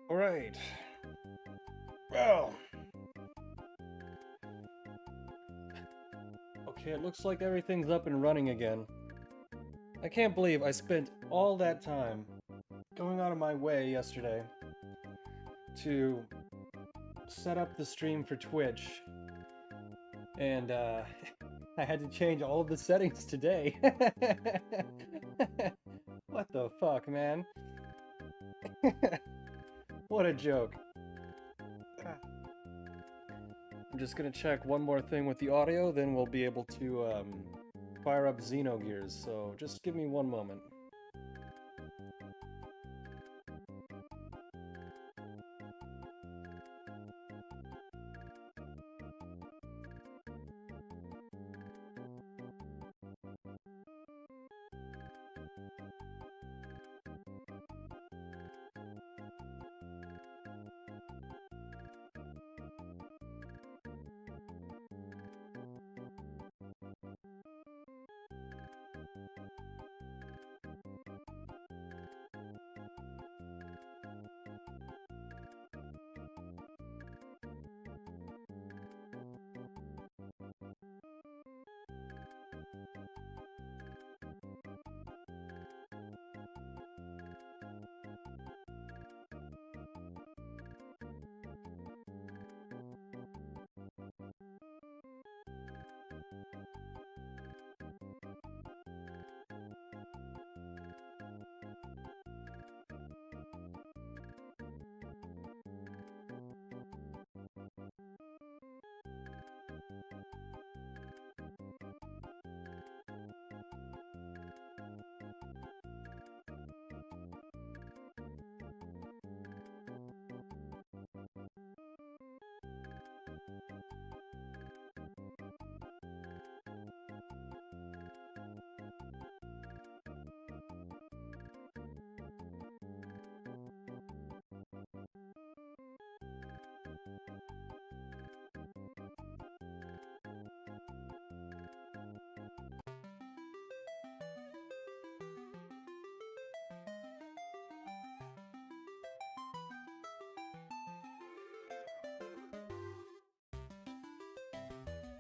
Alright. Well, Okay, it looks like everything's up and running again. I can't believe I spent all that time going out of my way yesterday to set up the stream for Twitch, and I had to change all of the settings today. What the fuck, man? What a joke. I'm just gonna check one more thing with the audio, then we'll be able to fire up Xenogears, so just give me one moment.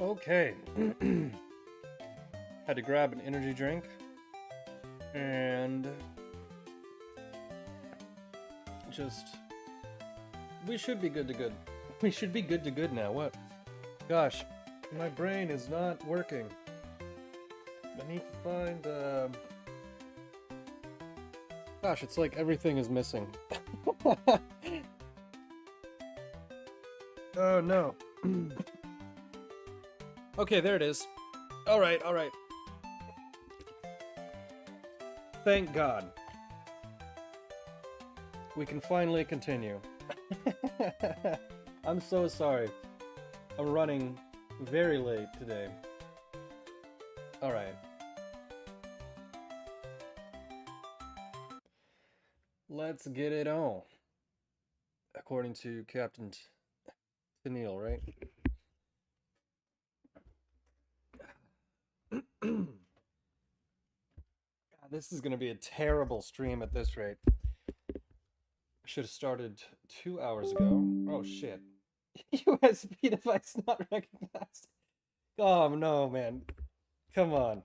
Okay. Had to grab an energy drink. And just we should be good to good. We should be good to good now. What? Gosh, my brain is not working. I need to find gosh, it's like everything is missing. Oh no. Okay, there it is. Alright, alright. Thank God. We can finally continue. I'm so sorry. I'm running very late today. Alright. Let's get it on. According to Captain Tennille, right? This is going to be a terrible stream at this rate. Should have started 2 hours ago. Oh shit. USB device not recognized. Oh no, man. Come on.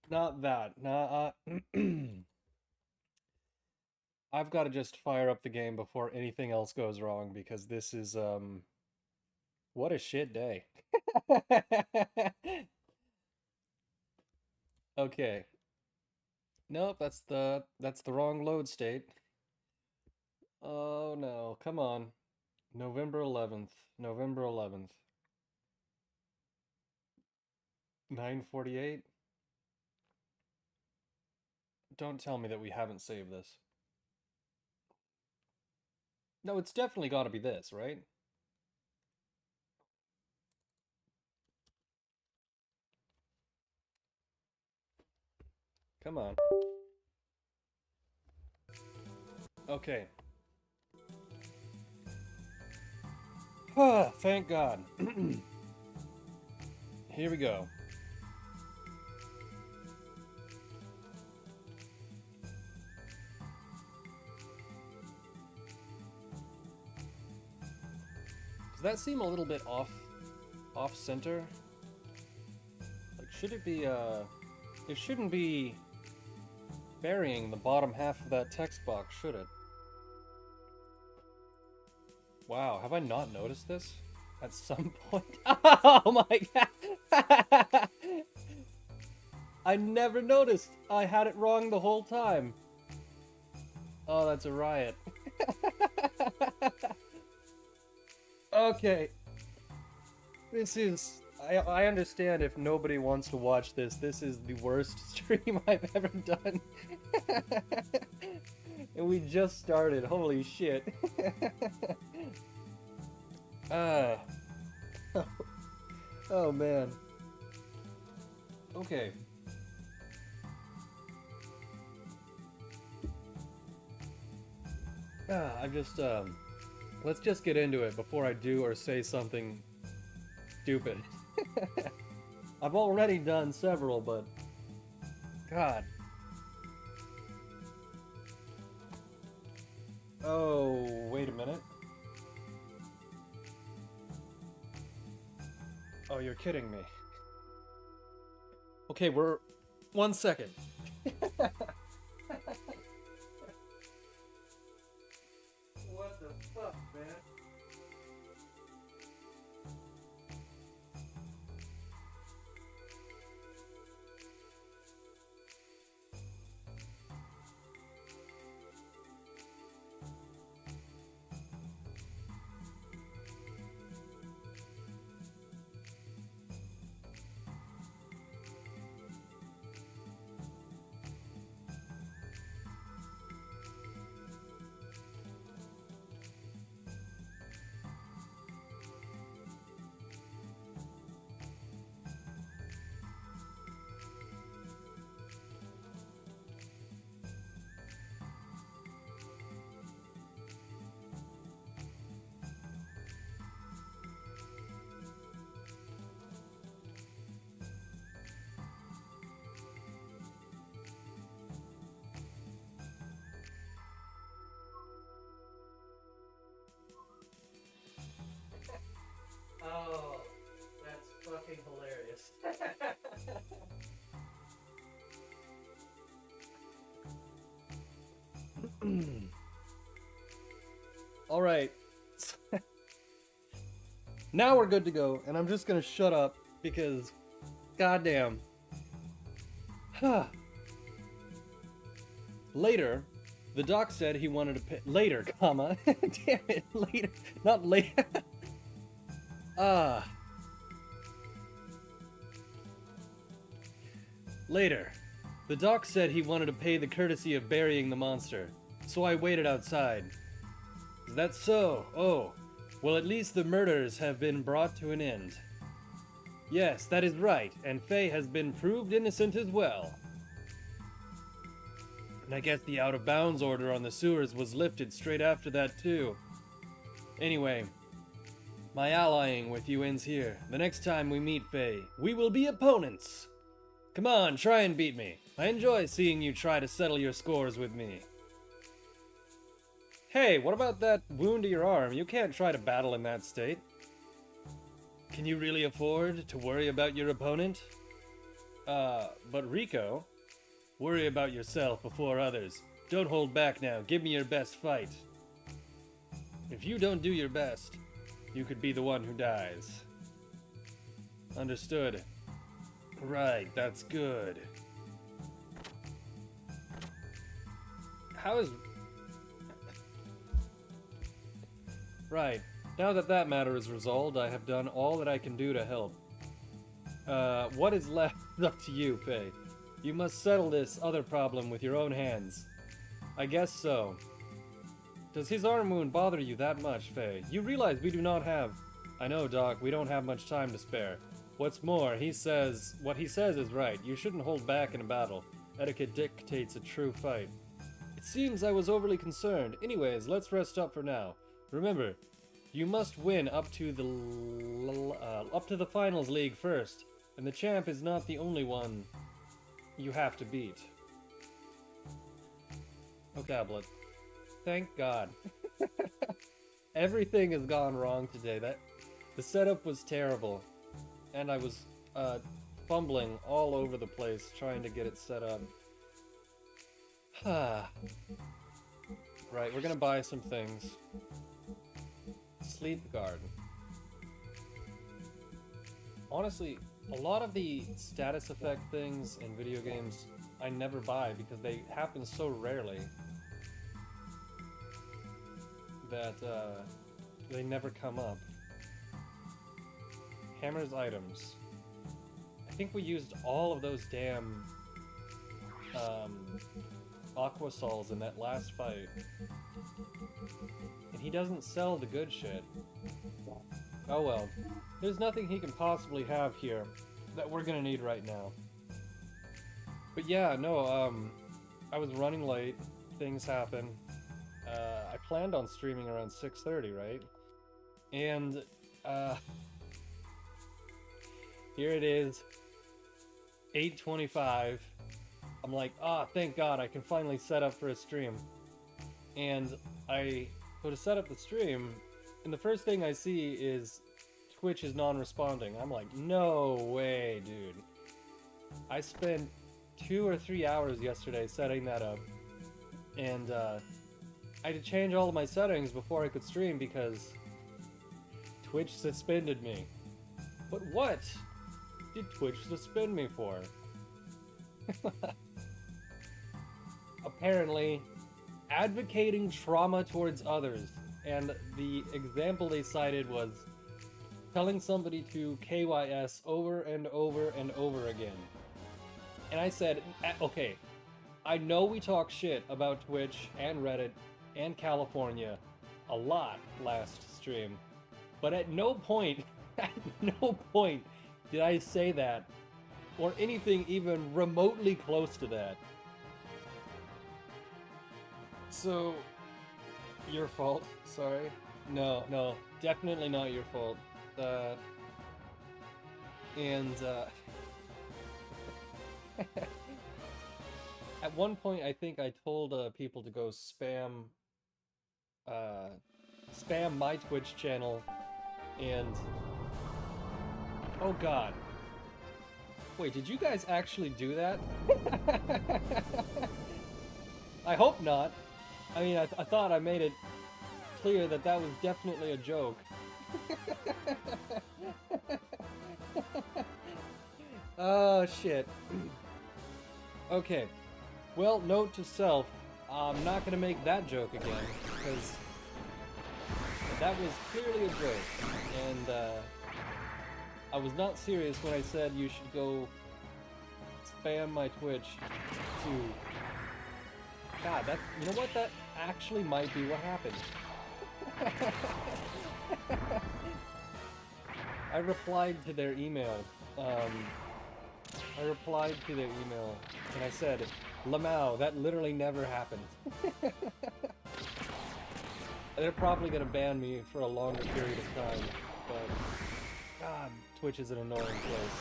Not that. Nah. I've got to just fire up the game before anything else goes wrong, because this is what a shit day. Okay. Nope, that's the wrong load state. Oh no, come on. November 11th. November 11th. 9:48. Don't tell me that we haven't saved this. No, it's definitely got to be this, right? Come on. Okay. Ah, thank God. Here we go. Does that seem a little bit off center? should it be, it shouldn't be burying the bottom half of that text box, should it? Wow, have I not noticed this? At some point? Oh my god! I never noticed! I had it wrong the whole time! Oh, that's a riot. Okay. This is... I understand if nobody wants to watch this. This is the worst stream I've ever done. And we just started. Holy shit. Oh man. Okay. I'm just, let's just get into it before I do or say something stupid. I've already done several, but... God. Oh, wait a minute. Oh, you're kidding me. Okay, we're... 1 second. What the fuck, man? Oh, that's fucking hilarious. Alright. Now we're good to go, and I'm just gonna shut up because, goddamn. Later, the doc said he wanted to pay. Later, comma. Damn it, later. Not later. Later, the doc said he wanted to pay the courtesy of burying the monster, so I waited outside. Is that so? Oh, well, at least the murders have been brought to an end. Yes, that is right, and Faye has been proved innocent as well. And I guess the out-of-bounds order on the sewers was lifted straight after that, too. Anyway, my allying with you ends here. The next time we meet Faye, we will be opponents. Come on, try and beat me. I enjoy seeing you try to settle your scores with me. Hey, what about that wound to your arm? You can't try to battle in that state. Can you really afford to worry about your opponent? But Rico, worry about yourself before others. Don't hold back now. Give me your best fight. If you don't do your best, you could be the one who dies. Understood. Right, that's good. How is... Right. Now that that matter is resolved, I have done all that I can do to help. What is left up to you, Faye? You must settle this other problem with your own hands. I guess so. Does his arm wound bother you that much, Faye? You realize we do not have... I know, Doc, we don't have much time to spare. What's more, what he says is right. You shouldn't hold back in a battle. Etiquette dictates a true fight. It seems I was overly concerned. Anyways, let's rest up for now. Remember, you must win up to the finals league first, and the champ is not the only one you have to beat. Oh, tablet. Thank God. Everything has gone wrong today. The setup was terrible, and I was fumbling all over the place trying to get it set up. Right, we're gonna buy some things. Sleep guard. Honestly, a lot of the status effect things in video games I never buy because they happen so rarely that they never come up. Hammer's items. I think we used all of those damn Aqua Sols in that last fight. And he doesn't sell the good shit. Oh well. There's nothing he can possibly have here that we're gonna need right now. But yeah, no, I was running late. Things happen. I planned on streaming around 6:30, right? And, here it is. 8:25. I'm like, thank God, I can finally set up for a stream. And I go to set up the stream, and the first thing I see is Twitch is non-responding. I'm like, no way, dude. I spent 2 or 3 hours yesterday setting that up, and I had to change all of my settings before I could stream because Twitch suspended me. But what did Twitch suspend me for? Apparently, advocating trauma towards others, and the example they cited was telling somebody to KYS over and over and over again. And I said, okay, I know we talk shit about Twitch and Reddit and California a lot last stream, but at no point did I say that, or anything even remotely close to that. So, your fault, sorry. No, definitely not your fault. At one point I think I told people to go spam my Twitch channel, and oh god. Wait, did you guys actually do that? I hope not. I mean, I thought I made it clear that that was definitely a joke. Oh, shit. Okay. Well, note to self, I'm not gonna make that joke again, because that was clearly a joke, and I was not serious when I said you should go spam my Twitch to... God, that... You know what? That actually might be what happened. I replied to their email. I replied to their email, and I said, Lamau, that literally never happened. They're probably gonna ban me for a longer period of time, but... God, Twitch is an annoying place.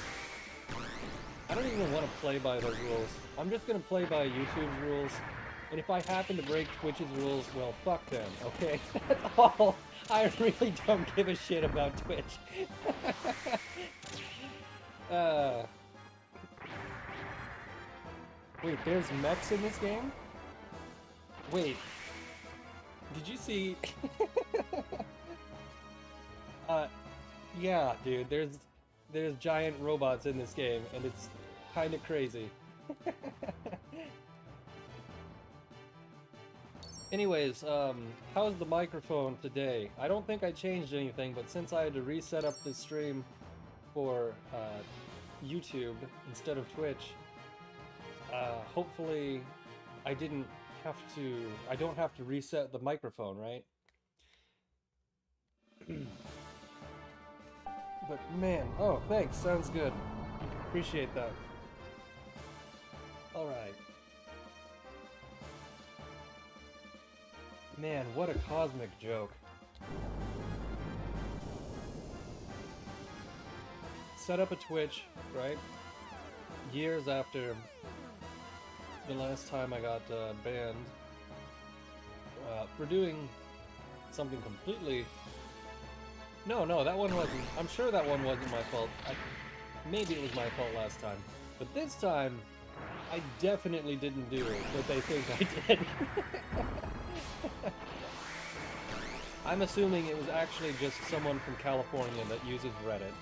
I don't even want to play by those rules. I'm just gonna play by YouTube's rules, and if I happen to break Twitch's rules, well, fuck them, okay? That's all. I really don't give a shit about Twitch. Wait, there's mechs in this game? Wait. Did you see... yeah, dude, there's giant robots in this game, and it's kinda crazy. Anyways, how's the microphone today? I don't think I changed anything, but since I had to reset up this stream for YouTube instead of Twitch, hopefully I don't have to reset the microphone, right? But man, oh, thanks, sounds good. Appreciate that. Alright. Man, what a cosmic joke. Set up a Twitch, right? Years after the last time I got banned for doing something completely... No, that one wasn't. I'm sure that one wasn't my fault. maybe it was my fault last time. But this time, I definitely didn't do what they think I did. I'm assuming it was actually just someone from California that uses Reddit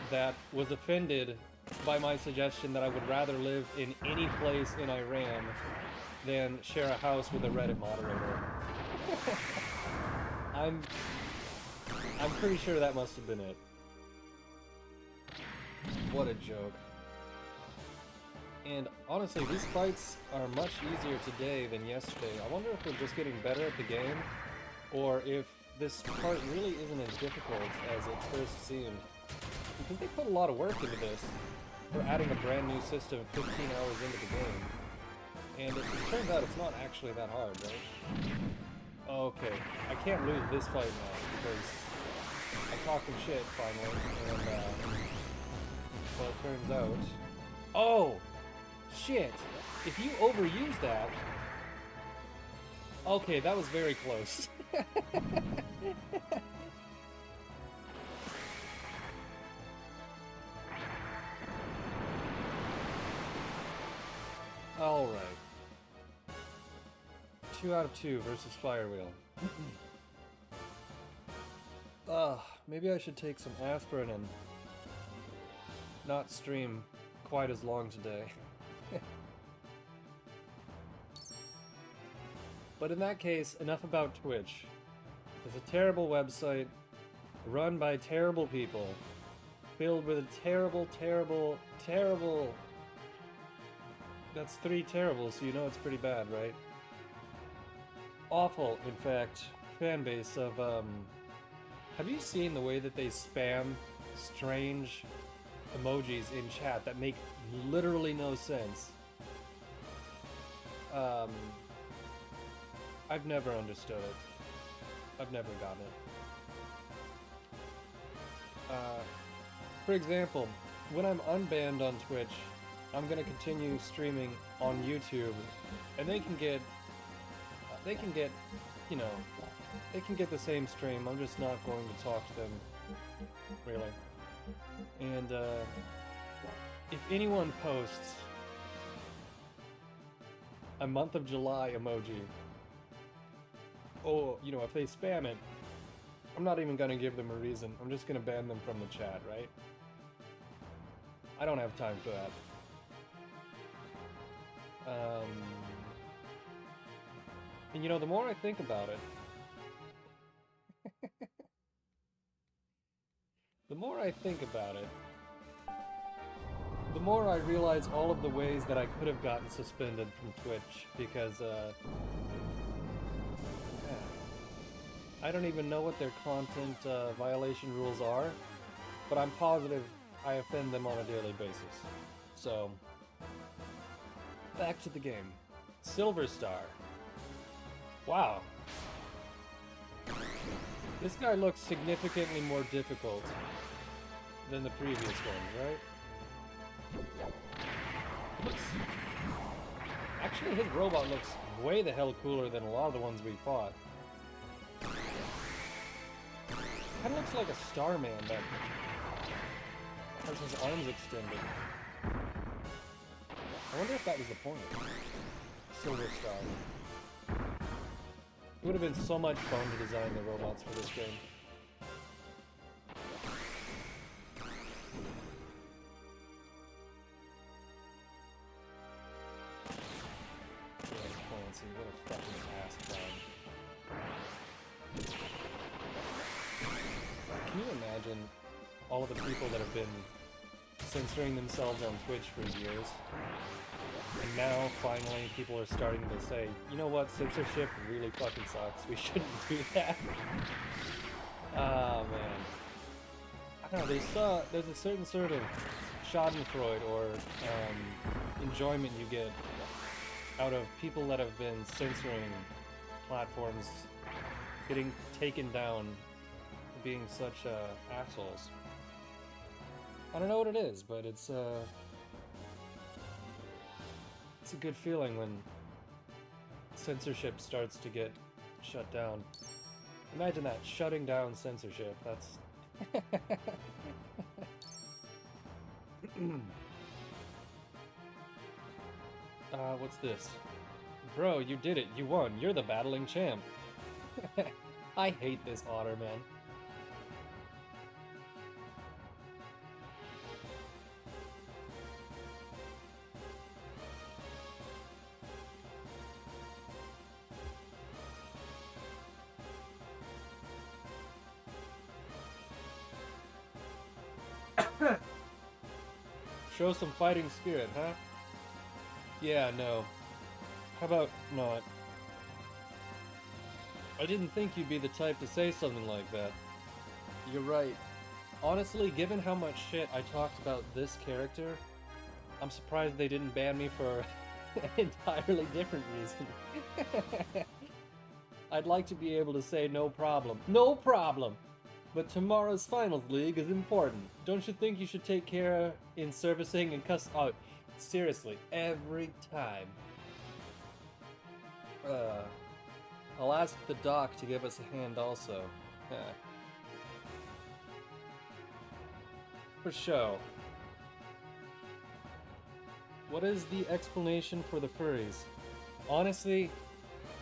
that was offended by my suggestion that I would rather live in any place in Iran than share a house with a Reddit moderator. I'm pretty sure that must have been it. What a joke. And honestly, these fights are much easier today than yesterday. I wonder if we're just getting better at the game, or if this part really isn't as difficult as it first seemed. Because they put a lot of work into this. We're adding a brand new system 15 hours into the game. And it turns out it's not actually that hard, right? Okay, I can't lose this fight now, because I talked some shit finally, and well, it turns out... Oh! Shit! If you overuse that... Okay, that was very close. Alright. 2 out of 2 versus Firewheel. Maybe I should take some aspirin and not stream quite as long today. But in that case, enough about Twitch. It's a terrible website, run by terrible people, filled with a terrible, terrible, terrible... That's 3 terribles, so you know it's pretty bad, right? Awful, in fact, fan base of, Have you seen the way that they spam strange emojis in chat that make literally no sense? I've never understood it. I've never gotten it. For example, when I'm unbanned on Twitch, I'm gonna continue streaming on YouTube, and they can get, you know, they can get the same stream. I'm just not going to talk to them, really. And if anyone posts a month of July emoji, or, you know, if they spam it, I'm not even gonna give them a reason. I'm just gonna ban them from the chat, right? I don't have time for that. And you know, the more I think about it, the more I think about it, the more I realize all of the ways that I could have gotten suspended from Twitch, because, I don't even know what their content violation rules are, but I'm positive I offend them on a daily basis. So, back to the game. Silver Star. Wow. This guy looks significantly more difficult than the previous ones, right? Actually, his robot looks way the hell cooler than a lot of the ones we fought. Kinda looks like a Starman that has his arms extended. I wonder if that was the point. Silver Star. It would have been so much fun to design the robots for this game. Yeah, Clancy, what a fucking ass clown. Can you imagine all of the people that have been censoring themselves on Twitch for years? And now, finally, people are starting to say, you know what, censorship really fucking sucks, we shouldn't do that. Oh, man. I don't know, there's a certain sort of schadenfreude, or enjoyment you get out of people that have been censoring platforms getting taken down, being such assholes. I don't know what it is, but it's a good feeling when censorship starts to get shut down. Imagine that, shutting down censorship, that's... What's this? Bro, you did it. You won. You're the battling champ. I hate this otter, man. Show some fighting spirit, huh? Yeah, no. How about not? I didn't think you'd be the type to say something like that. You're right. Honestly, given how much shit I talked about this character, I'm surprised they didn't ban me for an entirely different reason. I'd like to be able to say no problem. No problem! But tomorrow's finals league is important. Don't you think you should take care in servicing and oh, seriously, every time. I'll ask the doc to give us a hand also. For show. What is the explanation for the furries? Honestly,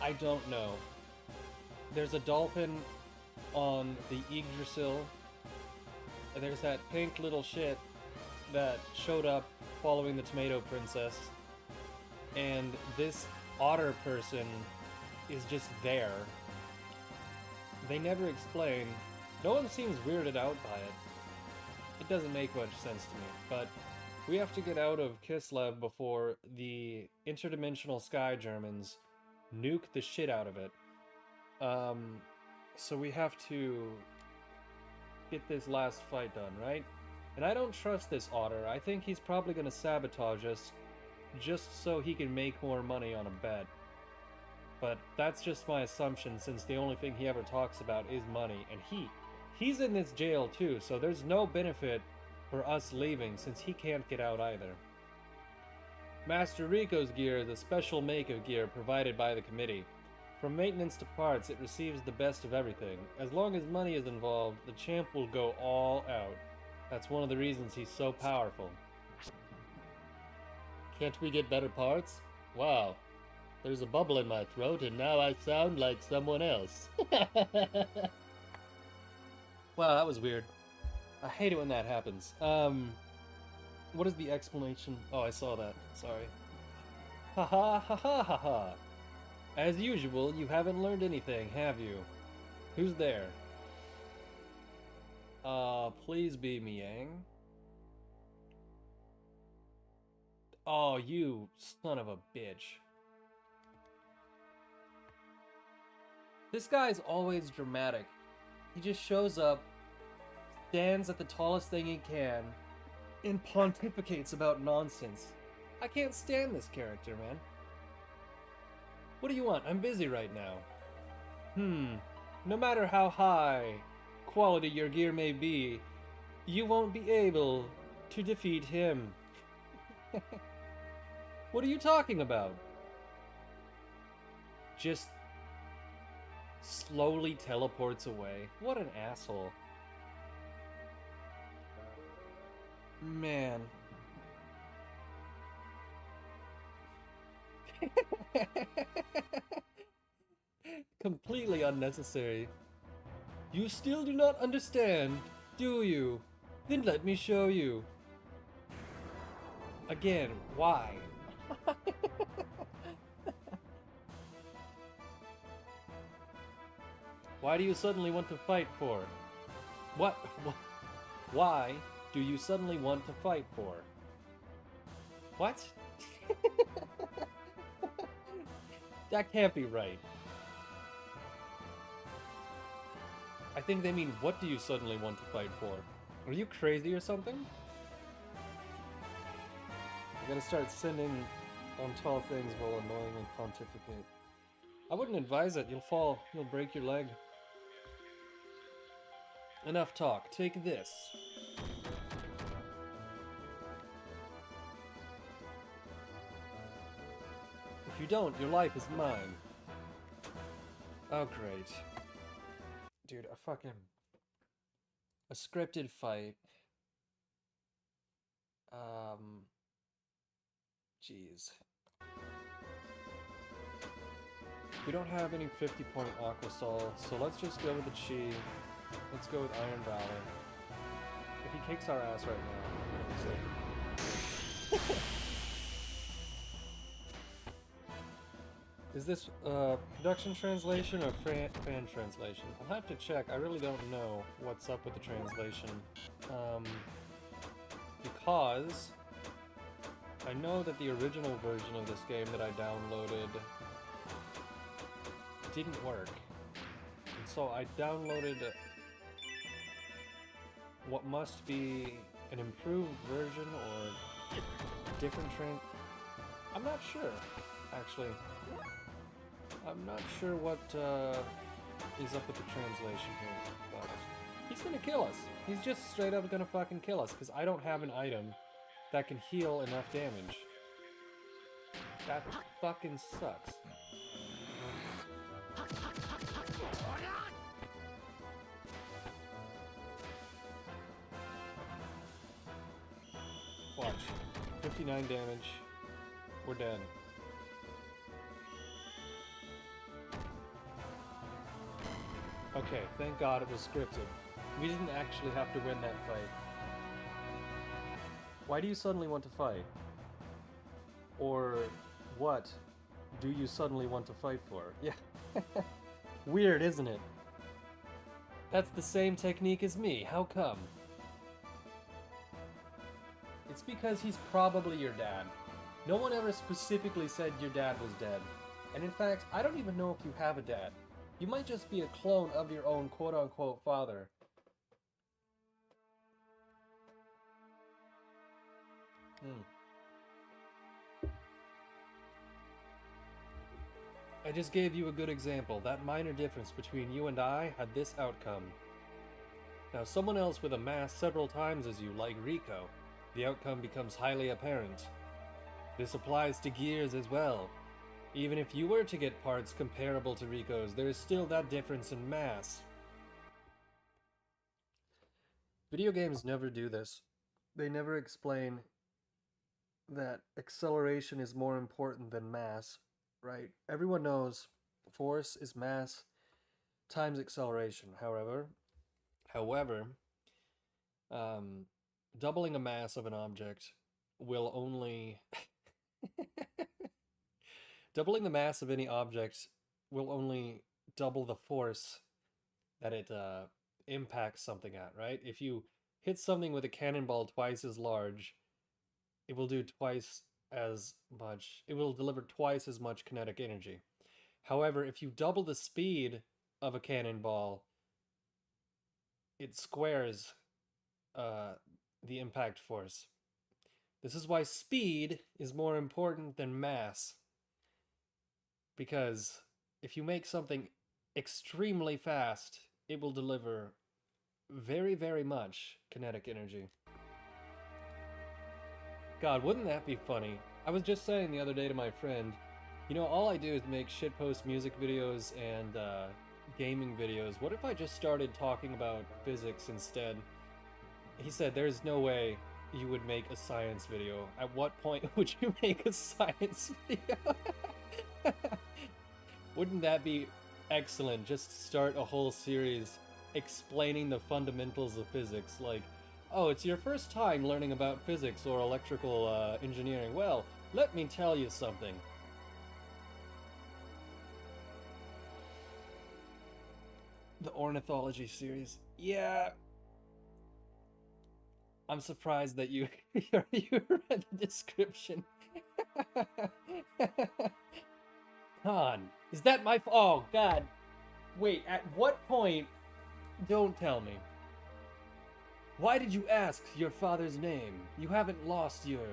I don't know. There's a dolphin on the Yggdrasil. There's that pink little shit that showed up following the Tomato Princess. And this otter person is just there. They never explain. No one seems weirded out by it. It doesn't make much sense to me, but we have to get out of Kislev before the interdimensional sky Germans nuke the shit out of it. So we have to get this last fight done, right? And I don't trust this otter. I think he's probably gonna sabotage us just so he can make more money on a bet. But that's just my assumption, since the only thing he ever talks about is money, and he's in this jail too, so there's no benefit for us leaving since he can't get out either. Master Rico's gear is a special make of gear provided by the committee. From maintenance to parts, it receives the best of everything. As long as money is involved, the champ will go all out. That's one of the reasons he's so powerful. Can't we get better parts? Wow. There's a bubble in my throat and now I sound like someone else. Wow, that was weird. I hate it when that happens. What is the explanation? Oh, I saw that. Sorry. Ha ha ha ha ha ha. As usual, you haven't learned anything, have you? Who's there? Please be Miang. Oh, you son of a bitch. This guy's always dramatic. He just shows up, stands at the tallest thing he can, and pontificates about nonsense. I can't stand this character, man. What do you want? I'm busy right now. No matter how high quality your gear may be, you won't be able to defeat him. What are you talking about? Just slowly teleports away. What an asshole. Man. Completely unnecessary. You still do not understand, do you? Then let me show you. Again, why? Why do you suddenly want to fight for? What? Why do you suddenly want to fight for? What? That can't be right. I think they mean, what do you suddenly want to fight for? Are you crazy or something? I gotta start sending on tall things while annoyingly pontificate. I wouldn't advise it. You'll fall. You'll break your leg. Enough talk. Take this. If you don't, your life is mine. Oh, great. Dude, a scripted fight. Jeez. We don't have any 50-point Aquasol, so let's just go with the Chi. Let's go with Iron Valor. If he kicks our ass right now, is this production translation or fan translation? I'll have to check. I really don't know what's up with the translation. Because I know that the original version of this game that I downloaded didn't work. And so I downloaded what must be an improved version or different I'm not sure, actually. I'm not sure what is up with the translation here, but he's gonna kill us. He's just straight up gonna fucking kill us, because I don't have an item that can heal enough damage. That fucking sucks. Watch. 59 damage. We're dead. Okay, thank God it was scripted. We didn't actually have to win that fight. Why do you suddenly want to fight? Or what do you suddenly want to fight for? Yeah. Weird, isn't it? That's the same technique as me. How come? It's because he's probably your dad. No one ever specifically said your dad was dead. And in fact, I don't even know if you have a dad. You might just be a clone of your own quote-unquote father. I just gave you a good example. That minor difference between you and I had this outcome. Now, someone else with a mass several times as you, like Rico, the outcome becomes highly apparent. This applies to Gears as well. Even if you were to get parts comparable to Rico's, there is still that difference in mass. Video games never do this. They never explain that acceleration is more important than mass, right? Everyone knows force is mass times acceleration. However, doubling a mass of an object will only... Doubling the mass of any object will only double the force that it impacts something at, right? If you hit something with a cannonball twice as large, it will do twice as much, it will deliver twice as much kinetic energy. However, if you double the speed of a cannonball, it squares the impact force. This is why speed is more important than mass. Because if you make something extremely fast, it will deliver very, very much kinetic energy. God, wouldn't that be funny? I was just saying the other day to my friend, you know, all I do is make shitpost music videos and gaming videos. What if I just started talking about physics instead? He said, there's no way you would make a science video. At what point would you make a science video? Wouldn't that be excellent? Just start a whole series explaining the fundamentals of physics, like, oh, it's your first time learning about physics or electrical engineering. Well, let me tell you something. The ornithology series. Yeah. I'm surprised that you read the description. Han, is that my oh God. Wait, at what point? Don't tell me. Why did you ask your father's name? You haven't lost your...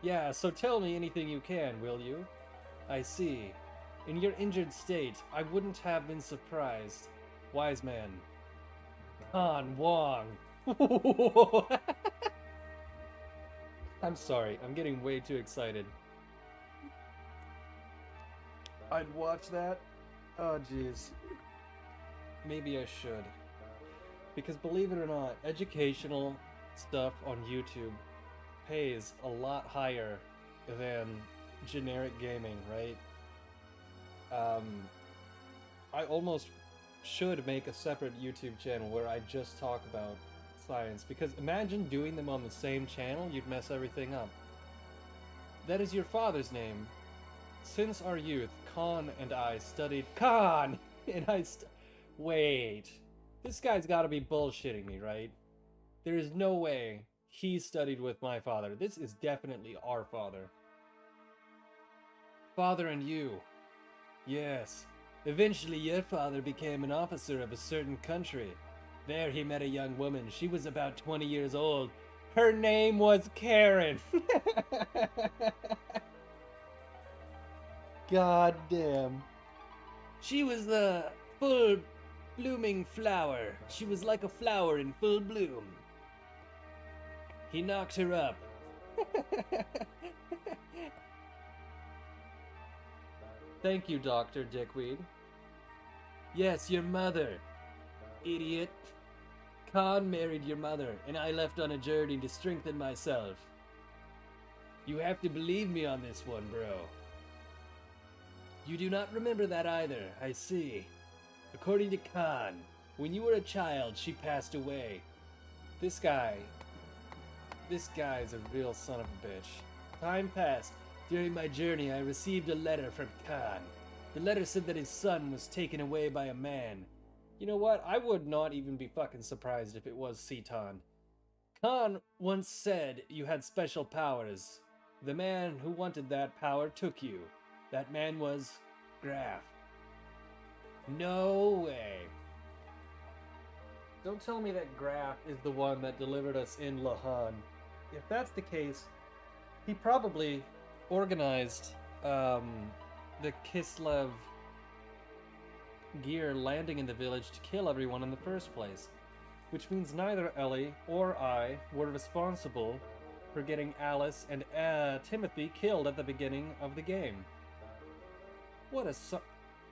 Yeah, so tell me anything you can, will you? I see. In your injured state, I wouldn't have been surprised. Wise man. Han Wong. I'm sorry, I'm getting way too excited. I'd watch that? Oh, jeez. Maybe I should. Because believe it or not, educational stuff on YouTube pays a lot higher than generic gaming, right? I almost should make a separate YouTube channel where I just talk about science, because imagine doing them on the same channel, you'd mess everything up. That is your father's name. Since our youth, Khan and I studied... Khan! And Wait. This guy's gotta be bullshitting me, right? There is no way he studied with my father. This is definitely our father. Father and you. Yes. Eventually your father became an officer of a certain country. There he met a young woman. She was about 20 years old. Her name was Karen. God damn. She was the full blooming flower. She was like a flower in full bloom. He knocked her up. Thank you, Dr. Dickweed. Yes, your mother. Idiot. Khan married your mother, and I left on a journey to strengthen myself. You have to believe me on this one, bro. You do not remember that either, I see. According to Khan, when you were a child, she passed away. This guy's a real son of a bitch. Time passed. During my journey, I received a letter from Khan. The letter said that his son was taken away by a man. You know what? I would not even be fucking surprised if it was Seton. Khan once said you had special powers. The man who wanted that power took you. That man was Graf. No way. Don't tell me that Graf is the one that delivered us in Lahan. If that's the case, he probably organized the Kislev gear landing in the village to kill everyone in the first place, which means neither Ellie or I were responsible for getting Alice and Timothy killed at the beginning of the game.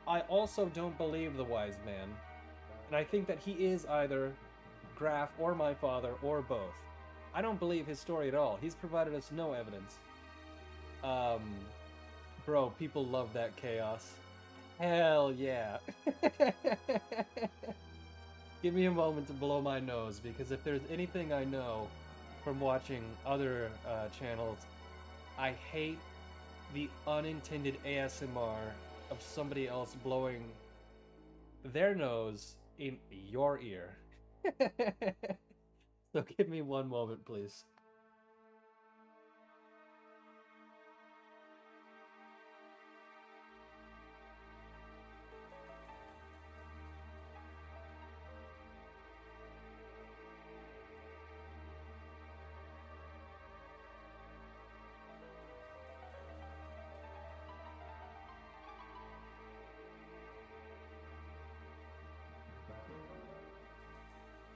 I also don't believe the wise man, and I think that he is either Graf or my father or both. I don't believe his story at all. He's provided us no evidence. Bro, people love that chaos. Hell yeah. Give me a moment to blow my nose, because if there's anything I know from watching other channels, I hate the unintended ASMR of somebody else blowing their nose in your ear. So give me one moment, please.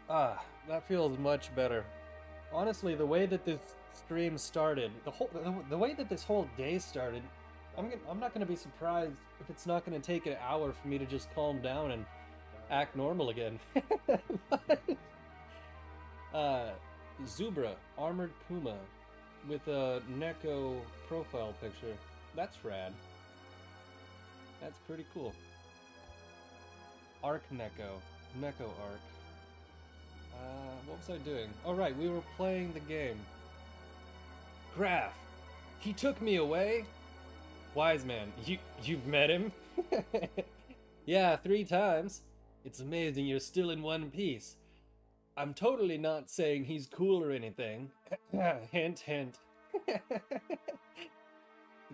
Ah, that feels much better. Honestly, the way that this stream started, the way that this whole day started, I'm not gonna be surprised if it's not gonna take an hour for me to just calm down and act normal again. Zubra, armored puma, with a Neko profile picture. That's rad. That's pretty cool. Arc Neko, Neko Arc. What was I doing? Oh right, we were playing the game. Graf, he took me away? Wise man, you've met him? Yeah, 3 times. It's amazing you're still in one piece. I'm totally not saying he's cool or anything. Hint, hint. It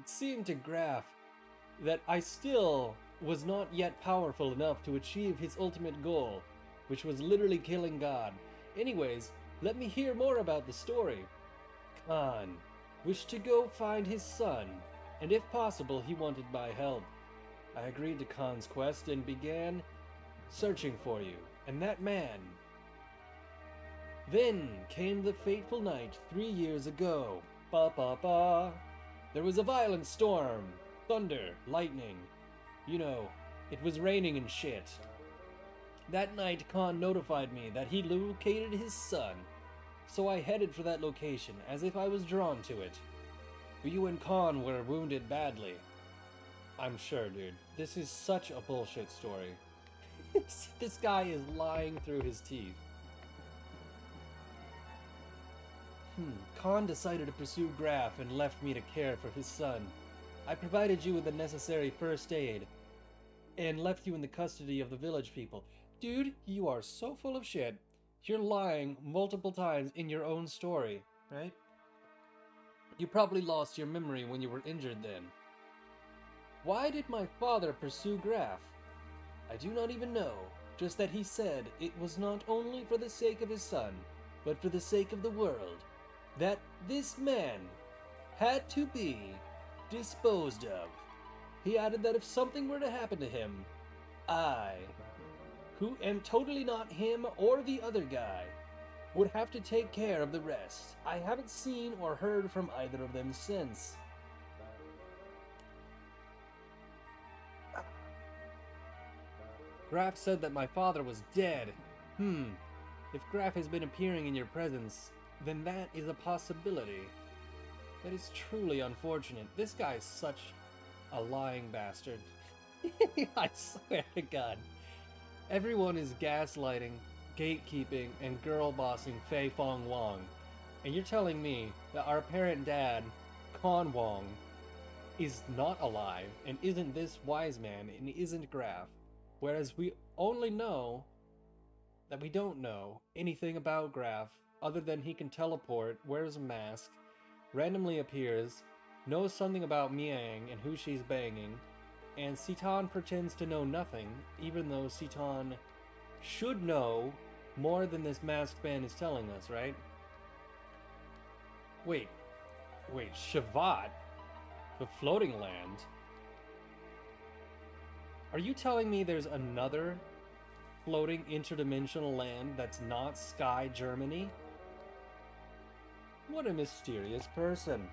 seemed to Graf that I still was not yet powerful enough to achieve his ultimate goal, which was literally killing God. Anyways, let me hear more about the story. Khan wished to go find his son, and if possible, he wanted my help. I agreed to Khan's quest and began searching for you, and that man. Then came the fateful night 3 years ago. Ba ba ba. There was a violent storm, thunder, lightning. You know, it was raining and shit. That night, Khan notified me that he located his son. So I headed for that location, as if I was drawn to it. But you and Khan were wounded badly. I'm sure, dude. This is such a bullshit story. This guy is lying through his teeth. Khan decided to pursue Graf and left me to care for his son. I provided you with the necessary first aid and left you in the custody of the village people. Dude, you are so full of shit. You're lying multiple times in your own story, right? You probably lost your memory when you were injured then. Why did my father pursue Graf? I do not even know, just that he said it was not only for the sake of his son, but for the sake of the world, that this man had to be disposed of. He added that if something were to happen to him, I, who am totally not him or the other guy, would have to take care of the rest. I haven't seen or heard from either of them since. Graf said that my father was dead. If Graf has been appearing in your presence, then that is a possibility. That is truly unfortunate. This guy is such a lying bastard. I swear to God. Everyone is gaslighting, gatekeeping, and girl-bossing Fei Fong Wong. And you're telling me that our parent dad, Con Wong, is not alive, and isn't this wise man, and isn't Graf. Whereas we only know that we don't know anything about Graf, other than he can teleport, wears a mask, randomly appears, knows something about Miang and who she's banging, and Citan pretends to know nothing, even though Citan should know more than this masked man is telling us, right? Wait, Shavat? The floating land? Are you telling me there's another floating interdimensional land that's not Sky Germany? What a mysterious person.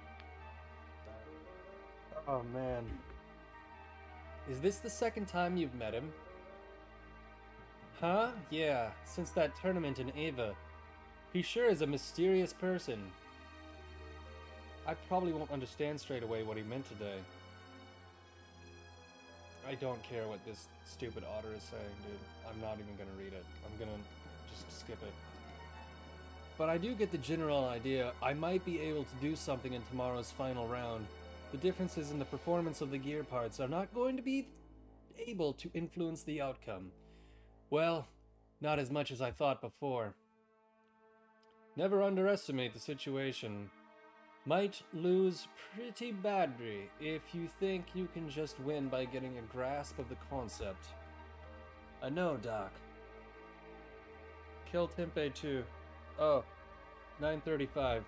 Oh man. Is this the second time you've met him? Huh? Yeah, since that tournament in Ava. He sure is a mysterious person. I probably won't understand straight away what he meant today. I don't care what this stupid otter is saying, dude. I'm not even gonna read it. I'm gonna just skip it. But I do get the general idea. I might be able to do something in tomorrow's final round. The differences in the performance of the gear parts are not going to be able to influence the outcome. Well, not as much as I thought before. Never underestimate the situation. Might lose pretty badly if you think you can just win by getting a grasp of the concept. I know, Doc. Kill Tempeh too. Oh, 9:35.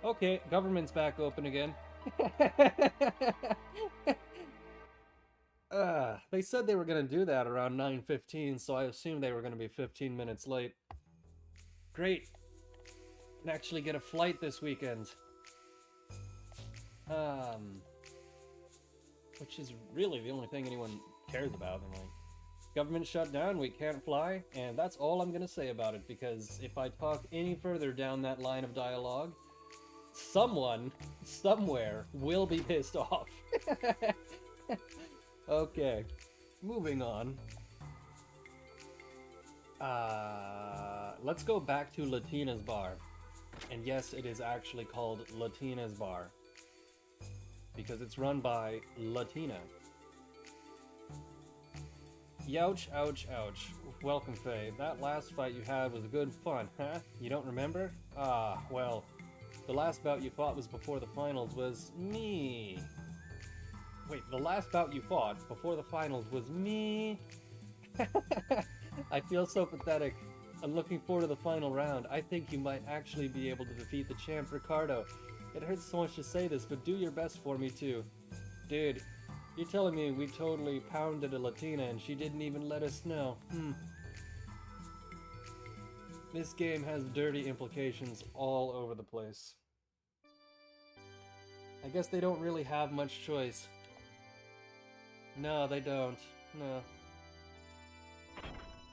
Okay, government's back open again. They said they were going to do that around 9:15, so I assumed they were going to be 15 minutes late. Great. Can actually get a flight this weekend. Which is really the only thing anyone cares about. They're like, government shut down, we can't fly, and that's all I'm gonna say about it, because if I talk any further down that line of dialogue, someone, somewhere, will be pissed off. Okay, moving on. Let's go back to Latina's bar. And yes, it is actually called Latina's bar, because it's run by Latina. Youch, ouch, ouch. Welcome, Faye. That last fight you had was good fun, huh? You don't remember? Ah, well, the last bout you fought was before the finals was me. Wait, the last bout you fought before the finals was me? I feel so pathetic. I'm looking forward to the final round. I think you might actually be able to defeat the champ Ricardo. It hurts so much to say this, but do your best for me too. Dude, you're telling me we totally pounded a Latina and she didn't even let us know. This game has dirty implications all over the place. I guess they don't really have much choice. No, they don't. No.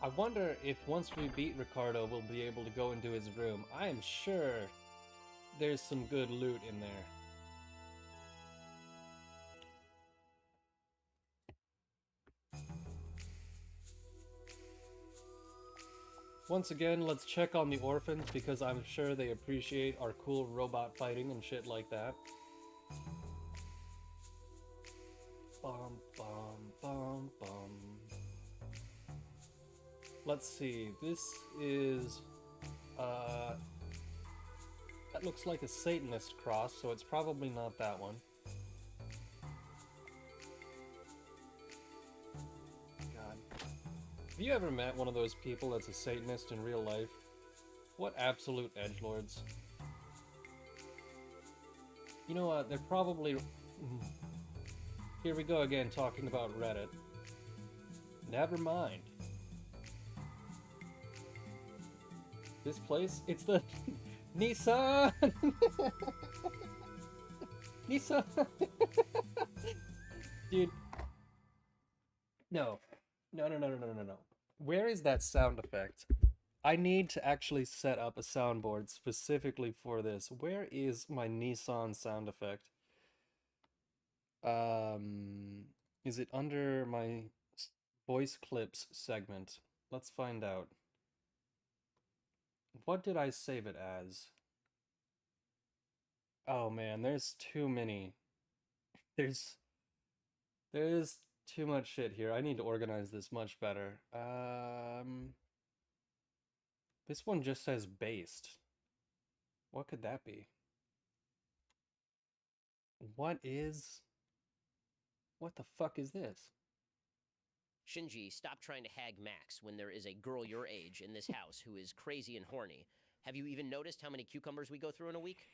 I wonder if once we beat Ricardo, we'll be able to go into his room. I am sure there's some good loot in there. Once again, let's check on the orphans because I'm sure they appreciate our cool robot fighting and shit like that. Bum, bum, bum, bum. Let's see, this is, that looks like a Satanist cross, so it's probably not that one. God. Have you ever met one of those people that's a Satanist in real life? What absolute edgelords. You know what, they're probably... Here we go again, talking about Reddit. Never mind. This place? It's the... Nissan! Nissan! Dude. No. No. Where is that sound effect? I need to actually set up a soundboard specifically for this. Where is my Nissan sound effect? Is it under my voice clips segment? Let's find out. What did I save it as? Oh man, there's too many. There's too much shit here. I need to organize this much better. This one just says based. What could that be? What the fuck is this? Shinji, stop trying to hag Max when there is a girl your age in this house who is crazy and horny. Have you even noticed how many cucumbers we go through in a week?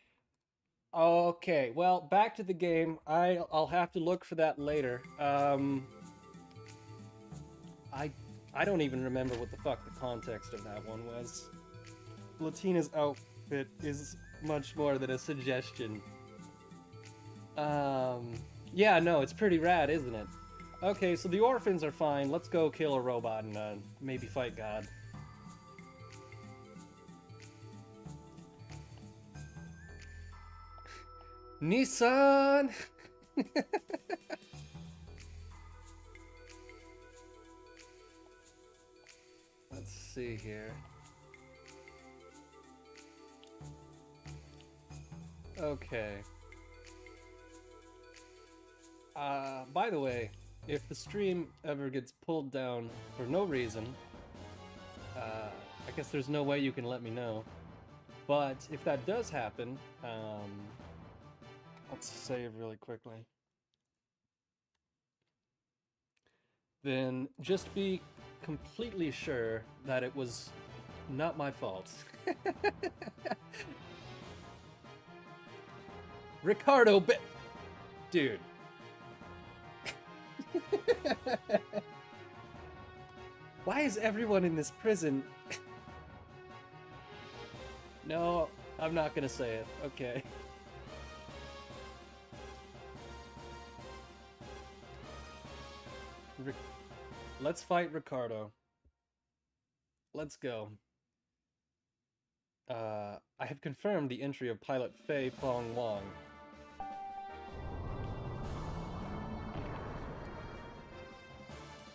Okay, well, back to the game. I'll have to look for that later. I don't even remember what the fuck the context of that one was. Latina's outfit is much more than a suggestion. Yeah, no, it's pretty rad, isn't it? Okay, so the orphans are fine. Let's go kill a robot and maybe fight God. Nissan! Let's see here. Okay. By the way, if the stream ever gets pulled down for no reason, I guess there's no way you can let me know. But if that does happen, let's save really quickly. Then just be completely sure that it was not my fault. Ricardo Dude. Why is everyone in this prison? No, I'm not gonna say it. Okay. Let's fight Ricardo. Let's go. I have confirmed the entry of pilot Fei Fong Wong.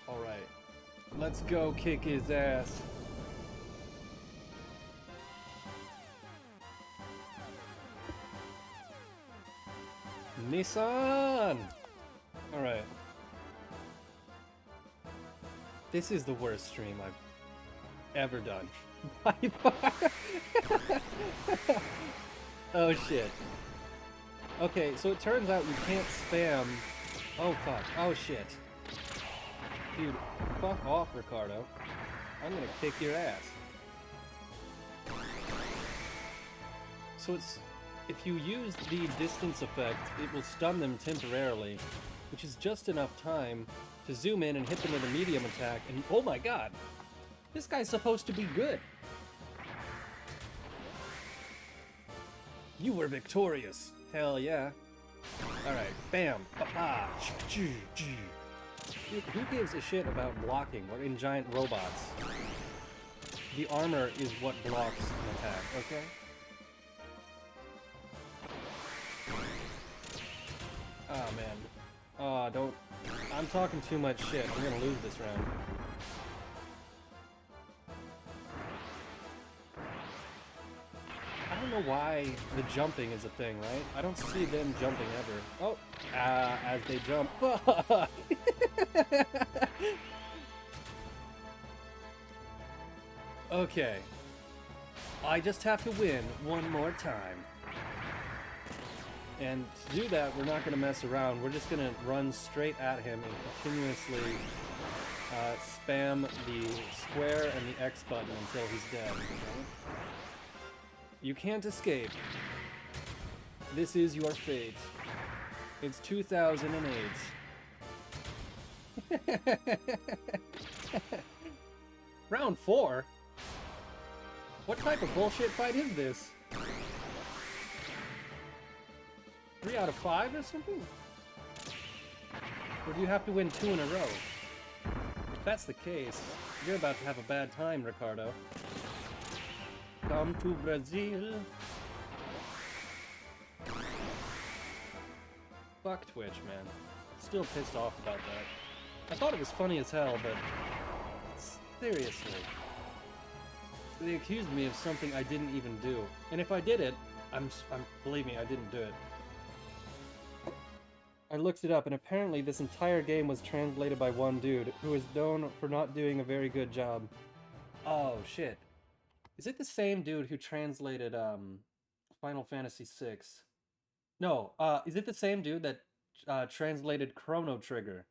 Alright. Let's go kick his ass. Nissan! Alright. This is the worst stream I've ever done. By far. Oh shit. Okay, so it turns out you can't spam... Oh fuck. Oh shit. Dude, fuck off, Ricardo. I'm gonna kick your ass. So it's... If you use the distance effect, it will stun them temporarily, which is just enough time to zoom in and hit them with a medium attack, and oh my god! This guy's supposed to be good! You were victorious! Hell yeah. Alright, bam! Pa-pa! Dude, who gives a shit about blocking? We're in giant robots. The armor is what blocks an attack, okay? Oh, man. Oh, don't... I'm talking too much shit. I'm gonna lose this round. I don't know why the jumping is a thing, right? I don't see them jumping ever. Oh! As they jump. Fuck! Okay. I just have to win one more time. And to do that, we're not going to mess around. We're just going to run straight at him and continuously spam the square and the X button until he's dead. Okay? You can't escape. This is your fate. It's 2008. Round 4? What type of bullshit fight is this? 3 out of 5 or something? Or do you have to win 2 in a row? If that's the case, you're about to have a bad time, Ricardo. Come to Brazil. Fuck Twitch, man. Still pissed off about that. I thought it was funny as hell, but... seriously. They accused me of something I didn't even do. And if I did it, believe me, I didn't do it. I looked it up, and apparently this entire game was translated by one dude, who is known for not doing a very good job. Oh, shit. Is it the same dude who translated, Final Fantasy VI? No, is it the same dude that, translated Chrono Trigger?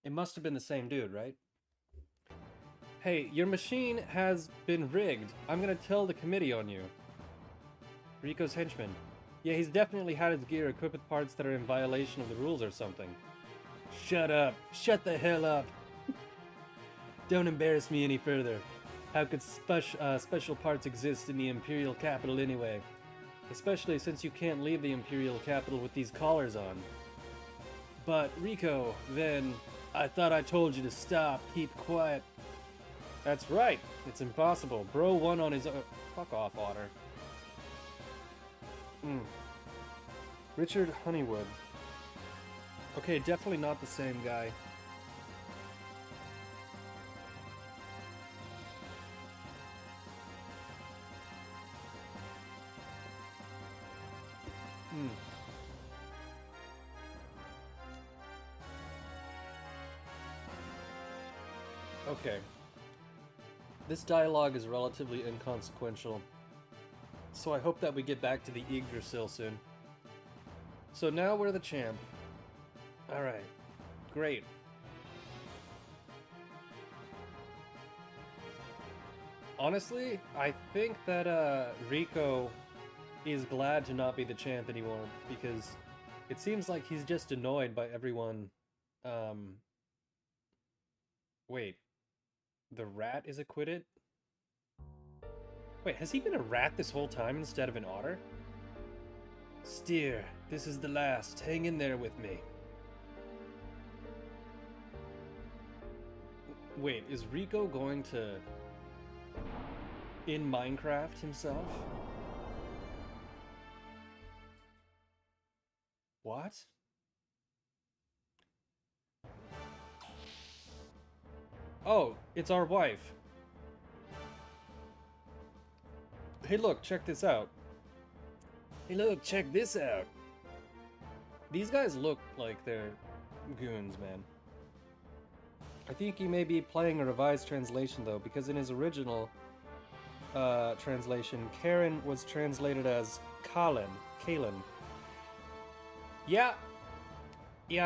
It must have been the same dude, right? Hey, your machine has been rigged. I'm gonna tell the committee on you. Rico's henchman. Yeah, he's definitely had his gear equipped with parts that are in violation of the rules or something. Shut up. Shut the hell up. Don't embarrass me any further. How could special parts exist in the Imperial capital anyway? Especially since you can't leave the Imperial capital with these collars on. But, Rico, then... I thought I told you to stop. Keep quiet. That's right. It's impossible. Bro won on his own. Fuck off, Otter. Richard Honeywood. Okay, definitely not the same guy. Okay. This dialogue is relatively inconsequential, so I hope that we get back to the Yggdrasil soon. So now we're the champ. Alright. Great. Honestly, I think that Rico is glad to not be the champ anymore, because it seems like he's just annoyed by everyone. Wait. The rat is acquitted? Wait, has he been a rat this whole time instead of an otter? Steer, this is the last. Hang in there with me. Wait, is Rico going to... in Minecraft himself? What? Oh, it's our wife. Hey look, check this out. Hey look, check this out. These guys look like they're goons, man. I think he may be playing a revised translation though, because in his original translation, Karen was translated as Kalen. Yeah,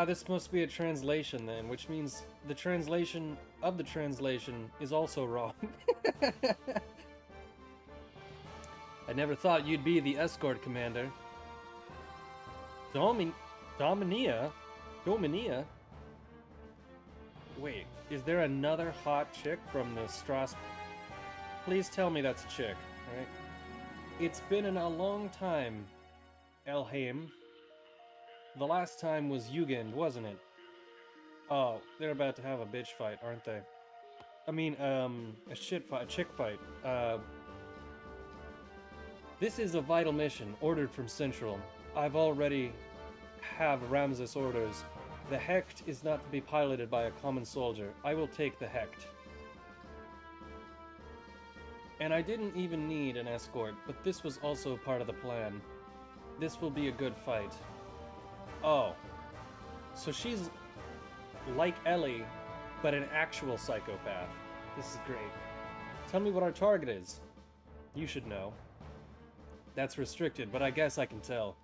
this must be a translation then, which means the translation of the translation is also wrong. I never thought you'd be the escort commander. Dominia? Wait, is there another hot chick from the Strass... Please tell me that's a chick, right? It's been a long time, Elheim. The last time was Jugend, wasn't it? Oh, they're about to have a bitch fight, aren't they? I mean, a shit fight, a chick fight. This is a vital mission, ordered from Central. I've already have Ramses' orders. The Hecht is not to be piloted by a common soldier. I will take the Hecht. And I didn't even need an escort, but this was also part of the plan. This will be a good fight. Oh. So she's like Ellie, but an actual psychopath. This is great. Tell me what our target is. You should know. That's restricted, but I guess I can tell.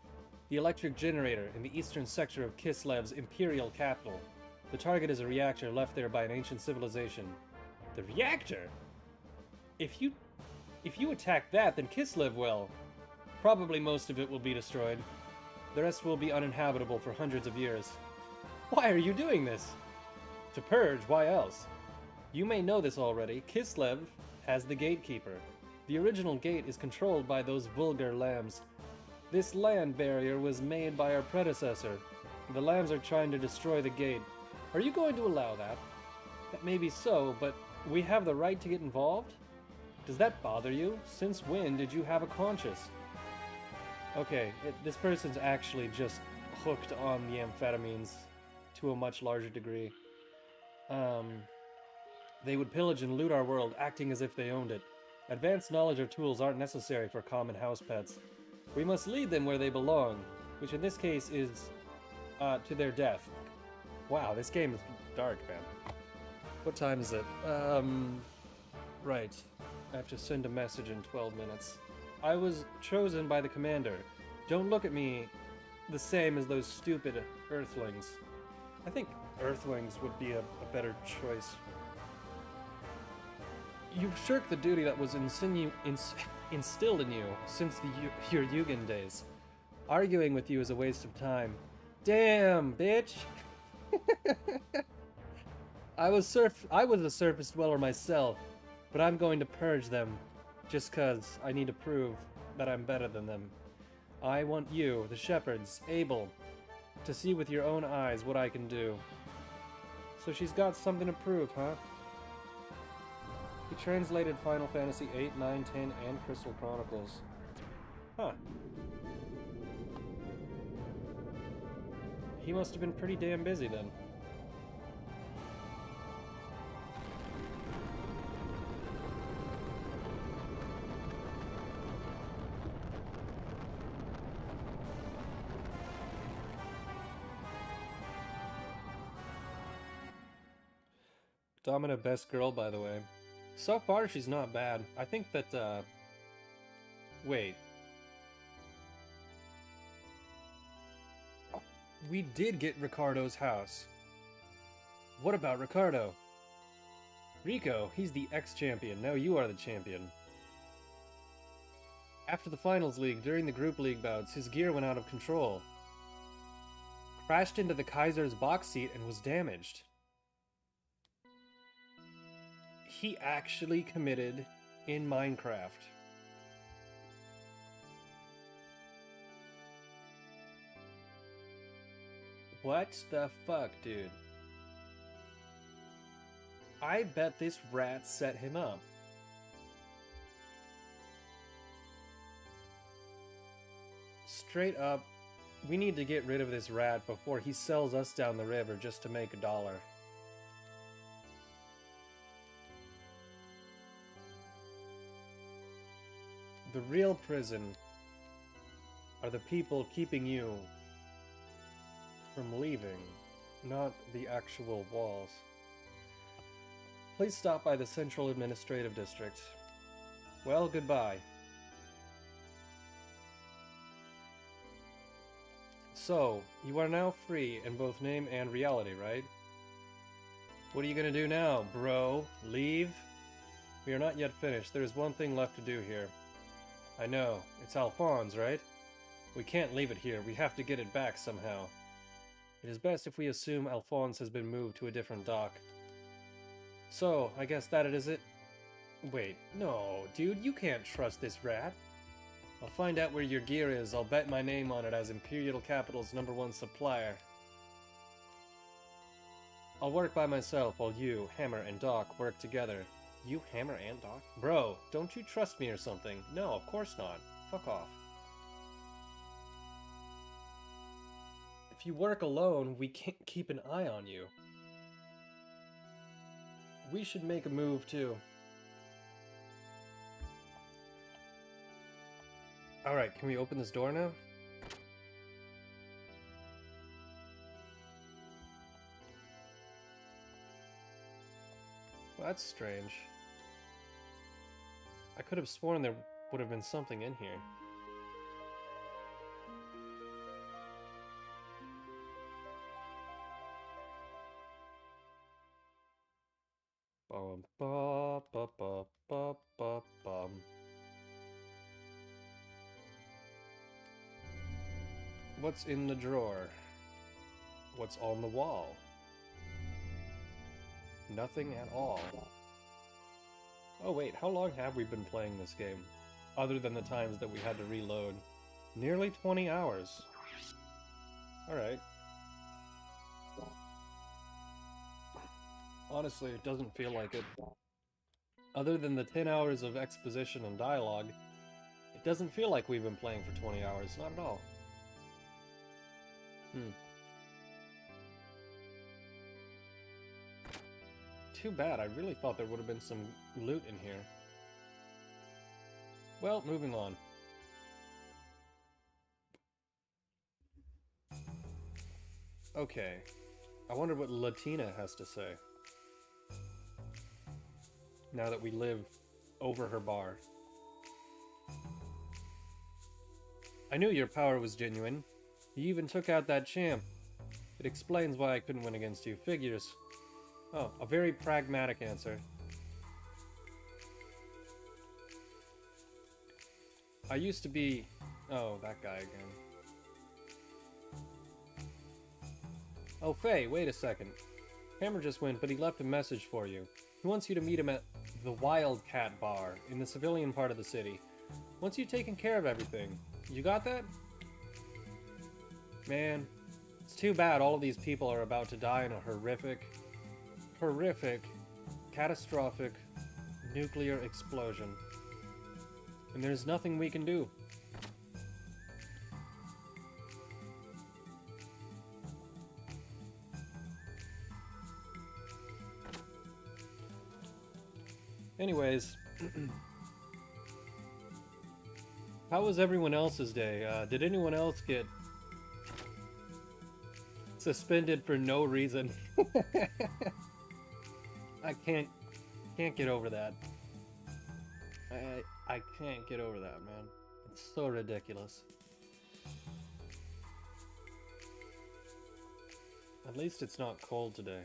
The electric generator in the eastern sector of Kislev's imperial capital. The target is a reactor left there by an ancient civilization. The reactor? If you attack that, then Kislev will. Probably most of it will be destroyed. The rest will be uninhabitable for hundreds of years. Why are you doing this? To purge, why else? You may know this already. Kislev has the gatekeeper. The original gate is controlled by those vulgar lambs. This land barrier was made by our predecessor. The lambs are trying to destroy the gate. Are you going to allow that? That may be so, but we have the right to get involved? Does that bother you? Since when did you have a conscience? Okay, this person's actually just hooked on the amphetamines to a much larger degree. They would pillage and loot our world, acting as if they owned it. Advanced knowledge or tools aren't necessary for common house pets. We must lead them where they belong, which in this case is to their death. Wow, this game is dark, man. What time is it? Right. I have to send a message in 12 minutes. I was chosen by the commander. Don't look at me the same as those stupid Earthlings. I think Earthlings would be a better choice. You've shirked the duty that was instilled in you since your Yugen days. Arguing with you is a waste of time. Damn, bitch! I was a surface dweller myself, but I'm going to purge them, just 'cause I need to prove that I'm better than them. I want you, the shepherds, able to see with your own eyes what I can do. So she's got something to prove, huh? He translated Final Fantasy 8, 9, 10, and Crystal Chronicles. Huh. He must have been pretty damn busy then. Domina best girl, by the way. So far, she's not bad. I think that, wait. We did get Ricardo's house. What about Ricardo? Rico, he's the ex-champion. Now you are the champion. After the finals league, during the group league bouts, his gear went out of control. Crashed into the Kaiser's box seat and was damaged. He actually committed in Minecraft. What the fuck, dude? I bet this rat set him up. Straight up, we need to get rid of this rat before he sells us down the river just to make $1. The real prison are the people keeping you from leaving, not the actual walls. Please stop by the Central Administrative District. Well, goodbye. So, you are now free in both name and reality, right? What are you gonna do now, bro? Leave? We are not yet finished. There is one thing left to do here. I know. It's Alphonse, right? We can't leave it here. We have to get it back somehow. It is best if we assume Alphonse has been moved to a different dock. So, I guess that it is it? Wait, no, dude, you can't trust this rat. I'll find out where your gear is. I'll bet my name on it as Imperial Capital's #1 supplier. I'll work by myself while you, Hammer, and Doc work together. You, Hammer, and Doc? Bro, don't you trust me or something? No, of course not. Fuck off. If you work alone, we can't keep an eye on you. We should make a move, too. Alright, can we open this door now? Well, that's strange. I could have sworn there would have been something in here. Bum, ba, ba, ba, ba, ba, bum. What's in the drawer? What's on the wall? Nothing at all. Oh wait, how long have we been playing this game? Other than the times that we had to reload. Nearly 20 hours. Alright. Honestly, it doesn't feel like it. Other than the 10 hours of exposition and dialogue, it doesn't feel like we've been playing for 20 hours, not at all. Too bad, I really thought there would have been some loot in here. Well, moving on. Okay. I wonder what Latina has to say. Now that we live over her bar. I knew your power was genuine. You even took out that champ. It explains why I couldn't win against you. Figures. Oh, a very pragmatic answer. I used to be... Oh, that guy again. Oh, Faye, wait a second. Hammer just went, but he left a message for you. He wants you to meet him at the Wildcat Bar in the civilian part of the city. Once you've taken care of everything. You got that? Man, it's too bad all of these people are about to die in a horrific, catastrophic nuclear explosion. And there's nothing we can do. Anyways, how was everyone else's day? Did anyone else get suspended for no reason? I can't get over that. I can't get over that, man. It's so ridiculous. At least it's not cold today.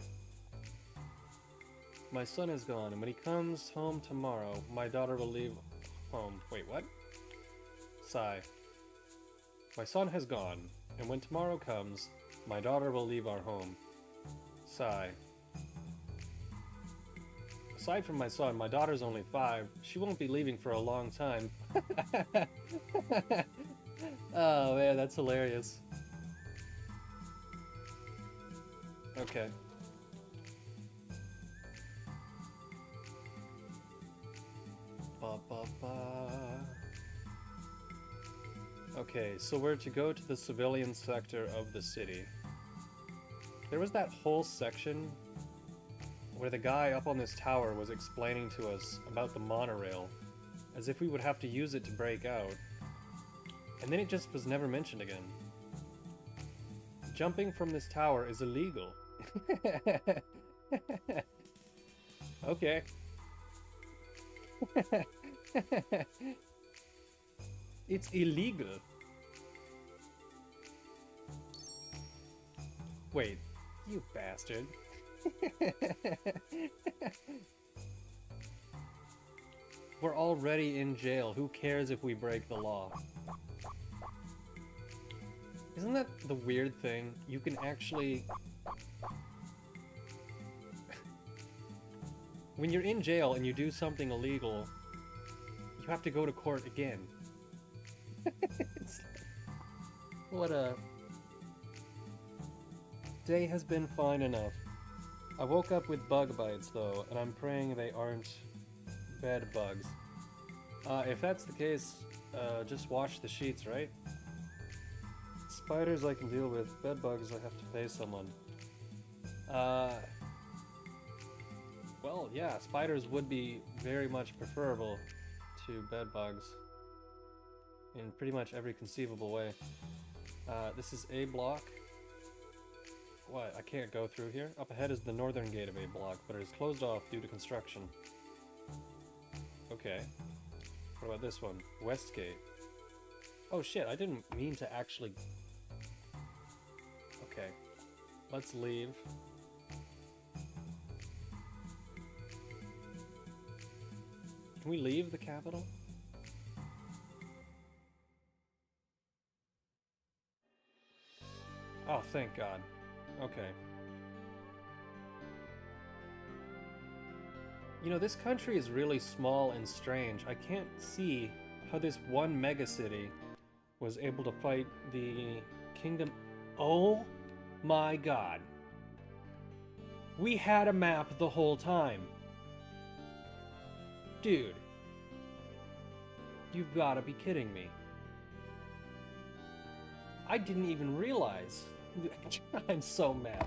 My son is gone, and when he comes home tomorrow, my daughter will leave home. Wait, what? Sigh. My son has gone, and when tomorrow comes, my daughter will leave our home. Sigh. Aside from my son, my daughter's only 5. She won't be leaving for a long time. Oh man, that's hilarious. Okay. Ba, ba, ba. Okay, so we're to go to the civilian sector of the city. There was that whole section where the guy up on this tower was explaining to us about the monorail, as if we would have to use it to break out. And then it just was never mentioned again. Jumping from this tower is illegal. Okay. It's illegal. Wait, you bastard. We're already in jail. Who cares if we break the law? Isn't that the weird thing? You can actually... When you're in jail and you do something illegal, you have to go to court again. What a... Day has been fine enough. I woke up with bug bites though, and I'm praying they aren't bed bugs. If that's the case, just wash the sheets, right? Spiders I can deal with, bed bugs I have to pay someone. Well, yeah, spiders would be very much preferable to bed bugs in pretty much every conceivable way. This is A block. What? I can't go through here? Up ahead is the northern gate of A block, but it is closed off due to construction. Okay. What about this one? West gate. Oh shit, I didn't mean to actually... Okay. Let's leave. Can we leave the capital? Oh, thank God. Okay. You know, this country is really small and strange. I can't see how this one megacity was able to fight the kingdom... Oh my God. We had a map the whole time. Dude. You've gotta be kidding me. I didn't even realize. I'm so mad.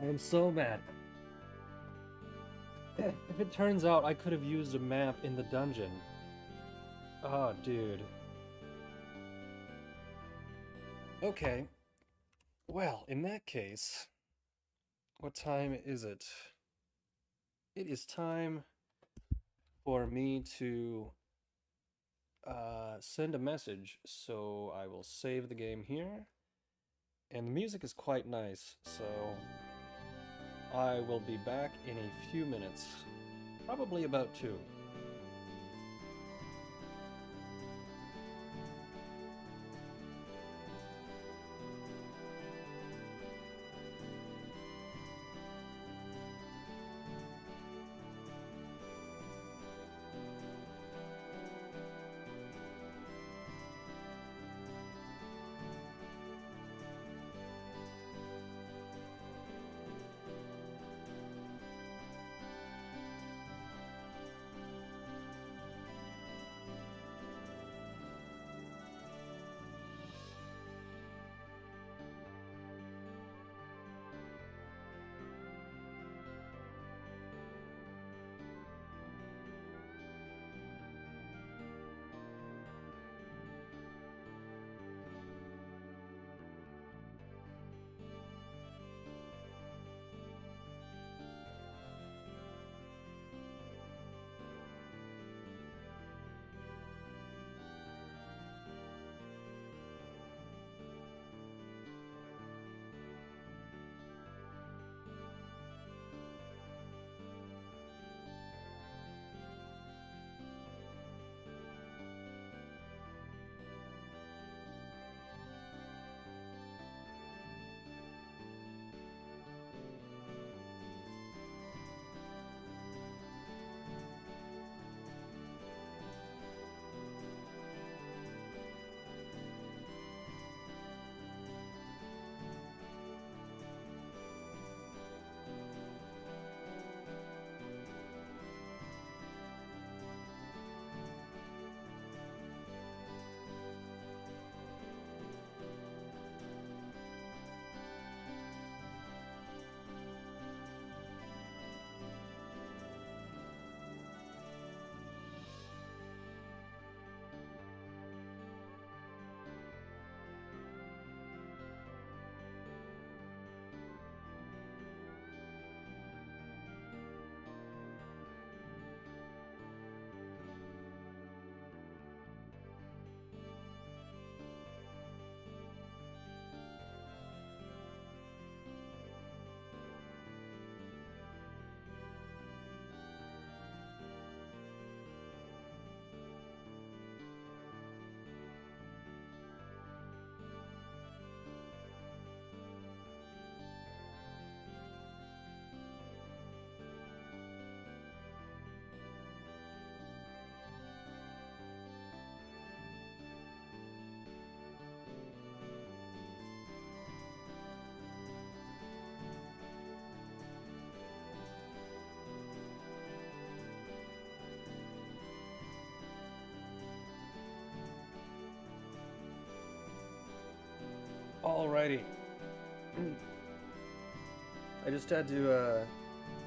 I'm so mad. If it turns out I could have used a map in the dungeon. Oh, dude. Okay. Well, in that case, what time is it? It is time for me to send a message, so I will save the game here. And the music is quite nice, so I will be back in a few minutes. Probably about 2. Alrighty. I just had to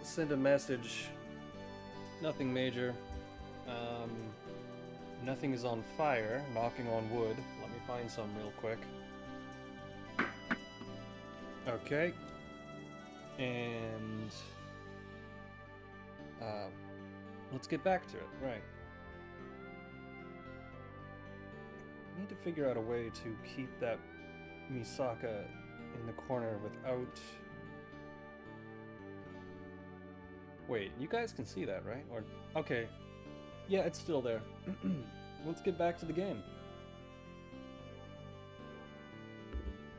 send a message. Nothing major. Nothing is on fire. Knocking on wood. Let me find some real quick. Okay. And let's get back to it. Right. I need to figure out a way to keep that Misaka in the corner without... Wait, you guys can see that, right? Or okay. Yeah, it's still there. Let's get back to the game.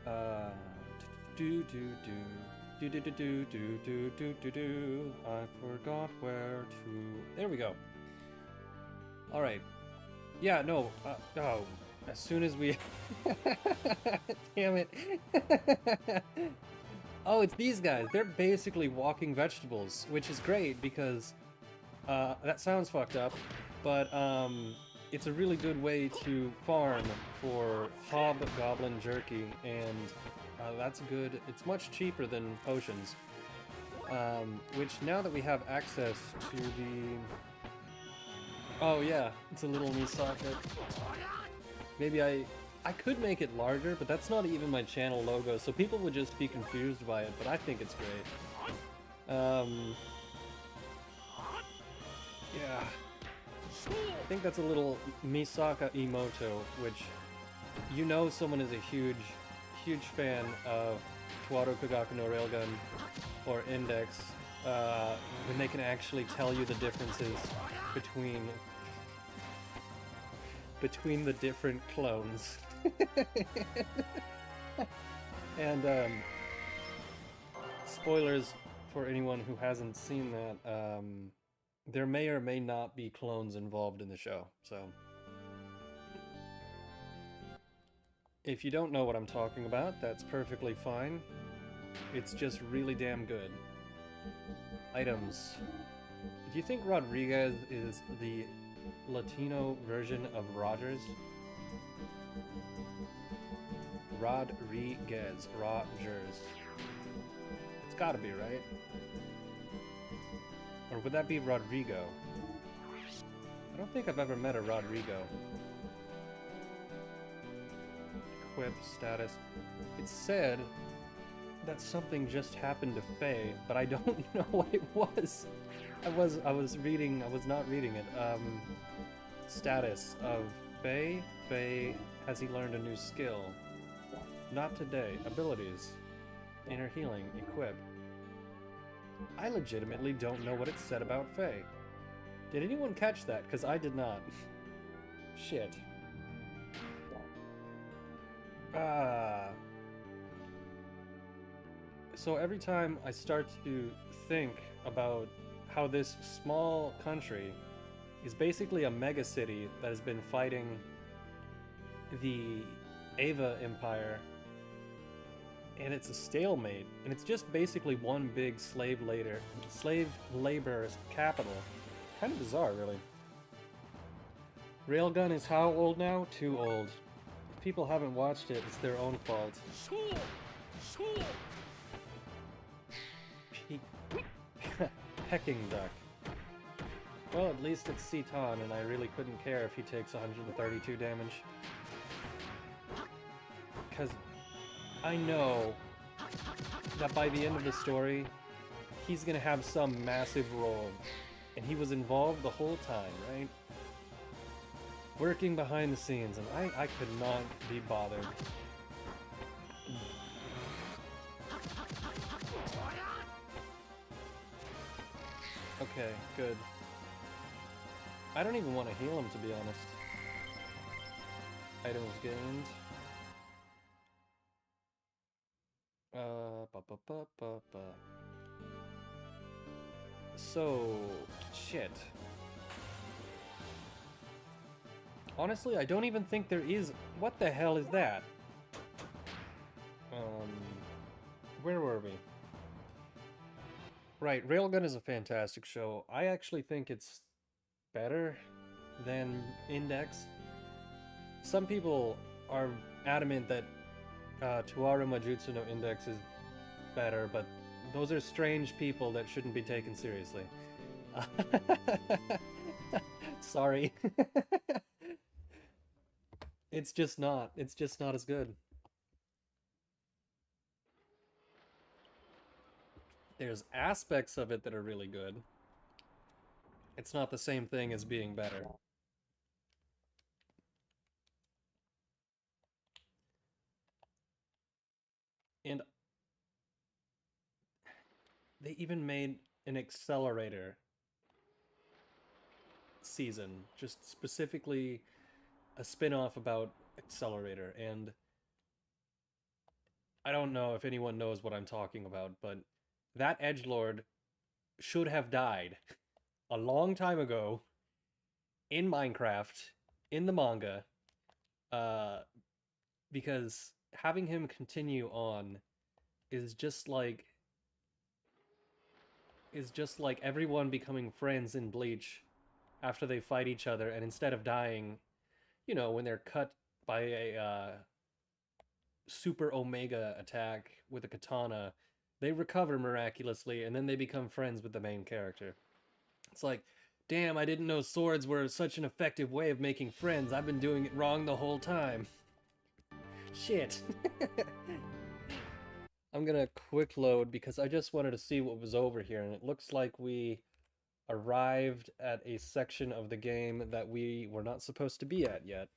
I forgot where to... There we go. Alright. Yeah, no. Oh, as soon as we... Damn it. Oh, it's these guys. They're basically walking vegetables, which is great because that sounds fucked up, but it's a really good way to farm for hobgoblin jerky, and that's good. It's much cheaper than potions, which now that we have access to the... Oh yeah, it's a little Misaka. Maybe I could make it larger, but that's not even my channel logo, so people would just be confused by it, but I think it's great. Yeah. I think that's a little Misaka Emoto, which you know someone is a huge fan of Tuaro Kagaku no Railgun or Index when they can actually tell you the differences between the different clones. And spoilers for anyone who hasn't seen that, there may or may not be clones involved in the show, so if you don't know what I'm talking about, that's perfectly fine. It's just really damn good. Items. Do you think Rodriguez is the Latino version of Rogers? Rodriguez. Rogers. It's gotta be, right? Or would that be Rodrigo? I don't think I've ever met a Rodrigo. Equip status. It said that something just happened to Faye, but I don't know what it was. I was not reading it. Status of Faye. Faye, has he learned a new skill? Not today. Abilities. Inner healing. Equip. I legitimately don't know what it said about Faye. Did anyone catch that? Because I did not. Shit. So every time I start to think about how this small country is basically a mega city that has been fighting the Ava Empire, and it's a stalemate, and it's just basically one big slave labor capital. Kind of bizarre, really. Railgun is how old now? Too old. If people haven't watched it, it's their own fault. Pecking duck. Well, at least it's Citan, and I really couldn't care if he takes 132 damage. Because I know that by the end of the story, he's gonna have some massive role. And he was involved the whole time, right? Working behind the scenes, and I could not be bothered. Okay, good. I don't even want to heal him, to be honest. Items gained. So, shit. Honestly, I don't even think there is... What the hell is that? Where were we? Right, Railgun is a fantastic show. I actually think it's better than Index. Some people are adamant that Tuaru Majutsu no Index is better, but those are strange people that shouldn't be taken seriously. Sorry. It's just not. It's just not as good. There's aspects of it that are really good. It's not the same thing as being better. And they even made an Accelerator season, just specifically a spin-off about Accelerator, and I don't know if anyone knows what I'm talking about, but that edgelord should have died a long time ago in Minecraft, in the manga, because having him continue on is just like everyone becoming friends in Bleach after they fight each other, and instead of dying, you know, when they're cut by a super omega attack with a katana, they recover miraculously, and then they become friends with the main character. It's like, damn, I didn't know swords were such an effective way of making friends. I've been doing it wrong the whole time. Shit. I'm gonna quick load because I just wanted to see what was over here, and it looks like we arrived at a section of the game that we were not supposed to be at yet.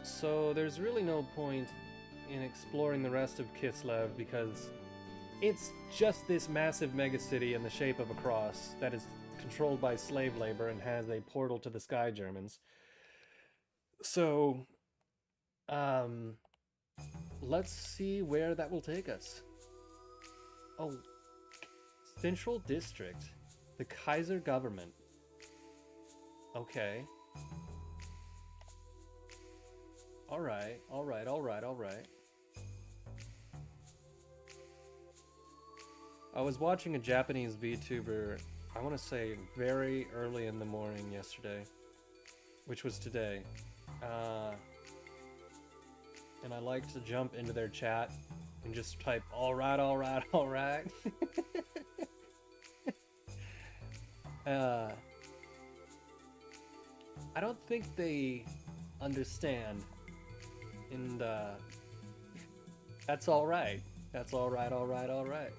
So there's really no point in exploring the rest of Kislev because it's just this massive megacity in the shape of a cross that is controlled by slave labor and has a portal to the Sky Germans. So, let's see where that will take us. Oh, Central District. The Kaiser government. Okay. Alright. I was watching a Japanese VTuber, I want to say very early in the morning yesterday, which was today. And I like to jump into their chat and just type, alright. I don't think they understand, and that's alright. That's alright.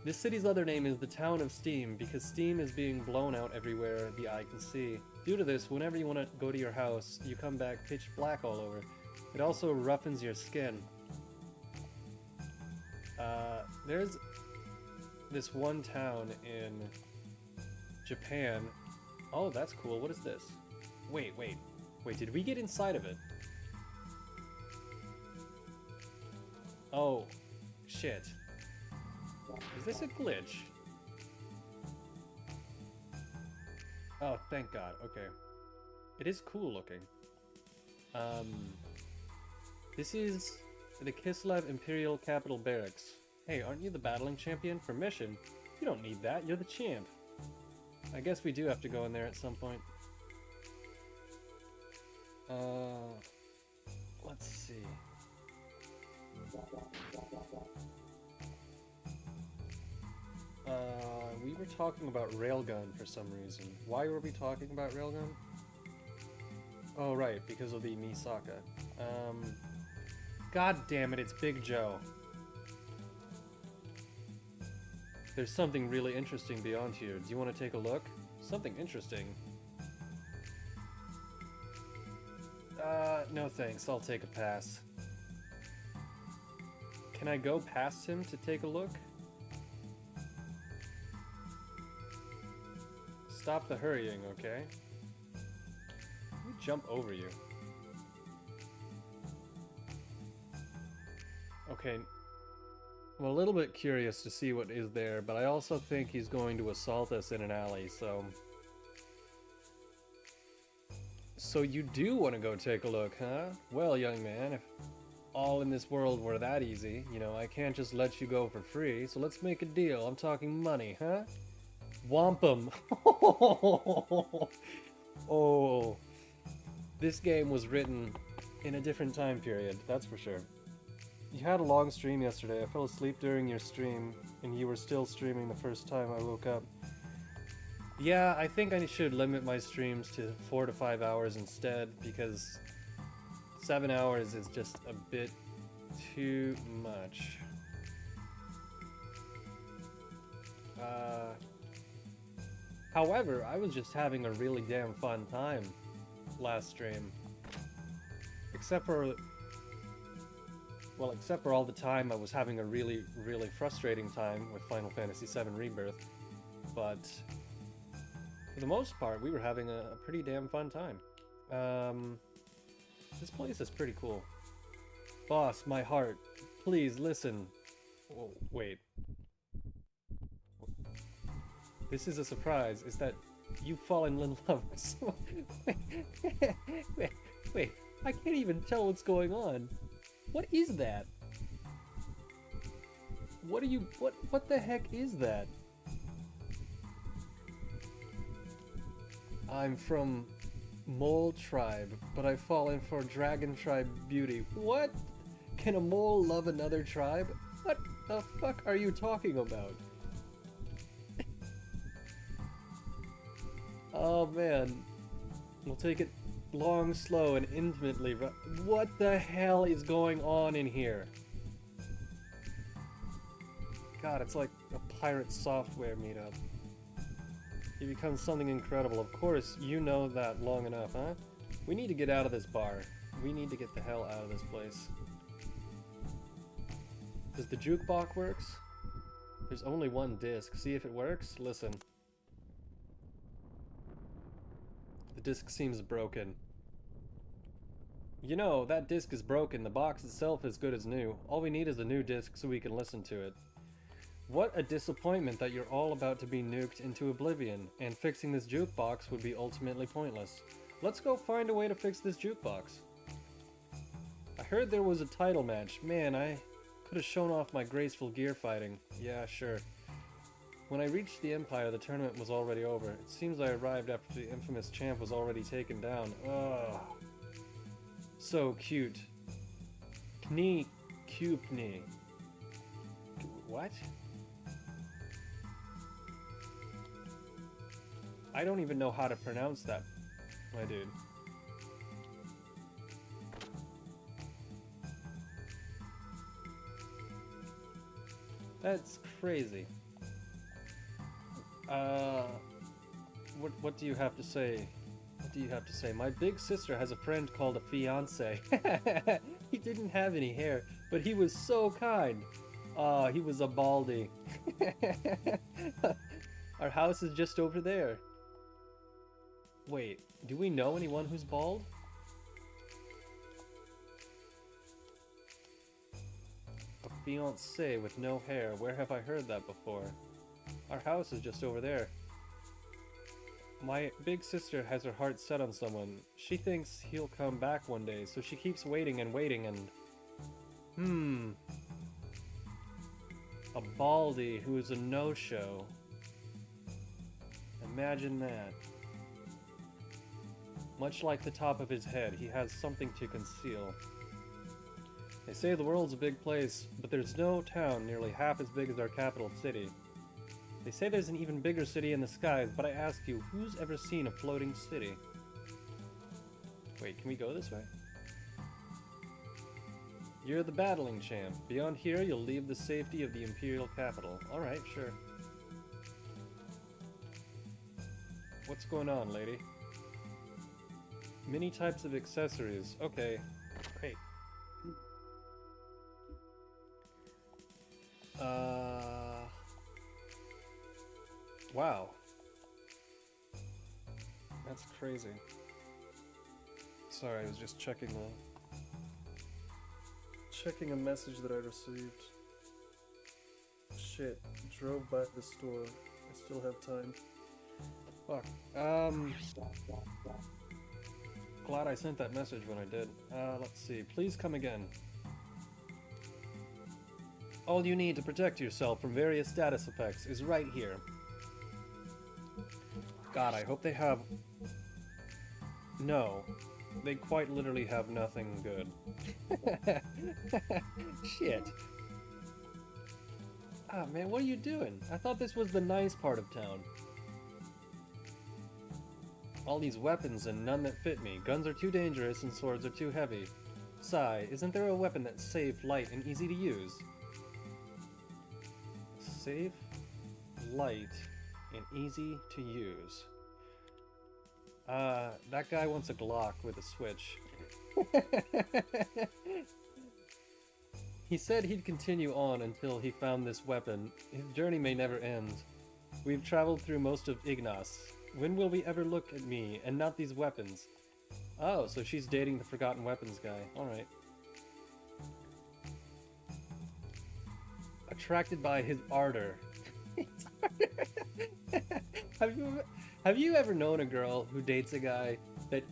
This city's other name is the Town of Steam, because steam is being blown out everywhere the eye can see. Due to this, whenever you want to go to your house, you come back pitch black all over. It also roughens your skin. There's this one town in Japan. Oh, that's cool. What is this? Wait, did we get inside of it? Oh, shit. Is this a glitch? Oh, thank God. Okay. It is cool looking. This is the Kislev Imperial Capital Barracks. Hey, aren't you the battling champion? For mission? You don't need that, you're the champ. I guess we do have to go in there at some point. Let's see. We were talking about Railgun for some reason. Why were we talking about Railgun? Oh, right, because of the Misaka. God damn it, it's Big Joe. There's something really interesting beyond here. Do you want to take a look? Something interesting? No thanks, I'll take a pass. Can I go past him to take a look? Stop the hurrying, okay? Let me jump over you. Okay, I'm a little bit curious to see what is there, but I also think he's going to assault us in an alley, so... So you do want to go take a look, huh? Well, young man, if all in this world were that easy, you know, I can't just let you go for free, so let's make a deal. I'm talking money, huh? Wampum. Oh, this game was written in a different time period, that's for sure. You had a long stream yesterday. I fell asleep during your stream, and you were still streaming the first time I woke up. Yeah, I think I should limit my streams to 4 to 5 hours instead, because 7 hours is just a bit too much. However, I was just having a really damn fun time last stream. Except for all the time I was having a really, really frustrating time with Final Fantasy VII Rebirth. But for the most part, we were having a pretty damn fun time. This place is pretty cool. Boss, my heart, please listen. Oh, wait. This is a surprise, is that you've fallen in love with someone. Wait, I can't even tell what's going on. What is that? What the heck is that? I'm from Mole Tribe, but I've fallen for Dragon Tribe beauty. What? Can a mole love another tribe? What the fuck are you talking about? Oh man. We'll take it long, slow, and intimately. What the hell is going on in here? God, it's like a pirate software meetup. He becomes something incredible. Of course, you know that long enough, huh? We need to get out of this bar. We need to get the hell out of this place. Does the jukebox works? There's only one disc. See if it works? Listen. The disc seems broken. You know, that disc is broken. The box itself is good as new. All we need is a new disc so we can listen to it. What a disappointment that you're all about to be nuked into oblivion, and fixing this jukebox would be ultimately pointless. Let's go find a way to fix this jukebox. I heard there was a title match. Man, I could have shown off my graceful gear fighting. Yeah, sure. When I reached the Empire, the tournament was already over. It seems I arrived after the infamous champ was already taken down. Ugh. So cute. Knie Kupni. What? I don't even know how to pronounce that, my dude. That's crazy. What do you have to say? What do you have to say? My big sister has a friend called a fiance. He didn't have any hair, but he was so kind. He was a baldy. Our house is just over there. Wait, do we know anyone who's bald? A fiancé with no hair. Where have I heard that before? Our house is just over there. My big sister has her heart set on someone. She thinks he'll come back one day, so she keeps waiting and waiting and... A baldy who is a no-show. Imagine that. Much like the top of his head, he has something to conceal. They say the world's a big place, but there's no town nearly half as big as our capital city. They say there's an even bigger city in the skies, but I ask you, who's ever seen a floating city? Wait, can we go this way? You're the battling champ. Beyond here, you'll leave the safety of the Imperial capital. Alright, sure. What's going on, lady? Many types of accessories. Okay, great. Wow. That's crazy. Sorry, I was just checking a message that I received. Shit, drove by the store. I still have time. Fuck. Glad I sent that message when I did. Let's see. Please come again. All you need to protect yourself from various status effects is right here. God, I hope they have... No. They quite literally have nothing good. Shit. Ah, man, what are you doing? I thought this was the nice part of town. All these weapons and none that fit me. Guns are too dangerous and swords are too heavy. Sigh, isn't there a weapon that's safe, light, and easy to use? Safe, light, and easy to use. That guy wants a Glock with a switch. He said he'd continue on until he found this weapon. His journey may never end. We've traveled through most of Ignas. When will we ever look at me, and not these weapons? Oh, so she's dating the Forgotten Weapons guy. Alright. Attracted by his ardor. Have you ever known a girl who dates a guy that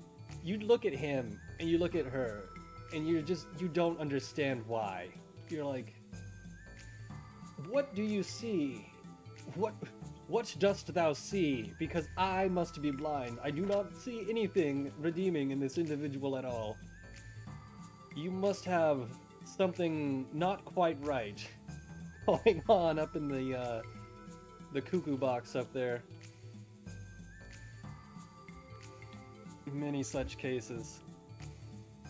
you look at him and you look at her and you don't understand why? You're like, what do you see? What dost thou see? Because I must be blind. I do not see anything redeeming in this individual at all. You must have something not quite right going on up in the cuckoo box up there. Many such cases.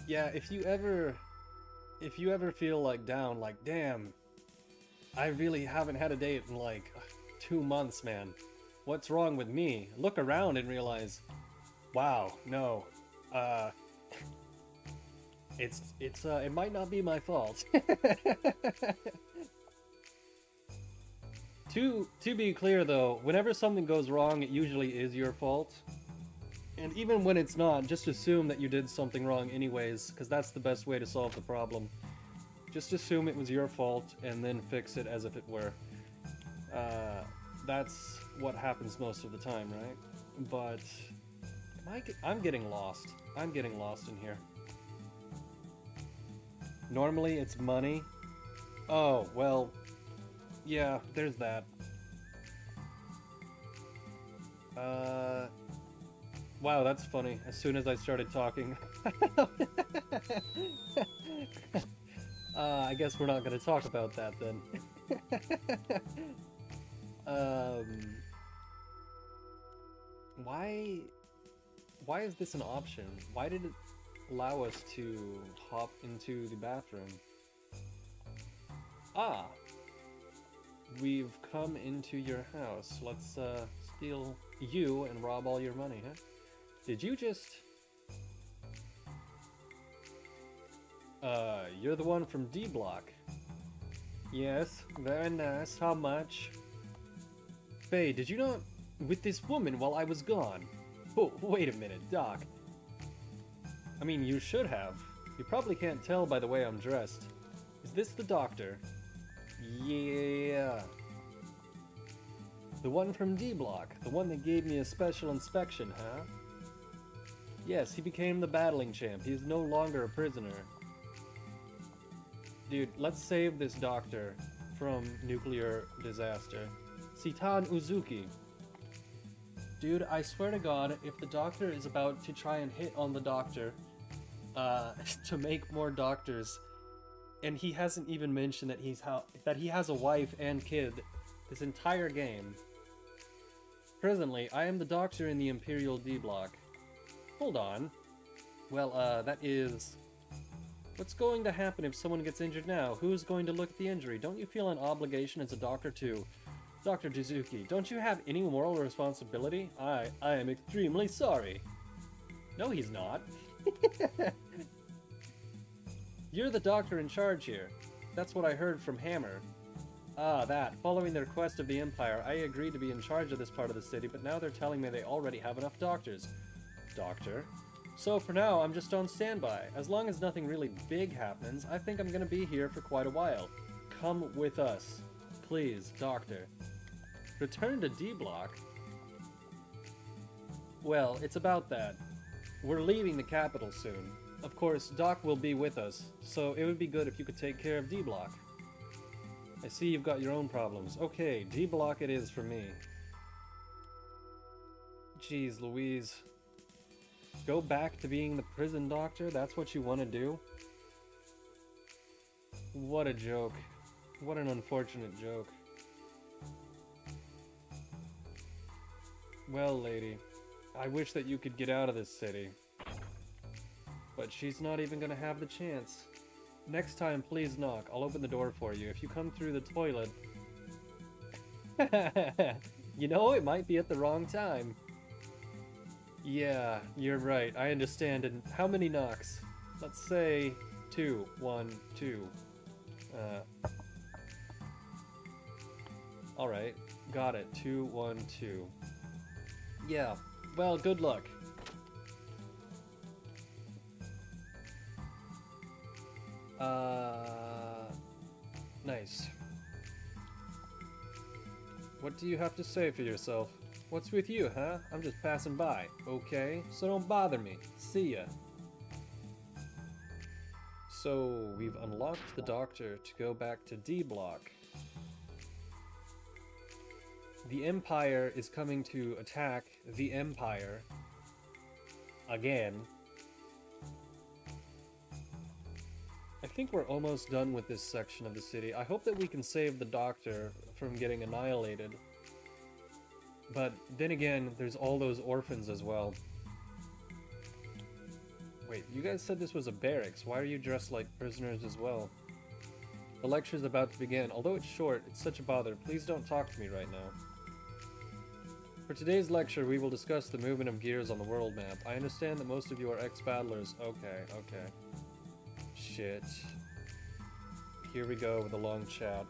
Yeah, if you ever feel like down, like, damn, I really haven't had a date in like 2 months, man. What's wrong with me? Look around and realize, wow, no, it might not be my fault. To be clear though, whenever something goes wrong, it usually is your fault. And even when it's not, just assume that you did something wrong anyways, because that's the best way to solve the problem. Just assume it was your fault, and then fix it as if it were. That's what happens most of the time, right? But I'm getting lost. I'm getting lost in here. Normally it's money. Oh, well, yeah, there's that. Wow, that's funny. As soon as I started talking. I guess we're not going to talk about that then. Why is this an option? Why did it allow us to hop into the bathroom? Ah! We've come into your house. Let's steal you and rob all your money, huh? Did you just... you're the one from D Block. Yes, very nice. How much? Faye, did you not... with this woman while I was gone? Oh, wait a minute, Doc. I mean, you should have. You probably can't tell by the way I'm dressed. Is this the doctor? Yeah. The one from D Block. The one that gave me a special inspection, huh? Yes, he became the battling champ. He is no longer a prisoner. Dude, let's save this doctor from nuclear disaster. Sitan Uzuki. Dude, I swear to God, if the doctor is about to try and hit on the doctor, to make more doctors, and he hasn't even mentioned that he has a wife and kid this entire game. Presently, I am the doctor in the Imperial D Block. Hold on. Well, that is... What's going to happen if someone gets injured now? Who's going to look at the injury? Don't you feel an obligation as a doctor to... Dr. Jizuki, don't you have any moral responsibility? I am extremely sorry. No, he's not. You're the doctor in charge here. That's what I heard from Hammer. Ah, that. Following the request of the Empire, I agreed to be in charge of this part of the city, but now they're telling me they already have enough doctors. Doctor? So for now, I'm just on standby. As long as nothing really big happens, I think I'm gonna be here for quite a while. Come with us. Please, Doctor. Return to D Block? Well, it's about that. We're leaving the capital soon. Of course, Doc will be with us, so it would be good if you could take care of D Block. I see you've got your own problems. Okay, D Block it is for me. Jeez Louise. Go back to being the prison doctor? That's what you want to do? What a joke. What an unfortunate joke. Well, lady, I wish that you could get out of this city. But she's not even gonna have the chance. Next time, please knock. I'll open the door for you. If you come through the toilet... You know, it might be at the wrong time. Yeah, you're right. I understand. And how many knocks? Let's say 2. 1, 2. Alright. Got it. 2, 1, 2. Yeah. Well, good luck. Nice. What do you have to say for yourself? What's with you, huh? I'm just passing by. Okay, so don't bother me. See ya. So, we've unlocked the doctor to go back to D block. The Empire is coming to attack the Empire. Again. I think we're almost done with this section of the city. I hope that we can save the doctor from getting annihilated. But then again, there's all those orphans as well. Wait, you guys said this was a barracks. Why are you dressed like prisoners as well? The lecture's about to begin. Although it's short, it's such a bother. Please don't talk to me right now. For today's lecture, we will discuss the movement of gears on the world map. I understand that most of you are ex-battlers. Okay. Shit. Here we go with a long chat.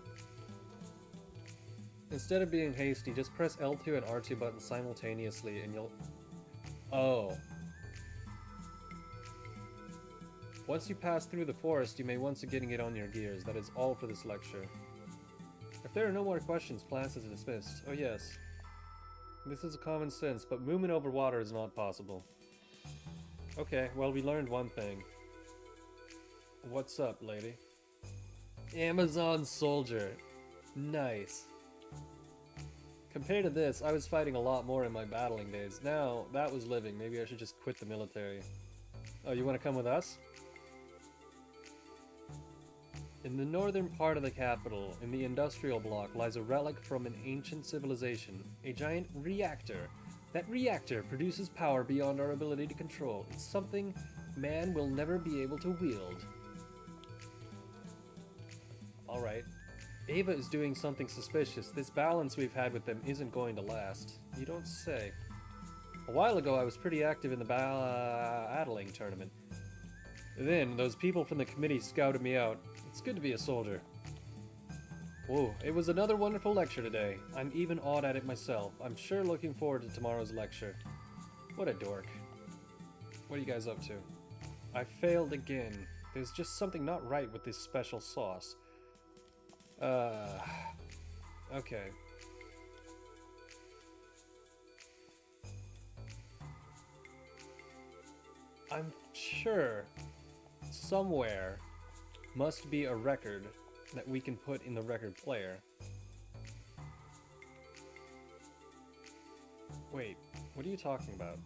Instead of being hasty, just press L2 and R2 buttons simultaneously and you'll... Oh. Once you pass through the forest, you may once again get on your gears. That is all for this lecture. If there are no more questions, class is dismissed. Oh yes. This is common sense, but movement over water is not possible. Okay, well we learned one thing. What's up, lady? Amazon soldier. Nice. Compared to this, I was fighting a lot more in my battling days. Now, that was living. Maybe I should just quit the military. Oh, you want to come with us? In the northern part of the capital, in the industrial block, lies a relic from an ancient civilization. A giant reactor. That reactor produces power beyond our ability to control. It's something man will never be able to wield. Alright. Ava is doing something suspicious. This balance we've had with them isn't going to last. You don't say. A while ago, I was pretty active in the battling tournament. Then, those people from the committee scouted me out. It's good to be a soldier. Whoa, it was another wonderful lecture today. I'm even awed at it myself. I'm sure looking forward to tomorrow's lecture. What a dork. What are you guys up to? I failed again. There's just something not right with this special sauce. Okay. I'm sure somewhere must be a record that we can put in the record player. Wait, what are you talking about?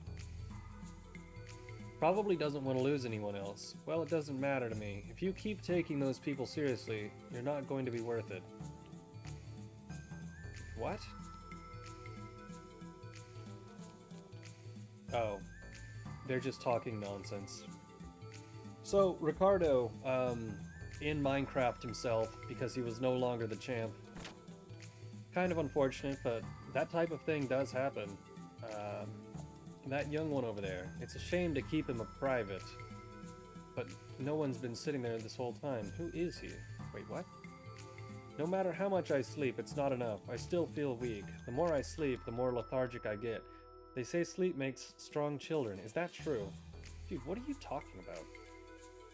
Probably doesn't want to lose anyone else. Well, it doesn't matter to me. If you keep taking those people seriously, you're not going to be worth it. What? Oh. They're just talking nonsense. So, Ricardo, in Minecraft himself, because he was no longer the champ. Kind of unfortunate, but that type of thing does happen. That young one over there, it's a shame to keep him a private. But no one's been sitting there this whole time. Who is he? Wait, what? No matter how much I sleep, it's not enough. I still feel weak. The more I sleep, the more lethargic I get. They say sleep makes strong children. Is that true? Dude, what are you talking about?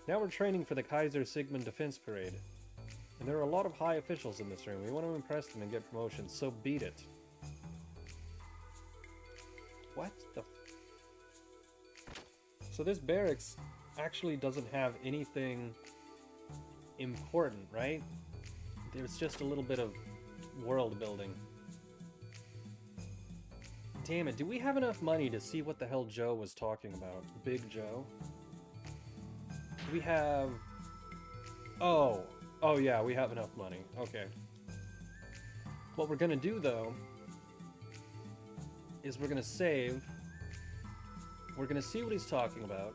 Now we're training for the Kaiser Sigmund Defense Parade. And there are a lot of high officials in this room. We want to impress them and get promotions, so beat it. What the f... So this barracks actually doesn't have anything important, right? There's just a little bit of world building. Damn it, do we have enough money to see what the hell Joe was talking about? Big Joe? We have... Oh. Oh yeah, we have enough money. Okay. What we're gonna do, though, is we're gonna save. We're gonna see what he's talking about.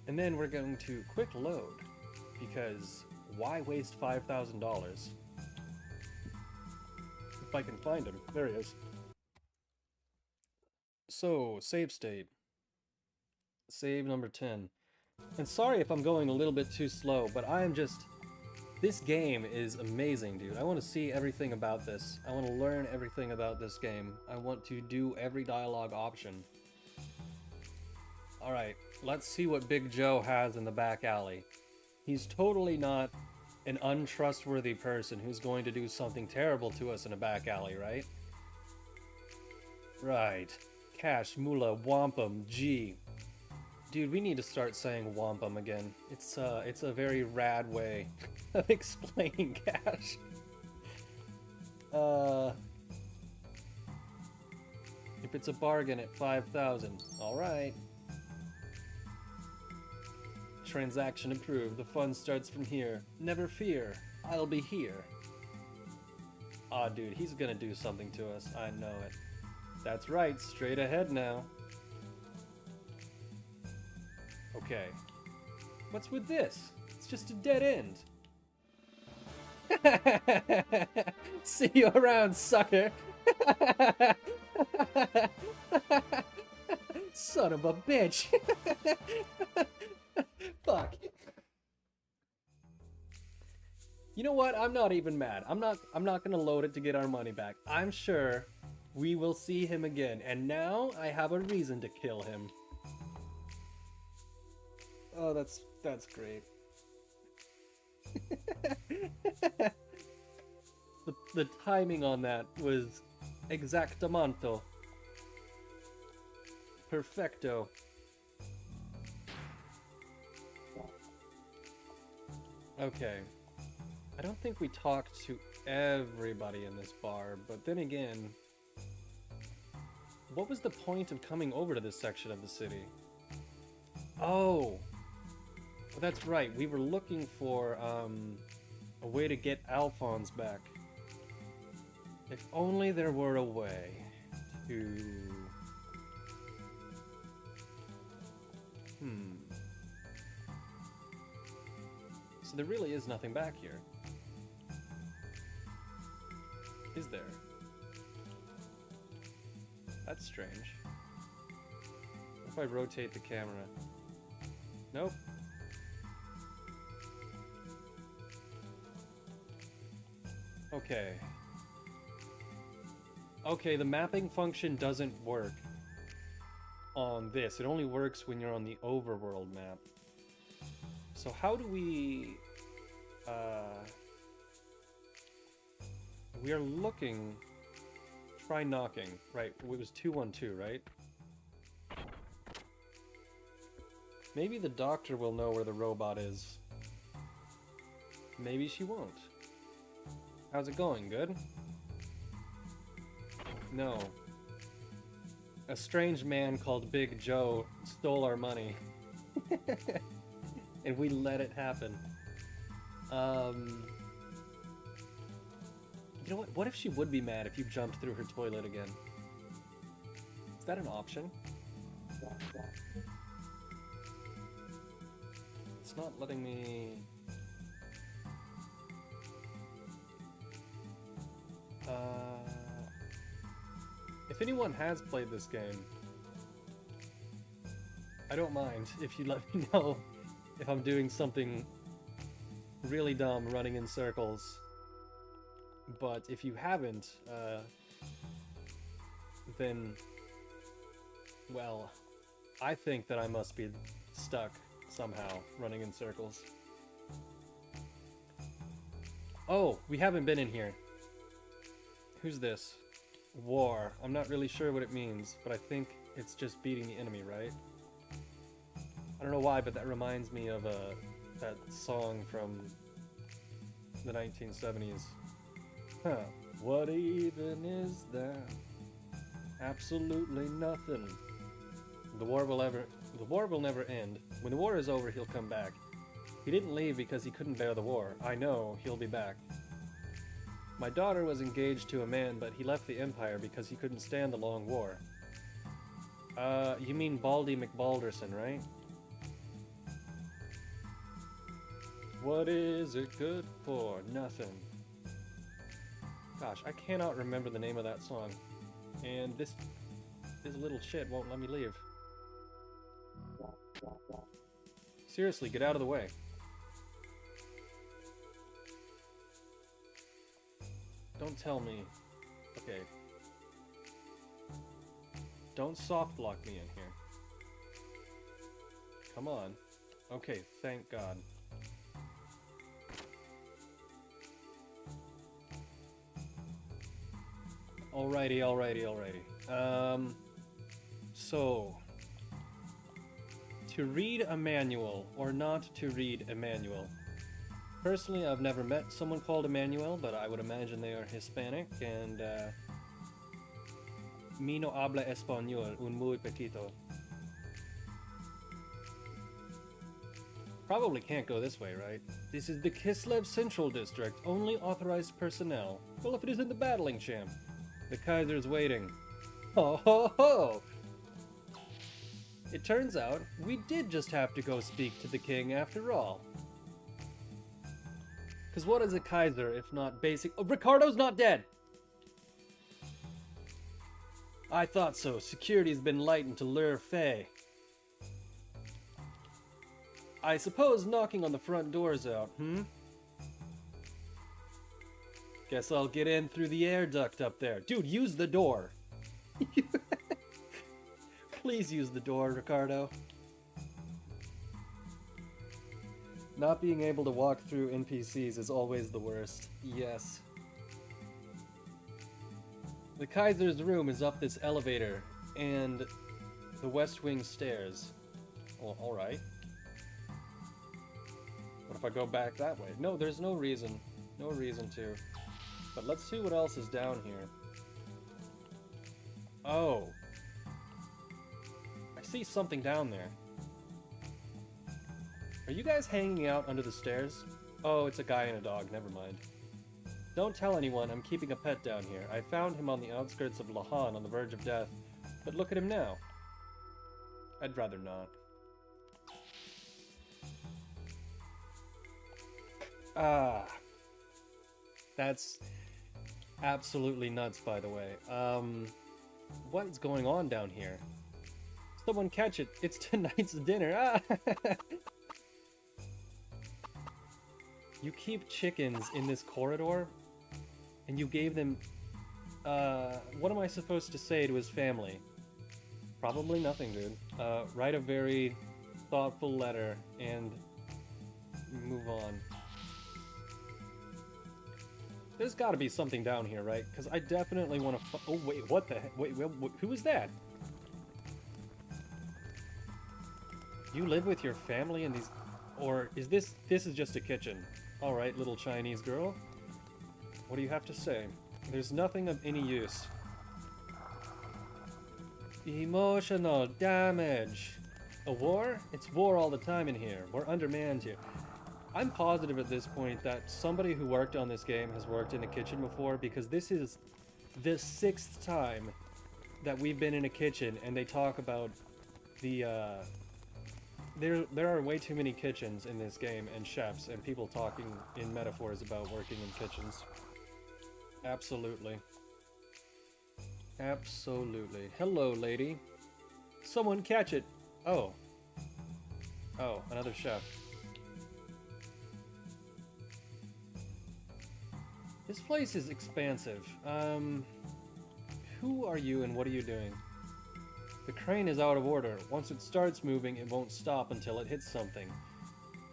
And then we're going to quick load. Because why waste $5,000? If I can find him. There he is. So, save state. Save number 10. And sorry if I'm going a little bit too slow, but I am just... This game is amazing, dude. I want to see everything about this. I want to learn everything about this game. I want to do every dialogue option. Alright, let's see what Big Joe has in the back alley. He's totally not an untrustworthy person who's going to do something terrible to us in a back alley, right? Right. Cash, moolah, wampum, G. Dude, we need to start saying wampum again. It's a very rad way of explaining cash. If it's a bargain at 5,000, alright. Transaction approved. The fun starts from here. Never fear. I'll be here. Aw, dude, he's gonna do something to us. I know it. That's right, straight ahead now. Okay. What's with this? It's just a dead end. See you around, sucker. Son of a bitch. Fuck. You know what? I'm not even mad. I'm not gonna load it to get our money back. I'm sure we will see him again, and now I have a reason to kill him. Oh, that's great. the timing on that was exactamanto. Perfecto. Okay. I don't think we talked to everybody in this bar, but then again, what was the point of coming over to this section of the city? Oh! Well, that's right, we were looking for, a way to get Alphonse back. If only there were a way to... So there really is nothing back here. Is there? That's strange. What if I rotate the camera? Nope. Okay. Okay, the mapping function doesn't work on this. It only works when you're on the overworld map. So how do we... we are looking... Try knocking. Right, it was 212, right? Maybe the doctor will know where the robot is. Maybe she won't. How's it going? Good? No. A strange man called Big Joe stole our money. And we let it happen. You know what? What if she would be mad if you jumped through her toilet again? Is that an option? It's not letting me... If anyone has played this game, I don't mind if you let me know if I'm doing something really dumb running in circles. But if you haven't, then, well, I think that I must be stuck somehow running in circles. Oh, we haven't been in here. Who's this? War. I'm not really sure what it means, but I think it's just beating the enemy, right? I don't know why, but that reminds me of that song from the 1970s. Huh. What even is that? Absolutely nothing. The war will never end. When the war is over, he'll come back. He didn't leave because he couldn't bear the war. I know he'll be back. My daughter was engaged to a man, but he left the Empire because he couldn't stand the long war. You mean Baldy McBalderson, right? What is it good for? Nothing. Gosh, I cannot remember the name of that song. And this little shit won't let me leave. Seriously, get out of the way. Don't tell me. Okay. Don't soft lock me in here. Come on. Okay, thank God. Alrighty. So... to read a manual, or not to read a manual. Personally, I've never met someone called Emmanuel, but I would imagine they are Hispanic, and Mi no habla español, un muy poquito. Probably can't go this way, right? This is the Kislev Central District, only authorized personnel. Well, if it isn't the battling champ. The Kaiser's waiting. Ho ho ho! It turns out, we did just have to go speak to the king after all. Because what is a Kaiser if not basic— Oh, Ricardo's not dead! I thought so. Security's been lightened to lure Faye. I suppose knocking on the front door's out, Guess I'll get in through the air duct up there. Dude, use the door! Please use the door, Ricardo. Not being able to walk through NPCs is always the worst. Yes. The Kaiser's room is up this elevator, and the West Wing stairs. Well, alright. What if I go back that way? No, there's no reason. No reason to. But let's see what else is down here. Oh. I see something down there. Are you guys hanging out under the stairs? Oh, it's a guy and a dog, never mind. Don't tell anyone, I'm keeping a pet down here. I found him on the outskirts of Lahan on the verge of death. But look at him now. I'd rather not. Ah. That's absolutely nuts, by the way. What is going on down here? Someone catch it. It's tonight's dinner. Ah! You keep chickens in this corridor, and you gave them... what am I supposed to say to his family? Probably nothing, dude. Write a very thoughtful letter, and move on. There's gotta be something down here, right? Because I definitely want to... Oh, wait, what the heck? Wait, who is that? You live with your family in these... Or is this... This is just a kitchen. Alright, little Chinese girl. What do you have to say? There's nothing of any use. Emotional damage. A war? It's war all the time in here. We're undermanned here. I'm positive at this point that somebody who worked on this game has worked in a kitchen before, because this is the 6th time that we've been in a kitchen and they talk about the, There are way too many kitchens in this game, and chefs, and people talking in metaphors about working in kitchens. Absolutely. Absolutely. Hello, lady. Someone catch it! Oh. Oh, another chef. This place is expansive. Who are you and what are you doing? The crane is out of order. Once it starts moving, it won't stop until it hits something.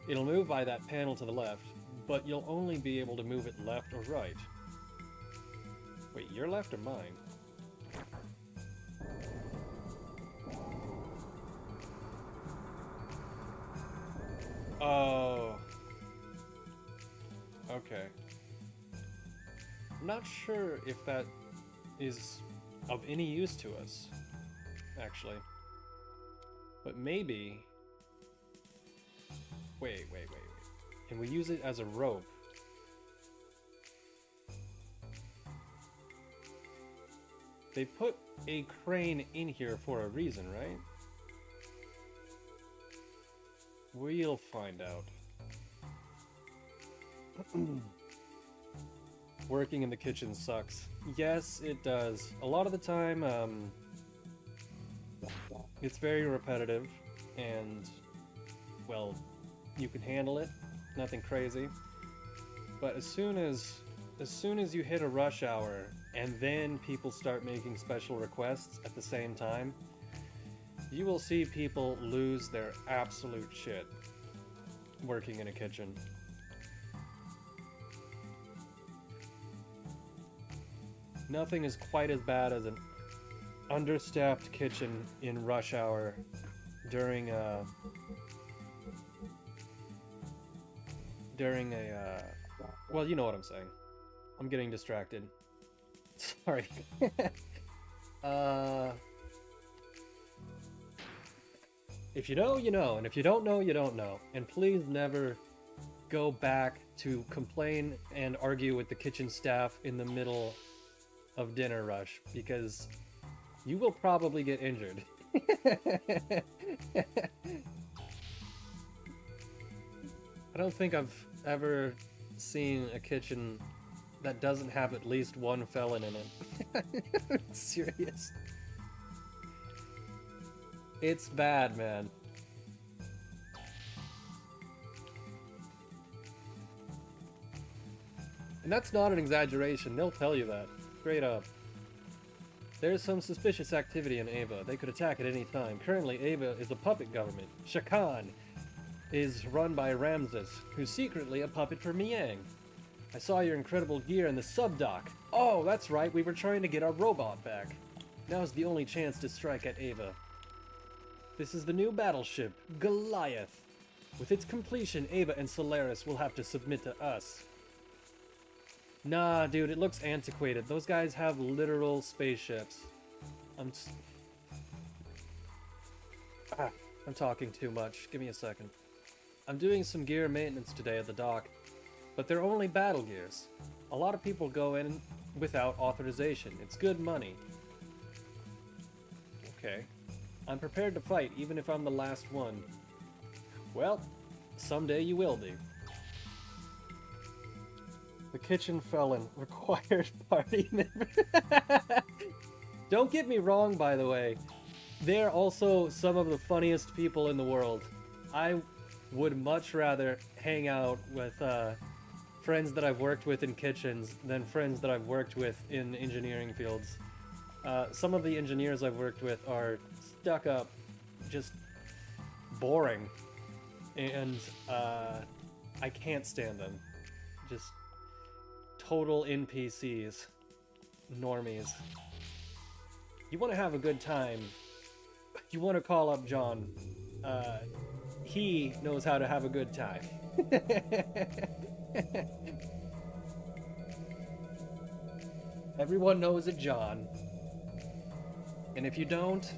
It'll move by that panel to the left, but you'll only be able to move it left or right. Wait, your left or mine? Oh. Okay. I'm not sure if that is of any use to us, actually. But maybe... Wait. Can we use it as a rope? They put a crane in here for a reason, right? We'll find out. Working in the kitchen sucks. Yes, it does. A lot of the time, it's very repetitive, and, well, you can handle it. Nothing crazy. But as soon as you hit a rush hour, and then people start making special requests at the same time, you will see people lose their absolute shit working in a kitchen. Nothing is quite as bad as an understaffed kitchen in rush hour during a well, you know what I'm saying. I'm getting distracted. Sorry. If you know, you know, and if you don't know, you don't know. And please never go back to complain and argue with the kitchen staff in the middle of dinner rush, because you will probably get injured. I don't think I've ever seen a kitchen that doesn't have at least one felon in it. I'm serious. It's bad, man. And that's not an exaggeration, they'll tell you that. Straight up. There's some suspicious activity in Ava. They could attack at any time. Currently, Ava is a puppet government. Shakan is run by Ramses, who's secretly a puppet for Miang. I saw your incredible gear in the subdock. Oh, that's right, we were trying to get our robot back. Now's the only chance to strike at Ava. This is the new battleship, Goliath. With its completion, Ava and Solaris will have to submit to us. Nah, dude, it looks antiquated. Those guys have literal spaceships. I'm talking too much. Give me a second. I'm doing some gear maintenance today at the dock, but they're only battle gears. A lot of people go in without authorization. It's good money. Okay. I'm prepared to fight, even if I'm the last one. Well, someday you will be. The kitchen felon, required party member. Don't get me wrong, by the way. They're also some of the funniest people in the world. I would much rather hang out with friends that I've worked with in kitchens than friends that I've worked with in engineering fields. Some of the engineers I've worked with are stuck up, just boring, and I can't stand them. Just total NPCs, normies. You want to have a good time, you want to call up John. He knows how to have a good time. Everyone knows a John. And if you don't,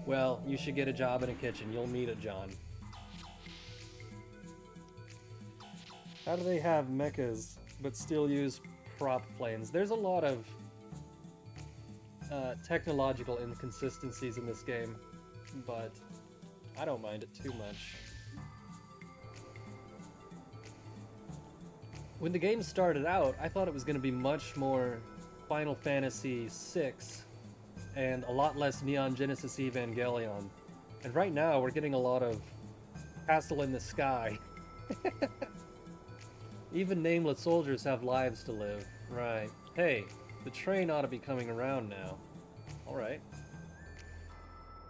well, you should get a job in a kitchen. You'll meet a John. How do they have mechas but still use prop planes? There's a lot of technological inconsistencies in this game, but I don't mind it too much. When the game started out, I thought it was going to be much more Final Fantasy VI and a lot less Neon Genesis Evangelion. And right now, we're getting a lot of Castle in the Sky. Even nameless soldiers have lives to live. Right. Hey, the train ought to be coming around now. Alright.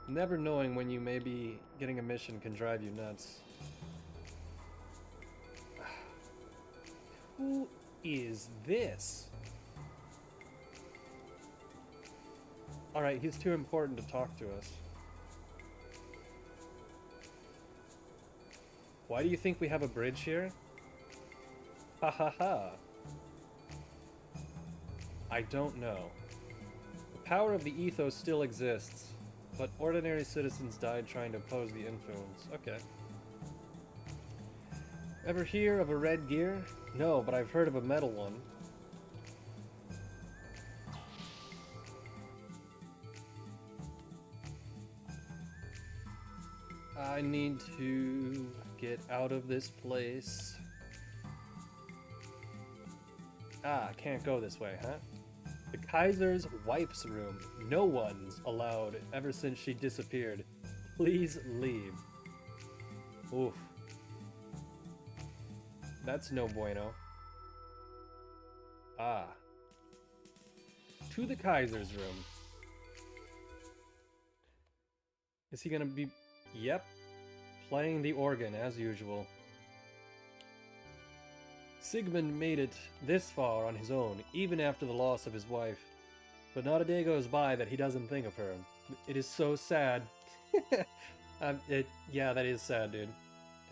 Never knowing when you may be getting a mission can drive you nuts. Who is this? Alright, he's too important to talk to us. Why do you think we have a bridge here? Ha ha ha. I don't know. power of the ethos still exists, but ordinary citizens died trying to oppose the influence. Okay. Ever hear of a red gear? No, but I've heard of a metal one. I need to get out of this place. Ah, can't go this way, huh? The Kaiser's wife's room. No one's allowed ever since she disappeared. Please leave. Oof. That's no bueno. Ah. To the Kaiser's room. Is he gonna be... Yep. Playing the organ as usual. Sigmund made it this far on his own, even after the loss of his wife. But not a day goes by that he doesn't think of her. It is so sad. Yeah, that is sad, dude.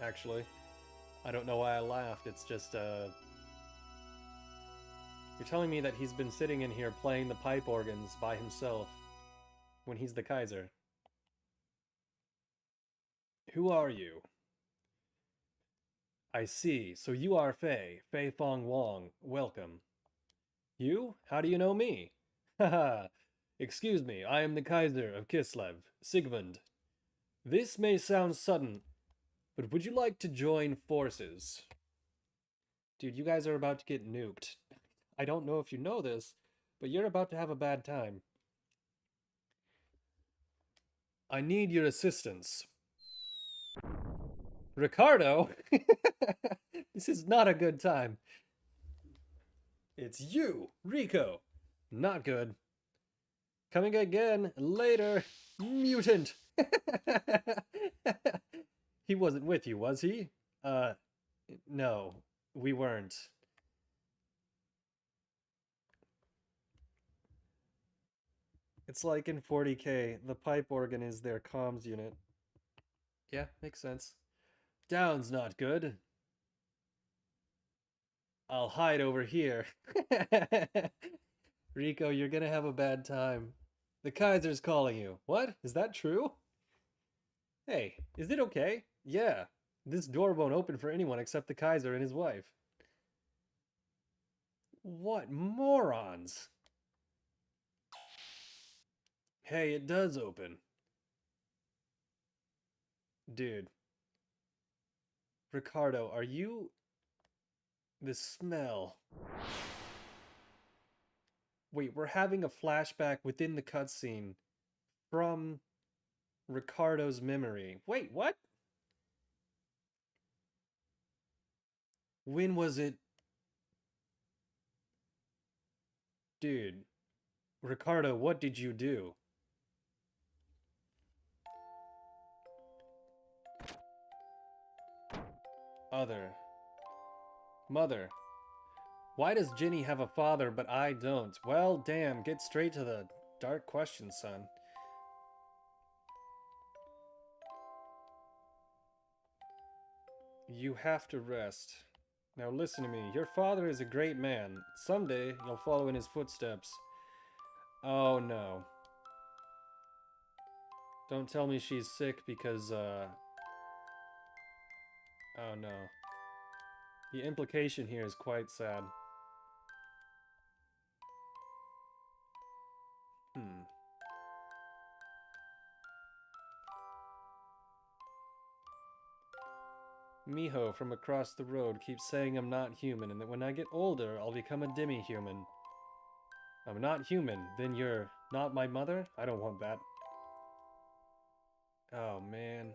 Actually. I don't know why I laughed, it's just, You're telling me that he's been sitting in here playing the pipe organs by himself when he's the Kaiser. Who are you? I see. So you are Fei Fong Wong. Welcome. You? How do you know me? Haha. Excuse me, I am the Kaiser of Kislev, Sigmund. This may sound sudden, but would you like to join forces? Dude, you guys are about to get nuked. I don't know if you know this, but you're about to have a bad time. I need your assistance. Ricardo? This is not a good time. It's you, Rico. Not good. Coming again later, mutant. He wasn't with you, was he? No, we weren't. It's like in 40K, the pipe organ is their comms unit. Yeah, makes sense. Down's not good. I'll hide over here. Rico, you're gonna have a bad time. The Kaiser's calling you. What? Is that true? Hey, is it okay? Yeah. This door won't open for anyone except the Kaiser and his wife. What morons! Hey, it does open. Dude. Ricardo, are you... The smell. Wait, we're having a flashback within the cutscene from Ricardo's memory. Wait, what? When was it? Dude. Ricardo, what did you do? Other. Mother. Why does Ginny have a father but I don't? Well, damn, get straight to the dark question, son. You have to rest. Now listen to me. Your father is a great man. Someday, you'll follow in his footsteps. Oh, no. Don't tell me she's sick because, Oh, no. The implication here is quite sad. Miho from across the road keeps saying I'm not human and that when I get older, I'll become a demi-human. I'm not human, then you're not my mother? I don't want that. Oh, man.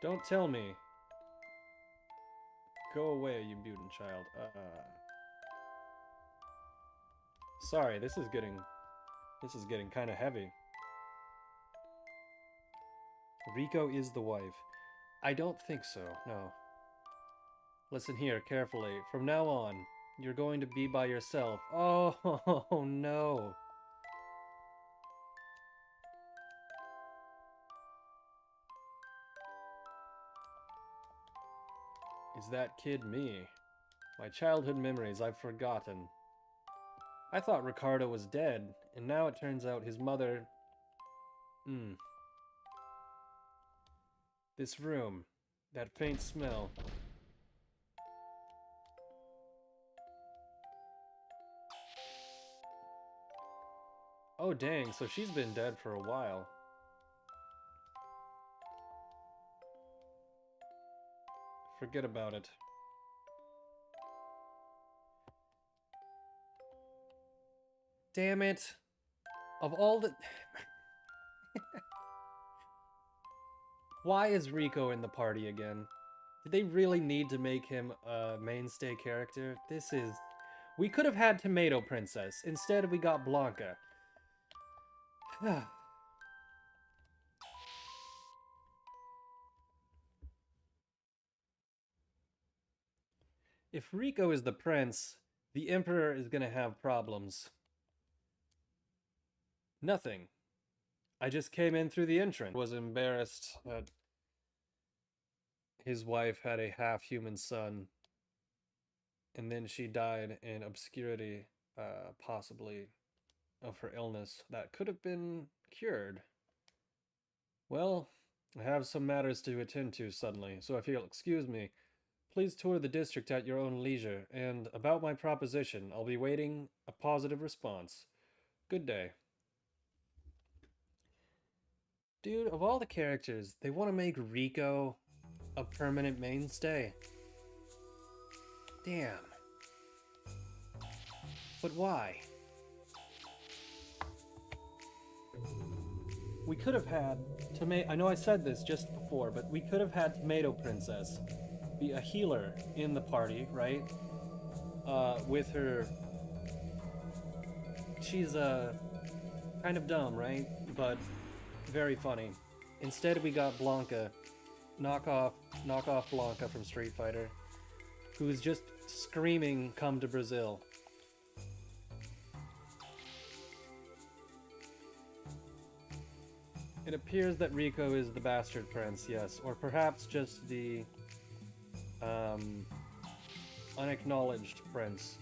Don't tell me. Go away, you mutant child. Sorry, this is getting kind of heavy. Rico is the wife. I don't think so, no. Listen here, carefully. From now on, you're going to be by yourself. Oh, no. Is that kid me? My childhood memories I've forgotten. I thought Ricardo was dead, and now it turns out his mother... This room. That faint smell. Oh dang, so she's been dead for a while. Forget about it. Damn it. Of all the... Why is Rico in the party again? Did they really need to make him a mainstay character? This is... We could have had Tomato Princess. Instead, we got Blanca. If Rico is the prince, the Emperor is gonna have problems. Nothing. I just came in through the entrance. Was embarrassed that his wife had a half-human son, and then she died in obscurity, possibly, of her illness that could have been cured. Well, I have some matters to attend to suddenly, so if you'll excuse me, please tour the district at your own leisure, and about my proposition, I'll be waiting a positive response. Good day. Dude, of all the characters, they want to make Rico a permanent mainstay. Damn. But why? We could have had I know I said this just before, but we could have had Tomato Princess be a healer in the party, right? With her... She's, kind of dumb, right? But very funny. Instead, we got Blanca, knock off Blanca from Street Fighter, who's just screaming, "Come to Brazil." It appears that Rico is the bastard prince, yes, or perhaps just the unacknowledged prince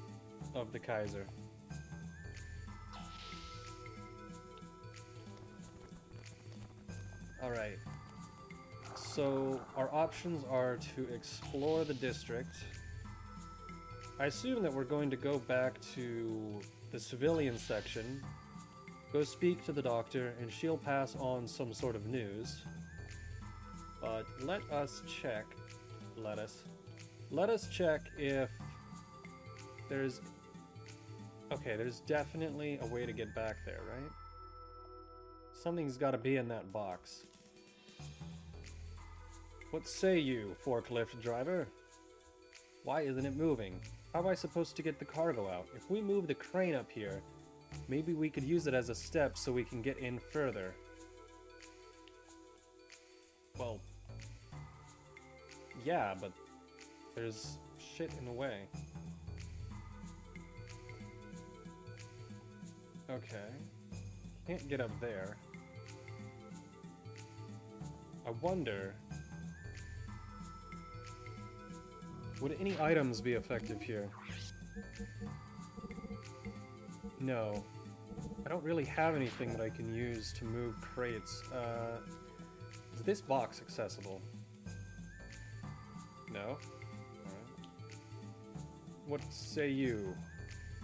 of the Kaiser. Alright, so our options are to explore the district. I assume that we're going to go back to the civilian section, go speak to the doctor, and she'll pass on some sort of news. But let us check if there's... Okay, there's definitely a way to get back there, right? Something's gotta be in that box. What say you, forklift driver? Why isn't it moving? How am I supposed to get the cargo out? If we move the crane up here, maybe we could use it as a step so we can get in further. Well, yeah, but there's shit in the way. Okay. Can't get up there. I wonder... Would any items be effective here? No. I don't really have anything that I can use to move crates. Is this box accessible? No? Alright. What say you?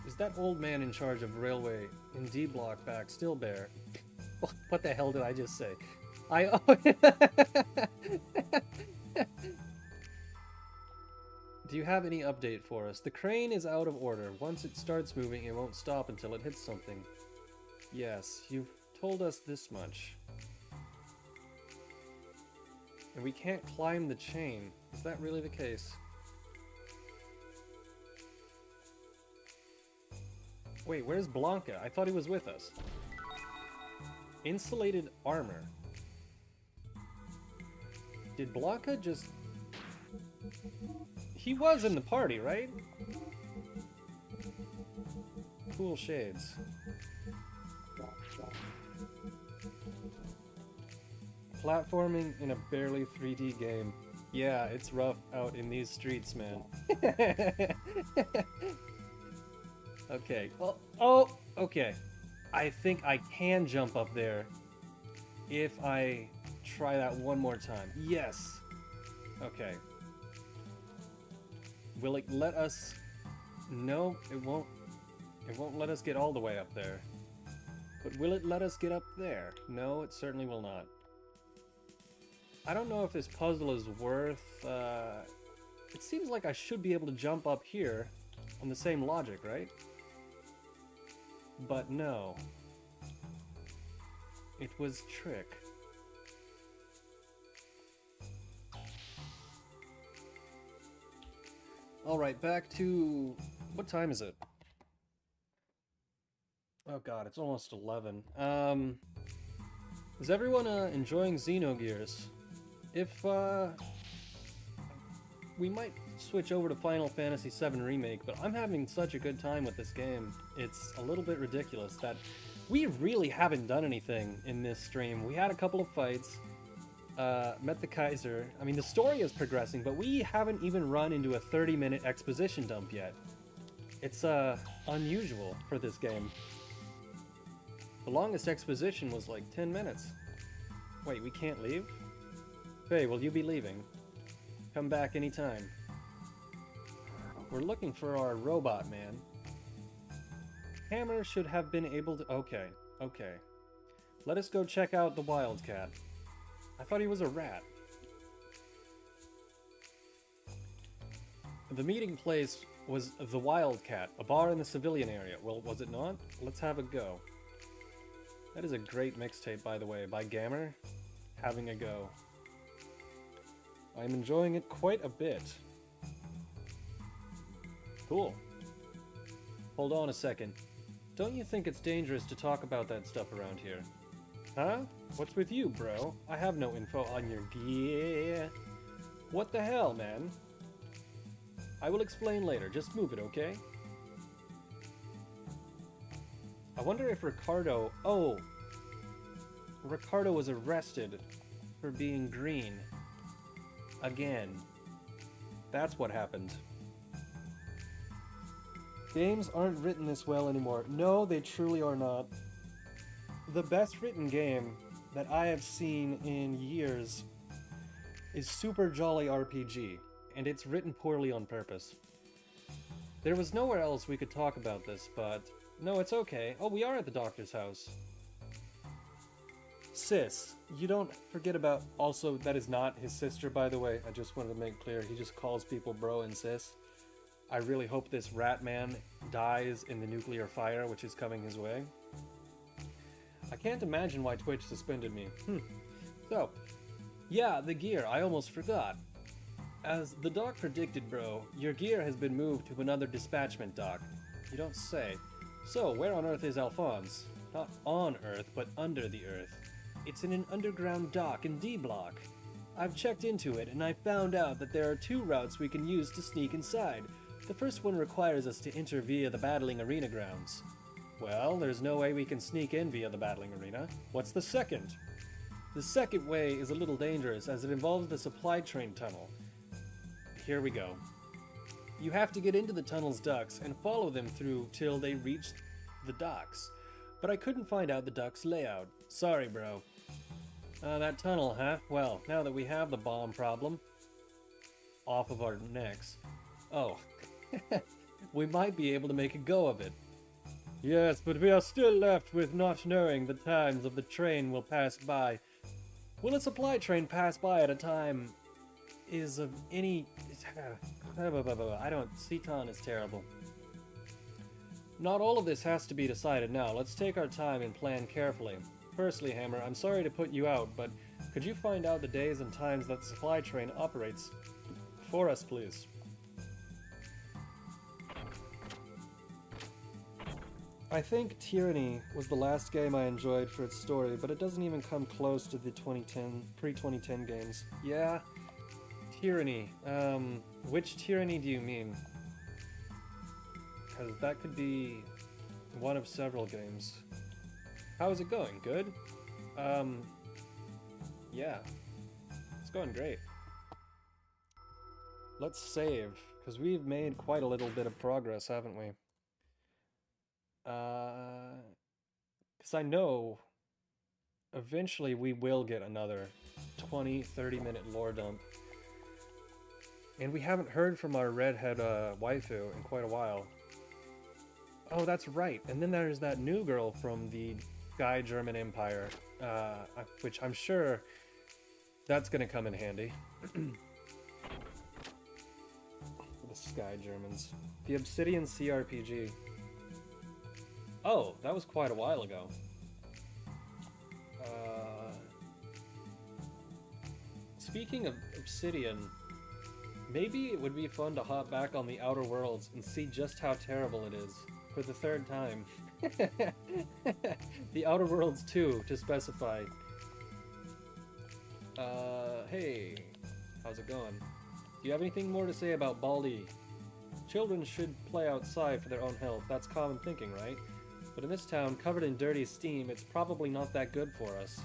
Is that old man in charge of railway in D block back still there? What the hell did I just say? Do you have any update for us? The crane is out of order. Once it starts moving, it won't stop until it hits something. Yes, you've told us this much. And we can't climb the chain. Is that really the case? Wait, where's Blanca? I thought he was with us. Insulated armor. Did Blanca just... He was in the party, right? Cool shades. Platforming in a barely 3D game. Yeah, it's rough out in these streets, man. Okay. Well, oh, okay. I think I can jump up there if I try that one more time. Yes. Okay. Will it let us... No, it won't. It won't let us get all the way up there. But will it let us get up there? No, it certainly will not. I don't know if this puzzle is worth... It seems like I should be able to jump up here on the same logic, right? But no. It was trick. Alright, back to... What time is it? Oh god, it's almost 11. Is everyone enjoying Xenogears? If, we might switch over to Final Fantasy VII Remake, but I'm having such a good time with this game. It's a little bit ridiculous that we really haven't done anything in this stream. We had a couple of fights, met the Kaiser. I mean, the story is progressing, but we haven't even run into a 30-minute exposition dump yet. It's, unusual for this game. The longest exposition was like 10 minutes. Wait, we can't leave? Hey, will you be leaving? Come back anytime. We're looking for our robot man. Hammer should have been able to... Okay, okay. Let us go check out the Wildcat. I thought he was a rat. The meeting place was the Wildcat, a bar in the civilian area. Well, was it not? Let's have a go. That is a great mixtape, by the way, by Gammer. Having a go. I'm enjoying it quite a bit. Cool. Hold on a second. Don't you think it's dangerous to talk about that stuff around here? Huh? What's with you, bro? I have no info on your gear. What the hell, man? I will explain later. Just move it, okay? I wonder if Ricardo... Oh! Ricardo was arrested for being green. Again. That's what happened. Games aren't written this well anymore. No, they truly are not. The best written game that I have seen in years is Super Jolly RPG, and it's written poorly on purpose. There was nowhere else we could talk about this, but... No, it's okay. Oh, we are at the doctor's house. Sis, you don't forget about... Also, that is not his sister, by the way. I just wanted to make clear. He just calls people bro and sis. I really hope this rat man dies in the nuclear fire which is coming his way. I can't imagine why Twitch suspended me. So, yeah, the gear, I almost forgot. As the doc predicted, bro, your gear has been moved to another dispatchment dock. You don't say. So, where on earth is Alphonse? Not on Earth, but under the Earth. It's in an underground dock in D Block. I've checked into it, and I found out that there are 2 routes we can use to sneak inside. The first one requires us to enter via the battling arena grounds. Well, there's no way we can sneak in via the battling arena. What's the second? The second way is a little dangerous, as it involves the supply train tunnel. Here we go. You have to get into the tunnel's ducts and follow them through till they reach the docks. But I couldn't find out the duct's layout. Sorry, bro. That tunnel, huh? Well, now that we have the bomb problem off of our necks... Oh, we might be able to make a go of it. Yes, but we are still left with not knowing the times of the train will pass by. Will a supply train pass by at a time is of any... I don't... Ceton is terrible. Not all of this has to be decided now. Let's take our time and plan carefully. Firstly, Hammer, I'm sorry to put you out, but could you find out the days and times that the supply train operates for us, please? I think Tyranny was the last game I enjoyed for its story, but it doesn't even come close to the pre-2010 games. Yeah, Tyranny. Which Tyranny do you mean? Because that could be one of several games. How is it going? Good? Yeah. It's going great. Let's save, because we've made quite a little bit of progress, haven't we? Because I know eventually we will get another 20-30 minute lore dump. And we haven't heard from our redhead waifu in quite a while. Oh, that's right. And then there's that new girl from the Sky German Empire, which I'm sure that's gonna come in handy. The Sky Germans. The Obsidian CRPG. Oh, that was quite a while ago. Speaking of Obsidian, maybe it would be fun to hop back on the Outer Worlds and see just how terrible it is for the third time. The Outer Worlds 2, to specify. Hey, how's it going? Do you have anything more to say about Baldi? Children should play outside for their own health, that's common thinking, right? But in this town, covered in dirty steam, it's probably not that good for us.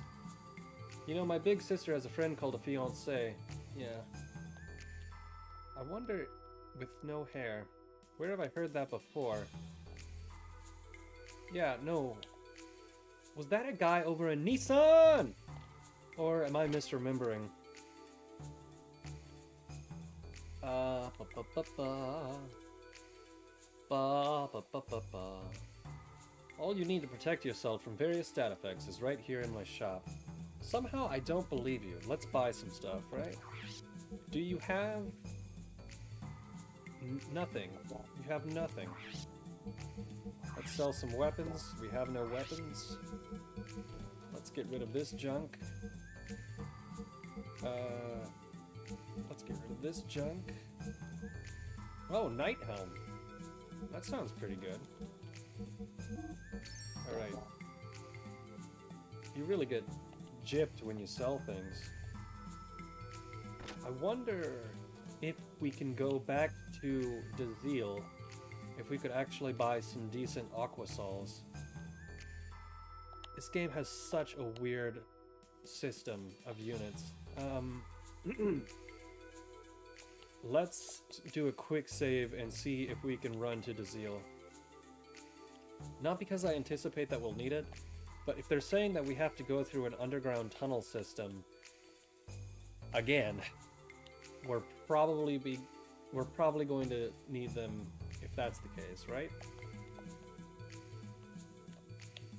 You know, my big sister has a friend called a fiancé. Yeah. I wonder, with no hair, where have I heard that before? Yeah, no. Was that a guy over in Nissan? Or am I misremembering? All you need to protect yourself from various stat effects is right here in my shop. Somehow I don't believe you. Let's buy some stuff, right? Do you have... nothing. You have nothing. Let's sell some weapons. We have no weapons. Let's get rid of this junk. Let's get rid of this junk. Oh, Night Helm. That sounds pretty good. Alright. You really get gypped when you sell things. I wonder if we can go back to Dazil, if we could actually buy some decent Aquasols. This game has such a weird system of units. Let's do a quick save and see if we can run to Dazil. Not because I anticipate that we'll need it, but if they're saying that we have to go through an underground tunnel system again, we're probably going to need them if that's the case, right?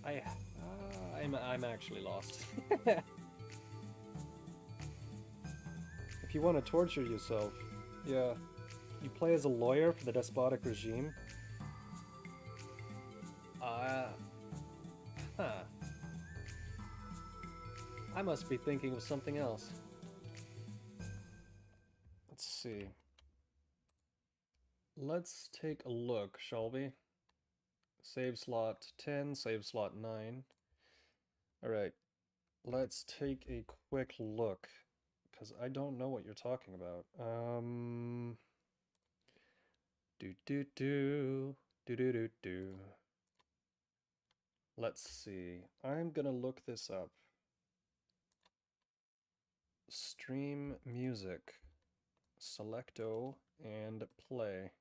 I'm actually lost. If you want to torture yourself, yeah, you play as a lawyer for the despotic regime. I must be thinking of something else. Let's see. Let's take a look, shall we? Save slot 10, save slot 9. Alright, let's take a quick look, because I don't know what you're talking about. Let's see. I'm gonna look this up. Stream music. Selecto and play.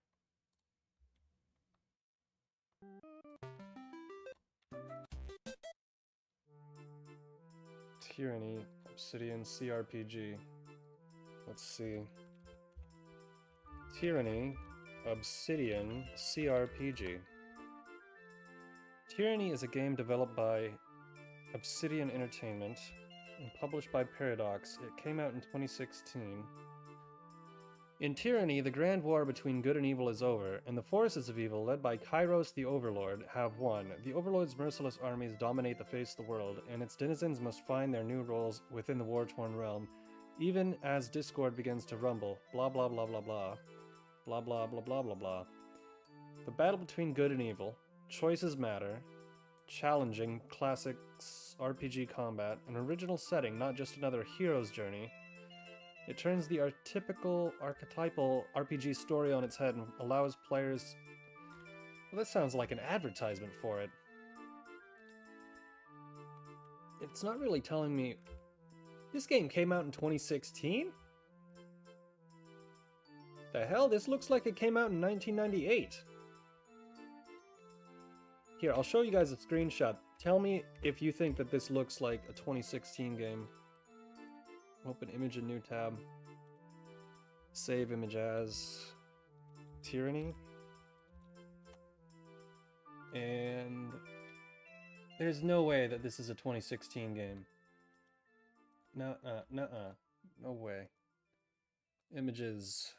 Tyranny, Obsidian CRPG. Let's see. Tyranny, Obsidian CRPG. Tyranny is a game developed by Obsidian Entertainment and published by Paradox. It came out in 2016. In Tyranny, the grand war between good and evil is over, and the forces of evil, led by Kairos the Overlord, have won. The Overlord's merciless armies dominate the face of the world, and its denizens must find their new roles within the war-torn realm, even as discord begins to rumble. Blah blah blah blah blah. Blah blah blah blah blah blah. The battle between good and evil. Choices matter. Challenging, classic RPG combat. An original setting, not just another hero's journey. It turns the archetypal RPG story on its head and allows players... Well, that sounds like an advertisement for it. It's not really telling me... This game came out in 2016? The hell? This looks like it came out in 1998. Here, I'll show you guys a screenshot. Tell me if you think that this looks like a 2016 game. Open image in new tab. Save image as Tyranny. And there's no way that this is a 2016 game. Nuh-uh. No way. Images.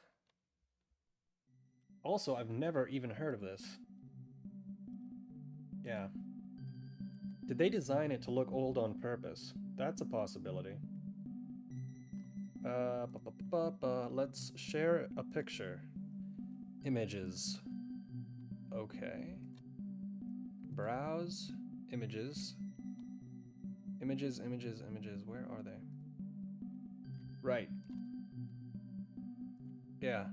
Also, I've never even heard of this. Yeah. Did they design it to look old on purpose? That's a possibility. Let's share a picture. Images. Okay. Browse. Images. Images. Where are they? Right. Yeah.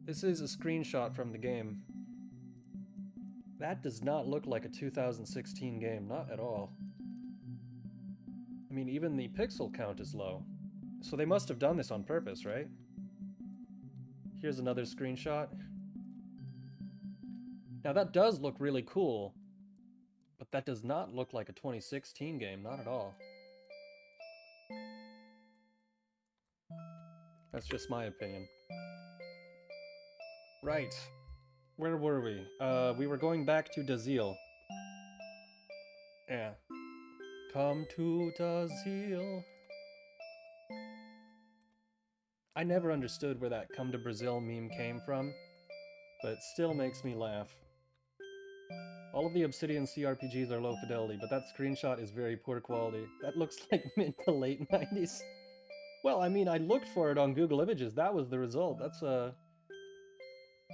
This is a screenshot from the game. That does not look like a 2016 game, not at all. I mean, even the pixel count is low. So they must have done this on purpose, right? Here's another screenshot. Now that does look really cool, but that does not look like a 2016 game, not at all. That's just my opinion. Right. Where were we? We were going back to Dazil. Yeah. Come to Dazil. I never understood where that "Come to Brazil" meme came from, but it still makes me laugh. All of the Obsidian CRPGs are low fidelity, but that screenshot is very poor quality. That looks like mid to late 90s. Well, I mean, I looked for it on Google Images. That was the result. That's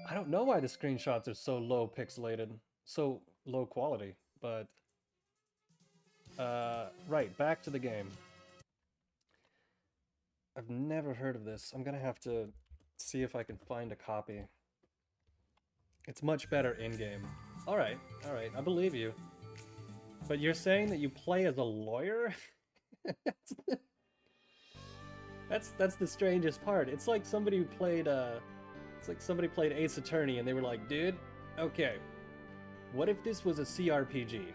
I don't know why the screenshots are so low pixelated, so low quality, but right, back to the game. I've never heard of this. I'm gonna have to see if I can find a copy. It's much better in-game. Alright, I believe you. But you're saying that you play as a lawyer? That's the strangest part. It's like somebody who played played Ace Attorney and they were like, dude, okay, what if this was a CRPG?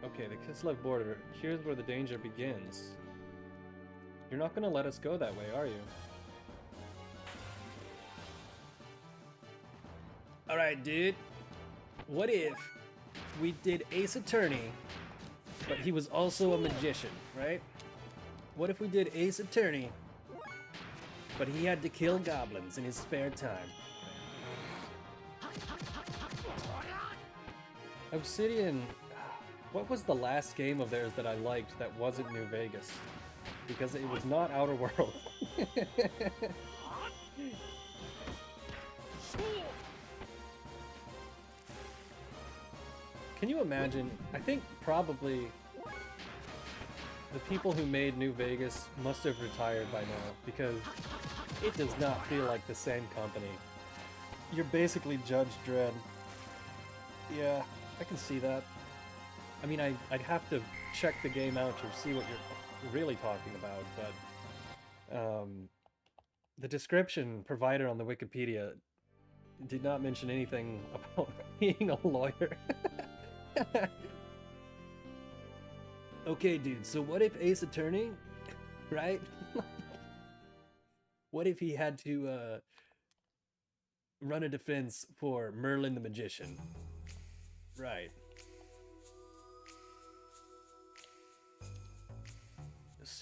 Okay, the Kislev border. Here's where the danger begins. You're not gonna let us go that way, are you? Alright, dude. What if we did Ace Attorney, but he was also a magician, right? What if we did Ace Attorney, but he had to kill goblins in his spare time? Obsidian... What was the last game of theirs that I liked that wasn't New Vegas? Because it was not Outer World. Can you imagine? I think probably the people who made New Vegas must have retired by now, because it does not feel like the same company. You're basically Judge Dredd. Yeah, I can see that. I mean, I'd have to check the game out to see what you're really talking about, but the description provided on the Wikipedia did not mention anything about being a lawyer. Okay, dude, so what if Ace Attorney, right? What if he had to run a defense for Merlin the Magician? Right.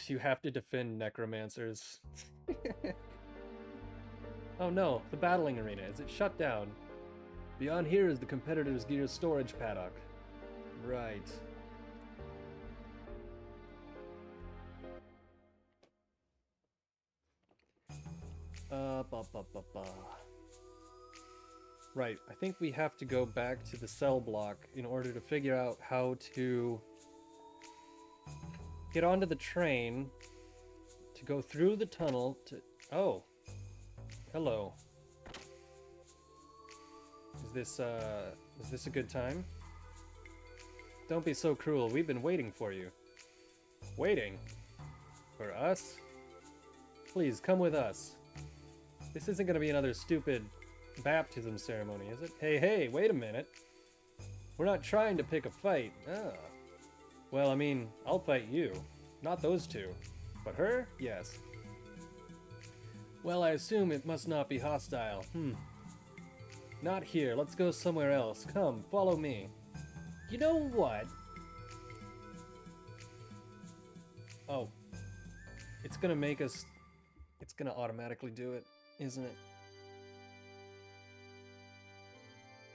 You have to defend necromancers. Oh no, the battling arena. Is it shut down? Beyond here is the competitor's gear storage paddock. Right. Right, I think we have to go back to the cell block in order to figure out how to get onto the train to go through the tunnel to... Oh. Hello. Is this a good time? Don't be so cruel. We've been waiting for you. Waiting? For us? Please, come with us. This isn't gonna be another stupid baptism ceremony, is it? Hey, wait a minute. We're not trying to pick a fight. Ah. Well, I mean, I'll fight you. Not those two. But her? Yes. Well, I assume it must not be hostile. Not here. Let's go somewhere else. Come, follow me. You know what? Oh. It's gonna make us... It's gonna automatically do it, isn't it?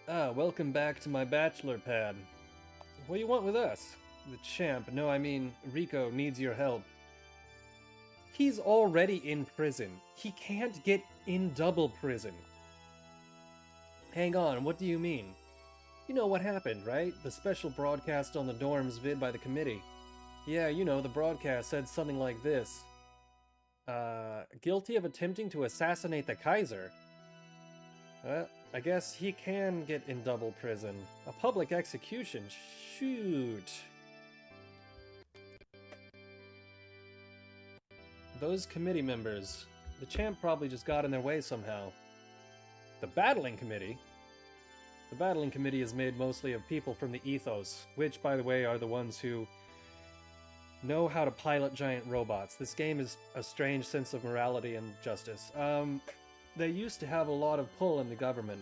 Ah, welcome back to my bachelor pad. What do you want with us? The champ, no, I mean, Rico needs your help. He's already in prison. He can't get in double prison. Hang on, what do you mean? You know what happened, right? The special broadcast on the dorms vid by the committee. Yeah, you know, the broadcast said something like this. Guilty of attempting to assassinate the Kaiser. I guess he can get in double prison. A public execution? Shoot. Those committee members. The champ probably just got in their way somehow. The battling committee? The battling committee is made mostly of people from the Ethos, which, by the way, are the ones who know how to pilot giant robots. This game is a strange sense of morality and justice. They used to have a lot of pull in the government,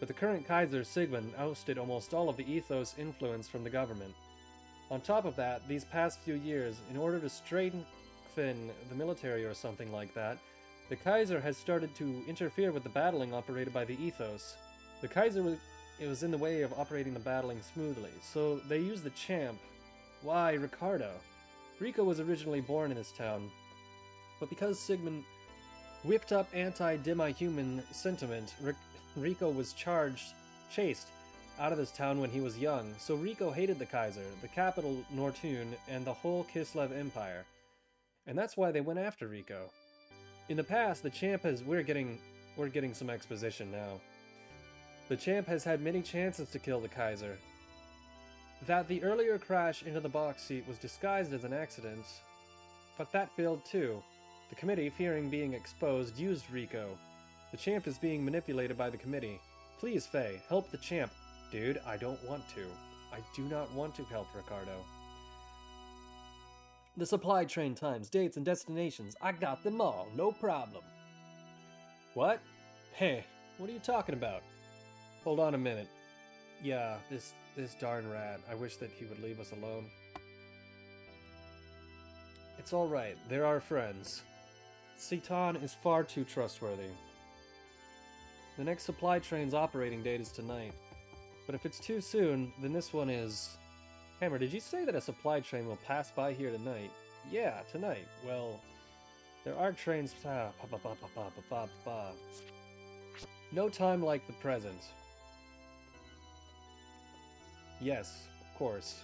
but the current Kaiser, Sigmund, ousted almost all of the Ethos influence from the government. On top of that, these past few years, in order to strengthen the military or something like that, the Kaiser has started to interfere with the battling operated by the Ethos. The Kaiser was in the way of operating the battling smoothly, so they used the champ. Why, Ricardo? Rico was originally born in this town, but because Sigmund whipped up anti-demi-human sentiment, Rico was chased out of this town when he was young, so Rico hated the Kaiser, the capital Nortune, and the whole Kislev Empire. And that's why they went after Rico. In the past, the champ has... We're getting some exposition now. The champ has had many chances to kill the Kaiser. That the earlier crash into the box seat was disguised as an accident, but that failed too. The committee, fearing being exposed, used Rico. The champ is being manipulated by the committee. Please, Faye, help the champ. Dude, I don't want to. I do not want to help Ricardo. The supply train times, dates, and destinations. I got them all, no problem. What? Hey, what are you talking about? Hold on a minute. Yeah, this darn rat. I wish that he would leave us alone. It's alright, they're our friends. Citan is far too trustworthy. The next supply train's operating date is tonight. But if it's too soon, then this one is... Hammer, did you say that a supply train will pass by here tonight? Yeah, tonight. Well, there are trains... No time like the present. Yes, of course.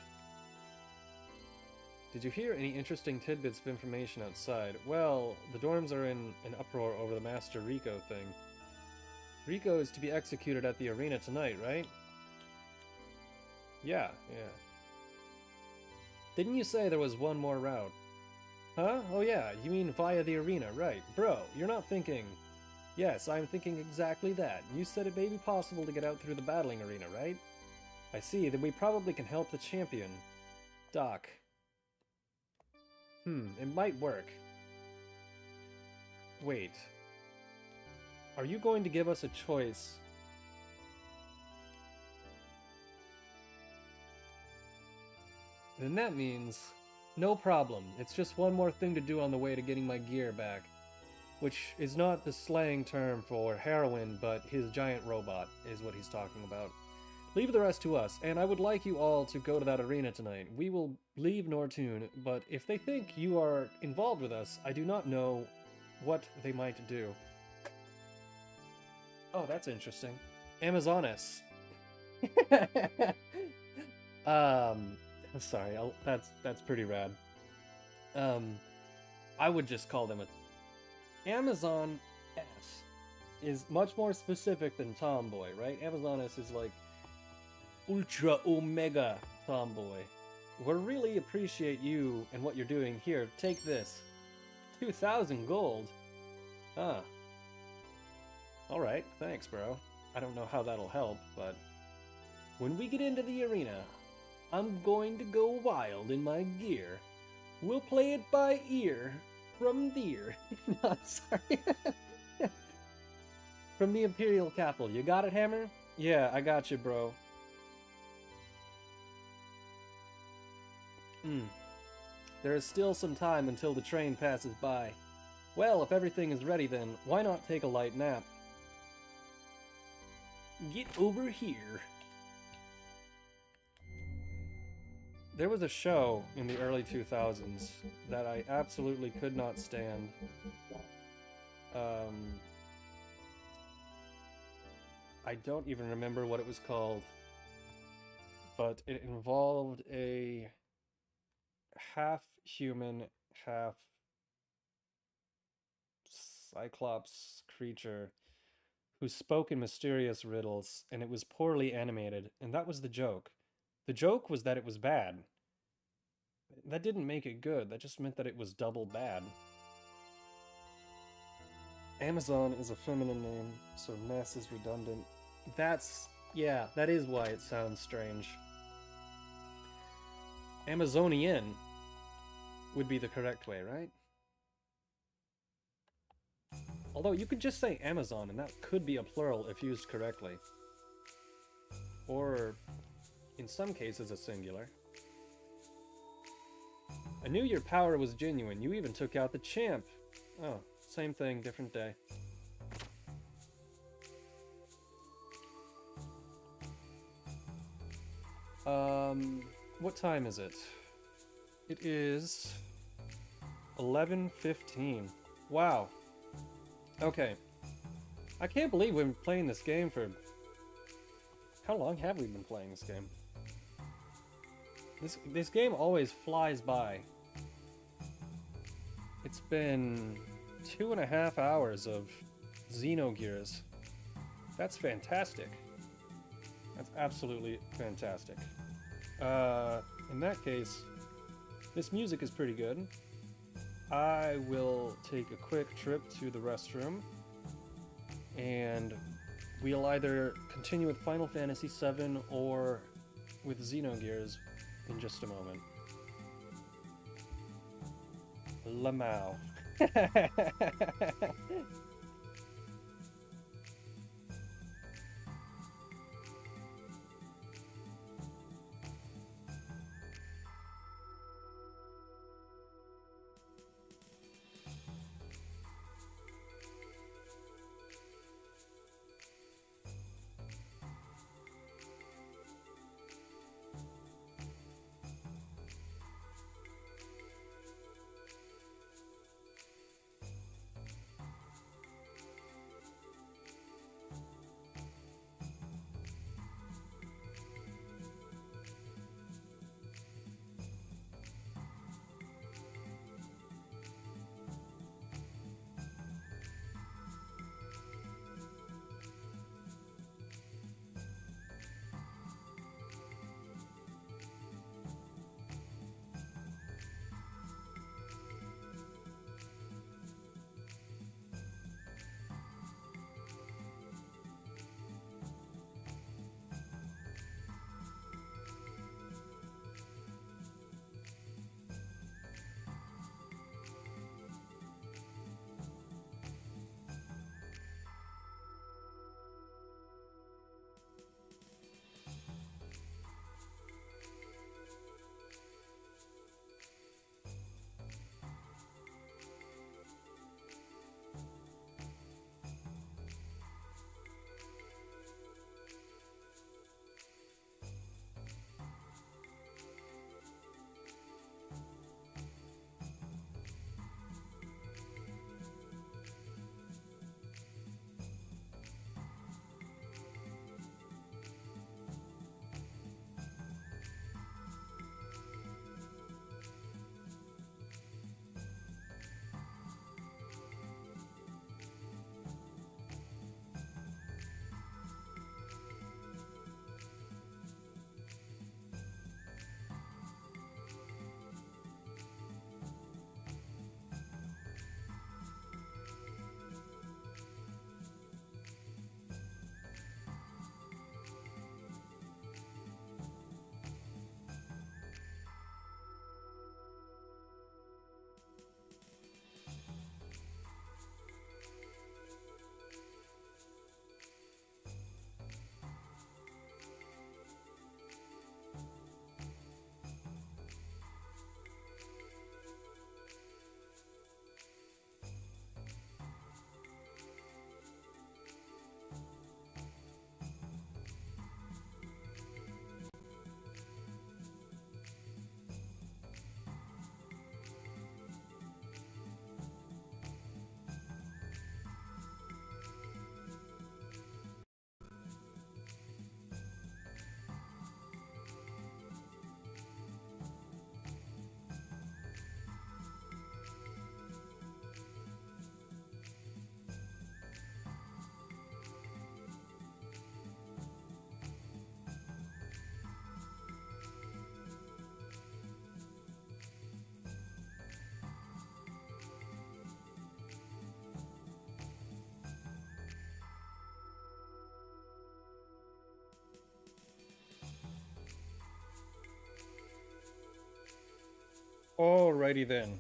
Did you hear any interesting tidbits of information outside? Well, the dorms are in an uproar over the Master Rico thing. Rico is to be executed at the arena tonight, right? Yeah. Didn't you say there was one more route? Huh? Oh yeah, you mean via the arena, right. Bro, you're not thinking... Yes, I'm thinking exactly that. You said it may be possible to get out through the battling arena, right? I see, then we probably can help the champion. Doc. It might work. Wait. Are you going to give us a choice? Then that means... No problem. It's just one more thing to do on the way to getting my gear back. Which is not the slang term for heroin, but his giant robot is what he's talking about. Leave the rest to us, and I would like you all to go to that arena tonight. We will leave Nortune, but if they think you are involved with us, I do not know what they might do. Oh, that's interesting. Amazonas. Sorry, that's pretty rad. I would just call them a... Amazon S is much more specific than Tomboy, right? Amazon S is like Ultra Omega Tomboy. We really appreciate you and what you're doing. Here, take this. 2,000 gold. Ah. Alright, thanks, bro. I don't know how that'll help, but... When we get into the arena, I'm going to go wild in my gear. We'll play it by ear from there. No, I'm sorry. From the Imperial Capital. You got it, Hammer? Yeah, I got you, bro. There is still some time until the train passes by. Well, if everything is ready then, why not take a light nap? Get over here. There was a show in the early 2000s that I absolutely could not stand. I don't even remember what it was called, but it involved a half human, half cyclops creature who spoke in mysterious riddles, and it was poorly animated, and that was the joke. The joke was that it was bad. That didn't make it good, that just meant that it was double bad. Amazon is a feminine name, so Ness is redundant. Yeah, that is why it sounds strange. Amazonian would be the correct way, right? Although you could just say Amazon, and that could be a plural if used correctly. Or, in some cases, a singular. I knew your power was genuine. You even took out the champ. Oh, same thing, different day. What time is it? It is 11:15. Wow. Okay. I can't believe we've been playing this game for... How long have we been playing this game? This game always flies by. It's been 2.5 hours of Xenogears. That's fantastic. That's absolutely fantastic. In that case, this music is pretty good. I will take a quick trip to the restroom, and we'll either continue with Final Fantasy VII or with Xenogears in just a moment. Lamau. Alrighty then.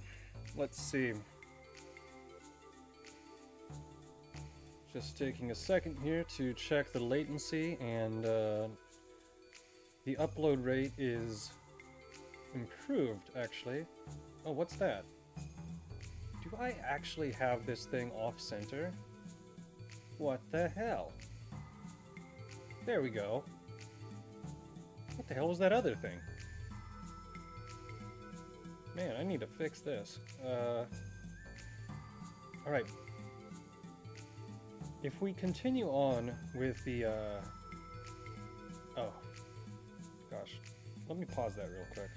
Let's see. Just taking a second here to check the latency, and the upload rate is improved, actually. Oh, what's that? Do I actually have this thing off-center? What the hell? There we go. What the hell was that other thing? Man, I need to fix this. Alright. If we continue on with the, oh. Gosh. Let me pause that real quick.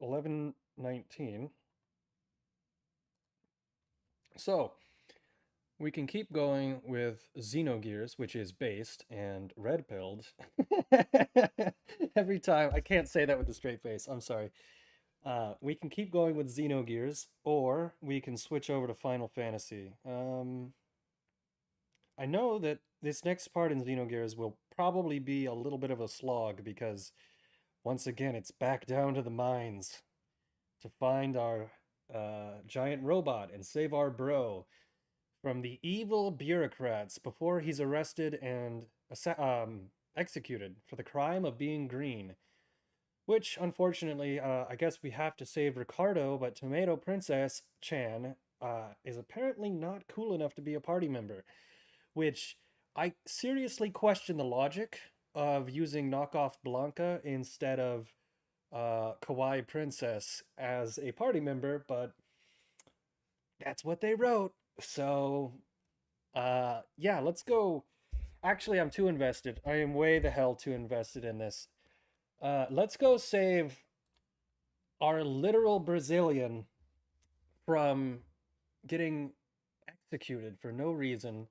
$11.19. So, we can keep going with Xenogears, which is based, and red-pilled. Every time. I can't say that with a straight face. I'm sorry. We can keep going with Xenogears, or we can switch over to Final Fantasy. I know that this next part in Xenogears will probably be a little bit of a slog, because, once again, it's back down to the mines to find our giant robot and save our bro from the evil bureaucrats before he's arrested and executed for the crime of being green. Which, unfortunately, I guess we have to save Ricardo, but Tomato Princess Chan is apparently not cool enough to be a party member. Which, I seriously question the logic of using knockoff Blanca instead of Kawaii Princess as a party member, but that's what they wrote. So, yeah, let's go. Actually, I'm too invested. I am way the hell too invested in this. Let's go save our literal Brazilian from getting executed for no reason.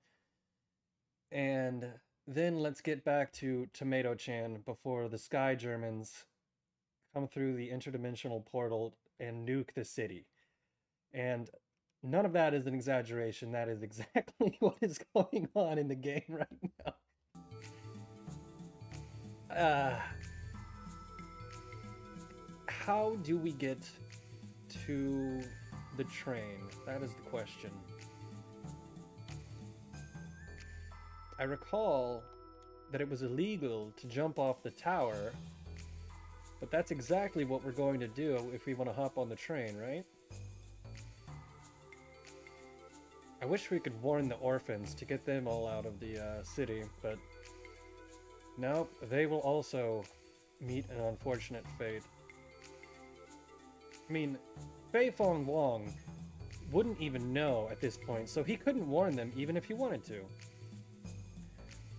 And then let's get back to Tomato Chan before the Sky Germans come through the interdimensional portal and nuke the city. And none of that is an exaggeration. That is exactly what is going on in the game right now. How do we get to the train? That is the question. I recall that it was illegal to jump off the tower, but that's exactly what we're going to do if we want to hop on the train, right? I wish we could warn the orphans to get them all out of the city, but nope, they will also meet an unfortunate fate. I mean, Fei Fong Wong wouldn't even know at this point, so he couldn't warn them even if he wanted to.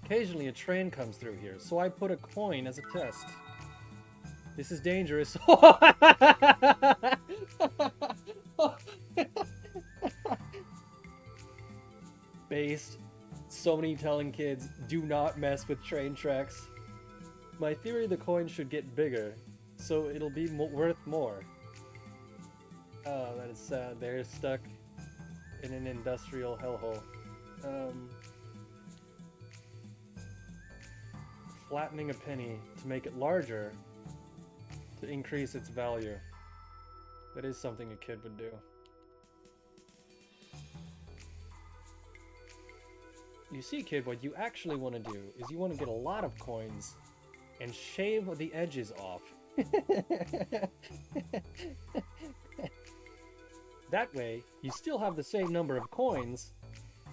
Occasionally a train comes through here, so I put a coin as a test. This is dangerous. Based. So many telling kids, do not mess with train tracks. My theory, the coin should get bigger, so it'll be worth more. Oh, that is sad. They're stuck in an industrial hellhole. Flattening a penny to make it larger to increase its value. That is something a kid would do. You see, kid, what you actually want to do is you want to get a lot of coins and shave the edges off. That way, you still have the same number of coins,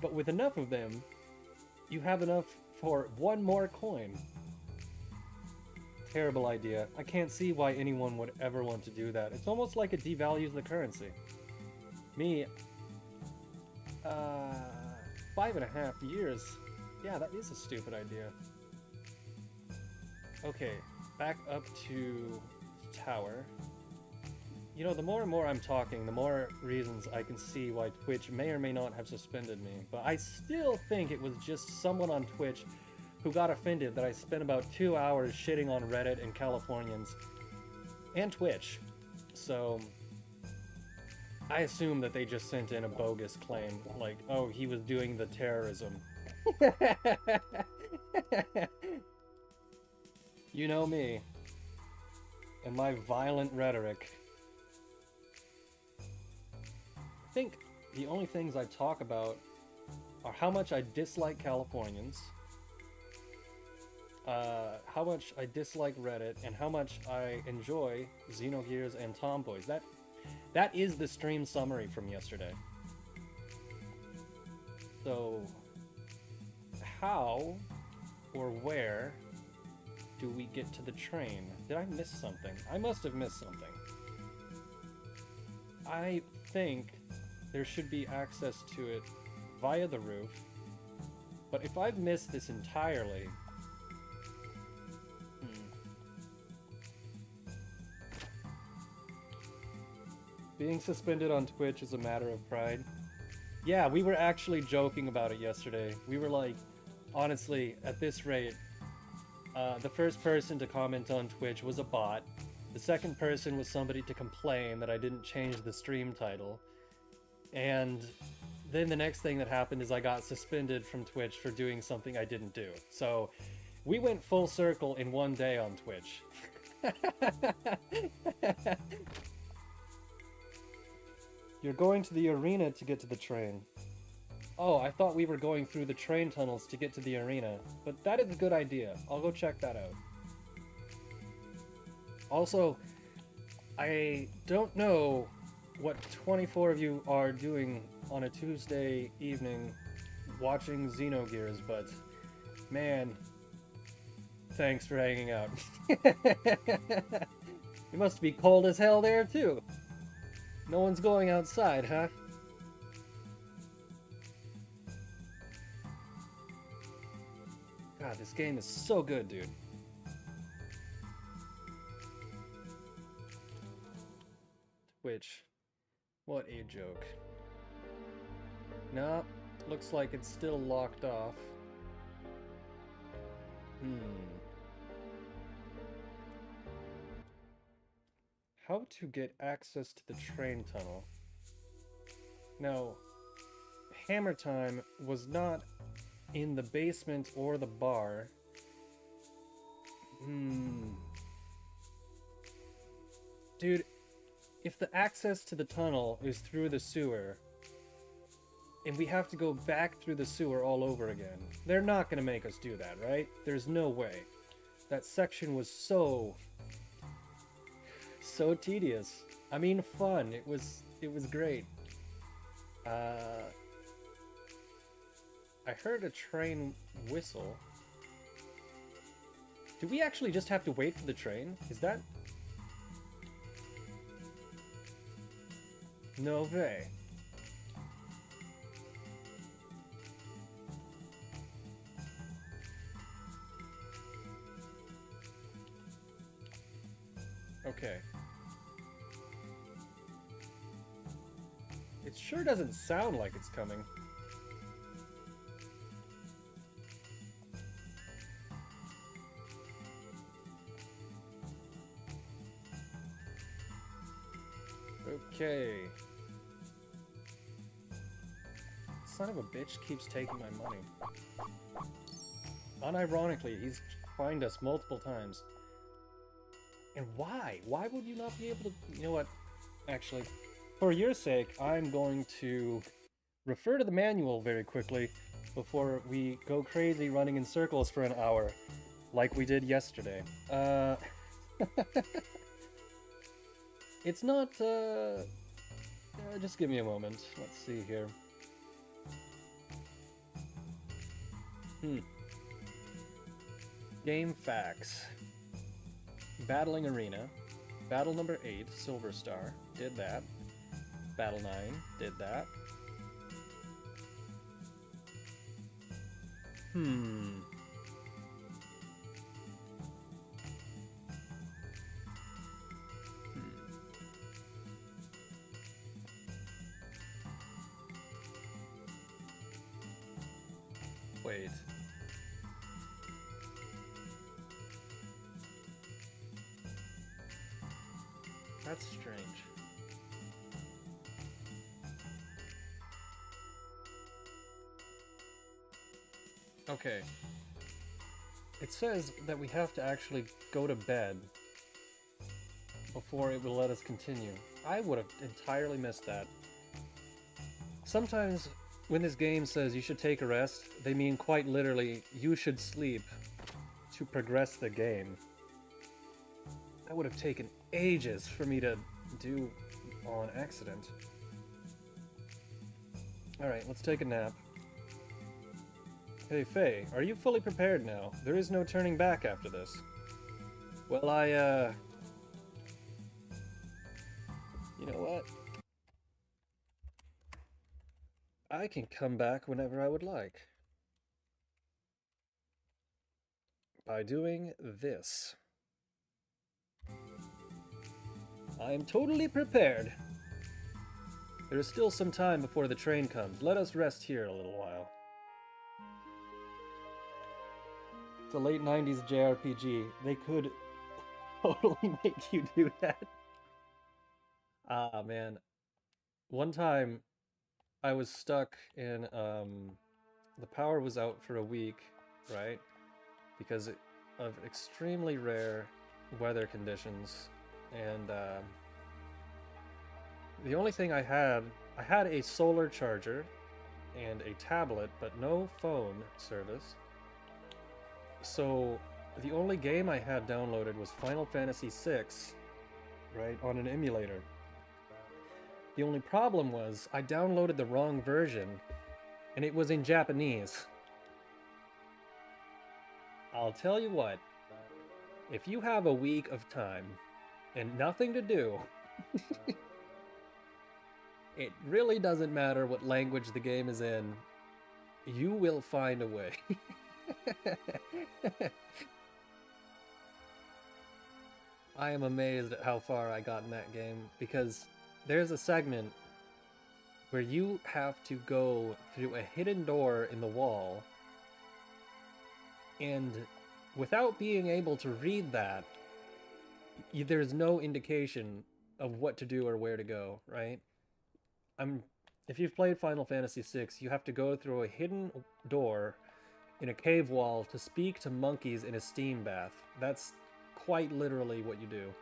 but with enough of them, you have enough for one more coin. Terrible idea. I can't see why anyone would ever want to do that. It's almost like it devalues the currency. Me, 5.5 years. Yeah, that is a stupid idea. Okay, back up to tower. You know, the more and more I'm talking, the more reasons I can see why Twitch may or may not have suspended me. But I still think it was just someone on Twitch who got offended that I spent about 2 hours shitting on Reddit and Californians and Twitch. So I assume that they just sent in a bogus claim, like, oh, he was doing the terrorism. You know me. And my violent rhetoric. I think the only things I talk about are how much I dislike Californians, how much I dislike Reddit, and how much I enjoy Xenogears and Tomboys. That is the stream summary from yesterday. So, how or where do we get to the train? Did I miss something? I must have missed something. I think there should be access to it via the roof, but if I've missed this entirely... Being suspended on Twitch is a matter of pride. Yeah, we were actually joking about it yesterday. We were like, honestly, at this rate, the first person to comment on Twitch was a bot. The second person was somebody to complain that I didn't change the stream title. And then the next thing that happened is I got suspended from Twitch for doing something I didn't do. So we went full circle in one day on Twitch. You're going to the arena to get to the train. Oh, I thought we were going through the train tunnels to get to the arena. But that is a good idea. I'll go check that out. Also, I don't know what 24 of you are doing on a Tuesday evening watching Xenogears, but man, thanks for hanging out. It must be cold as hell there too. No one's going outside, huh? God, this game is so good, dude. Twitch. What a joke. No, looks like it's still locked off. How to get access to the train tunnel? Now, Hammer Time was not in the basement or the bar. Dude, if the access to the tunnel is through the sewer, and we have to go back through the sewer all over again, they're not gonna make us do that, right? There's no way. That section was so tedious. I mean, fun. It was great. I heard a train whistle. Do we actually just have to wait for the train? Is that... No way. Okay. It sure doesn't sound like it's coming. Okay. Son of a bitch keeps taking my money. Unironically, he's fined us multiple times. And why? Why would you not be able to... You know what? Actually, for your sake, I'm going to refer to the manual very quickly before we go crazy running in circles for an hour, like we did yesterday. It's not, just give me a moment. Let's see here. Game facts. Battling Arena. Battle number 8, Silver Star. Did that. Battle 9. Did that. Wait. That's strange. Okay. It says that we have to actually go to bed before it will let us continue. I would have entirely missed that. Sometimes when this game says you should take a rest, they mean quite literally, you should sleep to progress the game. That would have taken ages for me to do on accident. Alright, let's take a nap. Hey Faye, are you fully prepared now? There is no turning back after this. Well, you know what? I can come back whenever I would like. By doing this. I am totally prepared. There is still some time before the train comes. Let us rest here a little while. It's a late 90s JRPG. They could totally make you do that. Ah, man. One time, I was stuck in, the power was out for a week, right? Because of extremely rare weather conditions. And, the only thing I had a solar charger and a tablet, but no phone service. So, the only game I had downloaded was Final Fantasy VI, right, on an emulator. The only problem was, I downloaded the wrong version, and it was in Japanese. I'll tell you what, if you have a week of time, and nothing to do, it really doesn't matter what language the game is in, you will find a way. I am amazed at how far I got in that game, because there's a segment where you have to go through a hidden door in the wall, and without being able to read that, there's no indication of what to do or where to go, right? If you've played Final Fantasy VI, you have to go through a hidden door in a cave wall to speak to monkeys in a steam bath. That's quite literally what you do.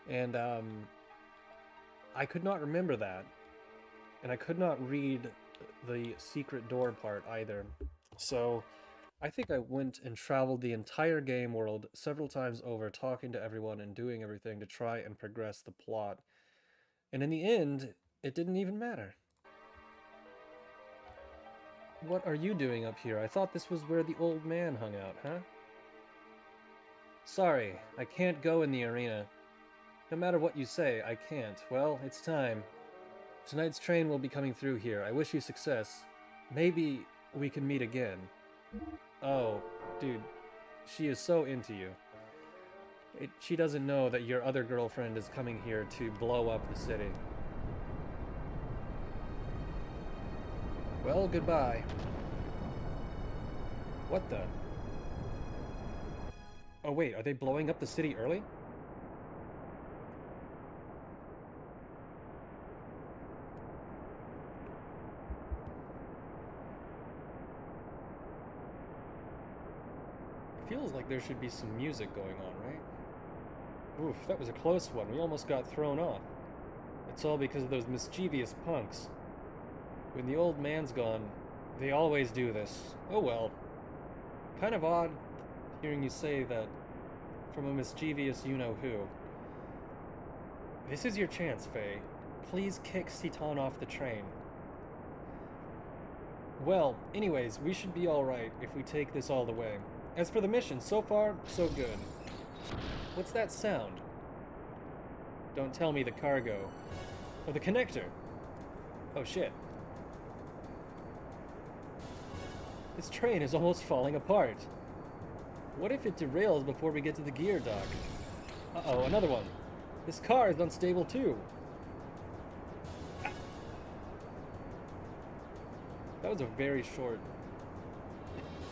And I could not remember that. And I could not read the secret door part either. So I think I went and traveled the entire game world several times over, talking to everyone and doing everything to try and progress the plot. And in the end, it didn't even matter. What are you doing up here? I thought this was where the old man hung out, huh? Sorry, I can't go in the arena. No matter what you say, I can't. Well, it's time. Tonight's train will be coming through here. I wish you success. Maybe we can meet again. Oh, dude, she is so into you. She doesn't know that your other girlfriend is coming here to blow up the city. Well, goodbye. What the? Oh wait, are they blowing up the city early? It feels like there should be some music going on, right? Oof, that was a close one. We almost got thrown off. It's all because of those mischievous punks. When the old man's gone, they always do this. Oh well. Kind of odd hearing you say that from a mischievous you-know-who. This is your chance, Faye. Please kick Citan off the train. Well, anyways, we should be alright if we take this all the way. As for the mission, so far, so good. What's that sound? Don't tell me the cargo. Oh, the connector. Oh shit. This train is almost falling apart. What if it derails before we get to the gear dock? Uh-oh, another one. This car is unstable too. That was a very short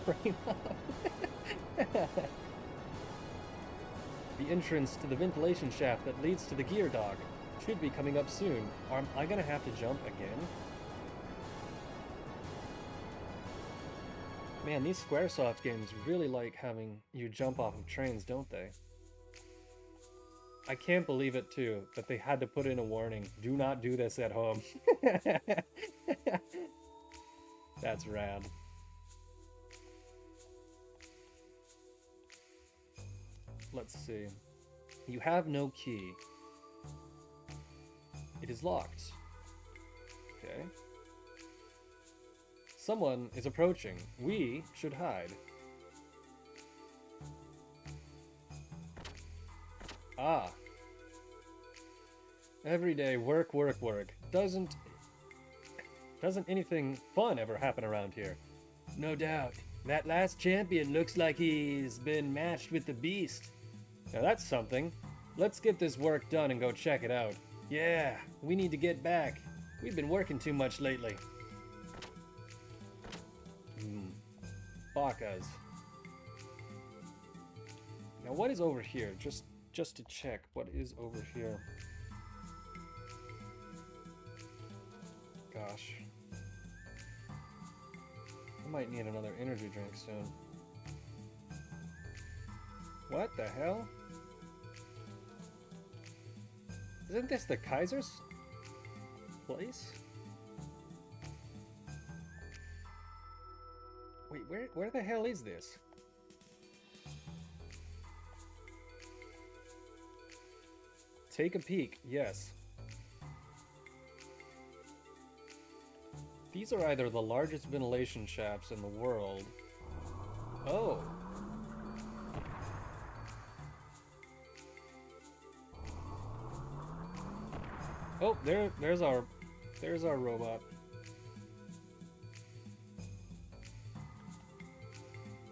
frame up. The entrance to the ventilation shaft that leads to the gear dock should be coming up soon. Am I gonna have to jump again? Man, these Squaresoft games really like having you jump off of trains, don't they? I can't believe it, too, that they had to put in a warning. Do not do this at home. That's rad. Let's see. You have no key. It is locked. Okay. Someone is approaching. We should hide. Ah. Every day, work, work, work. Doesn't anything fun ever happen around here? No doubt. That last champion looks like he's been matched with the beast. Now that's something. Let's get this work done and go check it out. Yeah, we need to get back. We've been working too much lately. Bakas. Now what is over here? Just to check, what is over here? Gosh. I might need another energy drink soon. What the hell? Isn't this the Kaiser's place? Wait, where the hell is this? Take a peek, yes. These are either the largest ventilation shafts in the world. Oh. Oh, there's our robot.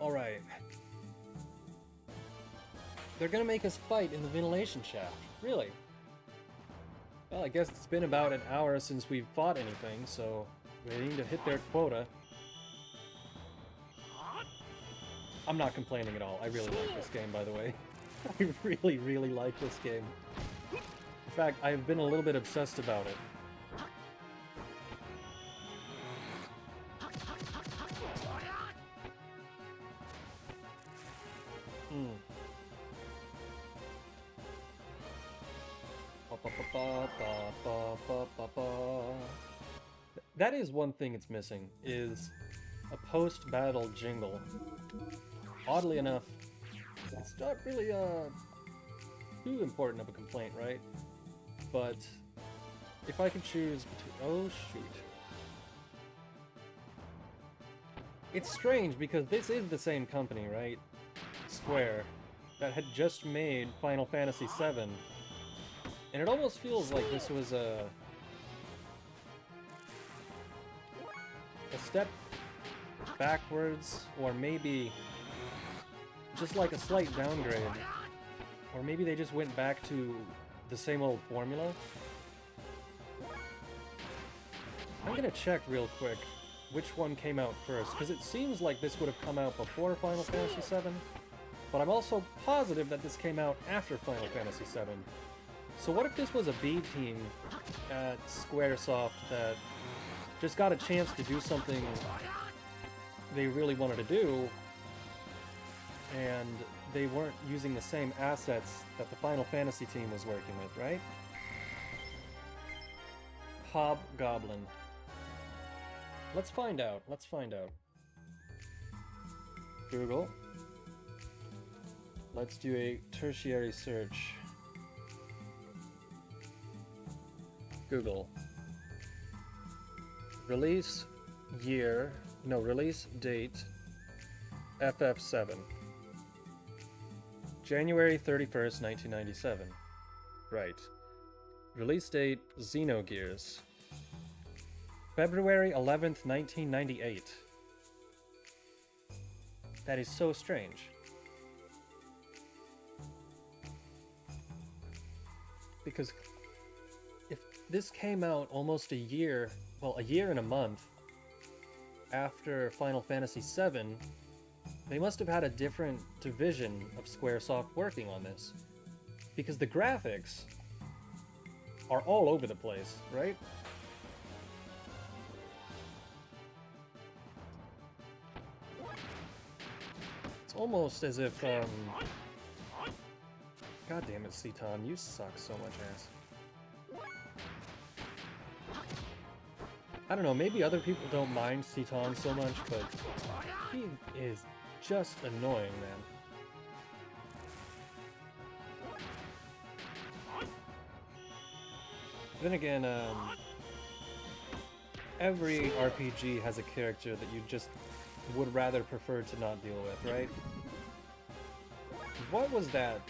All right. They're gonna make us fight in the ventilation shaft. Really? Well, I guess it's been about an hour since we've fought anything, so they need to hit their quota. I'm not complaining at all. I really like this game, by the way. I really, really like this game. In fact, I've been a little bit obsessed about it. That is one thing it's missing, is a post-battle jingle. Oddly enough, it's not really too important of a complaint, right? But if I could choose between... Oh, shoot. It's strange because this is the same company, right? Square, that had just made Final Fantasy VII. And it almost feels like this was a step backwards, or maybe just like a slight downgrade. Or maybe they just went back to the same old formula. I'm gonna check real quick which one came out first, because it seems like this would have come out before Final Fantasy VII, but I'm also positive that this came out after Final Fantasy VII. So what if this was a B team at Squaresoft that just got a chance to do something they really wanted to do, and they weren't using the same assets that the Final Fantasy team was working with, right? Hobgoblin. Let's find out. Let's find out. Google. Let's do a tertiary search. Google. Release year, no, release date, FF7. January 31st, 1997. Right. Release date, Xenogears. February 11th, 1998. That is so strange. Because if this came out almost a year, well, a year and a month after Final Fantasy VII, they must have had a different division of Squaresoft working on this. Because the graphics are all over the place, right? almost as if, God damn it, Seton, you suck so much ass. I don't know, maybe other people don't mind Seton so much, but he is just annoying, man. Then again, every RPG has a character that you just would rather prefer to not deal with, right? What was that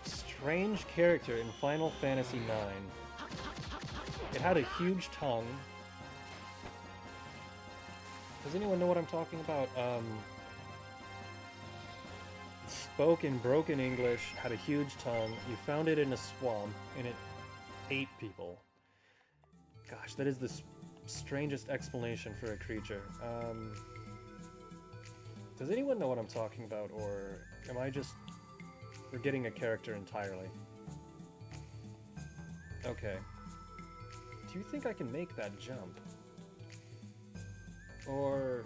strange character in Final Fantasy IX? It had a huge tongue. Does anyone know what I'm talking about? It spoke in broken English, had a huge tongue. You found it in a swamp, and it ate people. Gosh, that is the strangest explanation for a creature. Does anyone know what I'm talking about, or am I just forgetting a character entirely? Okay. Do you think I can make that jump? Or...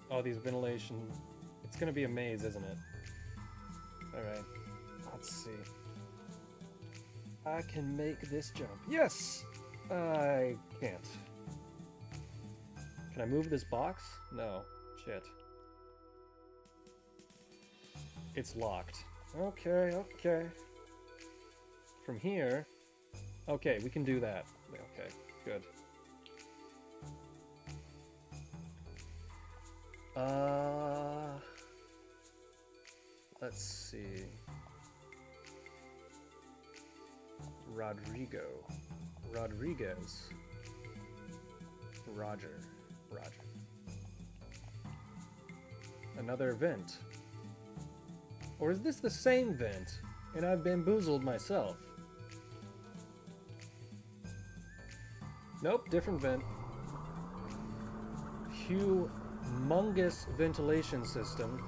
oh, these ventilation... it's gonna be a maze, isn't it? Alright. Let's see. I can make this jump. Yes! I can't. Can I move this box? No. Shit. It's locked. Okay, okay. From here... okay, we can do that. Okay, good. Let's see. Rodriguez. Roger. Another vent. Or is this the same vent, and I've bamboozled myself? Nope, different vent. Humongous ventilation system.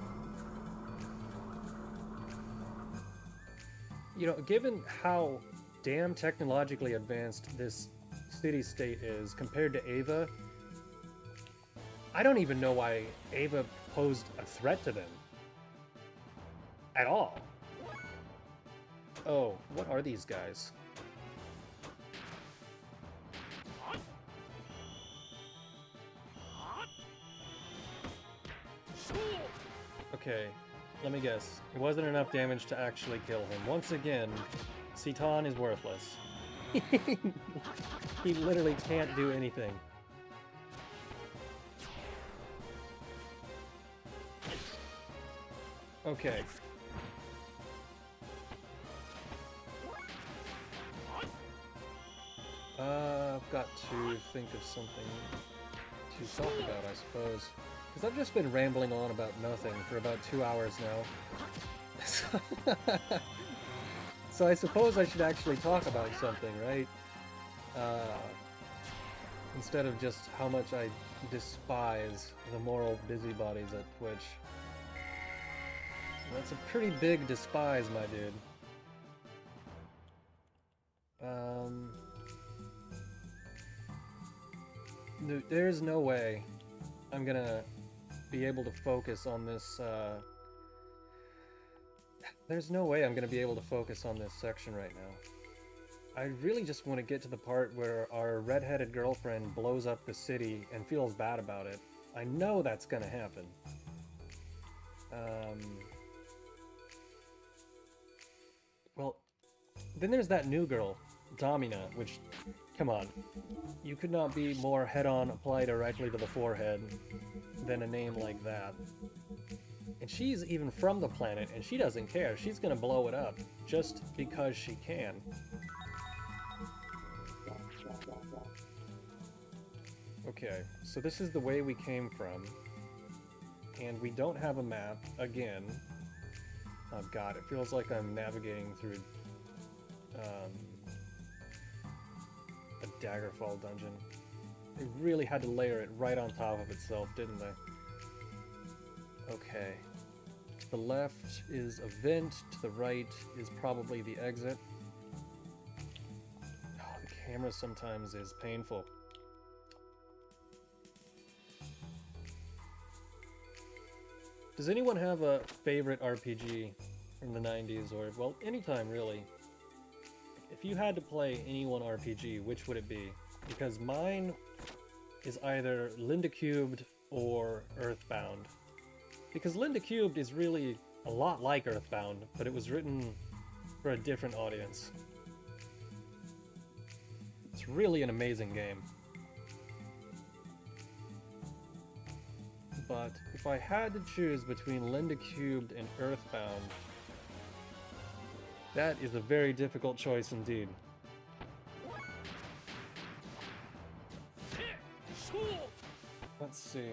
You know, given how damn technologically advanced this city-state is compared to Ava, I don't even know why Ava posed a threat to them. At all. Oh, what are these guys? Okay, let me guess. It wasn't enough damage to actually kill him. Once again, Seton is worthless. He literally can't do anything. Okay. I've got to think of something to talk about, I suppose. Because I've just been rambling on about nothing for about 2 hours now. So I suppose I should actually talk about something, right? Instead of just how much I despise the moral busybodies at Twitch. That's a pretty big despise, my dude. There's no way I'm gonna be able to focus on this, there's no way I'm gonna be able to focus on this section right now. I really just want to get to the part where our redheaded girlfriend blows up the city and feels bad about it. I know that's gonna happen. Well, then there's that new girl, Domina, which, come on, you could not be more head-on applied directly to the forehead than a name like that. And she's even from the planet, and she doesn't care. She's gonna blow it up, just because she can. Okay, so this is the way we came from. And we don't have a map, again. Oh god, it feels like I'm navigating through a Daggerfall dungeon. They really had to layer it right on top of itself, didn't they? Okay. To the left is a vent, to the right is probably the exit. Oh, the camera sometimes is painful. Does anyone have a favorite RPG from the 90s, or, well, anytime really? If you had to play any one RPG, which would it be? Because mine is either Linda Cubed or Earthbound. Because Linda Cubed is really a lot like Earthbound, but it was written for a different audience. It's really an amazing game. But if I had to choose between Linda Cubed and Earthbound, that is a very difficult choice indeed. Let's see.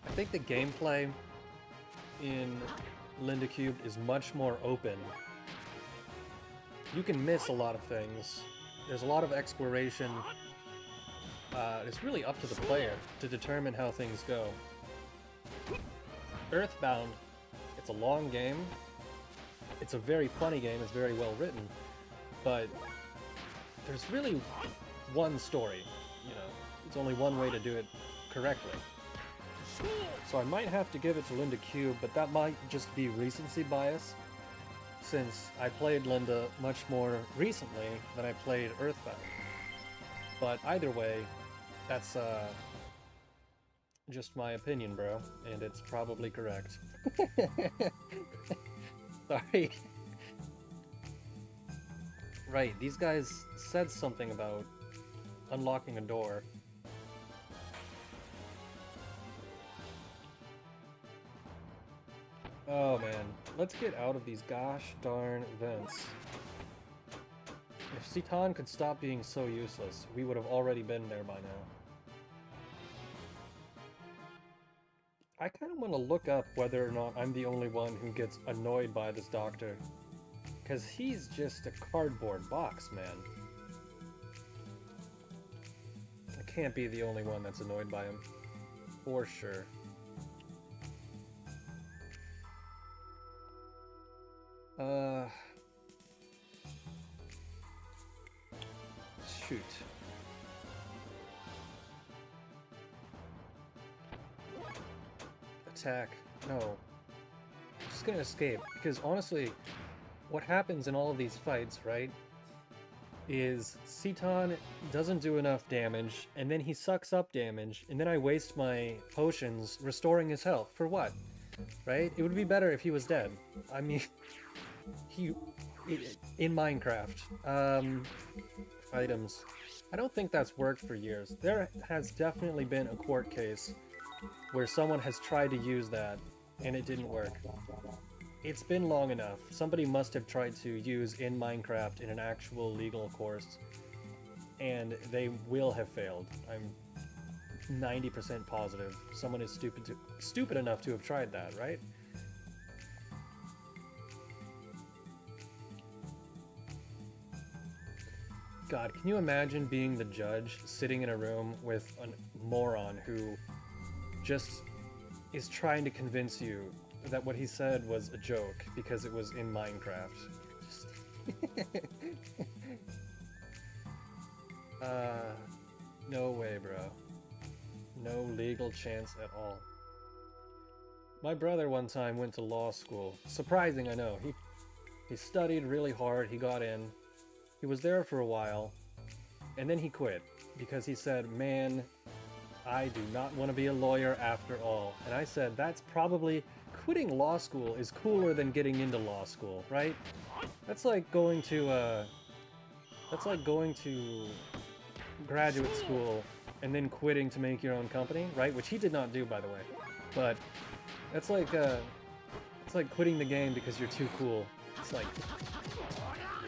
I think the gameplay in Linda Cubed is much more open. You can miss a lot of things. There's a lot of exploration. It's really up to the player to determine how things go. Earthbound, it's a long game. It's a very funny game. It's very well written. But there's really one story, you know. It's only one way to do it correctly. So I might have to give it to Linda Cube, but that might just be recency bias, since I played Linda much more recently than I played Earthbound. But either way, that's just my opinion, bro, and it's probably correct. Sorry. Right, these guys said something about unlocking a door. Oh man, let's get out of these gosh darn vents. If Citan could stop being so useless, we would have already been there by now. I kind of want to look up whether or not I'm the only one who gets annoyed by this doctor. Because he's just a cardboard box, man. I can't be the only one that's annoyed by him. For sure. Shoot. Attack. No. I'm just gonna escape, because honestly, what happens in all of these fights, right, is Citan doesn't do enough damage, and then he sucks up damage, and then I waste my potions restoring his health. For what? Right? It would be better if he was dead. I mean, in Minecraft. Items. I don't think that's worked for years. There has definitely been a court case where someone has tried to use that, and it didn't work. It's been long enough. Somebody must have tried to use in Minecraft in an actual legal course, and they will have failed. I'm 90% positive someone is stupid enough to have tried that, right? God, can you imagine being the judge, sitting in a room with a moron who just is trying to convince you that what he said was a joke because it was in Minecraft? No way, bro. No legal chance at all. My brother one time went to law school. Surprising, I know. He studied really hard, he got in. He was there for a while, and then he quit because he said, man, I do not want to be a lawyer after all. And I said, that's probably, quitting law school is cooler than getting into law school, right? That's like going to graduate school and then quitting to make your own company, right? Which he did not do, by the way. But that's like quitting the game because you're too cool. It's like,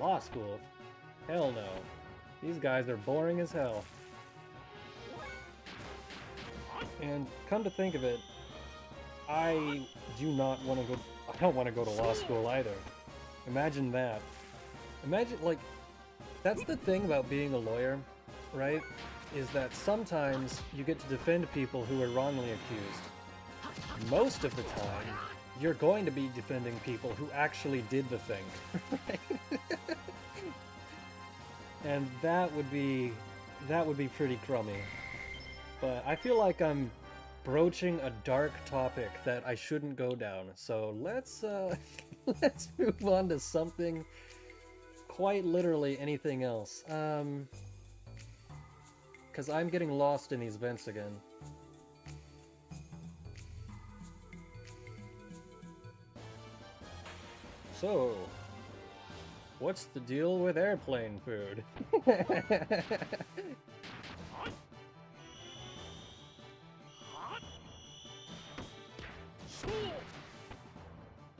law school? Hell no. These guys are boring as hell. And come to think of it, I don't want to go to law school either. Imagine that. Imagine, like, that's the thing about being a lawyer, right? Is that sometimes you get to defend people who are wrongly accused. Most of the time, you're going to be defending people who actually did the thing, right? And that would be pretty crummy. But I feel like I'm broaching a dark topic that I shouldn't go down. So let's let's move on to something quite literally anything else. Because I'm getting lost in these vents again. So, what's the deal with airplane food?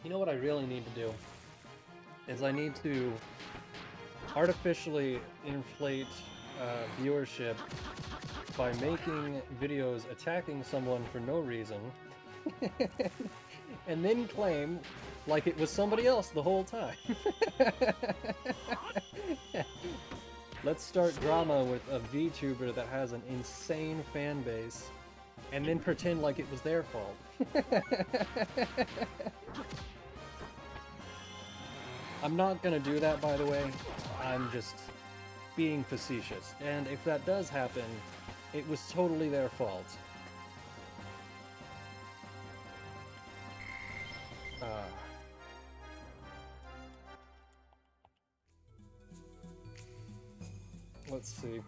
You know what I really need to do? Is I need to artificially inflate viewership by making videos attacking someone for no reason and then claim like it was somebody else the whole time. Let's start drama with a VTuber that has an insane fan base and then pretend like it was their fault. I'm not gonna do that, by the way. I'm just being facetious. And if that does happen, it was totally their fault. Let's see.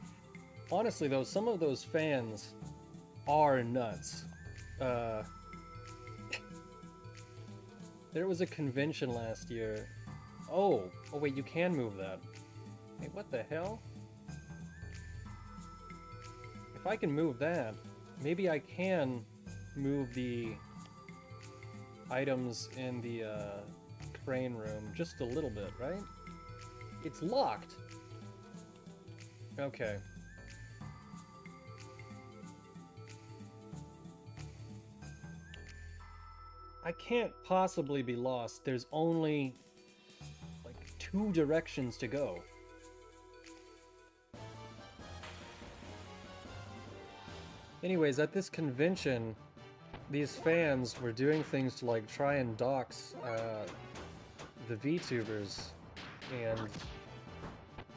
Honestly, though, some of those fans are nuts. There was a convention last year. Oh wait, you can move that. Wait, what the hell? If I can move that, maybe I can move the items in the crane room just a little bit, right? It's locked. Okay. I can't possibly be lost. There's only like 2 directions to go. Anyways, at this convention, these fans were doing things to like try and dox the VTubers, and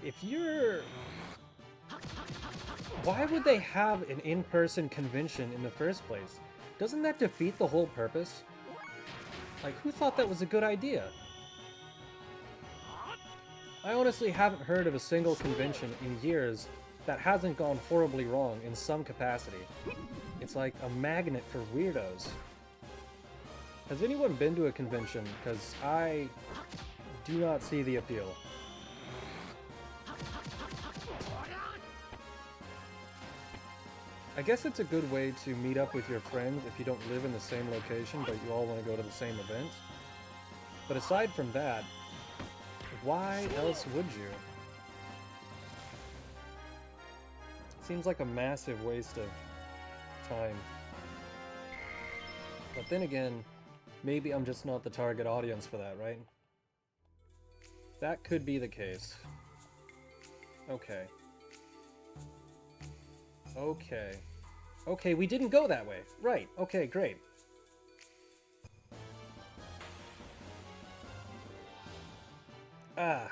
if you're... Why would they have an in-person convention in the first place? Doesn't that defeat the whole purpose? Like, who thought that was a good idea? I honestly haven't heard of a single convention in years that hasn't gone horribly wrong in some capacity. It's like a magnet for weirdos. Has anyone been to a convention? Because I do not see the appeal. I guess it's a good way to meet up with your friends if you don't live in the same location, but you all want to go to the same event. But aside from that, why else would you? Seems like a massive waste of time. But then again, maybe I'm just not the target audience for that, right? That could be the case. Okay. Okay. Okay, we didn't go that way. Right. Okay, great. Ah.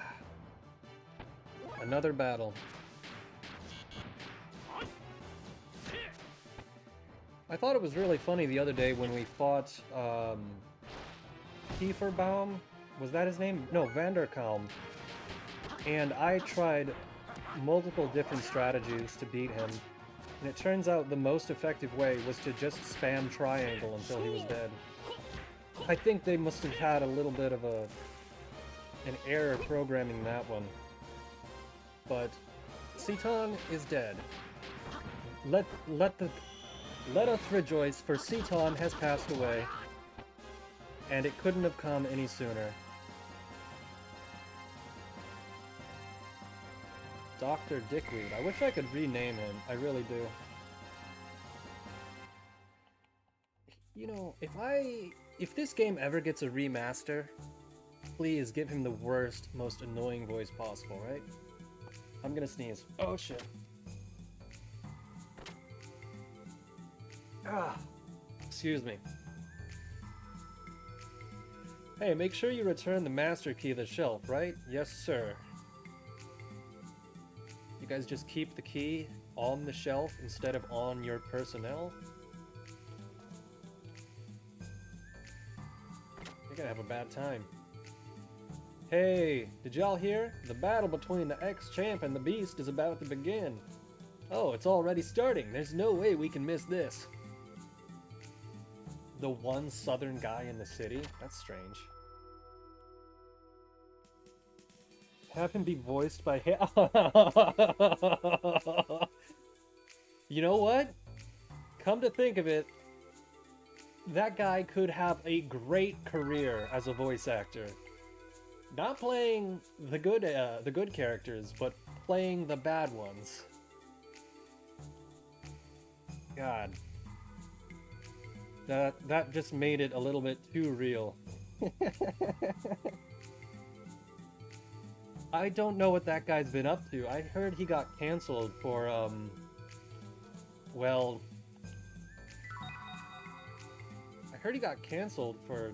Another battle. I thought it was really funny the other day when we fought, Kieferbaum? Was that his name? No, Vanderkalm. And I tried multiple different strategies to beat him. And it turns out the most effective way was to just spam triangle until he was dead. I think they must have had a little bit of an error programming that one. But Seton is dead. Let us rejoice, for Seton has passed away, and it couldn't have come any sooner. Dr. Dickweed. I wish I could rename him. I really do. You know, if this game ever gets a remaster, please give him the worst, most annoying voice possible, right? I'm gonna sneeze. Oh shit. Ah, excuse me. Hey, make sure you return the master key to the shelf, right? Yes, sir. You guys just keep the key on the shelf instead of on your personnel. You're gonna have a bad time. Hey, did y'all hear? The battle between the ex-champ and the beast is about to begin. Oh, it's already starting. There's no way we can miss this. The one southern guy in the city? That's strange. Have him be voiced by him. You know what? Come to think of it, that guy could have a great career as a voice actor. Not playing the good characters, but playing the bad ones. God. That just made it a little bit too real. I don't know what that guy's been up to. I heard he got canceled for, well... I heard he got canceled for...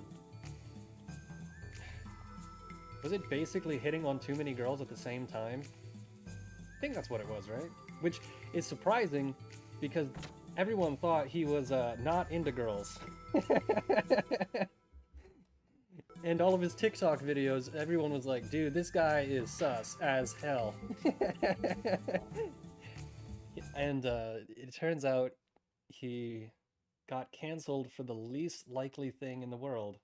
Was it basically hitting on too many girls at the same time? I think that's what it was, right? Which is surprising, because everyone thought he was, not into girls. And all of his TikTok videos, everyone was like, dude, this guy is sus as hell. And it turns out he got canceled for the least likely thing in the world.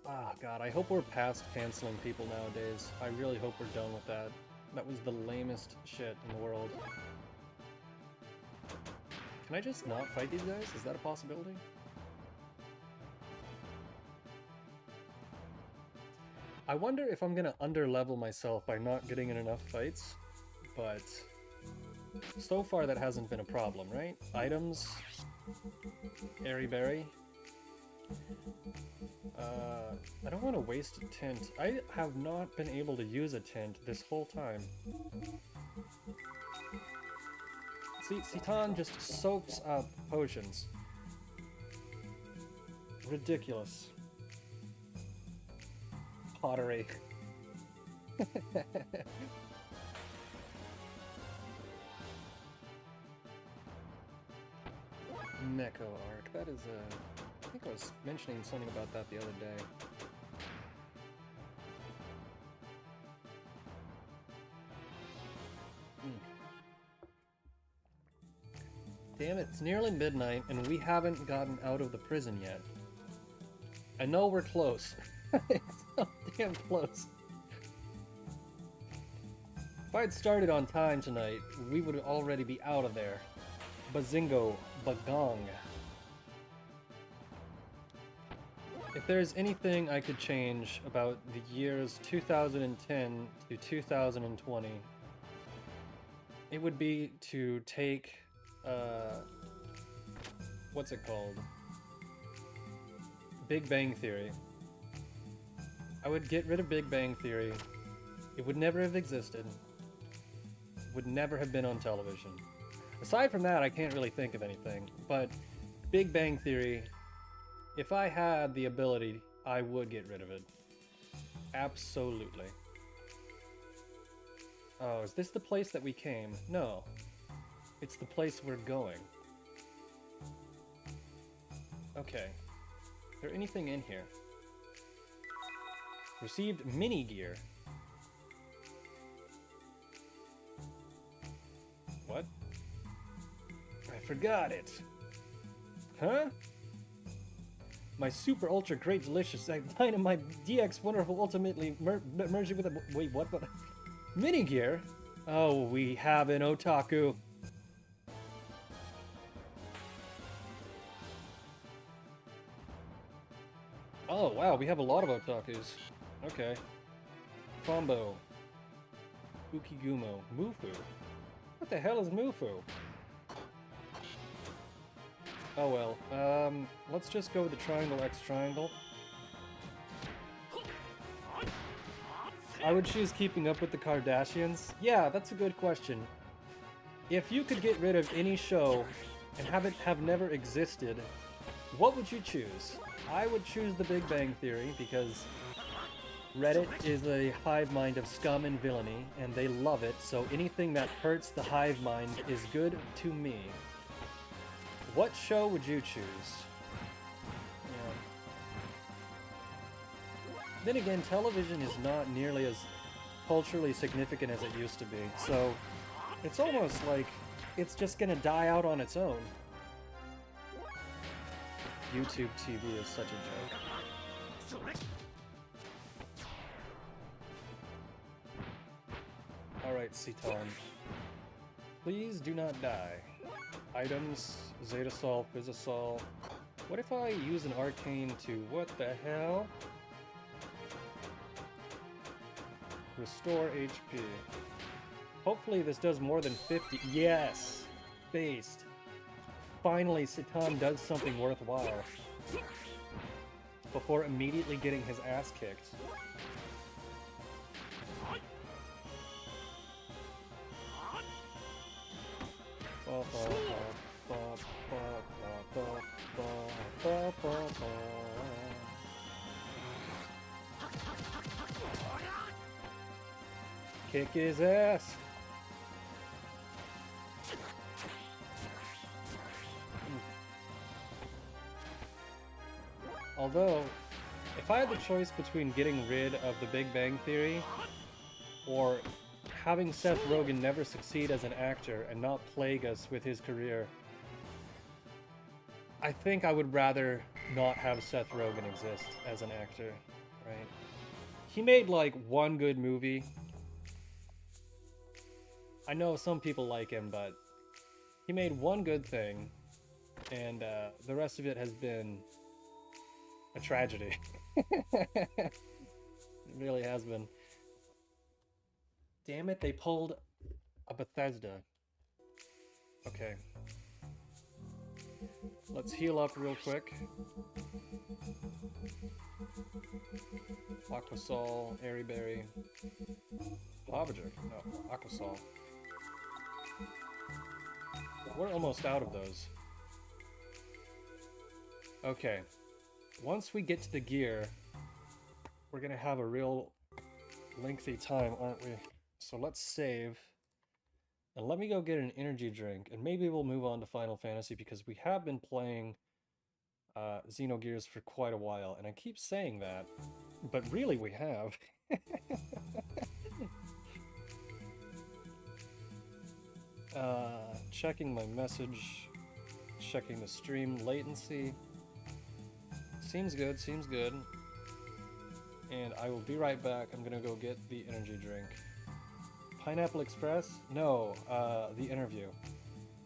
Ah, God, I hope we're past canceling people nowadays. I really hope we're done with that. That was the lamest shit in the world. Can I just not fight these guys? Is that a possibility? I wonder if I'm gonna underlevel myself by not getting in enough fights, but so far that hasn't been a problem, right? Items, Airy Berry. I don't want to waste a tint. I have not been able to use a tint this whole time. See, Citan just soaks up potions. Ridiculous. Pottery. Neko Arc. That is I think I was mentioning something about that the other day. Damn it, it's nearly midnight and we haven't gotten out of the prison yet. I know we're close. It's so damn close. If I'd started on time tonight, we would already be out of there. Bazingo, bagong. If there's anything I could change about the years 2010 to 2020, it would be to take, what's it called? Big Bang Theory. I would get rid of Big Bang Theory. It would never have existed. It would never have been on television. Aside from that, I can't really think of anything, but Big Bang Theory, if I had the ability, I would get rid of it. Absolutely. Oh, is this the place that we came? No. It's the place we're going. Okay. Is there anything in here? Received mini gear. What? I forgot it. Huh? My super ultra great delicious dynamite DX wonderful ultimately merging with a wait what mini gear? Oh, we have an otaku. Oh wow, we have a lot of otakus. Okay. Combo. Ukigumo. Mufu. What the hell is Mufu? Oh well, let's just go with the triangle X triangle. I would choose keeping up with the Kardashians. Yeah, that's a good question. If you could get rid of any show and have it have never existed, what would you choose? I would choose The Big Bang Theory because Reddit is a hive mind of scum and villainy, and they love it, so anything that hurts the hive mind is good to me. What show would you choose? Yeah. Then again, television is not nearly as culturally significant as it used to be, so it's almost like it's just gonna die out on its own. YouTube TV is such a joke. Alright, Citan. Please do not die. Items, Zetasol, Physosol. What if I use an arcane to... what the hell? Restore HP. Hopefully this does more than 50. Yes! Based. Finally, Citan does something worthwhile. Before immediately getting his ass kicked. Kick his ass! Although, if I had the choice between getting rid of the Big Bang Theory or having Seth Rogen never succeed as an actor and not plague us with his career, I think I would rather not have Seth Rogen exist as an actor, right? He made like one good movie. I know some people like him, but he made one good thing, and the rest of it has been a tragedy. It really has been. Damn it, they pulled a Bethesda. Okay. Let's heal up real quick. Aquasol, Airy Berry. Havager. No, Aquasol. We're almost out of those. Okay. Once we get to the gear, we're gonna have a real lengthy time, aren't we? So let's save. And let me go get an energy drink, and maybe we'll move on to Final Fantasy, because we have been playing Xenogears for quite a while, and I keep saying that, but really we have. Checking my message, checking the stream latency. Seems good, seems good. And I will be right back. I'm gonna go get the energy drink. Pineapple Express? No, the interview.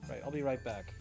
Right, I'll be right back.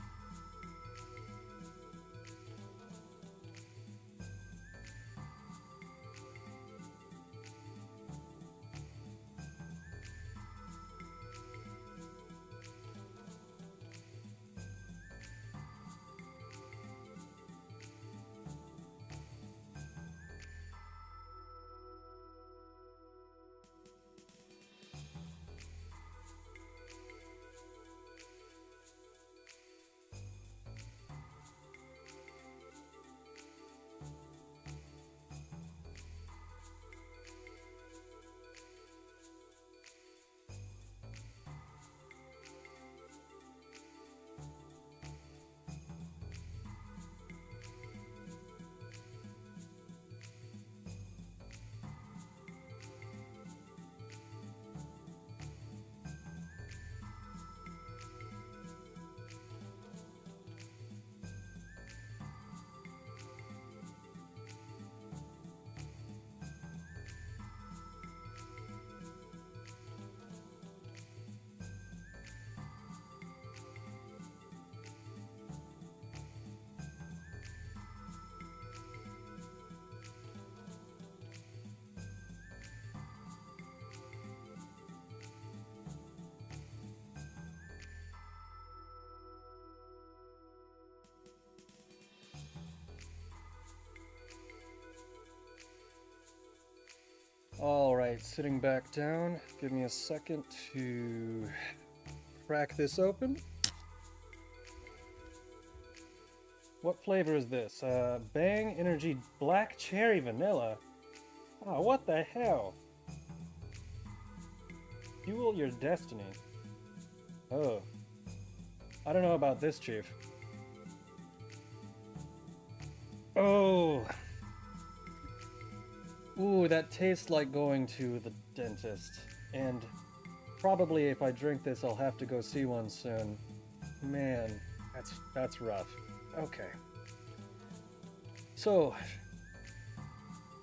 Alright, sitting back down. Give me a second to crack this open. What flavor is this? Bang Energy Black Cherry Vanilla. Oh, what the hell? Fuel your destiny. Oh. I don't know about this, Chief. Oh. Ooh, that tastes like going to the dentist. And probably if I drink this, I'll have to go see one soon. Man, that's rough. Okay. So,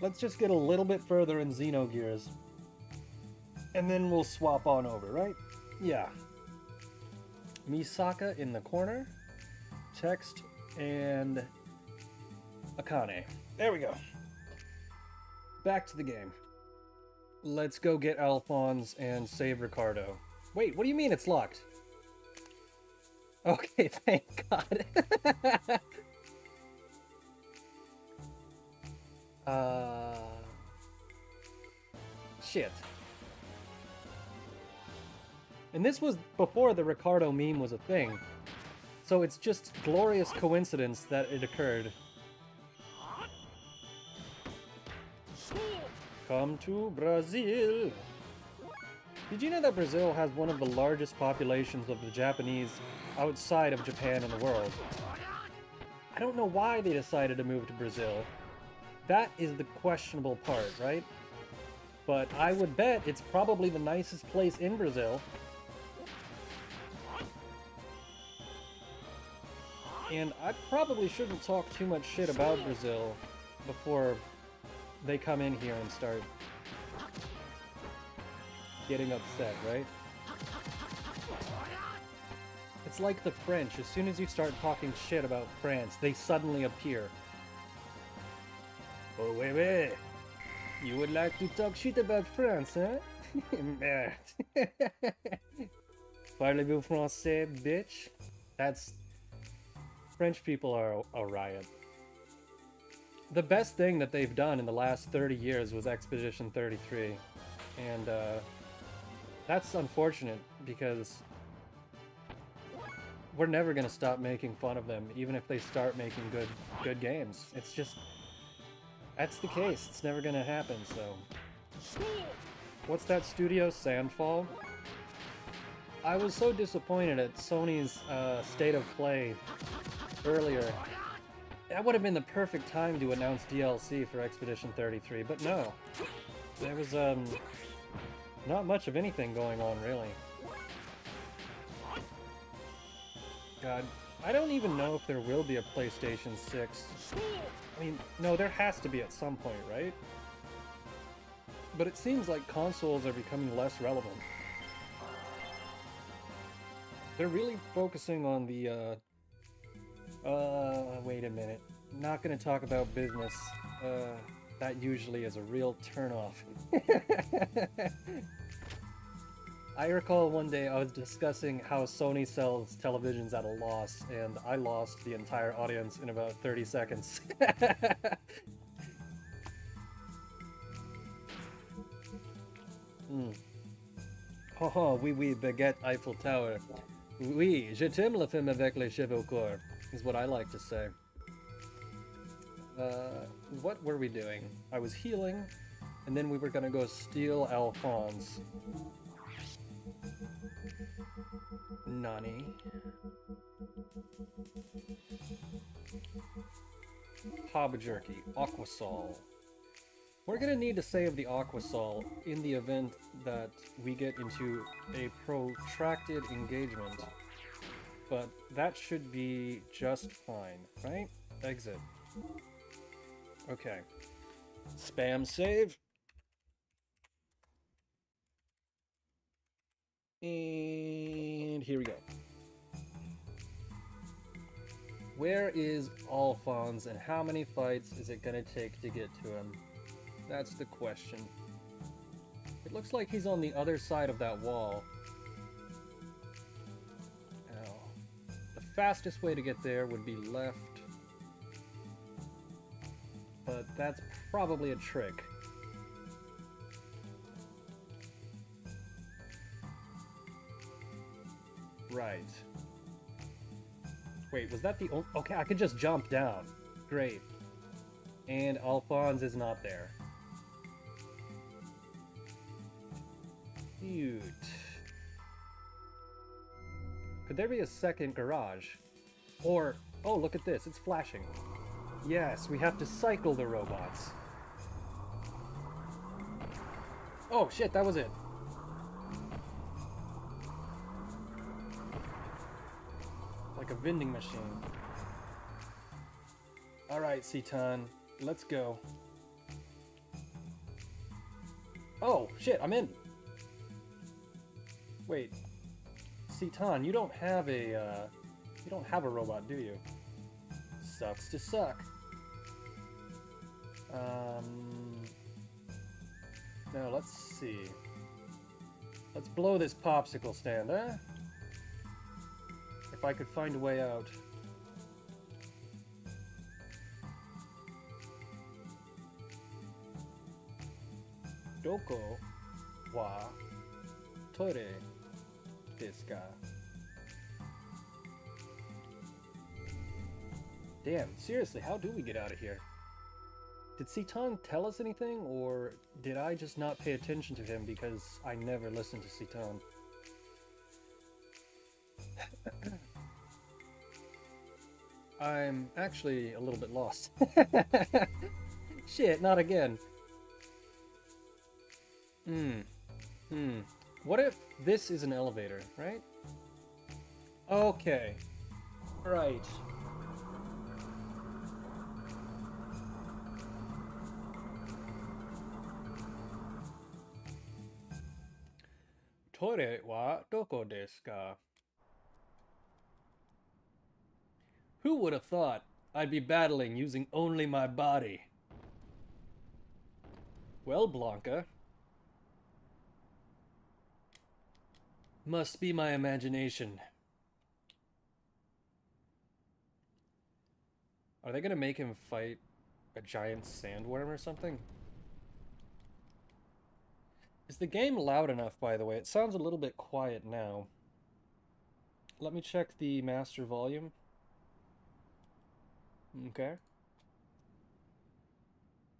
let's just get a little bit further in Xenogears. And then we'll swap on over, right? Yeah. Misaka in the corner. Text and Akane. There we go. Back to the game. Let's go get Alphonse and save Ricardo. Wait, what do you mean it's locked? Okay, thank God. Shit. And this was before the Ricardo meme was a thing. So it's just glorious coincidence that it occurred. Come to Brazil! Did you know that Brazil has one of the largest populations of the Japanese outside of Japan in the world? I don't know why they decided to move to Brazil. That is the questionable part, right? But I would bet it's probably the nicest place in Brazil. And I probably shouldn't talk too much shit about Brazil before they come in here and start getting upset, right? It's like the French. As soon as you start talking shit about France, they suddenly appear. Oh, wait, wait. You would like to talk shit about France, huh? Merde. Parlez-vous français, bitch? That's... French people are a riot. The best thing that they've done in the last 30 years was Expedition 33. And, that's unfortunate, because we're never gonna stop making fun of them, even if they start making good games. It's just... That's the case. It's never gonna happen, so... What's that studio? Sandfall? I was so disappointed at Sony's State of Play earlier. That would have been the perfect time to announce DLC for Expedition 33, but no. There was, not much of anything going on, really. God, I don't even know if there will be a PlayStation 6. I mean, no, there has to be at some point, right? But it seems like consoles are becoming less relevant. They're really focusing on the, wait a minute. Not gonna talk about business. That usually is a real turnoff. I recall one day I was discussing how Sony sells televisions at a loss, and I lost the entire audience in about 30 seconds. Oh, oui, oui, baguette Eiffel Tower. Oui, je t'aime la femme avec les cheveux courts, is what I like to say. What were we doing? I was healing, and then we were gonna go steal Alphonse. Nani? Hob jerky, Aquasol. We're gonna need to save the Aquasol in the event that we get into a protracted engagement. But that should be just fine, right? Exit. Okay. Spam save. And here we go. Where is Alphonse, and how many fights is it gonna take to get to him? That's the question. It looks like he's on the other side of that wall. Now, the fastest way to get there would be left. But that's probably a trick. Right. Wait, was that the only... Okay, I could just jump down. Great. And Alphonse is not there. Cute. Could there be a second garage? Or, oh, look at this, it's flashing. Yes, we have to cycle the robots. Oh shit, that was it. Like a vending machine. Alright, Citan, let's go. Oh, shit, I'm in. Wait. Citan, you don't have a robot, do you? Sucks to suck. Now, let's see. Let's blow this popsicle stand, eh? If I could find a way out. Doko wa tore desu ka? Damn, seriously, how do we get out of here? Did Citan tell us anything, or did I just not pay attention to him because I never listened to Citan? I'm actually a little bit lost. Shit, not again. What if this is an elevator, right? Okay. Right. Tore wa doko desu ka? Who would have thought I'd be battling using only my body? Well, Blanca. Must be my imagination. Are they gonna make him fight a giant sandworm or something? Is the game loud enough, by the way? It sounds a little bit quiet now. Let me check the master volume. Okay.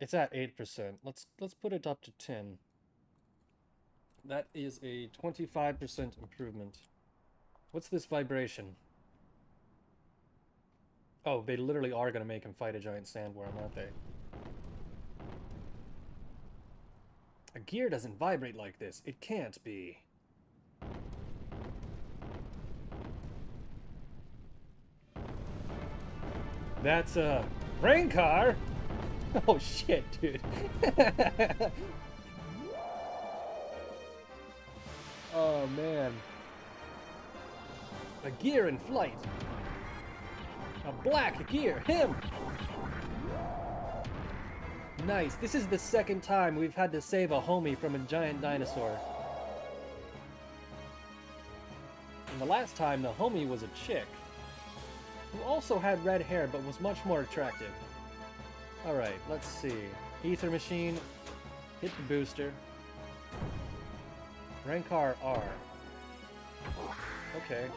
It's at 8%. Let's put it up to 10. That is a 25% improvement. What's this vibration? Oh, they literally are gonna make him fight a giant sandworm, aren't they? A gear doesn't vibrate like this. It can't be. That's a rain car. Oh shit, dude. Oh man. A gear in flight. A black gear. Him. Nice. This is the second time we've had to save a homie from a giant dinosaur. And the last time the homie was a chick, who also had red hair but was much more attractive. Alright, let's see. Ether machine. Hit the booster. Rankar R. Okay.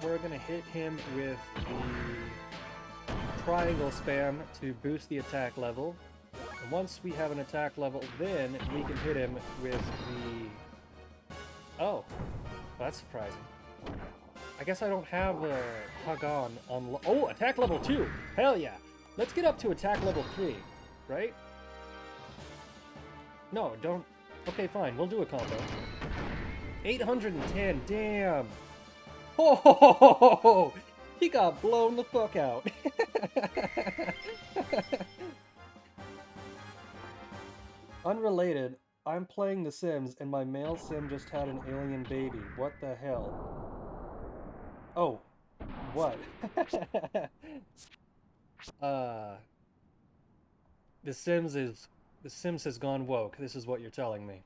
We're gonna hit him with the triangle spam to boost the attack level. And once we have an attack level, then we can hit him with the... Oh, that's surprising. I guess I don't have a hug on... Oh, attack level 2! Hell yeah! Let's get up to attack level 3, right? No, don't... Okay, fine, we'll do a combo. 810, damn! Oh, he got blown the fuck out. Unrelated, I'm playing The Sims and my male sim just had an alien baby. What the hell? Oh, what? The Sims has gone woke. This is what you're telling me.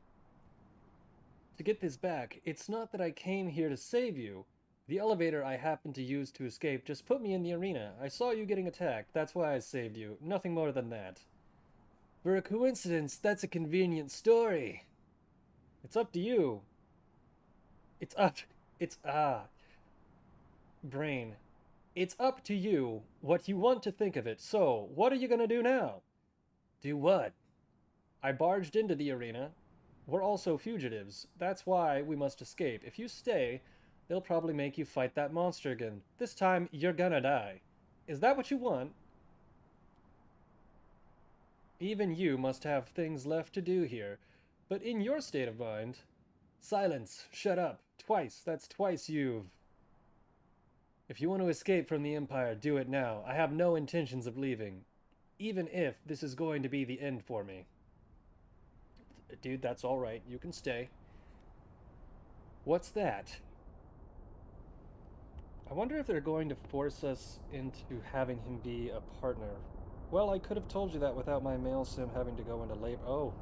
To get this back, it's not that I came here to save you. The elevator I happened to use to escape just put me in the arena. I saw you getting attacked, that's why I saved you. Nothing more than that. For a coincidence, that's a convenient story. It's up to you. Brain. It's up to you what you want to think of it. So, what are you gonna do now? Do what? I barged into the arena, We're also fugitives. That's why we must escape. If you stay, they'll probably make you fight that monster again. This time, you're gonna die. Is that what you want? Even you must have things left to do here. But in your state of mind... Silence! Shut up! Twice! That's twice you've... If you want to escape from the Empire, do it now. I have no intentions of leaving. Even if this is going to be the end for me. Dude, that's alright. You can stay. What's that? I wonder if they're going to force us into having him be a partner. Well, I could have told you that without my male sim having to go into labor. Oh.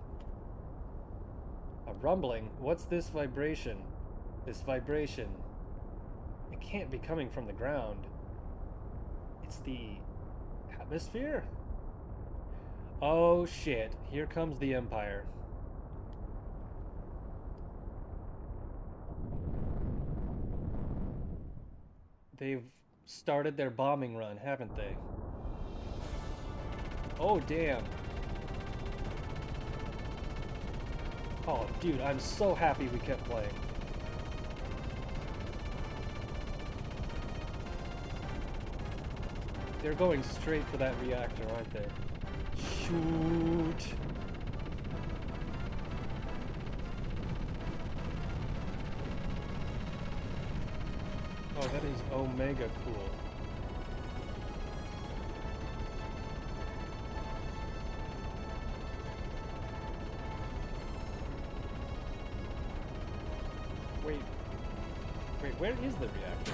A rumbling? What's this vibration? This vibration. It can't be coming from the ground. It's the atmosphere? Oh shit. Here comes the Empire. They've started their bombing run, haven't they? Oh, damn. Oh, dude, I'm so happy we kept playing. They're going straight for that reactor, aren't they? Shoot! Oh, that is omega cool. Wait, where is the reactor?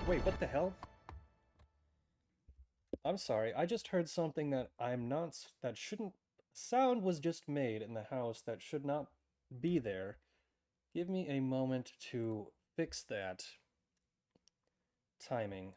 Wait, what the hell? I'm sorry, I just heard something that that shouldn't... Sound was just made in the house that should not be there. Give me a moment to fix that timing.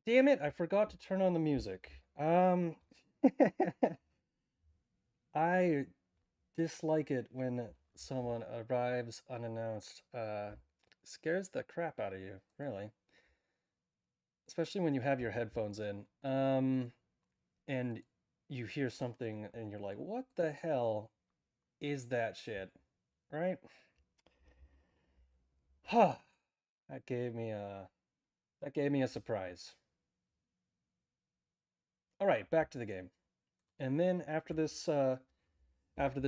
Damn it, I forgot to turn on the music. I dislike it when someone arrives unannounced. Scares the crap out of you, really. Especially when you have your headphones in. And you hear something and you're like, what the hell is that shit? Right? Huh. That gave me a surprise. All right, back to the game. And then after this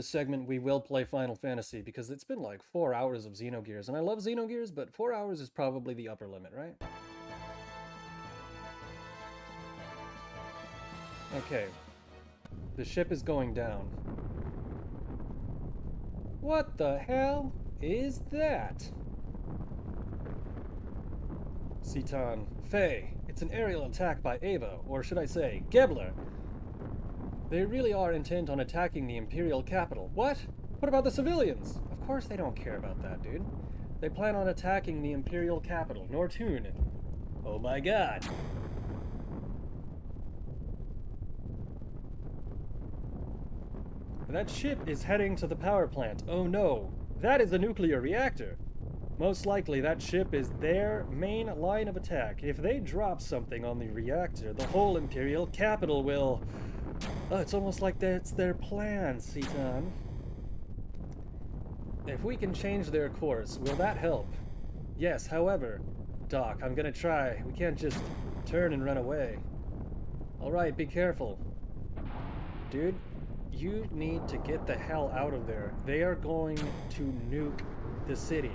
segment, we will play Final Fantasy because it's been like 4 hours of Xenogears, and I love Xenogears, but 4 hours is probably the upper limit, right? Okay. The ship is going down. What the hell is that? Citan. Faye, it's an aerial attack by Ava, or should I say, Gebler. They really are intent on attacking the Imperial capital. What? What about the civilians? Of course they don't care about that, dude. They plan on attacking the Imperial capital, Nortune. Oh my god. That ship is heading to the power plant. Oh no. That is a nuclear reactor. Most likely that ship is their main line of attack. If they drop something on the reactor, the whole Imperial capital will... Oh, it's almost like that's their plan, Citan. If we can change their course, will that help? Yes, however... Doc, I'm gonna try. We can't just turn and run away. Alright, be careful. Dude, you need to get the hell out of there. They are going to nuke the city.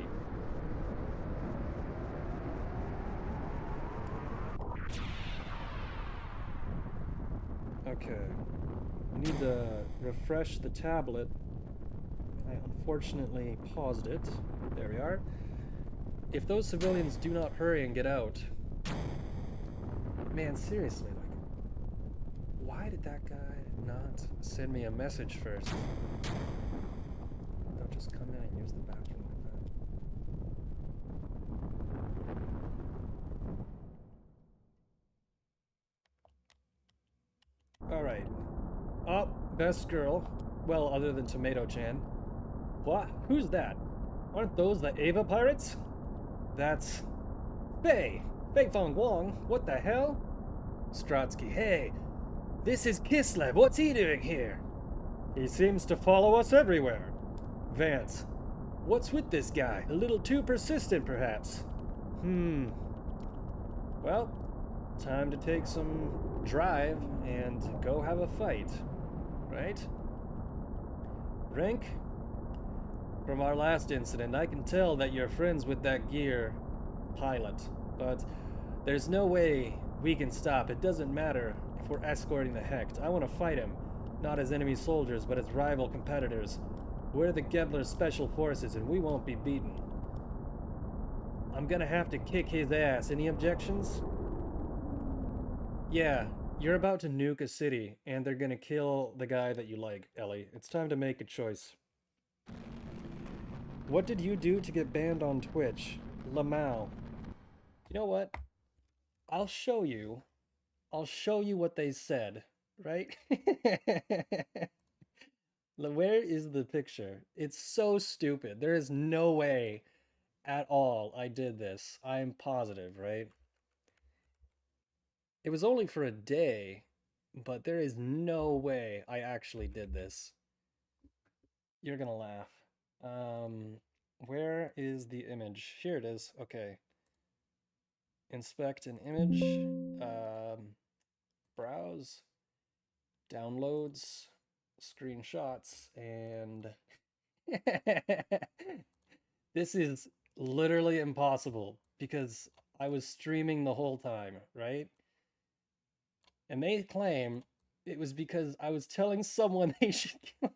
Okay. I need to refresh the tablet. I unfortunately paused it. There we are. If those civilians do not hurry and get out... Man, seriously, like... Why did that guy not send me a message first? Don't just come in and use the bathroom like that. Alright. Oh, best girl. Well, other than Tomato-chan. What? Who's that? Aren't those the Ava pirates? That's... Faye! Faye Fong Wong! What the hell? Stratsky, hey! This is Kislev, what's he doing here? He seems to follow us everywhere. Vance, what's with this guy? A little too persistent, perhaps? Well, time to take some drive and go have a fight, right? Rink? From our last incident, I can tell that you're friends with that gear pilot, but there's no way we can stop. It doesn't matter if we're escorting the Hecht. I want to fight him, not as enemy soldiers, but as rival competitors. We're the Gebler Special Forces, and we won't be beaten. I'm gonna have to kick his ass. Any objections? Yeah, you're about to nuke a city, and they're gonna kill the guy that you like, Ellie. It's time to make a choice. What did you do to get banned on Twitch? Lamau. You know what? I'll show you what they said, right? Where is the picture? It's so stupid. There is no way at all I did this. I'm positive, right? It was only for a day, but there is no way I actually did this. You're gonna laugh. Where is the image? Here it is. Okay. Inspect an image. Browse. Downloads. Screenshots. And... This is literally impossible because I was streaming the whole time, right? And they claim it was because I was telling someone they should kill.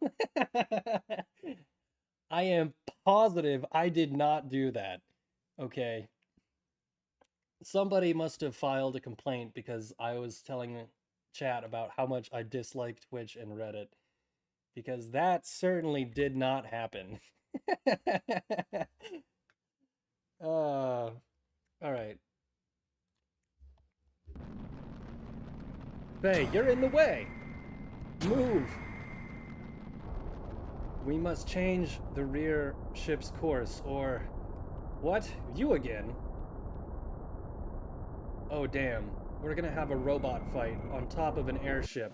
I am positive I did not do that. Okay. Somebody must have filed a complaint because I was telling chat about how much I disliked Twitch and Reddit. Because that certainly did not happen. Alright. Faye, you're in the way! Move! We must change the rear ship's course, or... What? You again? Oh damn. We're gonna have a robot fight on top of an airship.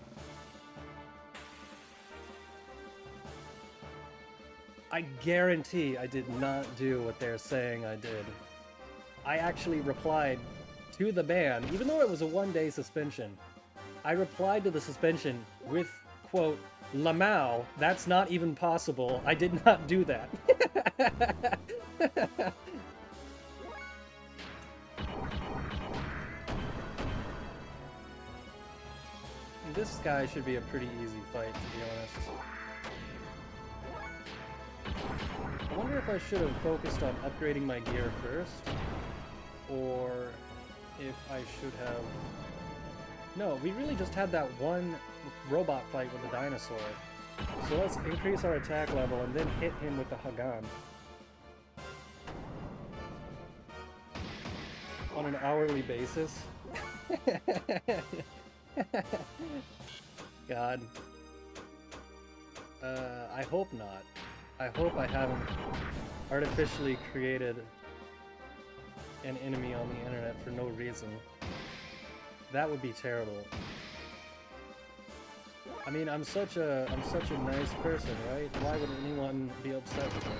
I guarantee I did not do what they're saying I did. I actually replied to the ban, even though it was a 1-day suspension. I replied to the suspension with, quote, Lamau, that's not even possible. I did not do that. This guy should be a pretty easy fight, to be honest. I wonder if I should have focused on upgrading my gear first, or if I should have... No, we really just had that one robot fight with the dinosaur. So let's increase our attack level and then hit him with the Hagan. On an hourly basis. God. I hope not. I hope I haven't artificially created an enemy on the internet for no reason. That would be terrible. I mean, I'm such a nice person, right? Why would anyone be upset with me?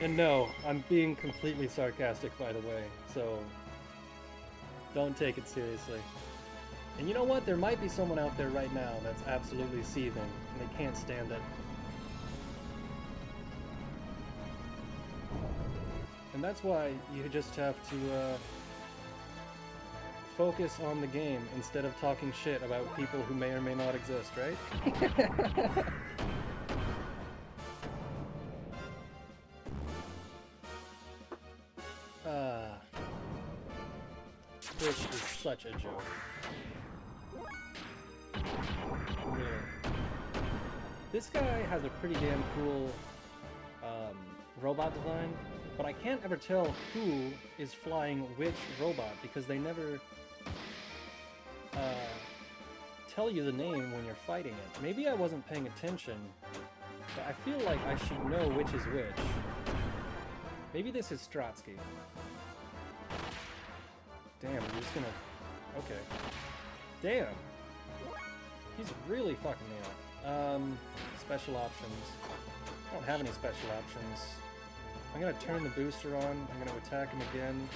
And no, I'm being completely sarcastic, by the way, so don't take it seriously. And you know what? There might be someone out there right now that's absolutely seething, and they can't stand it. And that's why you just have to focus on the game instead of talking shit about people who may or may not exist, right? This is such a joke. Really. This guy has a pretty damn cool robot design, but I can't ever tell who is flying which robot because they never tell you the name when you're fighting it. Maybe I wasn't paying attention, but I feel like I should know which is which. Maybe this is Stratsky. Damn, I'm just gonna... Okay. Damn! He's really fucking me up. Special options. I don't have any special options. I'm gonna turn the booster on. I'm gonna attack him again.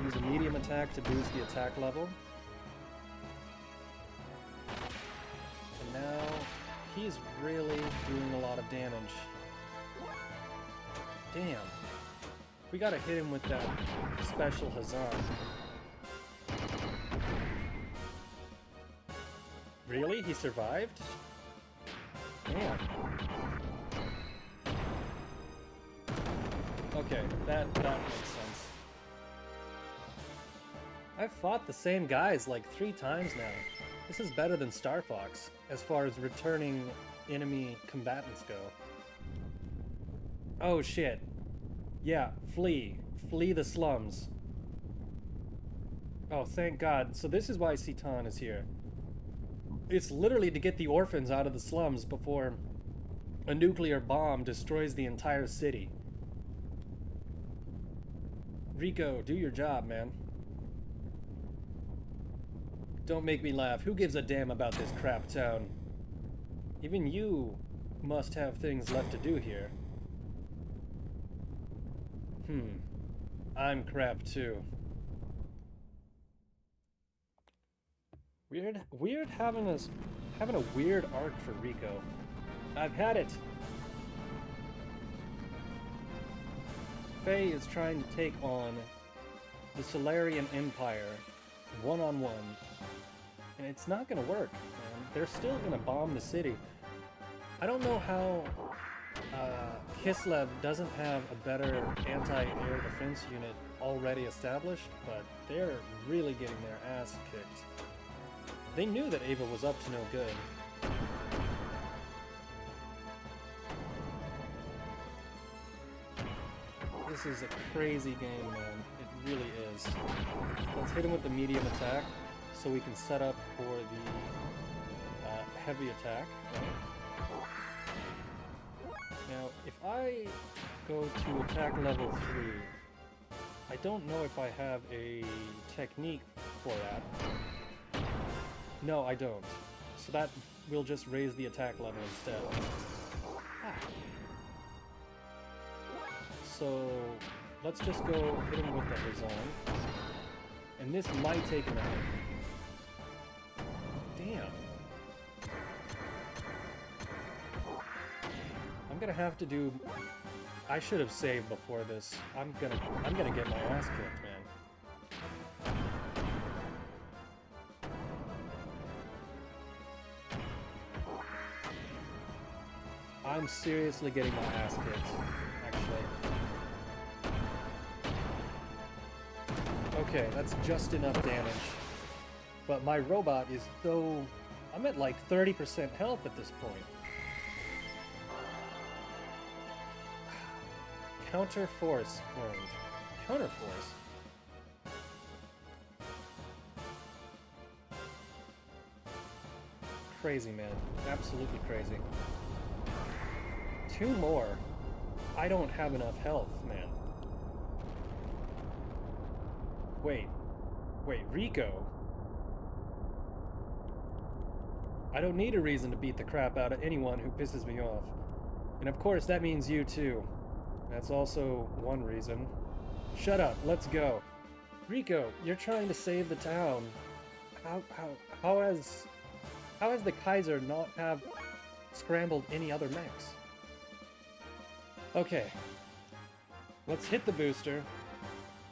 Use a medium attack to boost the attack level. And now, he's really doing a lot of damage. Damn. We gotta hit him with that special Hazan. Really? He survived? Damn. Okay, that makes sense. I've fought the same guys like 3 times now. This is better than Star Fox, as far as returning enemy combatants go. Oh shit. Yeah, flee. Flee the slums. Oh, thank God. So this is why Citan is here. It's literally to get the orphans out of the slums before a nuclear bomb destroys the entire city. Rico, do your job, man. Don't make me laugh. Who gives a damn about this crap town? Even you must have things left to do here. I'm crap too. Weird having a weird arc for Rico. I've had it. Faye is trying to take on the Solarian Empire one-on-one, and it's not gonna work, man. They're still gonna bomb the city. I don't know how Kislev doesn't have a better anti-air defense unit already established, but they're really getting their ass kicked. They knew that Ava was up to no good. This is a crazy game, man. It really is. Let's hit him with the medium attack so we can set up for the heavy attack. Now, if I go to attack level 3, I don't know if I have a technique for that. No, I don't. So that will just raise the attack level instead. Ah. So let's just go hit him with the Hazan. And this might take him out. Damn. I'm gonna have to do... I should have saved before this. I'm gonna get my ass kicked, man. I'm seriously getting my ass kicked, actually. Okay, that's just enough damage. But my robot is so... I'm at like 30% health at this point. Counter force learned. Counter force? Crazy, man. Absolutely crazy. 2 more. I don't have enough health, man. Wait, Rico? I don't need a reason to beat the crap out of anyone who pisses me off. And of course that means you too. That's also one reason. Shut up, let's go. Rico, you're trying to save the town. How has the Kaiser not have scrambled any other mechs? Okay. Let's hit the booster.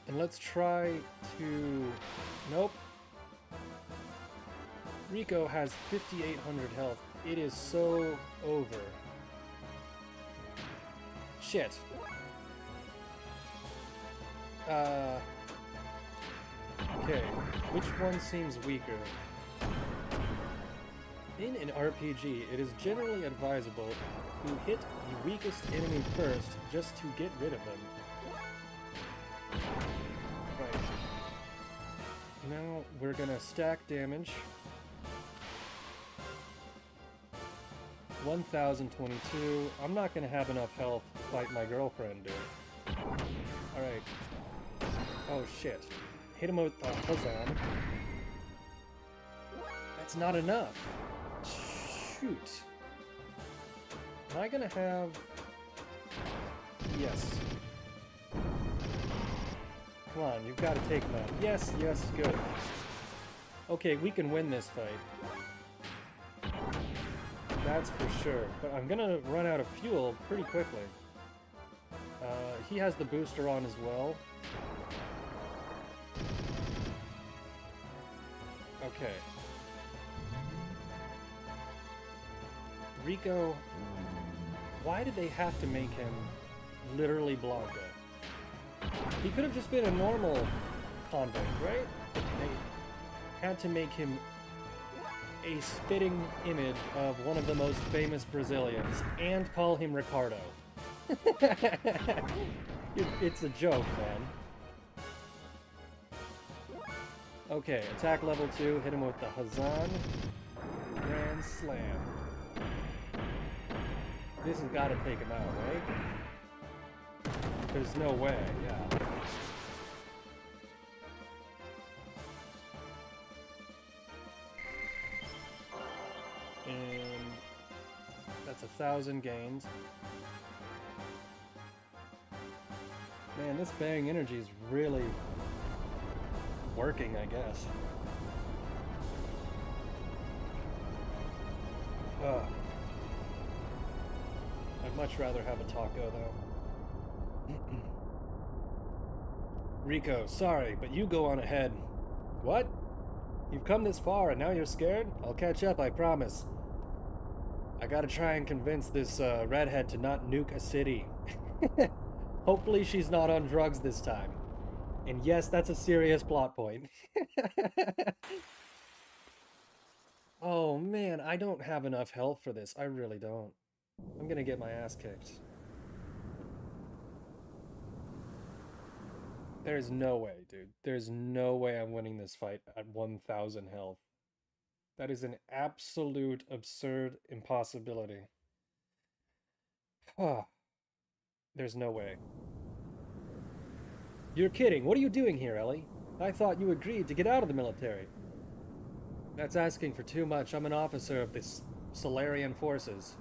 And let's try to... Nope. Rico has 5,800 health. It is so over. Shit. Okay. Which one seems weaker? In an RPG, it is generally advisable to hit the weakest enemy first just to get rid of them. Right. Now we're gonna stack damage. 1022. I'm not gonna have enough health to fight my girlfriend, dude. Alright. Oh shit. Hit him with the Hazan. That's not enough. Shoot. Am I gonna have... Yes. Come on, you've got to take him out. Yes, yes, good. Okay, we can win this fight. That's for sure. But I'm gonna run out of fuel pretty quickly. He has the booster on as well. Okay. Rico... Why did they have to make him literally Blanca? He could have just been a normal convict, right? They had to make him a spitting image of one of the most famous Brazilians and call him Ricardo. It's a joke, man. Okay, attack level 2, hit him with the Hazan. Grand Slam. This has got to take him out, right? There's no way, yeah. And that's 1,000 gains. Man, this Bang energy is really working, I guess. I'd much rather have a taco, though. Rico, sorry, but you go on ahead. What? You've come this far and now you're scared? I'll catch up, I promise. I gotta try and convince this redhead to not nuke a city. Hopefully she's not on drugs this time. And yes, that's a serious plot point. Oh man, I don't have enough health for this. I really don't. I'm gonna get my ass kicked. There's no way, dude. There's no way I'm winning this fight at 1,000 health. That is an absolute absurd impossibility. There's no way. You're kidding. What are you doing here, Ellie? I thought you agreed to get out of the military. That's asking for too much. I'm an officer of the Solarian forces.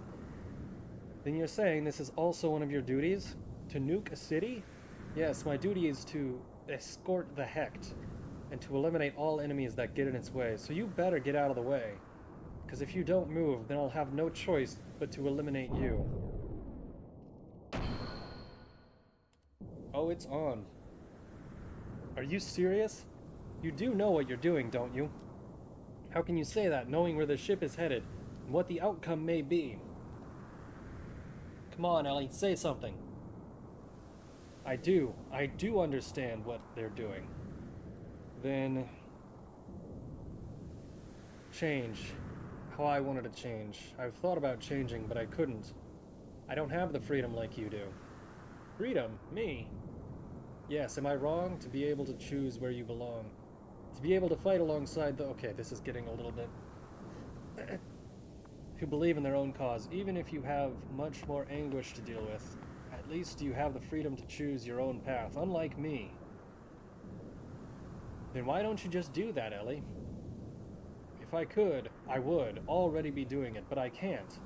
Then you're saying this is also one of your duties? To nuke a city? Yes, my duty is to escort the Hecht, and to eliminate all enemies that get in its way, so you better get out of the way. Because if you don't move, then I'll have no choice but to eliminate you. Oh, it's on. Are you serious? You do know what you're doing, don't you? How can you say that, knowing where the ship is headed, and what the outcome may be? Come on, Ellie, say something. I do understand what they're doing. Then... change. How I wanted to change. I've thought about changing, but I couldn't. I don't have the freedom like you do. Freedom? Me? Yes, am I wrong? To be able to choose where you belong. To be able to fight alongside the... Okay, this is getting a little bit... who believe in their own cause, even if you have much more anguish to deal with. At least you have the freedom to choose your own path, unlike me. Then why don't you just do that, Ellie? If I could, I would already be doing it, but I can't.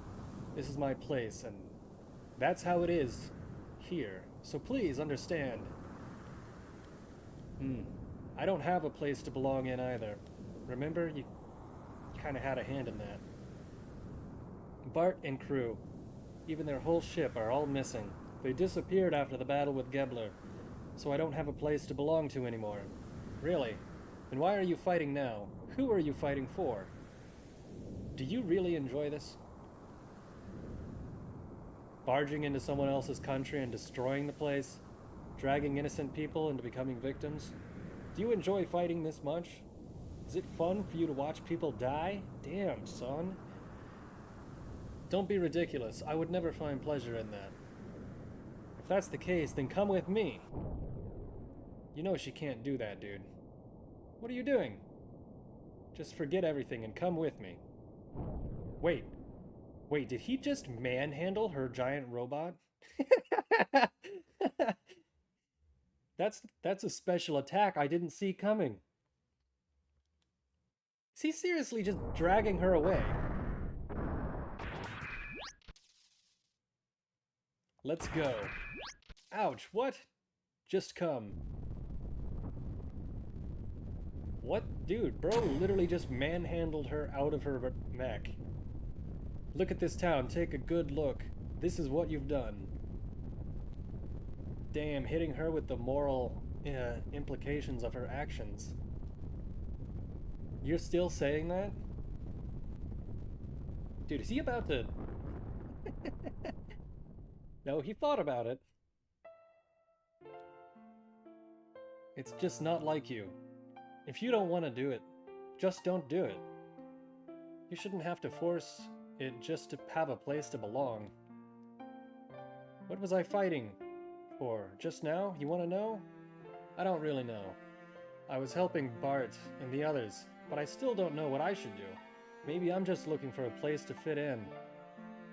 This is my place, and that's how it is here. So please understand. I don't have a place to belong in either. Remember, you kind of had a hand in that. Bart and crew, even their whole ship, are all missing. They disappeared after the battle with Gebler, so I don't have a place to belong to anymore. Really? Then why are you fighting now? Who are you fighting for? Do you really enjoy this? Barging into someone else's country and destroying the place? Dragging innocent people into becoming victims? Do you enjoy fighting this much? Is it fun for you to watch people die? Damn, son. Don't be ridiculous. I would never find pleasure in that. If that's the case, then come with me. You know she can't do that, dude. What are you doing? Just forget everything and come with me. Wait, did he just manhandle her giant robot? That's a special attack I didn't see coming. Is he seriously just dragging her away? Let's go. Ouch, what? Just come. What? Dude, bro literally just manhandled her out of her mech. Look at this town, take a good look. This is what you've done. Damn, hitting her with the moral implications of her actions. You're still saying that? Dude, is he about to... No, he thought about it. It's just not like you. If you don't want to do it, just don't do it. You shouldn't have to force it just to have a place to belong. What was I fighting for? Just now? You want to know? I don't really know. I was helping Bart and the others, but I still don't know what I should do. Maybe I'm just looking for a place to fit in.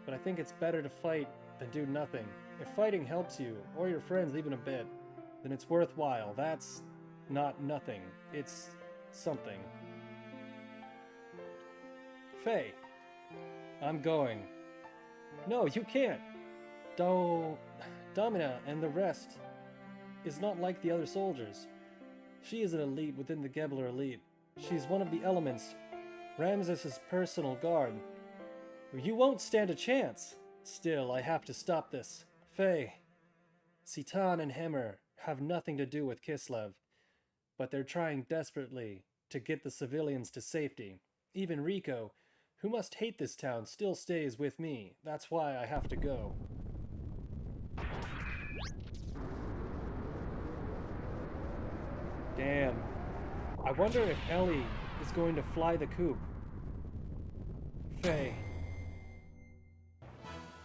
But I think it's better to fight than do nothing. If fighting helps you, or your friends even a bit, then it's worthwhile. That's not nothing. It's something. Faye, I'm going. No, you can't. Domina and the rest is not like the other soldiers. She is an elite within the Gebler elite. She's one of the elements, Ramses' personal guard. You won't stand a chance. Still, I have to stop this. Faye, Citan and Hammer have nothing to do with Kislev, but they're trying desperately to get the civilians to safety. Even Rico, who must hate this town, still stays with me. That's why I have to go. Damn. I wonder if Ellie is going to fly the coop. Faye.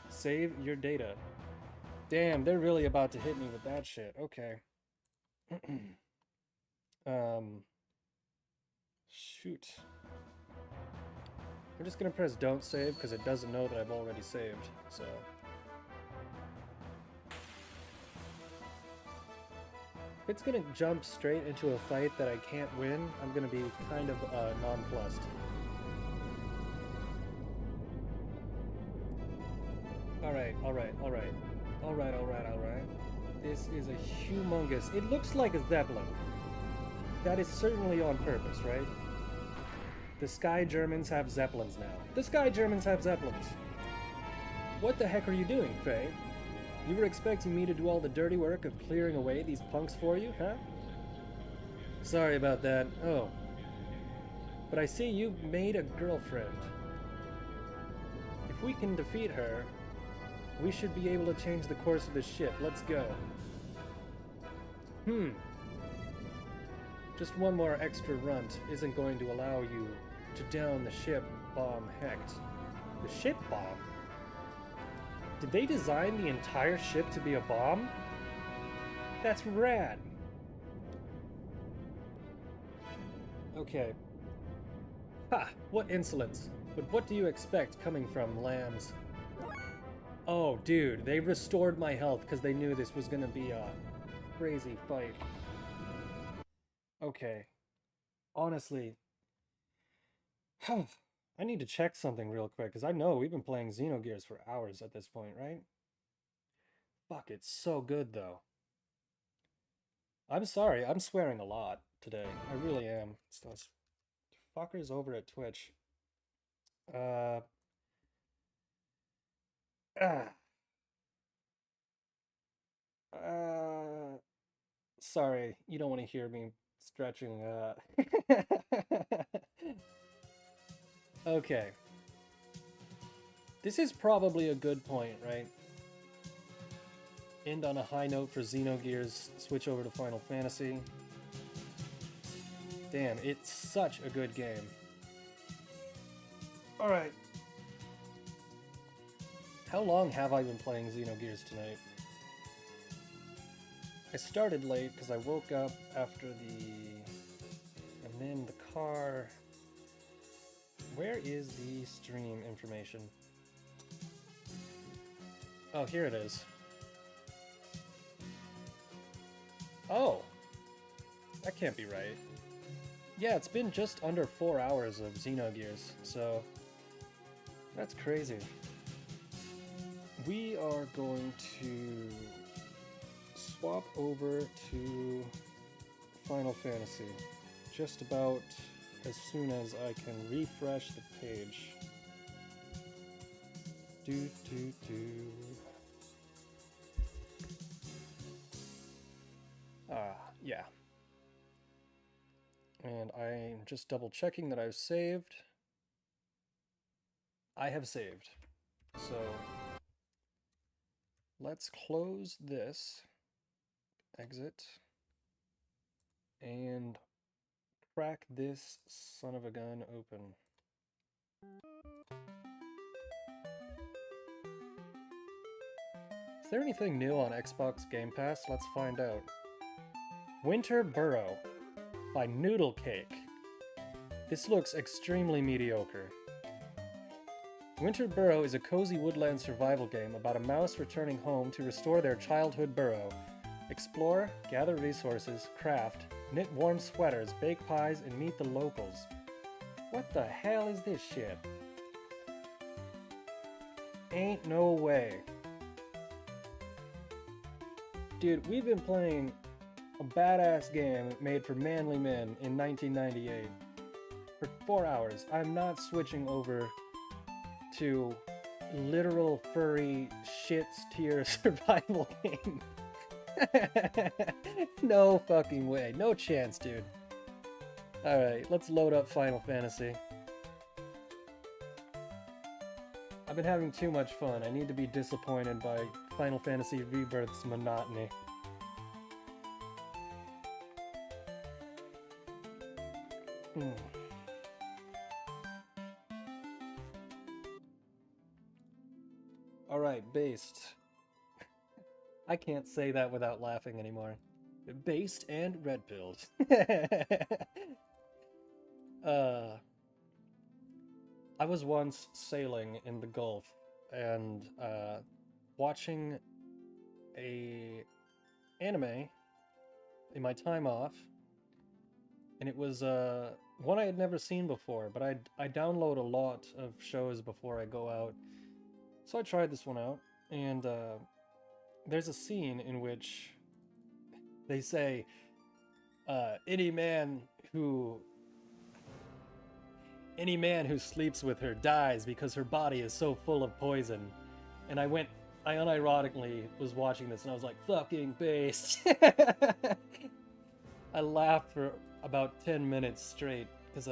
Save your data. Damn, they're really about to hit me with that shit. Okay. Shoot. I'm just gonna press don't save because it doesn't know that I've already saved, so. If it's gonna jump straight into a fight that I can't win, I'm gonna be kind of nonplussed. Alright. Alright. This is a humongous... It looks like a Zeppelin. That is certainly on purpose, right? The Sky Germans have Zeppelins now. The Sky Germans have Zeppelins! What the heck are you doing, Faye? You were expecting me to do all the dirty work of clearing away these punks for you, huh? Sorry about that. Oh. But I see you've made a girlfriend. If we can defeat her, we should be able to change the course of the ship. Let's go. Just one more extra runt isn't going to allow you to down the ship bomb Hecht. The ship bomb? Did they design the entire ship to be a bomb? That's rad. Okay. Ha! What insolence. But what do you expect coming from lambs? Oh, dude, they restored my health because they knew this was gonna be a crazy fight. Okay. Honestly, I need to check something real quick, because I know we've been playing Xenogears for hours at this point, right? Fuck, it's so good, though. I'm sorry, I'm swearing a lot today. I really am. It's those fuckers over at Twitch. Sorry, you don't want to hear me stretching, Okay. This is probably a good point, right? End on a high note for Xenogears, switch over to Final Fantasy. Damn, it's such a good game. Alright. How long have I been playing Xenogears tonight? I started late because I woke up after I'm in the car. Where is the stream information? Oh, here it is. Oh! That can't be right. Yeah, it's been just under 4 hours of Xenogears, so... That's crazy. We are going to swap over to Final Fantasy just about as soon as I can refresh the page. Yeah. And I'm just double checking that I've saved. I have saved. So let's close this, exit, and crack this son of a gun open. Is there anything new on Xbox Game Pass? Let's find out. Winter Burrow by Noodle Cake. This looks extremely mediocre. Winter Burrow is a cozy woodland survival game about a mouse returning home to restore their childhood burrow. Explore, gather resources, craft, knit warm sweaters, bake pies, and meet the locals. What the hell is this shit? Ain't no way. Dude, we've been playing a badass game made for manly men in 1998 for 4 hours. I'm not switching over to literal furry shits tier survival game. No fucking way. No chance, dude. Alright, let's load up Final Fantasy. I've been having too much fun. I need to be disappointed by Final Fantasy Rebirth's monotony. Alright, based. I can't say that without laughing anymore. Based and red-pilled. I was once sailing in the Gulf and watching a anime in my time off, and it was one I had never seen before, but I download a lot of shows before I go out, so I tried this one out. And there's a scene in which they say, any man who sleeps with her dies because her body is so full of poison. And I unironically was watching this and I was like, fucking based. I laughed for about 10 minutes straight because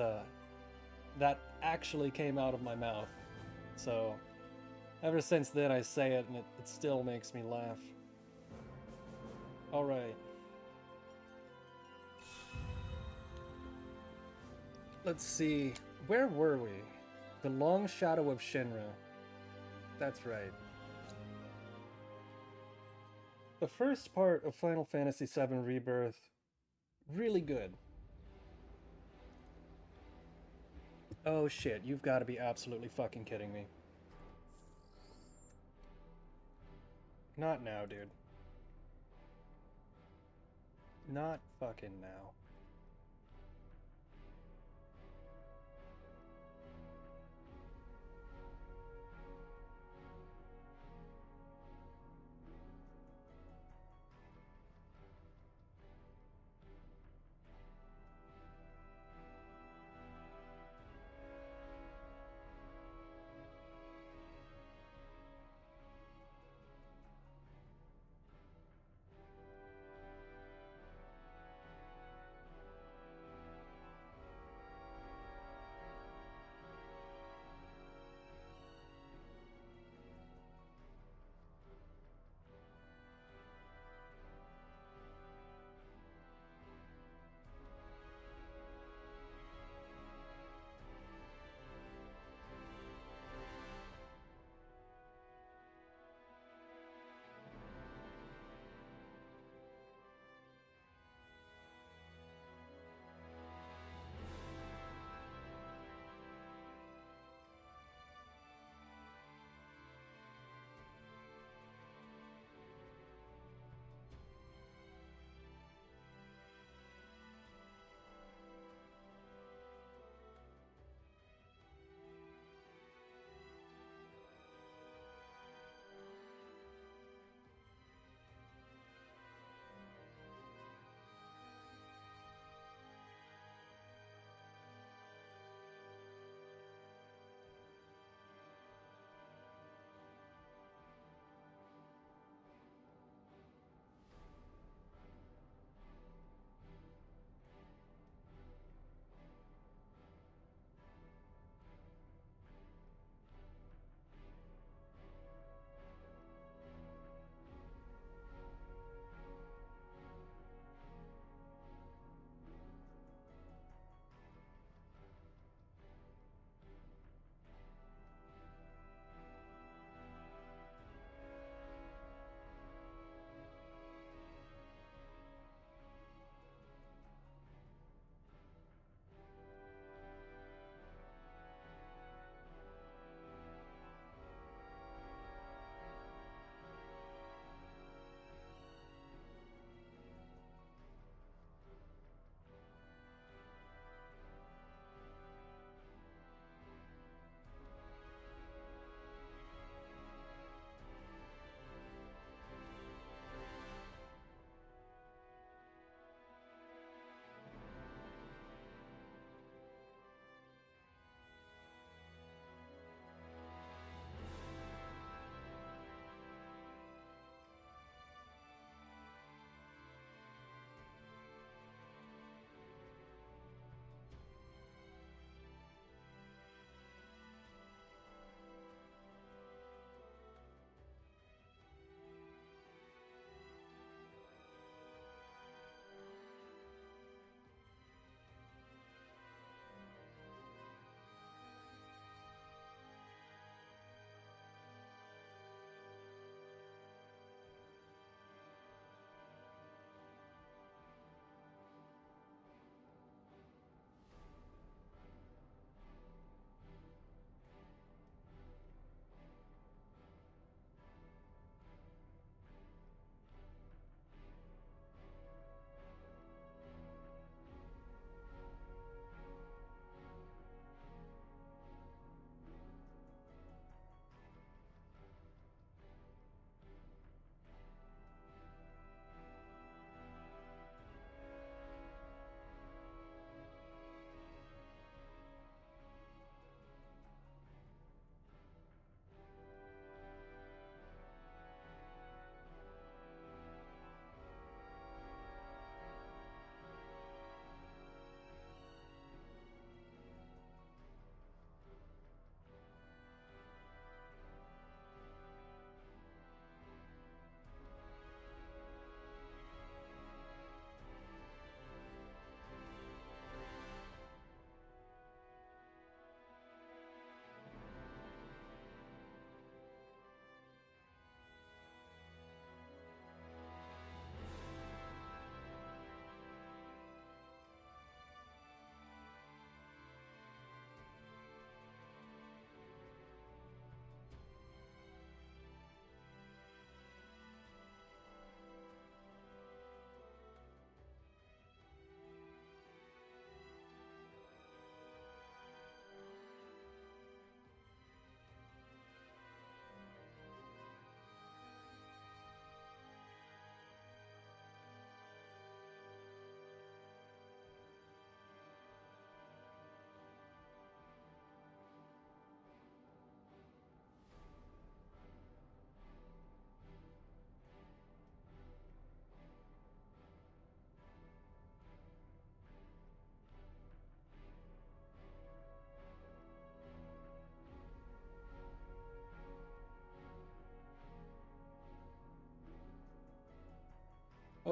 that actually came out of my mouth. So ever since then I say it and it still makes me laugh. Alright. Let's see. Where were we? The Long Shadow of Shinra. That's right. The first part of Final Fantasy VII Rebirth, really good. Oh shit, you've got to be absolutely fucking kidding me. Not now, dude. Not fucking now.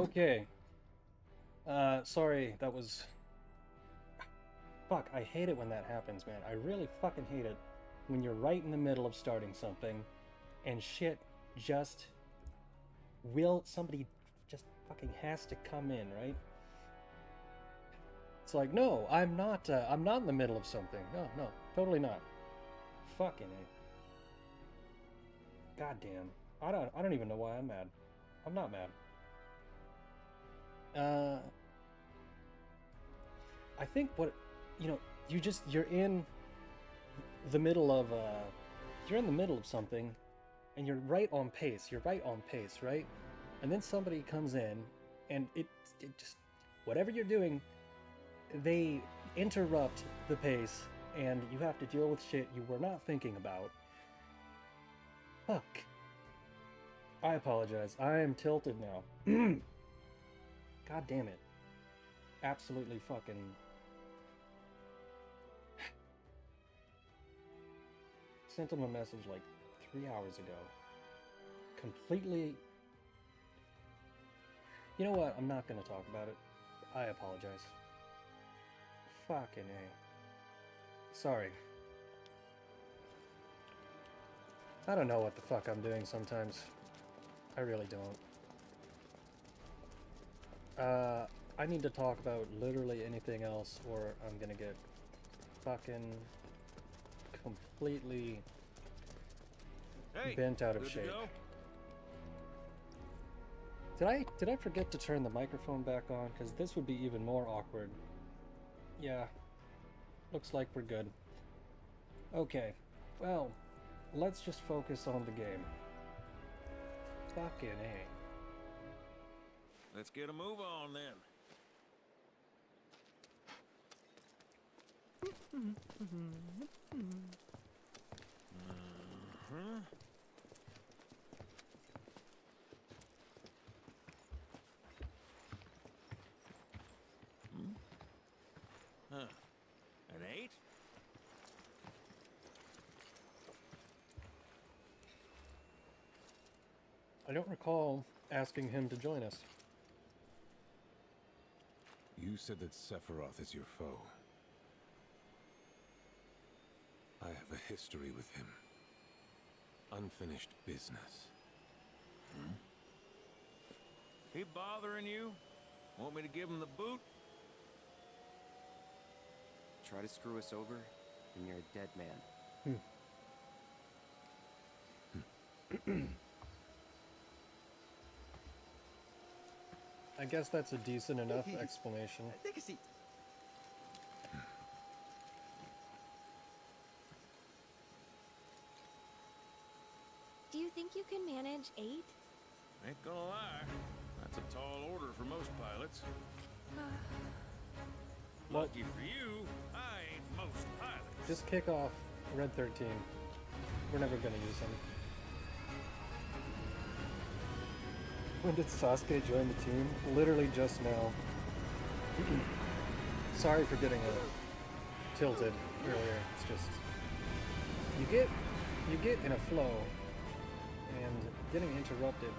Okay. Sorry, that was... Fuck, I hate it when that happens, man. I really fucking hate it when you're right in the middle of starting something and shit just... Somebody just fucking has to come in, right? It's like, no, I'm not in the middle of something. No, totally not. Fucking A. Goddamn. I don't even know why I'm mad. I'm not mad. I think what, you're in the middle of, something, and you're right on pace. You're right on pace, right? And then somebody comes in, and it just, whatever you're doing, they interrupt the pace, and you have to deal with shit you were not thinking about. Fuck. I apologize. I am tilted now. God damn it. Absolutely fucking... Sent him a message like 3 hours ago. Completely... You know what? I'm not gonna talk about it. I apologize. Fucking A. Sorry. I don't know what the fuck I'm doing sometimes. I really don't. I need to talk about literally anything else, or I'm gonna get fucking completely bent out of shape. Did I forget to turn the microphone back on? Because this would be even more awkward. Yeah. Looks like we're good. Okay. Well, let's just focus on the game. Fucking A. Let's get a move on then. An 8? I don't recall asking him to join us. You said that Sephiroth is your foe. I have a history with him. Unfinished business. He bothering you? Want me to give him the boot? Try to screw us over, and you're a dead man. I guess that's a decent enough explanation. Take a seat. Do you think you can manage 8? Ain't gonna lie. That's a tall order for most pilots. Lucky for you, I ain't most pilots. Just kick off Red 13. We're never gonna use him. When did Sasuke join the team? Literally just now. Sorry for getting tilted earlier. It's just you get in a flow, and getting interrupted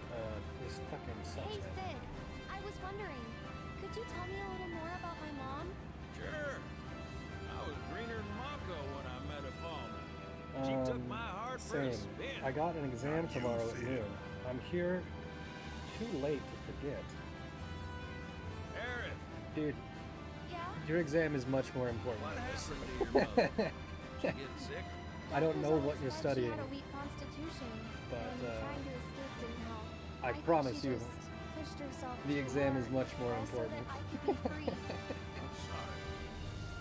is fucking sucks, Hey, man. Sid. I was wondering, could you tell me a little more about my mom? Sure. I was greener than Mako when I met her father. She took my heart for a Same. spin. I got an exam tomorrow at noon. I'm here too late to forget. Aaron, Dude, Yeah? your exam is much more important what than this. happened to your mother? She getting sick? I don't know Doctors what you're always said studying, She had a weak constitution, but, and trying to escape didn't help. I think promise she you, just pushed herself the too exam hard, is much more all important. So that I could be free. I'm sorry.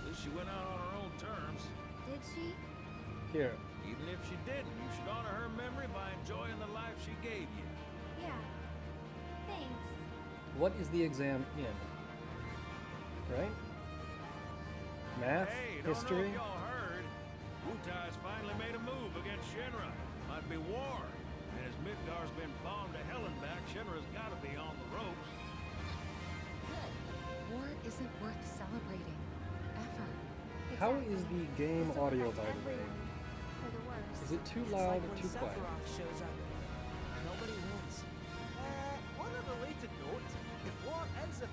At least she went out on her own terms. Did she? Here, Even if she didn't, you should honor her memory by enjoying the life she gave you. Yeah. Thanks. what is the exam in? Right? Math? Hey, don't History? know if y'all heard. Wutai's finally made a move against Shinra. Might be war. And as Midgar's been bombed to hell and back, Shinra's gotta be on the ropes. Good. War isn't worth celebrating. Ever. How is the game This will audio, affect by the way? everyone, for the worse. Is it too It's loud like or when too quiet? Sephiroth shows up. Nobody wins. One unrelated note. If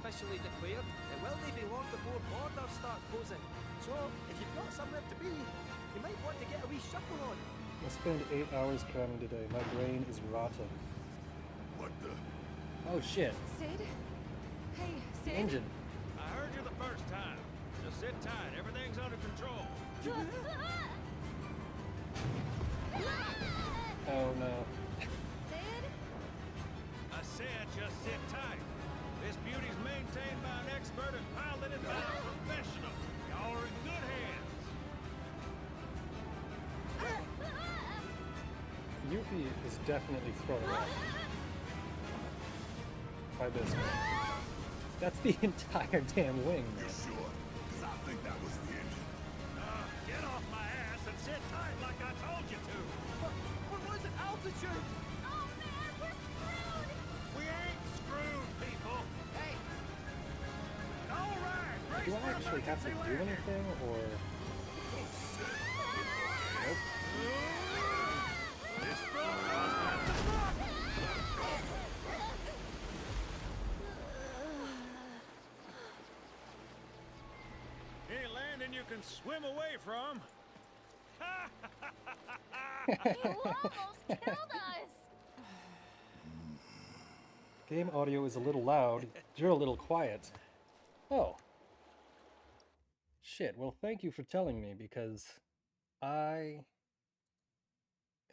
officially declared, it will not be long before borders start closing. So, if you've got somewhere to be, you might want to get a wee shuffle on. I spent 8 hours cramming today. My brain is rotten. What the? Oh shit. Sid? Hey, The Sid? engine. I heard you the first time. Just sit tight. Everything's under control. Oh no. Sid? I said just sit tight. This beauty's maintained by an expert and piloted by a professional. Y'all are in good hands. Yuffie is definitely thrown off by this one. That's the entire damn wing, man. Sure? Because I think that was the engine. Get off my ass and sit tight like I told you to. What was it? Altitude? Oh man, we're screwed! We ain't screwed, people. Hey, All right. Do I actually have to do anything, or... Nope. This broadcast has to Any landing you can swim away from. You almost killed us! Game audio is a little loud. You're a little quiet. Oh. Shit, well thank you for telling me, because I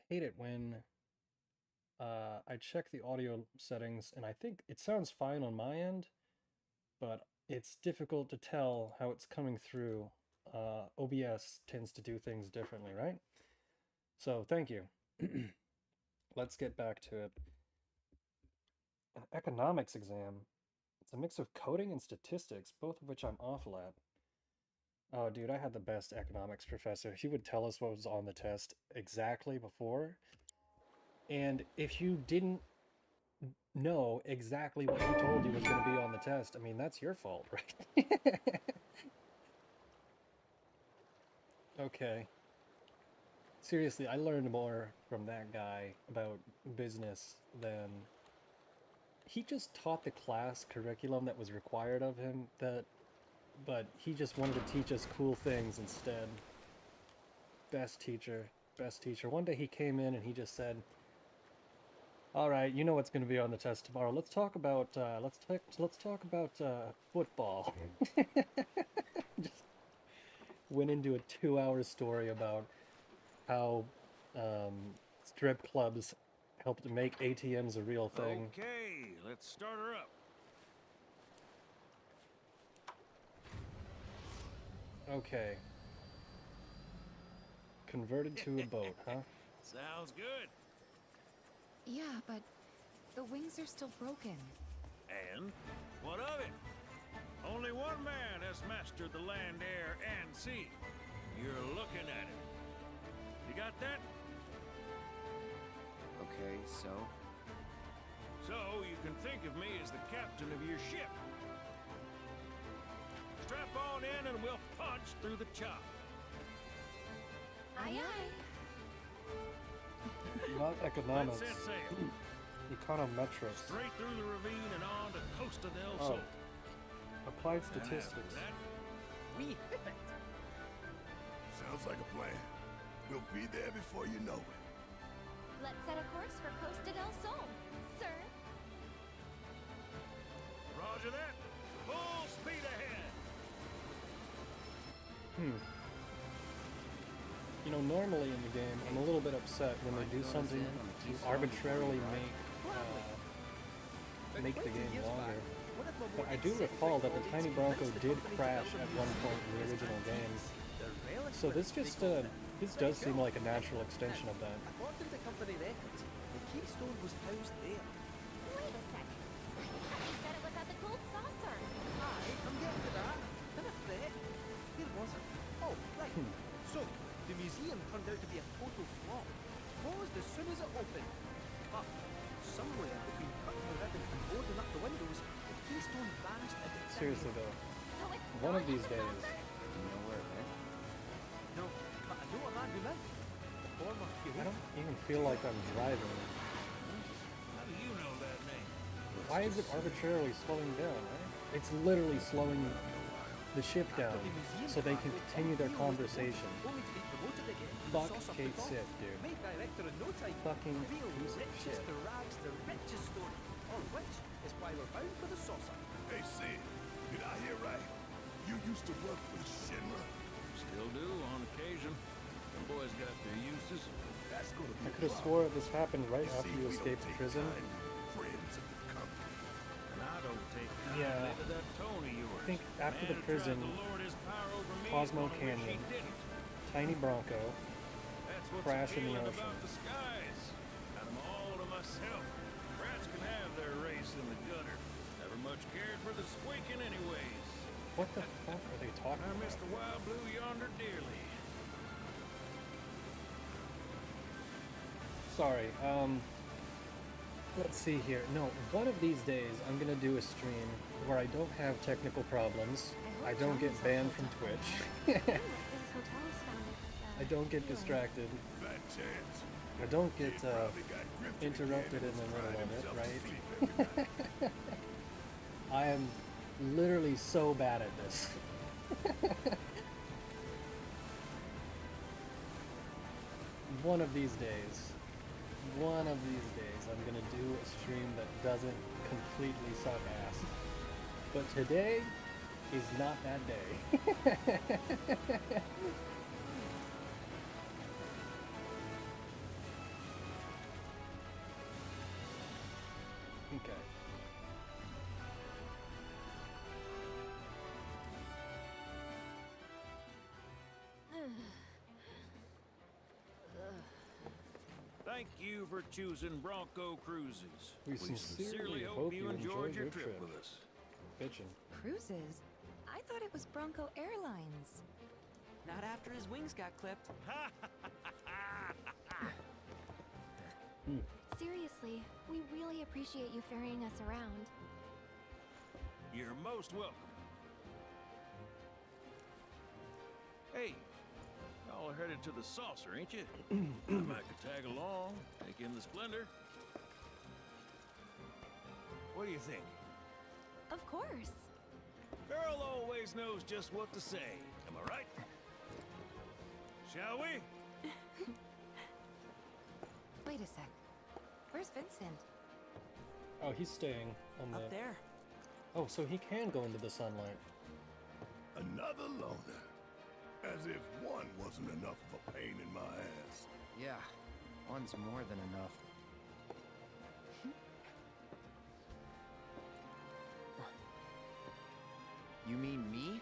hate it when I check the audio settings and I think it sounds fine on my end, but it's difficult to tell how it's coming through. OBS tends to do things differently, right? So thank you. Let's get back to it. An economics exam. It's a mix of coding and statistics, both of which I'm awful at. Oh, dude, I had the best economics professor. He would tell us what was on the test exactly before. And if you didn't know exactly what he told you was going to be on the test, I mean, that's your fault, right? Okay. Seriously, I learned more from that guy about business than... He just taught the class curriculum that was required of him, but he just wanted to teach us cool things instead. Best teacher, best teacher. One day he came in and he just said, "All right, you know what's going to be on the test tomorrow. Let's talk about football." Just went into a 2-hour story about how strip clubs helped make ATMs a real thing. Okay, let's start her up. Okay. Converted to a boat, huh? Sounds good. Yeah, but the wings are still broken. And what of it? Only one man has mastered the land, air, and sea. You're looking at it. You got that? Okay, so? So you can think of me as the captain of your ship. Strap on in and we'll punch through the chop. Aye aye. Not economics. Let's set sail. Econometrics. Straight through the ravine and on to Costa del Oh. Sol. Applied And after statistics. that, we hit it. Sounds like a plan. We'll be there before you know it. Let's set a course for Costa del Sol, sir. Roger that. Full speed ahead. You know, normally in the game, I'm a little bit upset when they do something to arbitrarily make the game longer. But I do recall that the Tiny Bronco did crash at one point in the original game. So this just, this does seem like a natural extension of that. According to company records, the Keystone was housed there. Wait a second. I thought you said it was at the Gold Saucer. Aye, I'm getting to that. Been a threat. Where was it? Oh, right. So, the museum turned out to be a total flop. Closed as soon as it opened. But, somewhere between cutting the ribbon and boarding up the windows, the Keystone vanished into thin Seriously air. though, So it's one not of these at the days, saucer? You know where it went? No, but I know a man who lived. The former I curator. don't even feel like I'm driving. How do you know that name? Why why is it arbitrarily slowing down, right? It's literally slowing the ship down so they can continue their conversation. Fuck Kate Sith, dude. Made director in no time. Fucking Real piece of riches shit. to rags, the richest story. All which is why we're bound for the saucer. Hey, Sid, did I hear right? You used to work for Shinra? Still do, on occasion. Them boys got their uses. That's gonna be I could have swore this happened right after you escaped prison. Friends of the company. And I don't take kindly Yeah. to that tone of yours. I think after the Man who prison, tried to lord his power over me is Cosmo gonna wish he Canyon, didn't. Tiny Bronco, That's what's crash in the appealing ocean. about the skies. Got 'em all to myself. Rats can have their race in the gutter. Never much cared for the squeaking anyways. What the fuck are they talking I about? miss the wild blue yonder dearly. Sorry, let's see here. No, one of these days I'm gonna do a stream where I don't have technical problems, I don't get banned from Twitch, This hotel's found its, I don't get feelings. distracted, Fat chance. I don't get Probably got grifted interrupted again in the and middle cried of it, himself to right? sleep every night. I am literally so bad at this. One of these days, I'm gonna do a stream that doesn't completely suck ass. But today is not that day. Okay. Thank you for choosing Bronco Cruises. We sincerely hope you enjoyed your trip. with us. Bitchin'. Cruises? I thought it was Bronco Airlines. Not after his wings got clipped. Seriously, we really appreciate you ferrying us around. You're most welcome. Hey, y'all are headed to the saucer, ain't you? I might could tag along, take in the splendor. What do you think? Of course. Girl always knows just what to say. Am I right? Shall we? Wait a sec. Where's Vincent? Oh, he's staying on the... Up there. Oh, so he can go into the sunlight. Another loner. As if one wasn't enough of a pain in my ass. Yeah, one's more than enough. You mean me?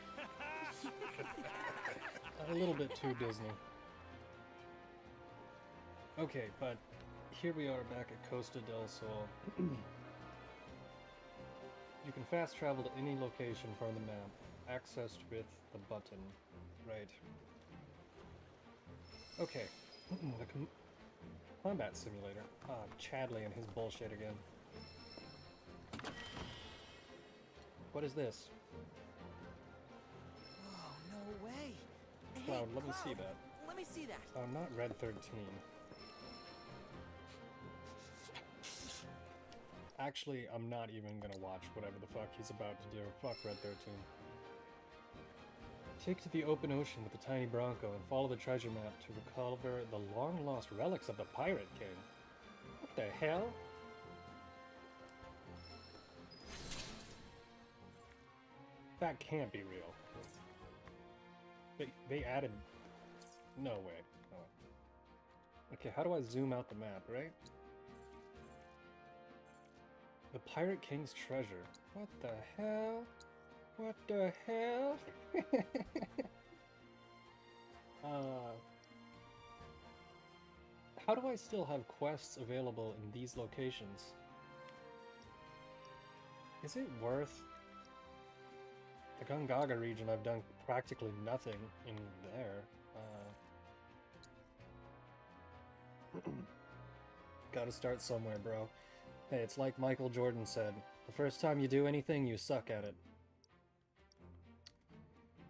A little bit too Disney. Okay, but here we are back at Costa del Sol. You can fast travel to any location from the map, accessed with the button. Right. Okay. The combat simulator. Ah, Chadley and his bullshit again. What is this? Oh, no way. Cloud, let me see that. Let me see that. Not Red 13. Actually, I'm not even gonna watch whatever the fuck he's about to do. Fuck Red 13. Take to the open ocean with the tiny Bronco and follow the treasure map to recover the long-lost relics of the Pirate King. What the hell? That can't be real. They added... No way. Oh. Okay, how do I zoom out the map, right? The Pirate King's treasure. What the hell? What the hell? How do I still have quests available in these locations? Is it worth... The Gongaga region, I've done practically nothing in there. Gotta start somewhere, bro. Hey, it's like Michael Jordan said, the first time you do anything, you suck at it.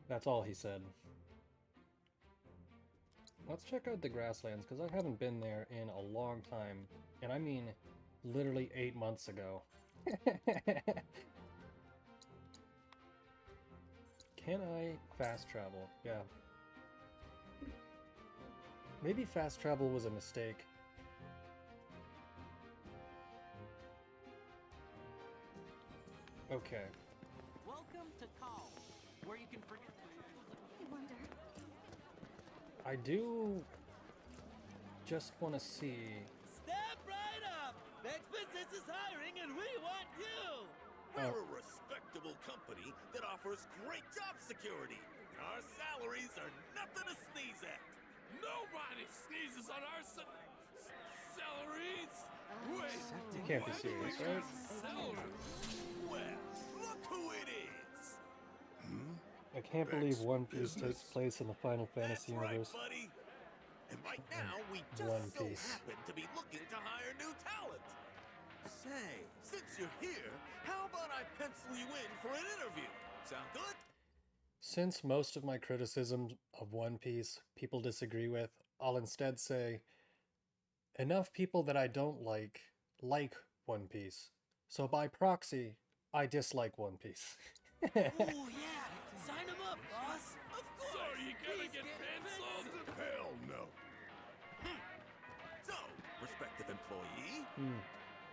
That's all he said. Let's check out the grasslands, because I haven't been there in a long time. And I mean, literally 8 months ago. Can I fast travel? Yeah. Maybe fast travel was a mistake. Okay. Welcome to Call, where you can forget. I wonder. I do just want to see. Step right up! Next business is hiring and we want you! We're a respectable company that offers great job security. Our salaries are nothing to sneeze at. Nobody sneezes on our salaries. Wait, You can't be serious, right? Well, look who it is. I can't believe One Piece takes place in the Final Fantasy That's right, universe. buddy. And right now, we just One so Piece. happen to be looking to hire new talent. Say, since you're here, how about I pencil you in for an interview? Sound good? Since most of my criticisms of One Piece people disagree with, I'll instead say, enough people that I don't like One Piece. So by proxy, I dislike One Piece. Oh yeah! Sign him up, boss! Of course! so are you gonna get penciled? Hell no. So, respective employee,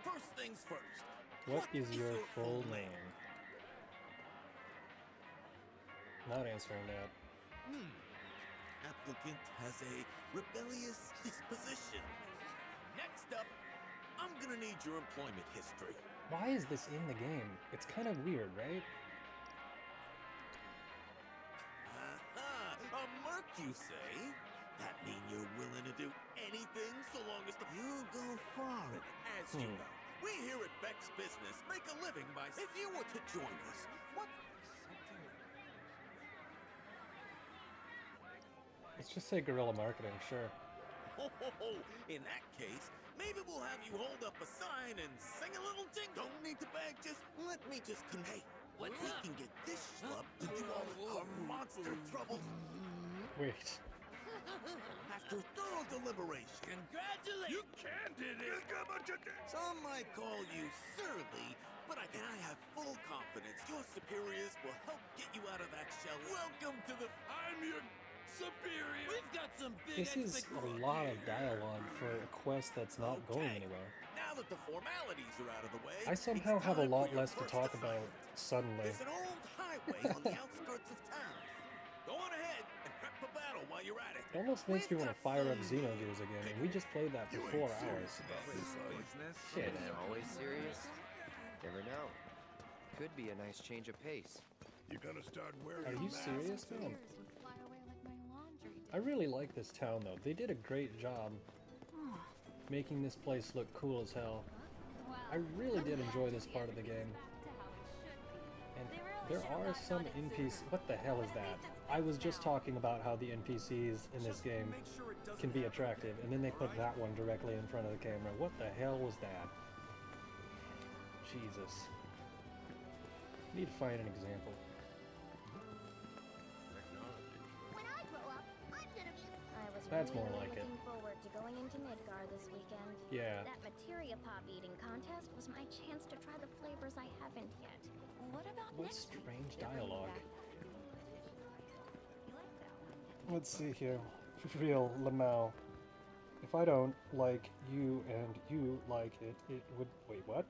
first things first. What is your full name? Not answering that. Applicant has a rebellious disposition. Next up, I'm gonna need your employment history. Why is this in the game? It's kind of weird, right? Aha! A merc, you say? That mean you're willing to do anything so long as you go far. And as you know, we here at Beck's Business make a living by. If you were to join us, what? Let's just say guerrilla marketing, sure. In that case, maybe we'll have you hold up a sign and sing a little jingle. Don't need to beg, just let me just convey. What's we up? can get this schlub to do all our monster trouble. Wait. After thorough deliberation. Congratulations! You candid it. Some might call you surly, but I have full confidence your superiors will help get you out of that shell. Welcome to the... I'm your superior. We've got some big This is a lot of dialogue for a quest that's not going Okay. anywhere. Now that the formalities are out of the way, I somehow it's have a time for lot your less to first talk about assignment. suddenly. There's an old highway on the outskirts of town. Go on ahead and prep for battle while you're at it. It almost makes me We've want to got fire up some- Xenogears again, and we just played that for 4 hours. Shit. And I'm always serious. Never know. Could be a nice change of pace. You're gonna start wearing Are you serious, man? Tears would fly away like my laundry did. I really like this town, though. They did a great job making this place look cool as hell. I really did enjoy this part of the game. And there are some NPCs. What the hell is that? I was just talking about how the NPCs in this game can be attractive, and then they put that one directly in front of the camera. What the hell was that? Jesus. Need to find an example. When I grow up, I'm gonna be. I was That's really more like it. looking forward to going into Midgar this weekend. Yeah. That materia pop eating contest was my chance to try the flavors I haven't yet. What about What next week? strange They're bringing dialogue. back- Let's see here. Real Lamau. If I don't like you and you like it, it would. Wait, what?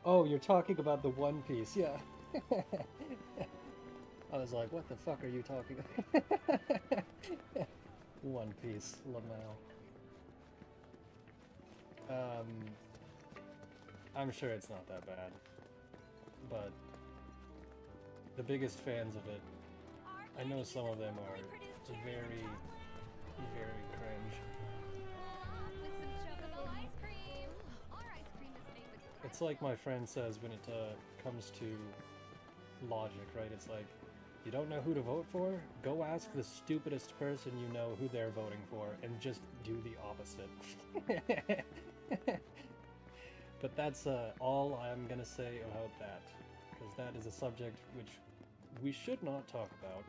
Oh, you're talking about the One Piece, yeah. I was like, what the fuck are you talking about? One Piece, Lamau. I'm sure it's not that bad, but the biggest fans of it, I know some of them are very, very cringe. With some chocobo ice cream. Our ice cream is made with It's like my friend says when it comes to logic, right? It's like, you don't know who to vote for? Go ask the stupidest person you know who they're voting for, and just do the opposite. But that's all I'm gonna say about that, because that is a subject which we should not talk about.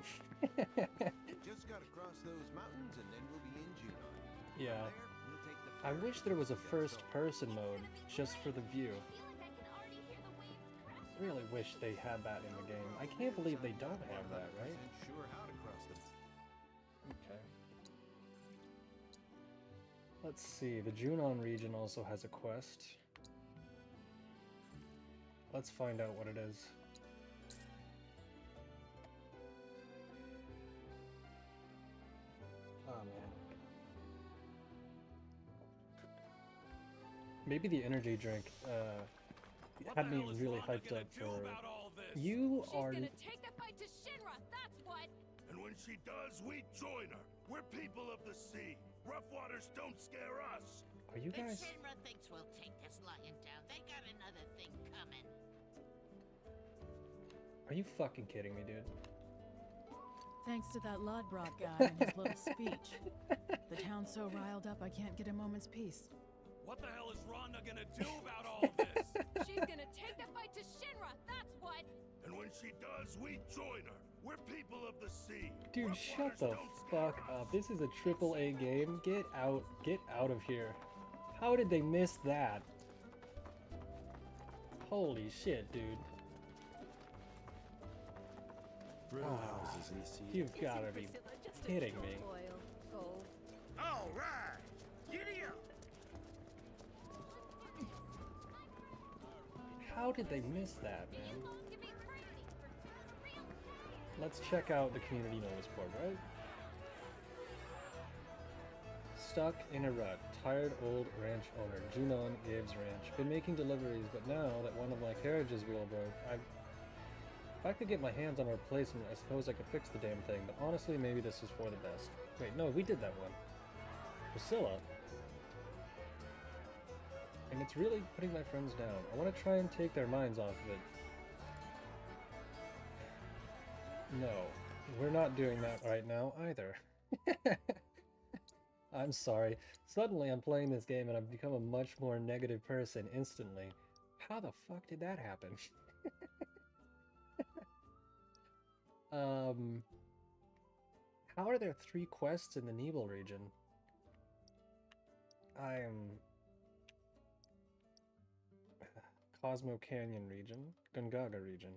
Just gotta cross those mountains and then we'll be in Junon. Yeah. There, we'll take the I wish there was a first-person mode just for the view. I really wish they had that in the game. I can't believe they don't have that, right? Sure how to cross the... Okay. Let's see, the Junon region also has a quest. Let's find out what it is. Oh man. Maybe the energy drink had me really hyped up for... You are... She's gonna take the fight to Shinra, that's what! And when she does, we join her. We're people of the sea. Rough waters don't scare us. Are you If guys... Shinra thinks we'll take this lion down, they got another thing coming. Are you fucking kidding me, dude? Thanks to that Lodbrok guy and his little speech. The town's so riled up I can't get a moment's peace. What the hell is Rhonda gonna do about all this? She's gonna take the fight to Shinra, that's what! And when she does, we join her. We're people of the sea. Dude, Rough shut waters the don't scare fuck us. up. This is a AAA game. Get out of here. How did they miss that? Holy shit, dude. Real Ah, houses in the sea. you've gotta be kidding me. All right, giddy up. How did they miss that, man? Let's check out the community notice board, right? Stuck in a rut. Tired old ranch owner. Junon Gabe's ranch. Been making deliveries, but now that one of my carriages wheel broke, if I could get my hands on a replacement, I suppose I could fix the damn thing, but honestly, maybe this is for the best. Wait, no, we did that one. Priscilla? And it's really putting my friends down. I want to try and take their minds off of it. No, we're not doing that right now either. I'm sorry. Suddenly I'm playing this game and I've become a much more negative person instantly. How the fuck did that happen? How are there 3 quests in the Nebel region? Cosmo Canyon region, Gungaga region,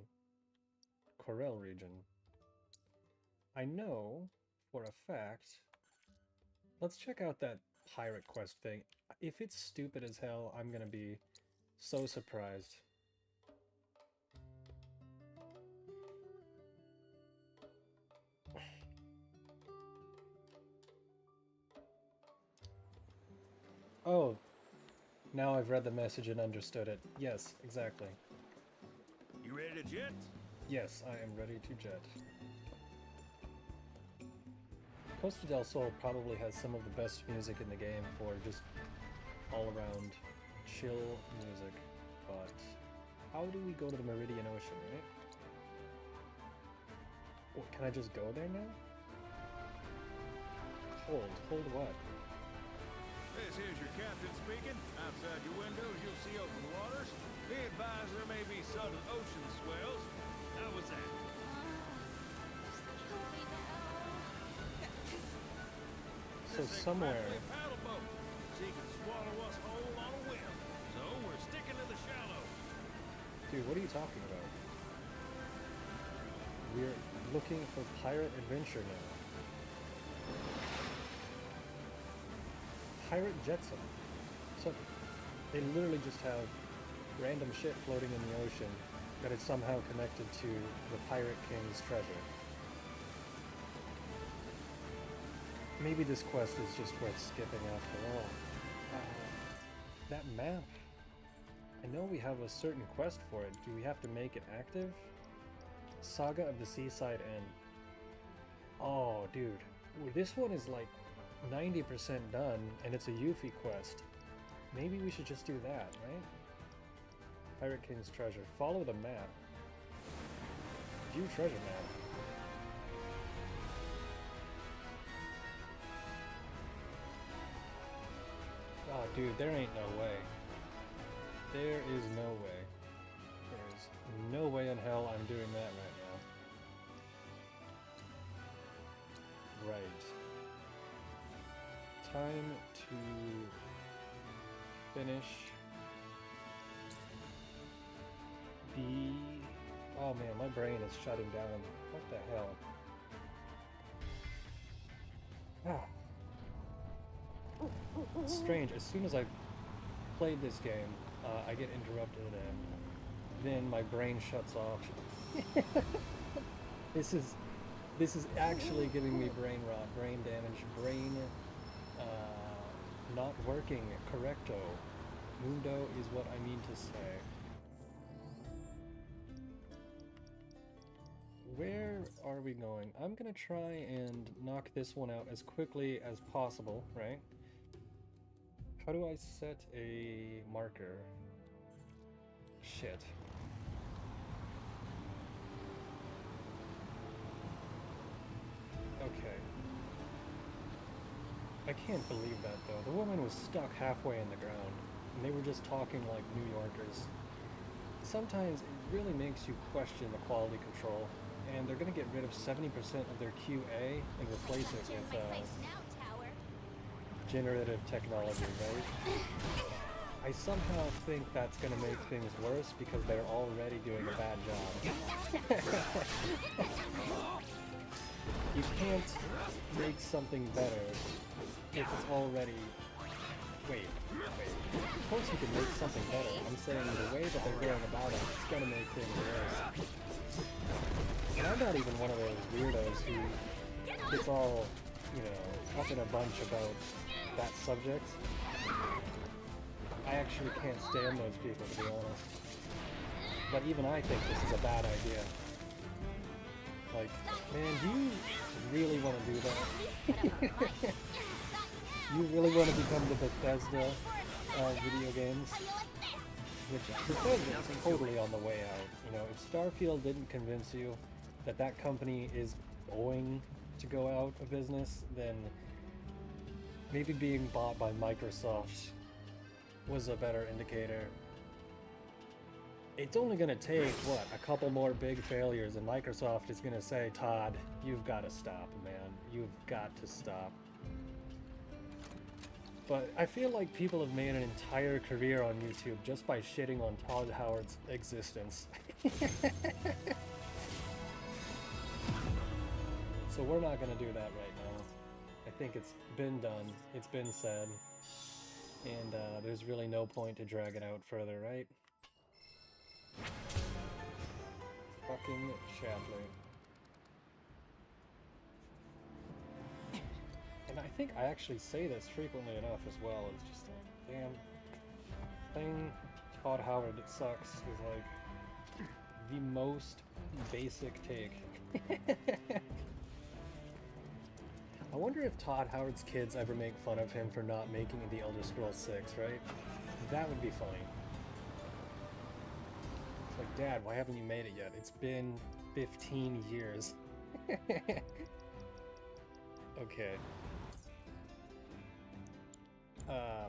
Corel region. I know for a fact. Let's check out that pirate quest thing. If it's stupid as hell, I'm gonna be so surprised. Oh, now I've read the message and understood it. Yes, exactly. You ready to jet? Yes, I am ready to jet. Costa del Sol probably has some of the best music in the game for just all-around chill music, but how do we go to the Meridian Ocean, right? What, can I just go there now? Hold what? This here's your captain speaking. Outside your windows, you'll see open waters. Be advised there may be sudden ocean swells. How was that? So somewhere... This ain't paddle boat. She can swallow us whole on a whim. So we're sticking to the shallow. Dude, what are you talking about? We're looking for pirate adventure now. Pirate Jetsam. So, they literally just have random shit floating in the ocean that is somehow connected to the Pirate King's treasure. Maybe this quest is just worth skipping after all. That map. I know we have a certain quest for it. Do we have to make it active? Saga of the Seaside Inn. Oh, dude. This one is like 90% done, and it's a Yuffie quest. Maybe we should just do that, right? Pirate King's treasure. Follow the map. View treasure map. Oh, dude, there ain't no way. There is no way. There is no way in hell I'm doing that right now. Right. Time to finish the... Oh man, my brain is shutting down. What the hell? Ah. It's strange. As soon as I played this game, I get interrupted and then my brain shuts off. This is actually giving me brain rot, brain damage, brain not working correcto. Mundo is what I mean to say. Where are we going? I'm gonna try and knock this one out as quickly as possible, right? How do I set a marker? Shit. Okay. I can't believe that though. The woman was stuck halfway in the ground, and they were just talking like New Yorkers. Sometimes it really makes you question the quality control, and they're gonna get rid of 70% of their QA and replace it with generative technology, right? I somehow think that's gonna make things worse because they're already doing a bad job. You can't make something better if it's already... Wait. Of course you can make something better. I'm saying the way that they're going about it, it's gonna make things worse. And I'm not even one of those weirdos who gets all, you know, up in a bunch about that subject. I actually can't stand those people, to be honest. But even I think this is a bad idea. Like, man, do you really want to do that? You really want to become the Bethesda of video games? Which Bethesda is totally on the way out. You know, if Starfield didn't convince you that that company is going to go out of business, then maybe being bought by Microsoft was a better indicator. It's only gonna take, what, a couple more big failures and Microsoft is gonna say, Todd, you've gotta stop, man. You've got to stop. But I feel like people have made an entire career on YouTube just by shitting on Todd Howard's existence. So we're not gonna do that right now. I think it's been done, it's been said, and there's really no point to drag it out further, right? Fucking Shadley. And I think I actually say this frequently enough as well. It's just like, damn, playing Todd Howard that sucks is like the most basic take. I wonder if Todd Howard's kids ever make fun of him for not making The Elder Scrolls 6, right? That would be funny. It's like, Dad, why haven't you made it yet? It's been 15 years. Okay. I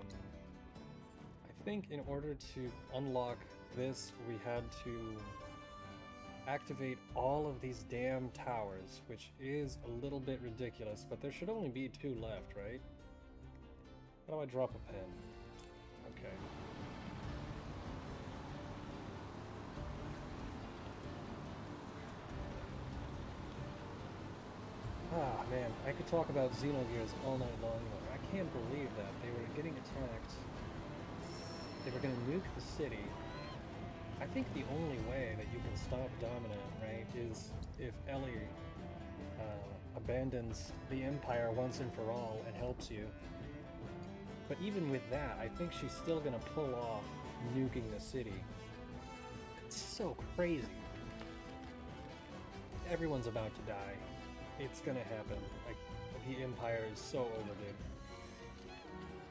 think in order to unlock this, we had to activate all of these damn towers, which is a little bit ridiculous, but there should only be 2 left, right? How do I drop a pen? Okay. Ah, man, I could talk about Xenogears all night long, but I can't believe that they were getting attacked. They were gonna nuke the city. I think the only way that you can stop Dominant, right, is if Ellie abandons the Empire once and for all and helps you. But even with that, I think she's still gonna pull off nuking the city. It's so crazy. Everyone's about to die. It's gonna happen. Like, the Empire is so overdue.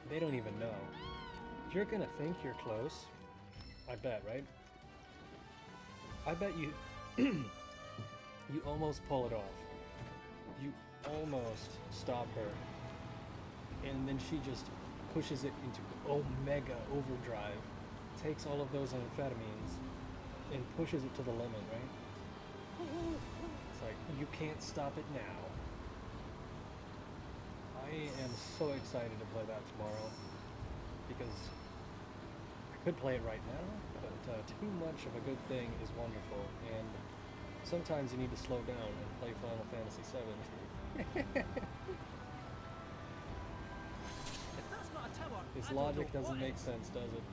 They don't even know. You're gonna think you're close. I bet, right? I bet you... you almost pull it off. You almost stop her. And then she just pushes it into Omega Overdrive. Takes all of those amphetamines and pushes it to the limit, right? It's like, you can't stop it now. I am so excited to play that tomorrow. Because Could play it right now, but too much of a good thing is wonderful, and sometimes you need to slow down and play Final Fantasy VII. If that's not a tower, His I don't logic know doesn't what make is. sense, does it?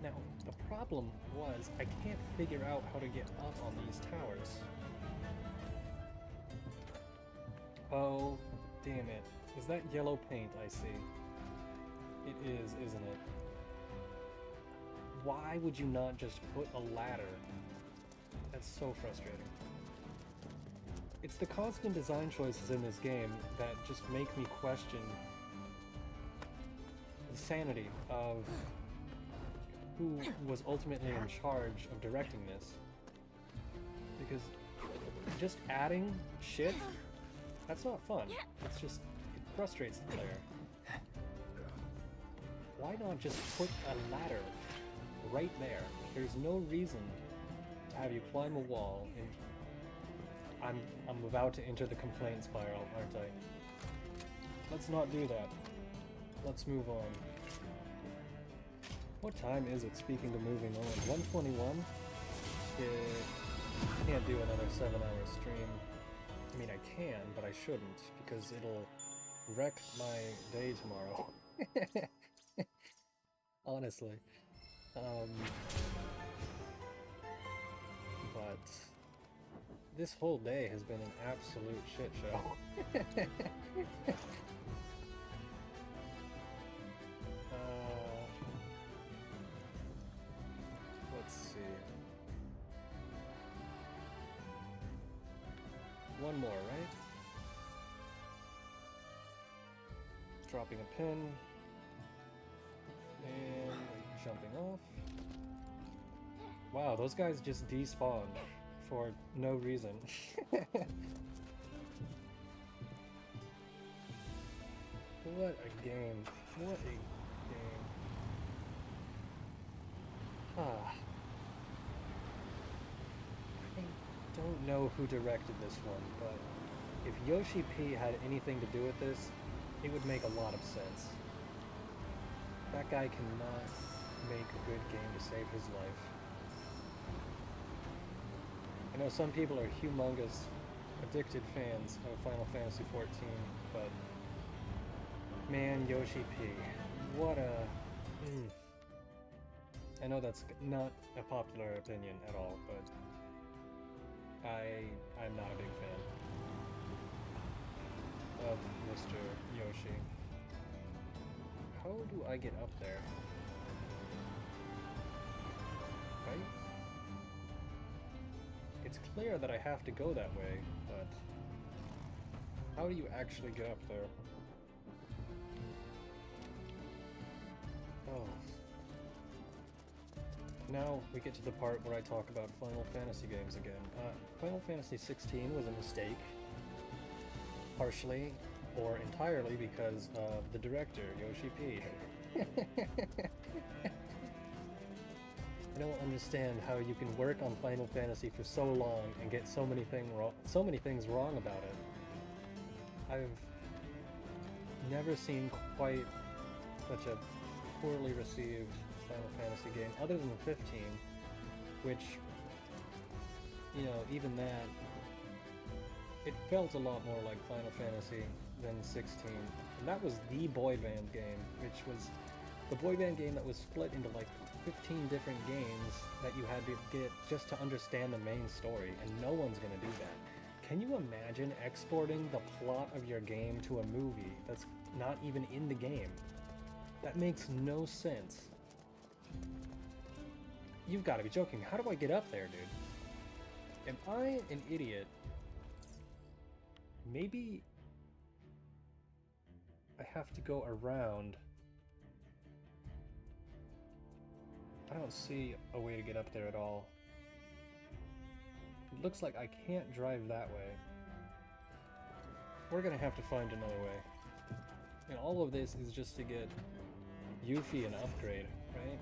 Now, the problem was I can't figure out how to get up on these towers. Oh, damn it. Is that yellow paint I see? It is, isn't it? Why would you not just put a ladder? That's so frustrating. It's the constant design choices in this game that just make me question the sanity of who was ultimately in charge of directing this. Because just adding shit, that's not fun. It's just, it frustrates the player. Why not just put a ladder right there? There's no reason to have you climb a wall, and I'm about to enter the complaint spiral, aren't I? Let's not do that. Let's move on. What time is it, speaking to moving on? 1:21? Can't do another 7-hour stream. I mean, I can, but I shouldn't, because it'll wreck my day tomorrow. Honestly. But this whole day has been an absolute shit show. Let's see. One more, right? Dropping a pin. And jumping off. Wow, those guys just despawned for no reason. What a game. What a game. I don't know who directed this one, but if Yoshi P had anything to do with this, it would make a lot of sense. That guy cannot make a good game to save his life. I know some people are humongous, addicted fans of Final Fantasy XIV, but man, Yoshi P, what a... I know that's not a popular opinion at all, but I'm not a big fan of Mr. Yoshi. How do I get up there? Right? It's clear that I have to go that way, but how do you actually get up there? Oh. Now we get to the part where I talk about Final Fantasy games again. Final Fantasy XVI was a mistake, partially or entirely because of the director, Yoshi P. I don't understand how you can work on Final Fantasy for so long and get so many things wrong about it. I've never seen quite such a poorly received Final Fantasy game, other than 15, which, you know, even that, it felt a lot more like Final Fantasy than 16. And that was the boy band game, which was the boy band game that was split into like 15 different games that you had to get just to understand the main story, and no one's gonna do that. Can you imagine exporting the plot of your game to a movie that's not even in the game? That makes no sense. You've got to be joking. How do I get up there, dude? Am I an idiot? Maybe I have to go around. I don't see a way to get up there at all. It looks like I can't drive that way. We're gonna have to find another way. And all of this is just to get Yuffie an upgrade, right?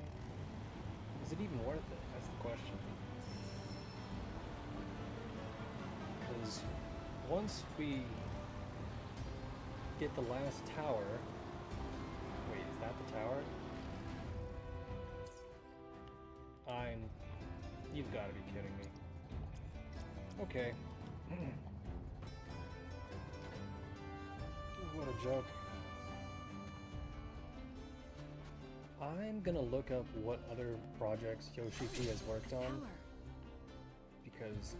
Is it even worth it? That's the question. Because once we get the last tower, Wait, is that the tower? You've got to be kidding me. Okay. What a joke. I'm gonna look up what other projects Yoshi P has worked on. Because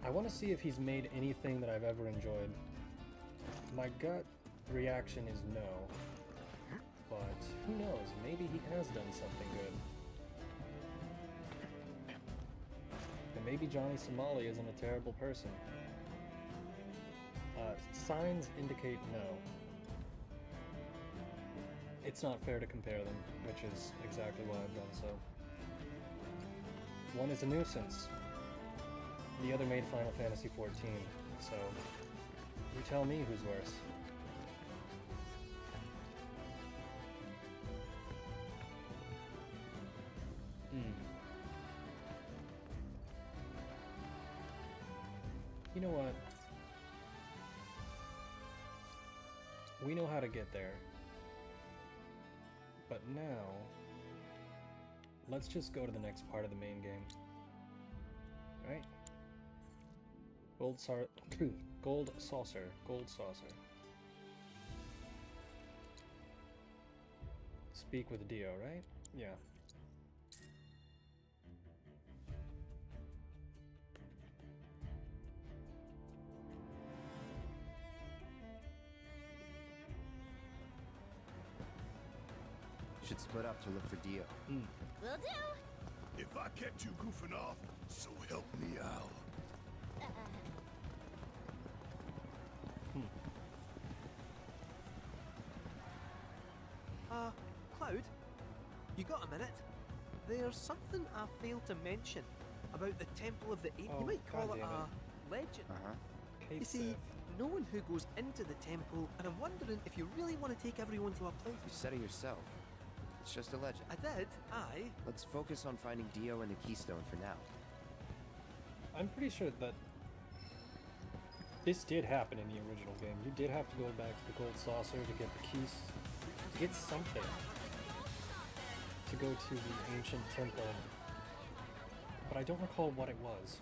I want to see if he's made anything that I've ever enjoyed. My gut reaction is no. But who knows? Maybe he has done something good. And maybe Johnny Somali isn't a terrible person. Signs indicate no. It's not fair to compare them, which is exactly why I've done so. One is a nuisance. The other made Final Fantasy XIV, so you tell me who's worse. You know what? We know how to get there. But now, let's just go to the next part of the main game. Right? Gold saucer. Speak with Dio, right? Yeah. Should split up to look for Dio. Will do. If I catch you goofing off, so help me out. Cloud? You got a minute? There's something I failed to mention about the Temple of the Ape. Oh, you might call it goddammit. a legend. Kate You see, no one who goes into the temple, and I'm wondering if you really want to take everyone to a place. You said it yourself. It's just a legend. I did, aye. Let's focus on finding Dio and the Keystone for now. I'm pretty sure that this did happen in the original game. You did have to go back to the gold saucer to get the keys, to get something, to go to the ancient temple, but I don't recall what it was.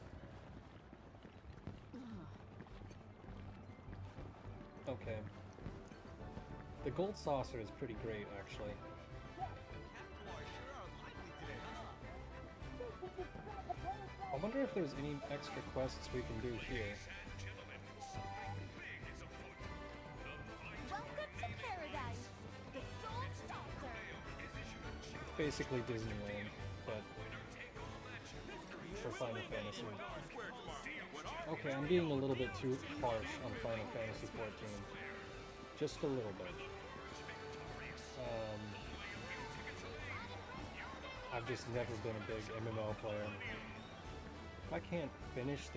Okay. The gold saucer is pretty great, actually. I wonder if there's any extra quests we can do here. Welcome to paradise. The gold saucer. It's basically Disneyland, but for Final Fantasy. Okay, I'm being a little bit too harsh on Final Fantasy XIV. Just a little bit. I've just never been a big MMO player. If I can't finish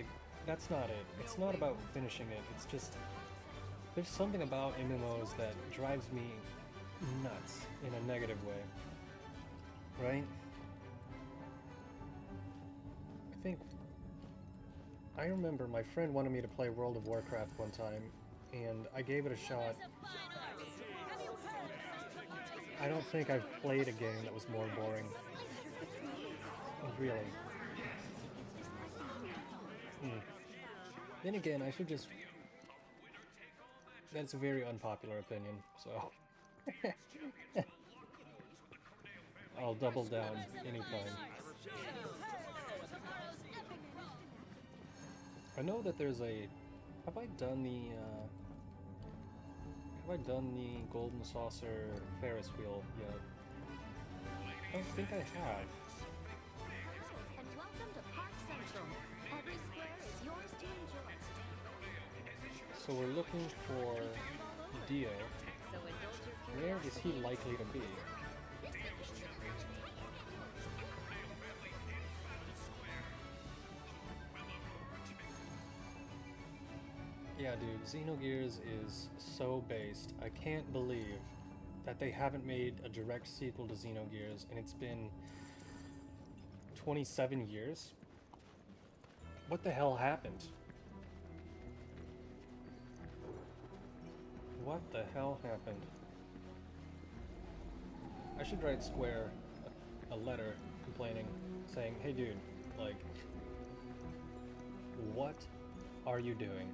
that's not it. It's not about finishing it. It's just, there's something about MMOs that drives me nuts in a negative way. Right? I remember my friend wanted me to play World of Warcraft one time, and I gave it a shot. I don't think I've played a game that was more boring. Really. Then again, I should just... That's a very unpopular opinion, so... I'll double down anytime. I know that there's a... Have I done the Golden Saucer Ferris wheel yet? I don't think I have. And welcome to Park Central. Every square is yours to enjoy. So we're looking for Dio. Where is he likely to be? Yeah, dude, Xenogears is so based. I can't believe that they haven't made a direct sequel to Xenogears, and it's been 27 years? What the hell happened? What the hell happened? I should write Square a letter complaining, saying, hey dude, like, what are you doing?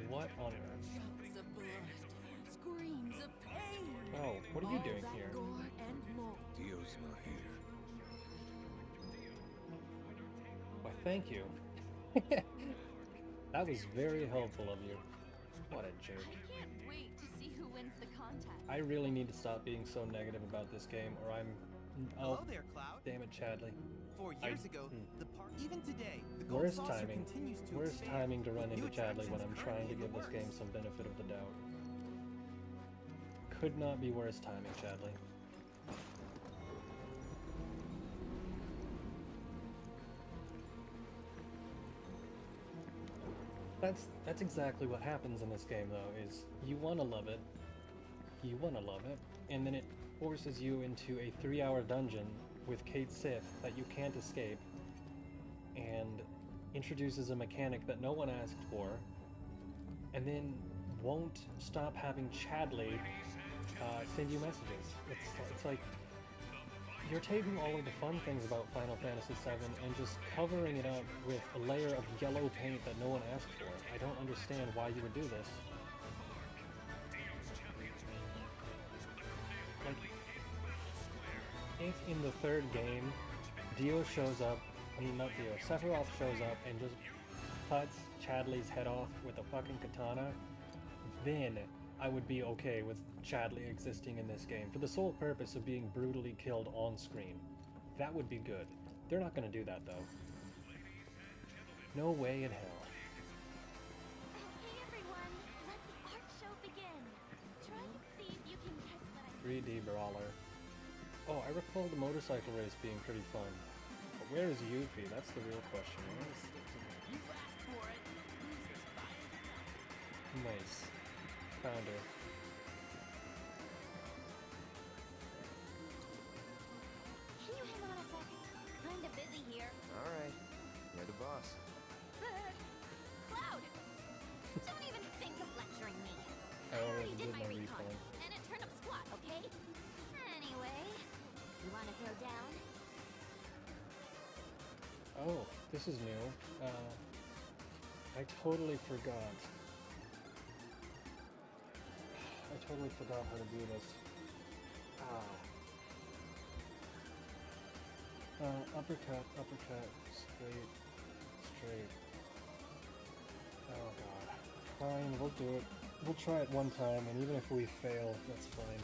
What on earth? Shouts of blood, screams of pain. Oh, what are you All doing that here? gore and more. Dio's not here. Why, thank you. That was very helpful of you. What a jerk. I can't wait to see who wins the contest. I really need to stop being so negative about this game, or I'm... Hello there, Cloud. Damn it, Chadley. 4 years ago, the park. Even today, the gold Worst saucer timing. continues to Worst expand. timing to run New into Chadley when attractions I'm trying to currently in give the this game works. some benefit of the doubt. Could not be worse timing, Chadley. That's exactly what happens in this game, though, is you want to love it, and then it forces you into a 3-hour dungeon with Kate Sith that you can't escape, and introduces a mechanic that no one asked for, and then won't stop having Chadley send you messages. It's like you're taking all of the fun things about Final Fantasy VII and just covering it up with a layer of yellow paint that no one asked for. I don't understand why you would do this. Like, if in the third game, Dio shows up, I mean not Dio, Sephiroth shows up and just cuts Chadley's head off with a fucking katana, then I would be okay with Chadley existing in this game for the sole purpose of being brutally killed on screen. That would be good. They're not gonna do that though. No way in hell. Okay, everyone, let the art show begin. Try and see if you can guess what I 3D brawler. Oh, I recall the motorcycle race being pretty fun. But where is Yuffie? That's the real question. You asked for it. Losers buy it. Nice. Found her. Can you hang on a sec? Kinda busy here. All right. You're the boss. Cloud! Don't even think of lecturing me. I already did did my my recon, recon. and it turned up squat, okay? Anyway, you wanna throw down? Oh, this is new. I totally forgot. I totally forgot how to do this. Uppercut, uppercut, straight, straight. Oh god. Fine, we'll do it. We'll try it one time, and even if we fail, that's fine.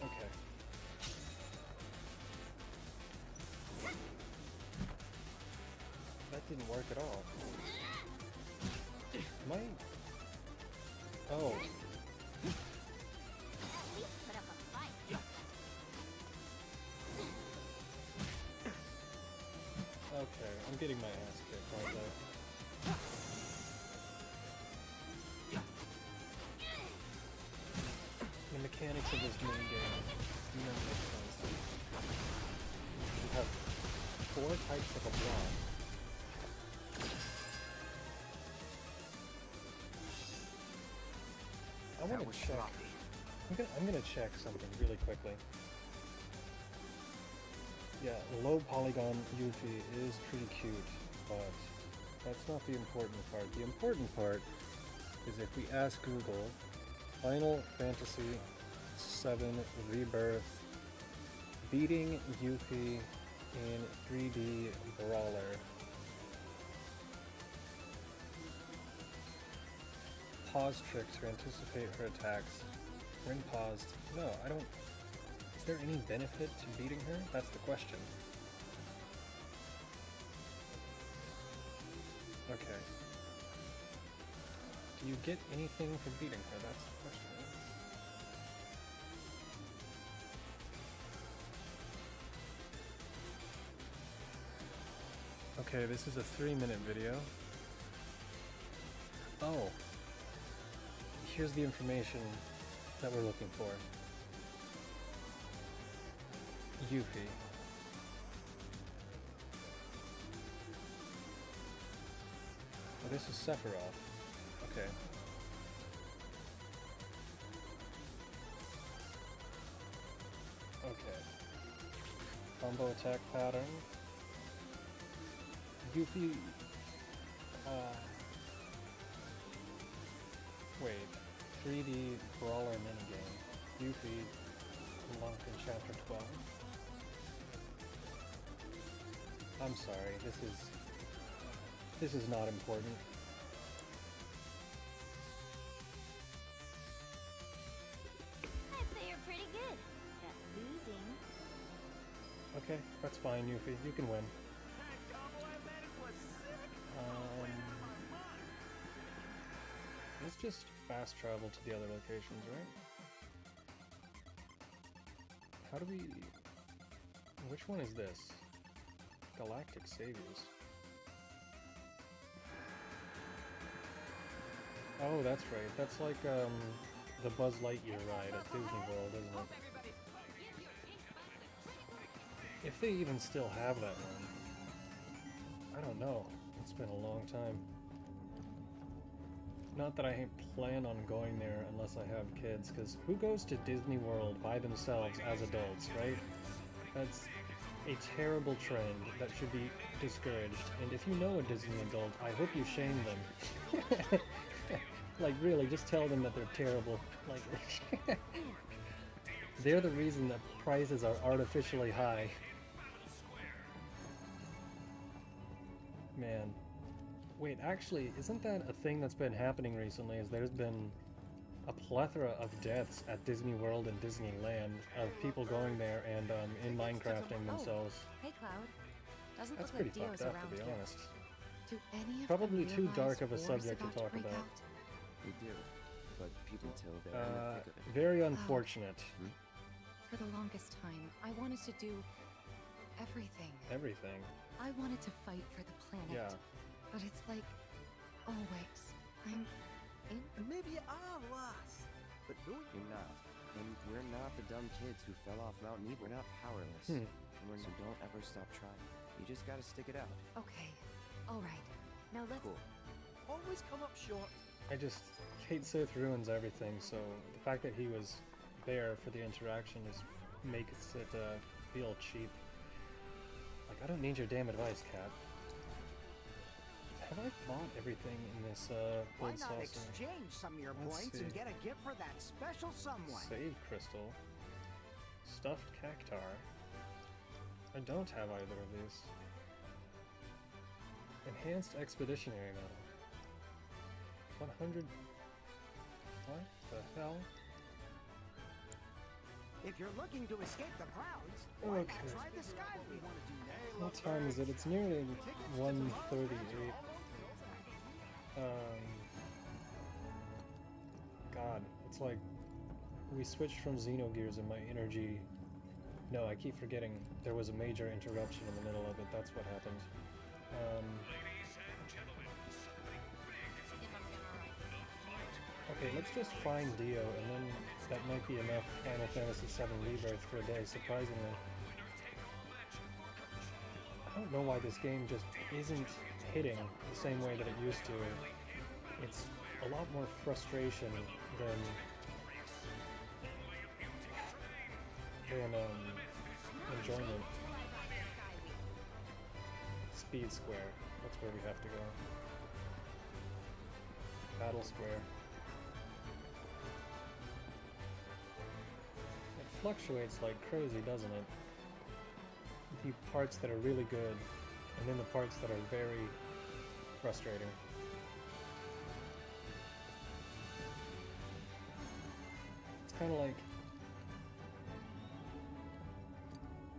Okay. That didn't work at all. Am I... Oh. At least put up a fight. Okay, I'm getting my ass kicked, aren't I? The mechanics of this mini game don't make sense. You have 4 types of a block. I want to check. I'm gonna check something really quickly. Yeah, low polygon Yuffie is pretty cute, but that's not the important part. The important part is if we ask Google, Final Fantasy VII Rebirth beating Yuffie in 3D brawler. Pause tricks to anticipate her attacks. When paused. No, I don't... Is there any benefit to beating her? That's the question. Okay. Do you get anything for beating her? That's the question. Okay, this is a 3-minute video. Oh. Here's the information that we're looking for. Yuffie. Oh, this is Sephiroth. Okay. combo attack pattern. Yuffie, wait, 3D brawler minigame. Yuffie, unlocked in chapter 12. I'm sorry, this is not important. I'd say you're pretty good at losing. Okay, that's fine, Yuffie. You can win. Let's just fast travel to the other locations, right? How do we... Which one is this? Galactic Saviors. Oh, that's right. That's like, the Buzz Lightyear ride at Disney World, isn't it? If they even still have that one. I don't know. It's been a long time. Not that I plan on going there unless I have kids, because who goes to Disney World by themselves as adults, right? That's a terrible trend that should be discouraged. And if you know a Disney adult, I hope you shame them. Like, really, just tell them that they're terrible. Like, they're the reason that prices are artificially high. Man. Wait, actually, isn't that a thing that's been happening recently? Is there's been a plethora of deaths at Disney World and Disneyland of people going there and in Minecrafting themselves. Hey, Cloud. Doesn't That's look pretty like Dio's fucked up, around to be here. honest. Do any of Probably them too realize dark of a war's subject to about talk break about. out? We do, but people till they're in the thick of it. Very unfortunate. For the longest time, I wanted to do everything. Everything. I wanted to fight for the planet. Yeah. But it's like, always, I'm in. And maybe you are, lass. But no, You're not. And we're not the dumb kids who fell off Mount Neat. We're not powerless. Hmm. And we're so don't ever stop trying. You just gotta stick it out. Okay, all right. Now let's. Cool. always come up short. I just hate Sith ruins everything, so the fact that he was there for the interaction just makes it feel cheap. Like, I don't need your damn advice, Cat. Have I bought everything in this Why gold not saucer? exchange some of your Let's points see. and get a gift for that special someone? Save crystal. Stuffed cactar. I don't have either of these. Enhanced expeditionary medal. 100. What the hell? If you're looking to escape the crowds, why Okay. not try the Skywheel? What time is it? It's nearly 1:38. God, it's like we switched from Xenogears and my energy. No, I keep forgetting there was a major interruption in the middle of it. That's what happened. Okay, let's just find Dio, and then that might be enough Final Fantasy VII Rebirth for a day, surprisingly. I don't know why this game just isn't hitting the same way that it used to. It's a lot more frustration than enjoyment. Speed Square, that's where we have to go. Battle Square. It fluctuates like crazy, doesn't it? The parts that are really good, and then the parts that are very frustrating. It's kind of like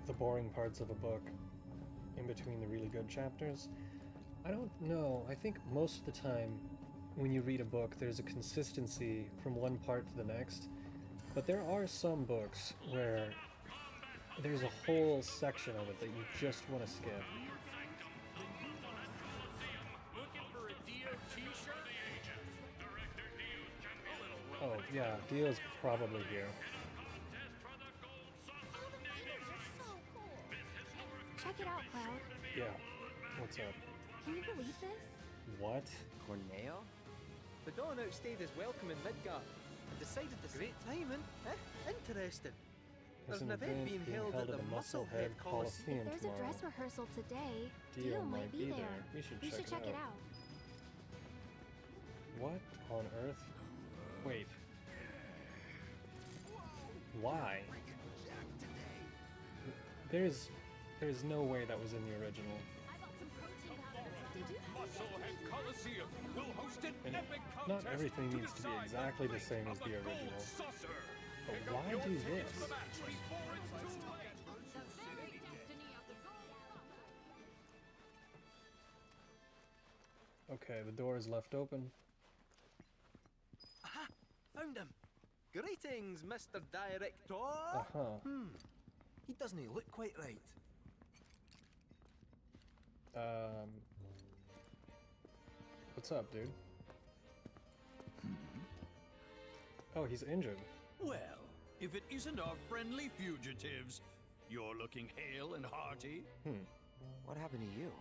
the boring parts of a book in between the really good chapters. I don't know. I think most of the time when you read a book, there's a consistency from one part to the next. But there are some books where there's a whole section of it that you just want to skip. Oh, yeah, Dio's probably here. Check it out, Cloud. Yeah, what's up? Can you believe this? What? Corneo? The Dawn outstayed his welcome in Midgard and decided to great timing. Interesting. There's an event being held at the Musclehead Coliseum If there's a dress rehearsal today, Dio might be there. We should check it out. What on earth? Wait. Why? There's no way that was in the original. Musclehead Coliseum will host an And epic not contest everything to needs to be decide exactly the the same fate as of the gold original. saucer. But Pick up why your do tickets this? for the match before it's too late. The very destiny of the gold saucer. Okay, the door is left open. Aha! Found him! Greetings, Mr. Director! Uh-huh. He doesn't look quite right. What's up, dude? Oh, he's injured. Well, if it isn't our friendly fugitives, you're looking hale and hearty. What happened to you?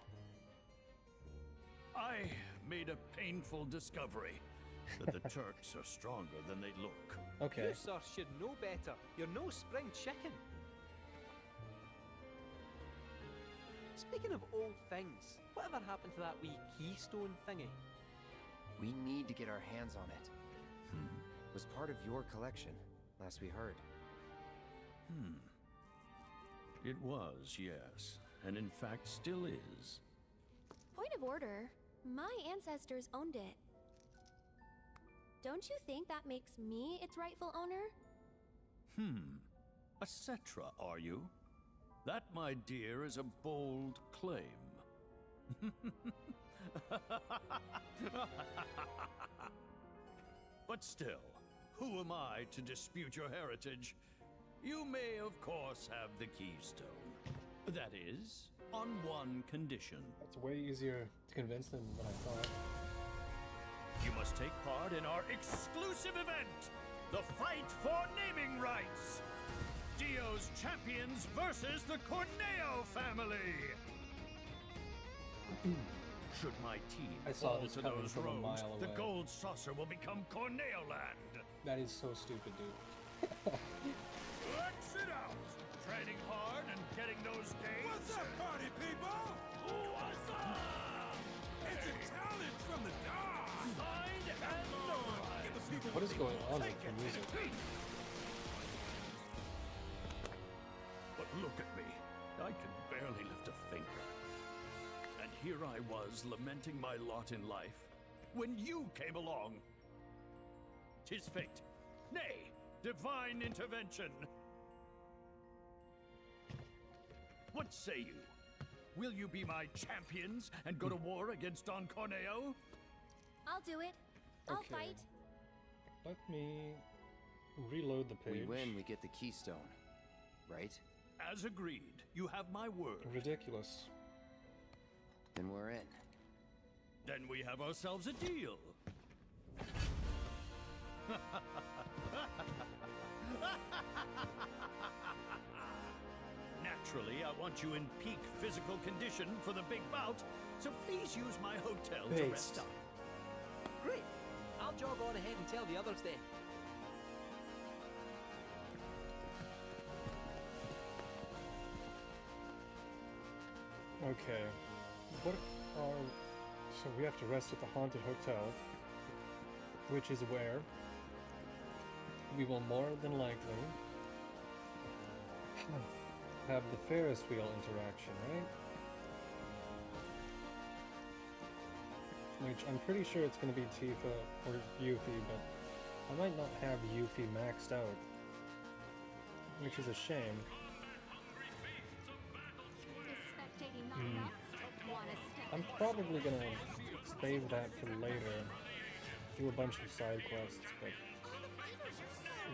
I made a painful discovery that the Turks are stronger than they look. Okay. You, sir, should know better. You're no spring chicken. Speaking of old things, whatever happened to that wee keystone thingy? We need to get our hands on it. Was part of your collection, last we heard. It was, yes. And in fact still is. Point of order. My ancestors owned it. Don't you think that makes me its rightful owner? A Cetra, are you? That, my dear, is a bold claim. But still, who am I to dispute your heritage? You may, of course, have the keystone. That is, on one condition. That's way easier to convince than what I thought. You must take part in our exclusive event, the fight for naming rights. Dio's champions versus the Corneo family. Should my team I saw fall this to coming those from a rogues, mile the away. gold saucer will become Corneo land. That is so stupid, dude. Let's it out! Training hard and getting those gains. What's up, party people? What's up? It's a challenge from the dog! Signed and notarized. Get the people What is going on with Take the it. music? But look at me. I can barely lift a finger. And here I was lamenting my lot in life when you came along. 'Tis fate. Nay, divine intervention. What say you? Will you be my champions and go to war against Don Corneo? I'll do it. I'll Okay. fight. Let me reload the page. We win, we get the keystone. Right? As agreed, you have my word. Ridiculous. Then we're in. Then we have ourselves a deal. Naturally, I want you in peak physical condition for the big bout, so please use my hotel to rest Based. up. Great! I'll jog on ahead and tell the others then. Okay. What are... So we have to rest at the haunted hotel, which is where we will more than likely have the Ferris wheel interaction, right? Which I'm pretty sure it's going to be Tifa or Yuffie, but I might not have Yuffie maxed out, which is a shame. I'm probably gonna save that for later, do a bunch of side quests, but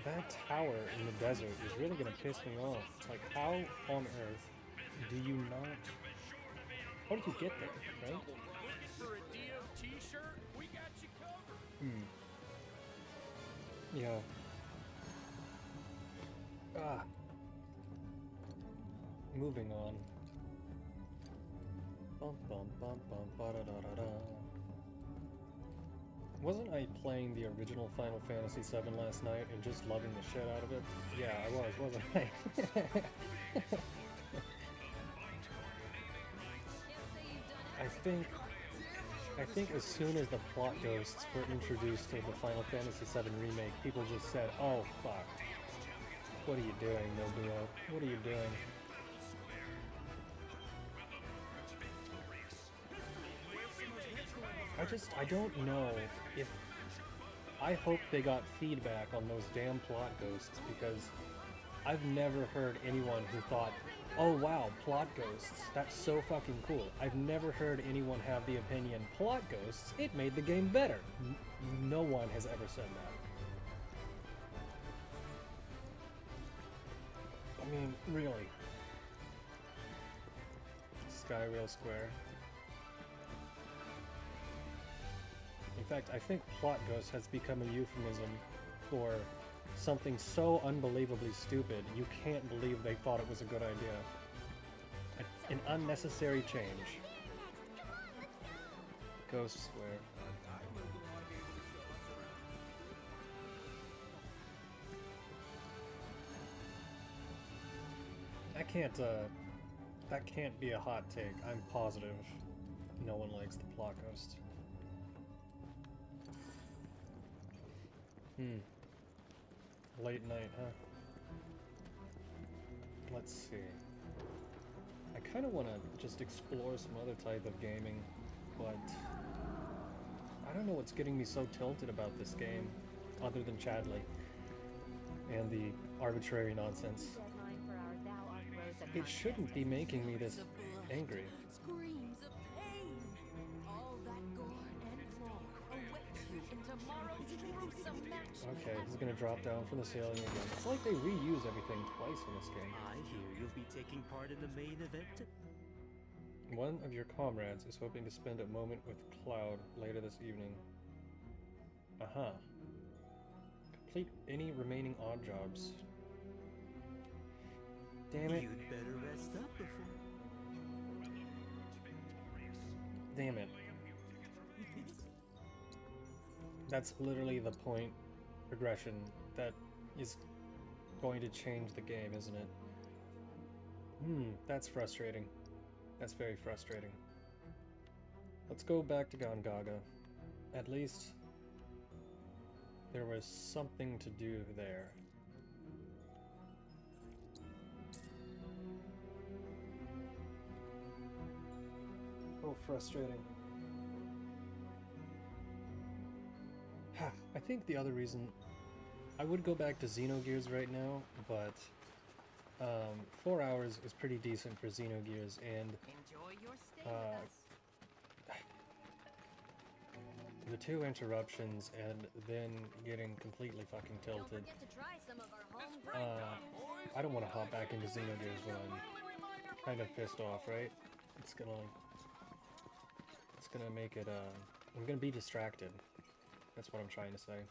that tower in the desert is really gonna piss me off. It's like, how on earth do you not... How did you get there, right? Looking for a Dio t-shirt? We got you covered. Yeah. Moving on. Bum bum bum bum ba da da da da. Wasn't I playing the original Final Fantasy VII last night and just loving the shit out of it? Yeah, I was, wasn't I? I think as soon as the plot ghosts were introduced to the Final Fantasy VII Remake, people just said, "Oh fuck. What are you doing, Nobuo? What are you doing?" I don't know if... I hope they got feedback on those damn plot ghosts, because I've never heard anyone who thought, "Oh wow, plot ghosts, that's so fucking cool." I've never heard anyone have the opinion, "Plot ghosts, it made the game better." No one has ever said that. I mean, really. Skyrail Square. In fact, I think plot ghost has become a euphemism for something so unbelievably stupid you can't believe they thought it was a good idea. An unnecessary change. Ghost Square. That can't be a hot take. I'm positive no one likes the plot ghost. Late night, huh? Let's see. I kind of want to just explore some other type of gaming, but I don't know what's getting me so tilted about this game, other than Chadley and the arbitrary nonsense. It shouldn't be making me this angry. Screams of pain. All that gore and claw awaits you in tomorrow's gruesome match. Okay, this is gonna drop down from the ceiling again. It's like they reuse everything twice in this game. I hear you'll be taking part in the main event. One of your comrades is hoping to spend a moment with Cloud later this evening. Aha. Complete any remaining odd jobs. Damn it. You'd better rest up before. Damn it. That's literally the point progression that is going to change the game, isn't it? That's frustrating. That's very frustrating. Let's go back to Gongaga. At least there was something to do there. Oh, frustrating. I think the other reason I would go back to Xenogears right now, but 4 hours is pretty decent for Xenogears, and Enjoy your stay with us. the 2 interruptions and then getting completely fucking Don't tilted. forget to try some of our homegrown. I don't want to hop back into Xenogears when I'm kind of pissed off, right? It's gonna make it, I'm gonna be distracted. That's what I'm trying to say.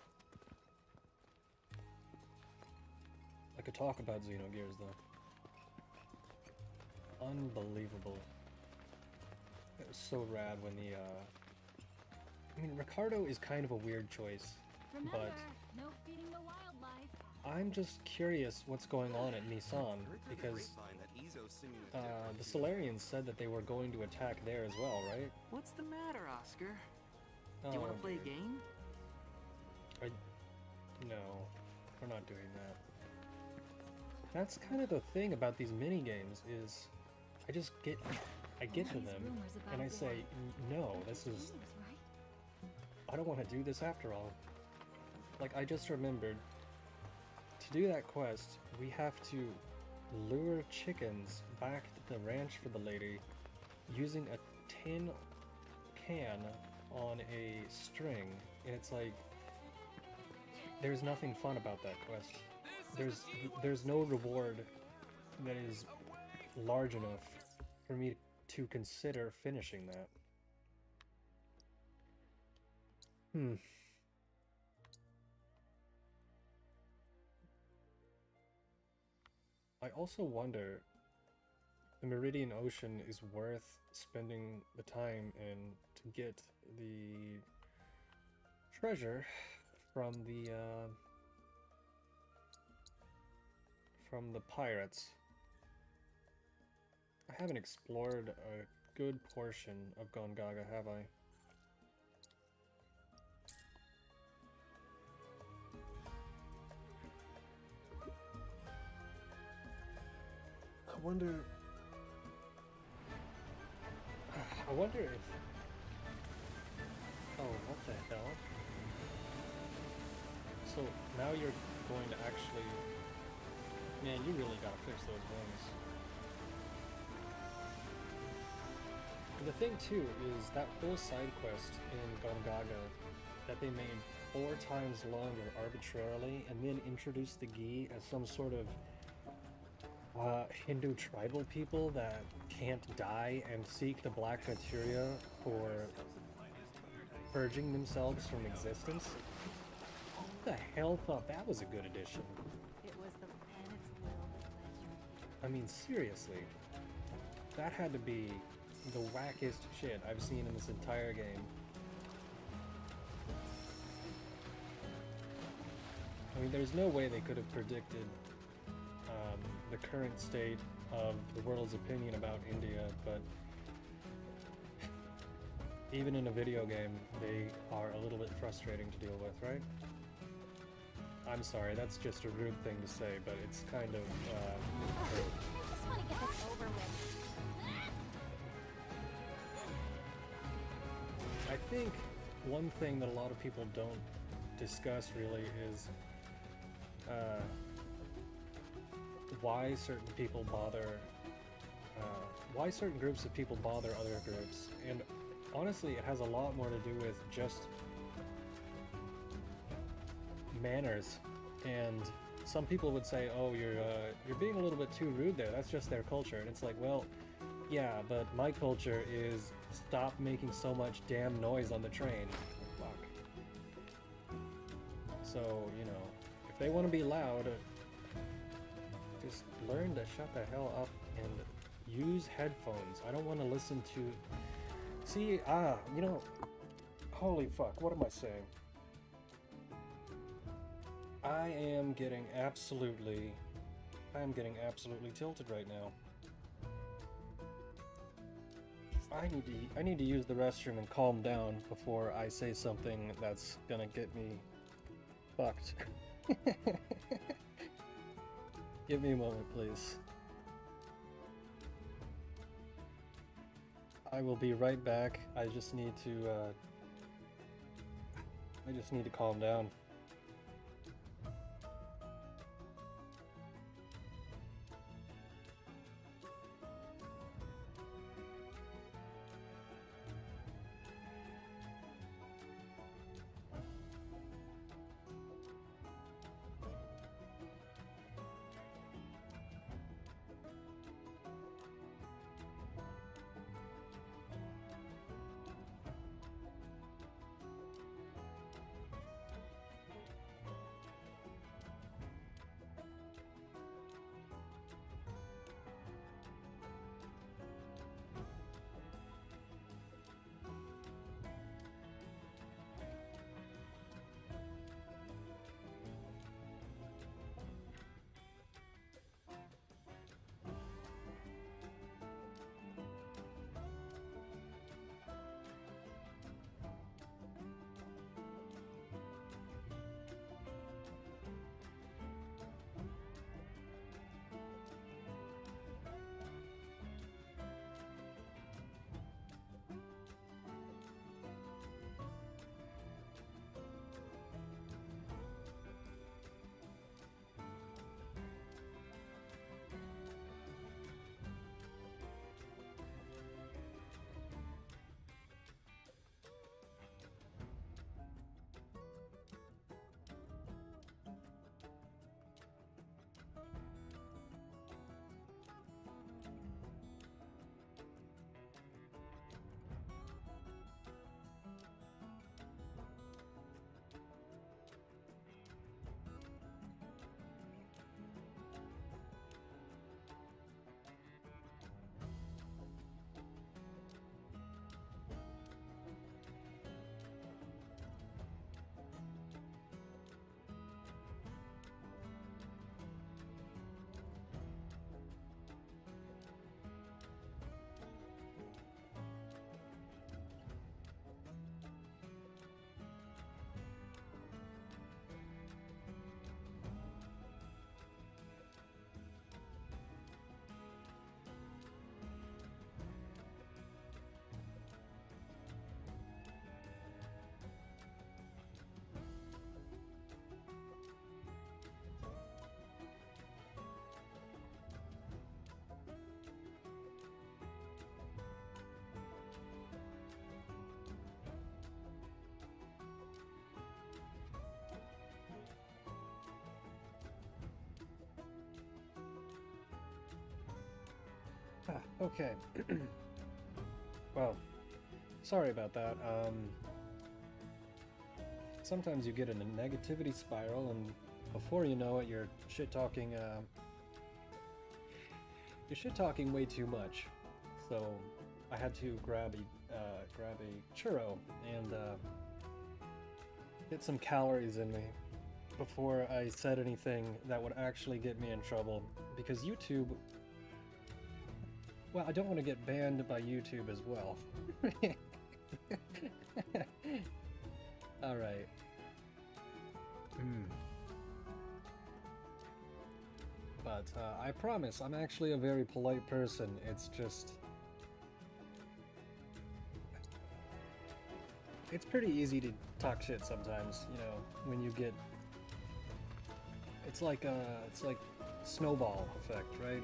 I could talk about Xenogears, though. Unbelievable. It was so rad when the, I mean, Ricardo is kind of a weird choice, Remember, but no feeding the wildlife. I'm just curious what's going on at Nissan, because the Solarians said that they were going to attack there as well, right? What's the matter, Oscar? Do you want to play a game? No, we're not doing that. That's kind of the thing about these mini games is I get to them and I say, no, this is, I don't want to do this after all. Like, I just remembered, to do that quest, we have to lure chickens back to the ranch for the lady using a tin can on a string, and it's like, there's nothing fun about that quest. There's no reward that is large enough for me to consider finishing that. I also wonder, the Meridian Ocean is worth spending the time in to get the treasure from the pirates. I haven't explored a good portion of Gongaga, have I? I wonder if... Oh, what the hell? So, now you're going to actually... Man, you really gotta fix those wings. The thing, too, is that whole side quest in Gongaga that they made 4 times longer arbitrarily and then introduced the Gi as some sort of Hindu tribal people that can't die and seek the black materia for purging themselves from existence. Who the hell thought that was a good addition? It was the planet's will that led you here. I mean, seriously. That had to be the wackest shit I've seen in this entire game. I mean, there's no way they could have predicted the current state of the world's opinion about India, but even in a video game, they are a little bit frustrating to deal with, right? I'm sorry, that's just a rude thing to say, but it's kind of true. I just want to get this over with. I think one thing that a lot of people don't discuss really is why certain people bother, why certain groups of people bother other groups. And honestly, it has a lot more to do with just manners. And some people would say, oh, you're being a little bit too rude there, that's just their culture. And it's like, well, yeah, but my culture is stop making so much damn noise on the train. Fuck. So, you know, if they want to be loud, just learn to shut the hell up and use headphones. I don't want to listen to... See, you know, holy fuck, what am I saying? I am getting absolutely tilted right now. I need to use the restroom and calm down before I say something that's gonna get me fucked. Give me a moment, please. I will be right back. I just need to calm down. Okay. Well, sorry about that. Sometimes you get in a negativity spiral, and before you know it, you're shit-talking way too much. So I had to grab a churro and get some calories in me before I said anything that would actually get me in trouble, because YouTube, well, I don't want to get banned by YouTube as well. Alright. But I promise, I'm actually a very polite person. It's just... it's pretty easy to talk shit sometimes, you know, when you get... it's like snowball effect, right?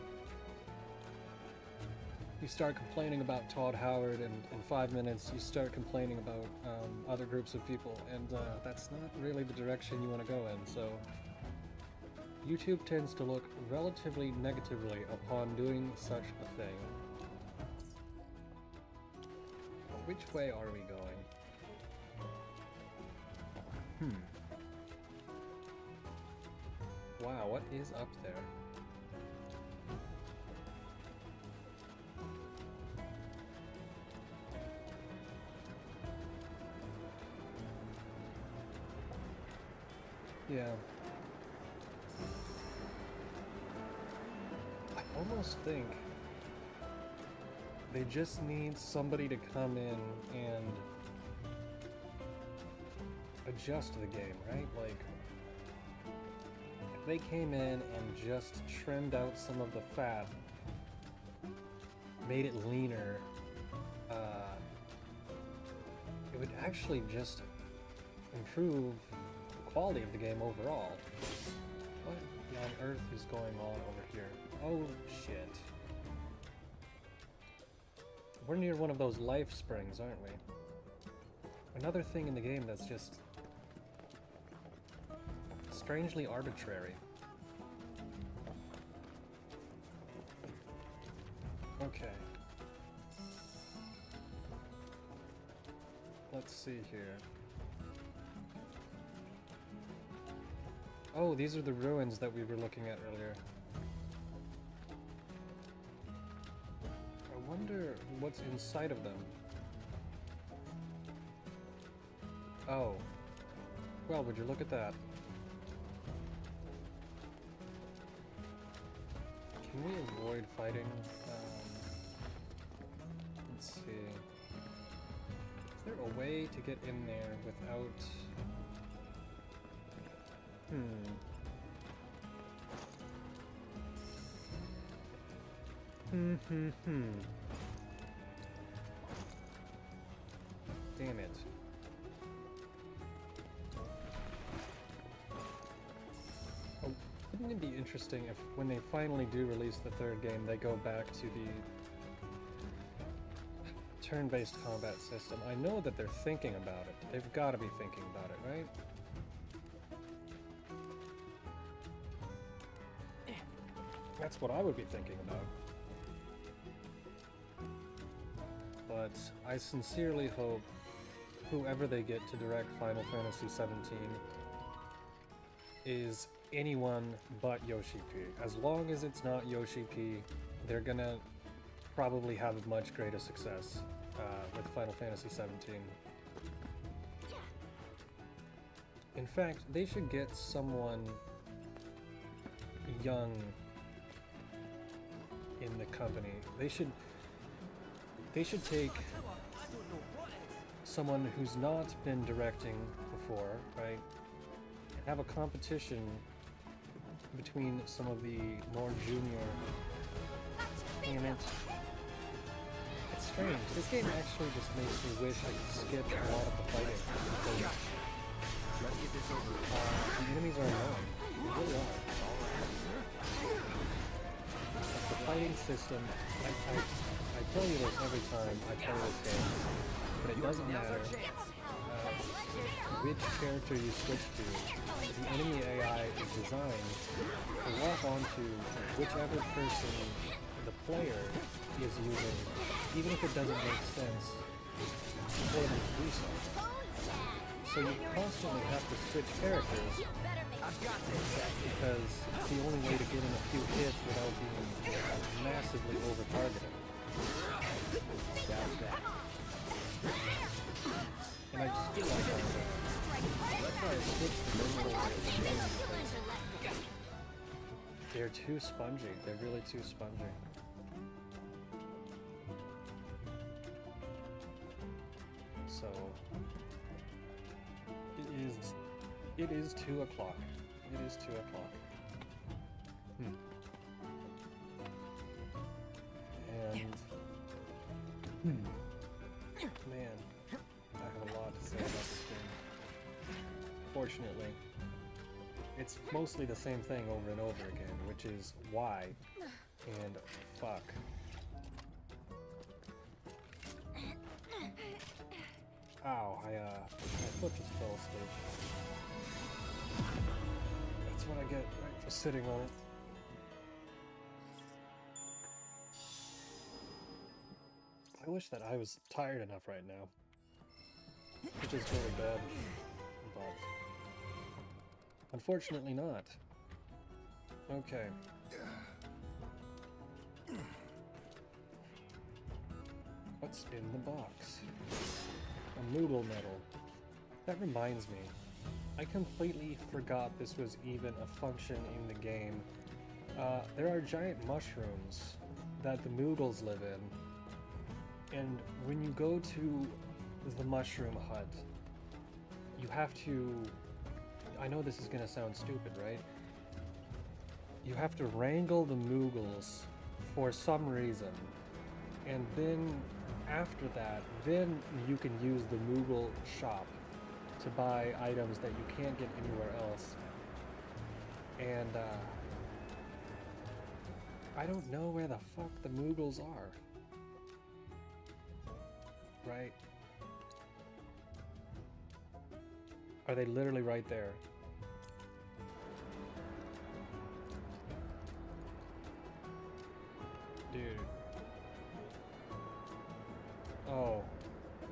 You start complaining about Todd Howard, and in 5 minutes you start complaining about other groups of people, and that's not really the direction you want to go in, so... YouTube tends to look relatively negatively upon doing such a thing. Which way are we going? Wow, what is up there? Yeah. I almost think they just need somebody to come in and adjust the game, right? Like, if they came in and just trimmed out some of the fat, made it leaner, it would actually just improve the quality of the game overall. What on earth is going on over here? Oh shit. We're near one of those life springs, aren't we? Another thing in the game that's just strangely arbitrary. Okay. Let's see here. Oh, these are the ruins that we were looking at earlier. I wonder what's inside of them. Oh. Well, would you look at that? Can we avoid fighting? Let's see. Is there a way to get in there without... Damn it. Oh, wouldn't it be interesting if, when they finally do release the third game, they go back to the turn-based combat system? I know that they're thinking about it. They've got to be thinking about it, right? That's what I would be thinking about. But I sincerely hope whoever they get to direct Final Fantasy XVII is anyone but Yoshi P. As long as it's not Yoshi P, they're gonna probably have much greater success with Final Fantasy XVII. In fact, they should get someone young in the company. They should take someone who's not been directing before, right? And have a competition between some of the more junior. Damn it. It's strange. This game actually just makes me wish I could skip a lot of the fighting. Because, the enemies are annoying. They really are. The fighting system, I tell you this every time I play this game, but it doesn't matter which character you switch to. The enemy AI is designed to lock onto whichever person the player is using, even if it doesn't make sense for them to do so. So you constantly have to switch characters because it's the only way to get in a few hits without being massively over-targeted. And I just feel like that's why I switched to normal ways. They're too spongy. They're really too spongy. So it is 2 o'clock. It is 2 o'clock. And man, I have a lot to say about this game. Fortunately, it's mostly the same thing over and over again, which is why and fuck. Ow, my foot just fell asleep. That's what I get right for sitting on it. I wish that I was tired enough right now. Which is really bad, but unfortunately not. Okay. What's in the box? A Moogle medal. That reminds me. I completely forgot this was even a function in the game. There are giant mushrooms that the Moogles live in. And when you go to the mushroom hut, you have to... I know this is gonna sound stupid, right? You have to wrangle the Moogles for some reason. And then, after that, then you can use the Moogle shop to buy items that you can't get anywhere else. And, I don't know where the fuck the Moogles are. Right? Are they literally right there? Dude. Oh.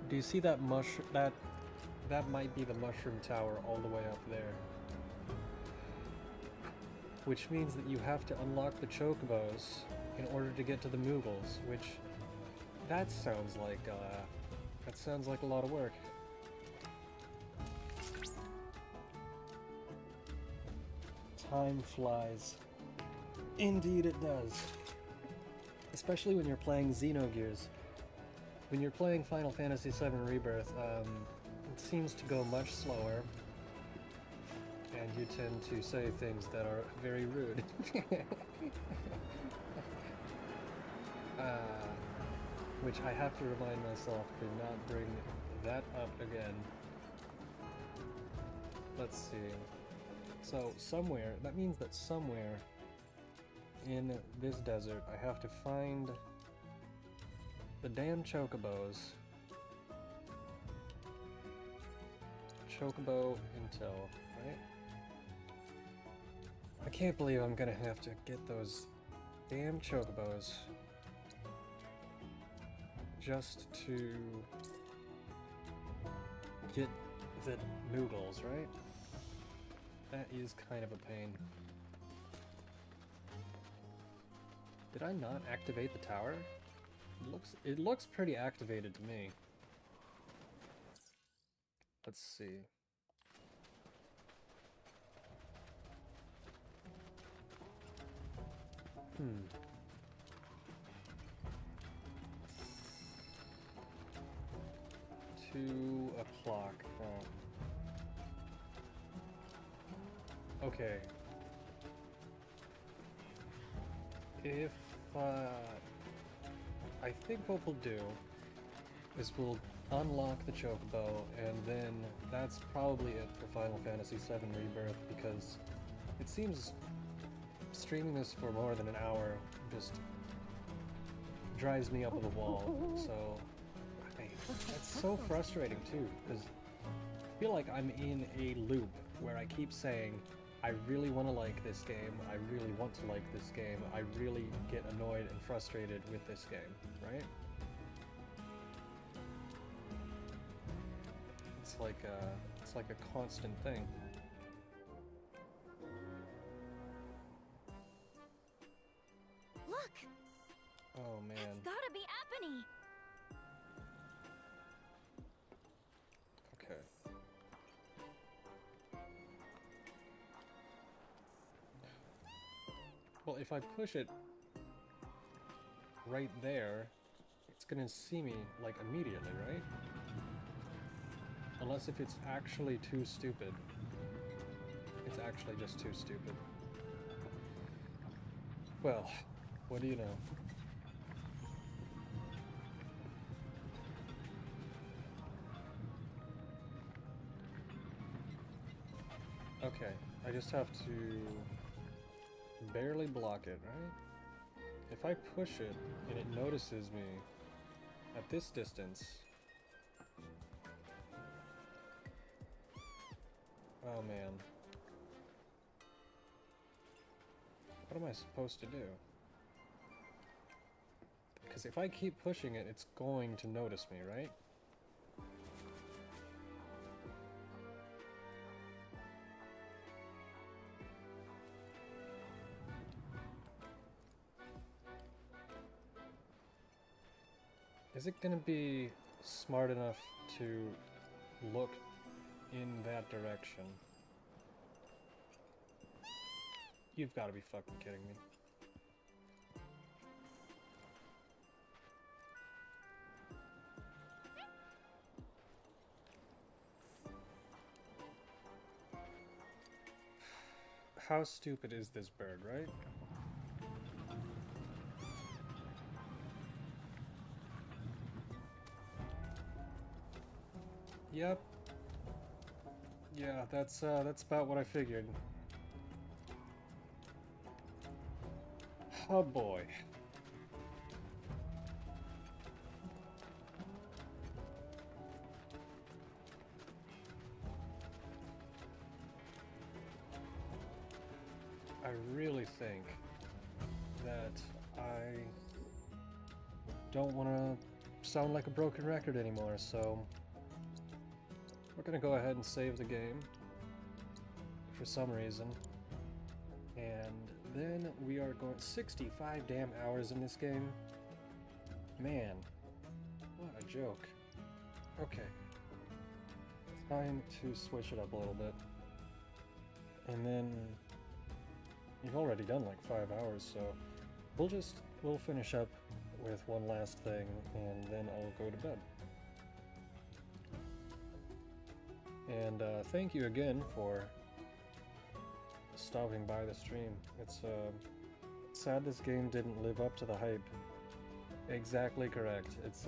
Do you see that mushroom? That might be the mushroom tower all the way up there. Which means that you have to unlock the chocobos in order to get to the Moogles, which... That sounds like a lot of work. Time flies. Indeed it does. Especially when you're playing Xenogears. When you're playing Final Fantasy VII Rebirth, it seems to go much slower. And you tend to say things that are very rude. Which I have to remind myself to not bring that up again. Let's see. So somewhere, that means that somewhere in this desert I have to find the damn chocobos. Chocobo Intel, right? I can't believe I'm gonna have to get those damn chocobos just to get the Moogles, right? That is kind of a pain. Did I not activate the tower? It looks pretty activated to me. Let's see. Hmm. 2 o'clock. Oh. Okay. If, I think what we'll do is we'll unlock the chocobo, and then that's probably it for Final Fantasy VII Rebirth, because it seems streaming this for more than an hour just drives me up to the wall, so that's so frustrating too, because I feel like I'm in a loop where I keep saying, I really want to like this game. I really want to like this game. I really get annoyed and frustrated with this game, right? It's like a constant thing. Look! Oh man. It's gotta be Apony! Okay. Well, if I push it right there, it's gonna see me, like, immediately, right? Unless if it's actually too stupid. It's actually just too stupid. Well, what do you know? Okay, I just have to barely block it, right? If I push it and it notices me at this distance... Oh man. What am I supposed to do? Because if I keep pushing it, it's going to notice me, right? Is it gonna be smart enough to look in that direction? You've got to be fucking kidding me. How stupid is this bird, right? Yep. Yeah, that's about what I figured. Oh boy. I really think that I don't want to sound like a broken record anymore, so we're gonna go ahead and save the game for some reason. And then we are going 65 damn hours in this game. Man, what a joke. Okay. Time to switch it up a little bit. And then you've already done like 5 hours, so we'll finish up with one last thing and then I'll go to bed. And thank you again for stopping by the stream. It's sad this game didn't live up to the hype. Exactly correct. It's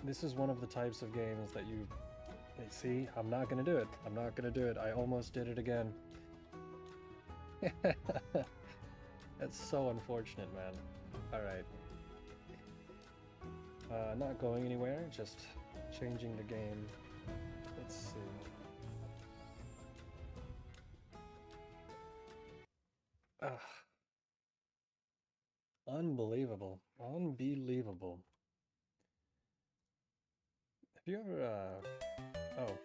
this is one of the types of games that you see, I'm not gonna do it. I'm not gonna do it. I almost did it again. That's so unfortunate, man. Alright. Not going anywhere, just changing the game. Let's see. Unbelievable. Unbelievable. Have you ever, oh,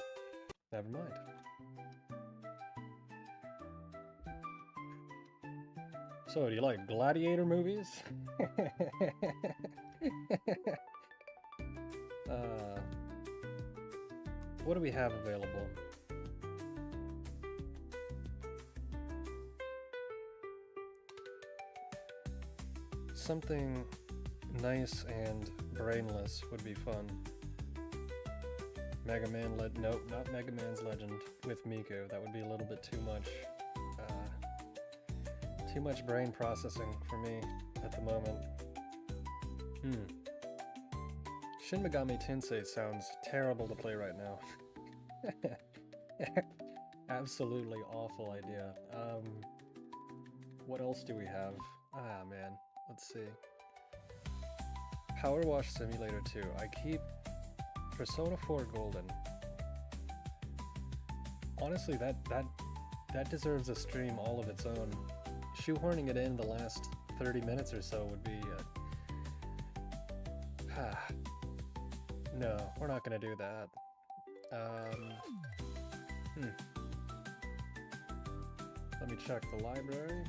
never mind. So, do you like gladiator movies? What do we have available? Something nice and brainless would be fun. Mega Man nope, not Mega Man's Legend with Miku. That would be a little bit too much. Too much brain processing for me at the moment. Shin Megami Tensei sounds terrible to play right now. Absolutely awful idea. What else do we have? Ah, man. Let's see. Power Wash Simulator 2. I keep Persona 4 Golden. Honestly, that that deserves a stream all of its own. Shoehorning it in the last 30 minutes or so would be... No, we're not gonna do that. Let me check the library.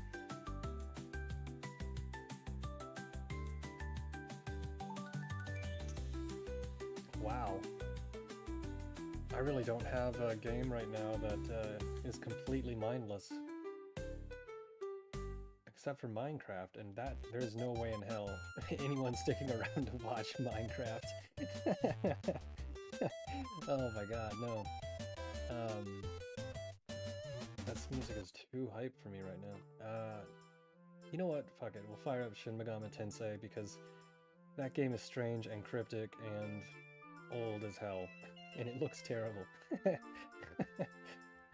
Wow. I really don't have a game right now that is completely mindless. Except for Minecraft, and that there's no way in hell anyone sticking around to watch Minecraft. Oh my god, no. That music is too hype for me right now. You know what? Fuck it. We'll fire up Shin Megami Tensei because that game is strange and cryptic and old as hell. And it looks terrible.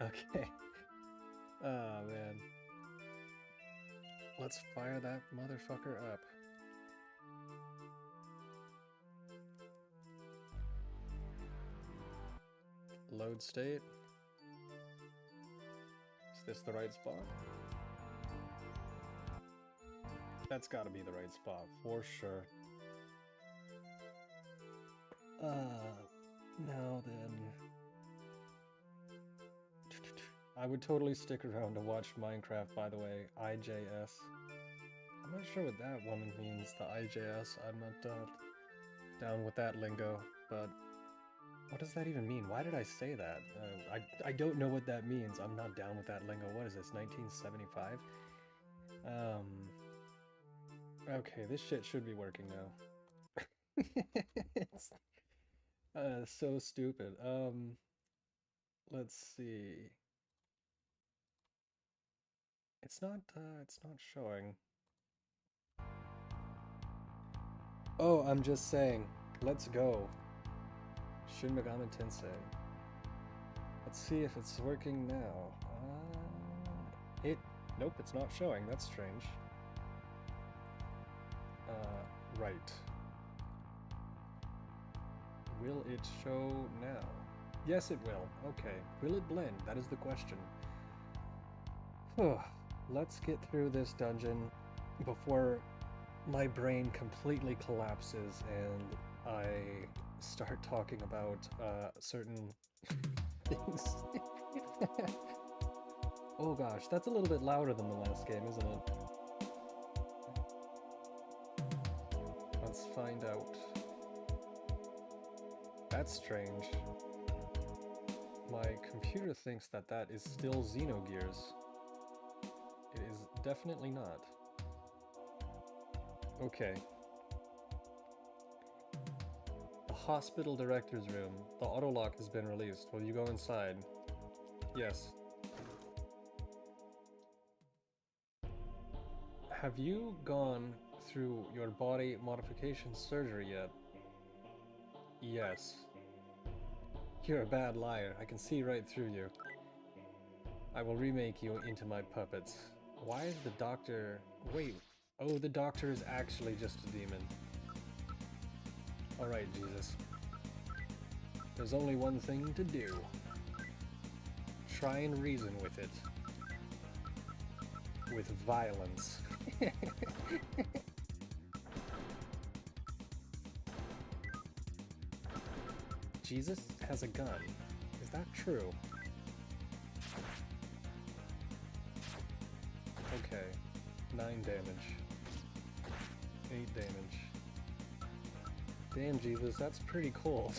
Okay. Oh man. Let's fire that motherfucker up. Load state. Is this the right spot? That's gotta be the right spot, for sure. Now then... I would totally stick around to watch Minecraft, by the way. IJS. I'm not sure what that woman means, the IJS. I'm not down with that lingo, but... What does that even mean? Why did I say that? I don't know what that means. I'm not down with that lingo. What is this, 1975? Okay, this shit should be working now. It's so stupid. Let's see. It's not showing. Oh, I'm just saying. Let's go. Shin Megami Tensei. Let's see if it's working now. Nope, it's not showing. That's strange. Right. Will it show now? Yes, it will. Okay. Will it blend? That is the question. Let's get through this dungeon before my brain completely collapses and I start talking about certain things. Oh gosh, that's a little bit louder than the last game, isn't it? Let's find out. That's strange. My computer thinks that that is still Xenogears. It is definitely not. Okay. The hospital director's room. The autolock has been released. Will you go inside? Yes. Have you gone through your body modification surgery yet? Yes. You're a bad liar. I can see right through you. I will remake you into my puppets. Why is the doctor... Wait. Oh, the doctor is actually just a demon. Alright, Jesus. There's only one thing to do. Try and reason with it. With violence. Jesus has a gun. Is that true? Okay. 9 damage. 8 damage. Damn, Jesus, that's pretty cool.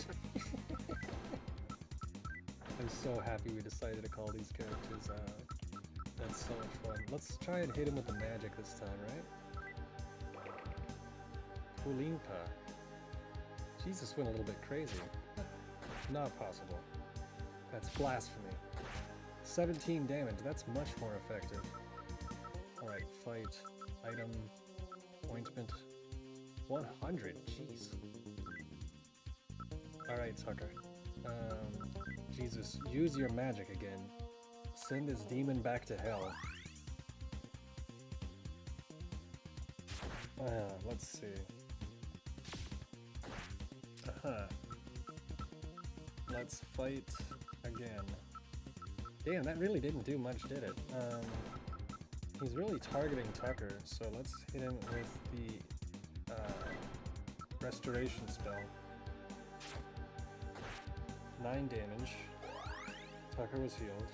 I'm so happy we decided to call these characters, that's so much fun. Let's try and hit him with the magic this time, right? Pulimpa. Jesus went a little bit crazy. Not possible. That's blasphemy. 17 damage, that's much more effective. Alright, fight. Item. Ointment. 100, jeez. Alright, Tucker. Jesus, use your magic again. Send this demon back to hell. Let's see. Let's fight again. Damn, that really didn't do much, did it? He's really targeting Tucker, so let's hit him with the restoration spell. 9 damage. Tucker was healed.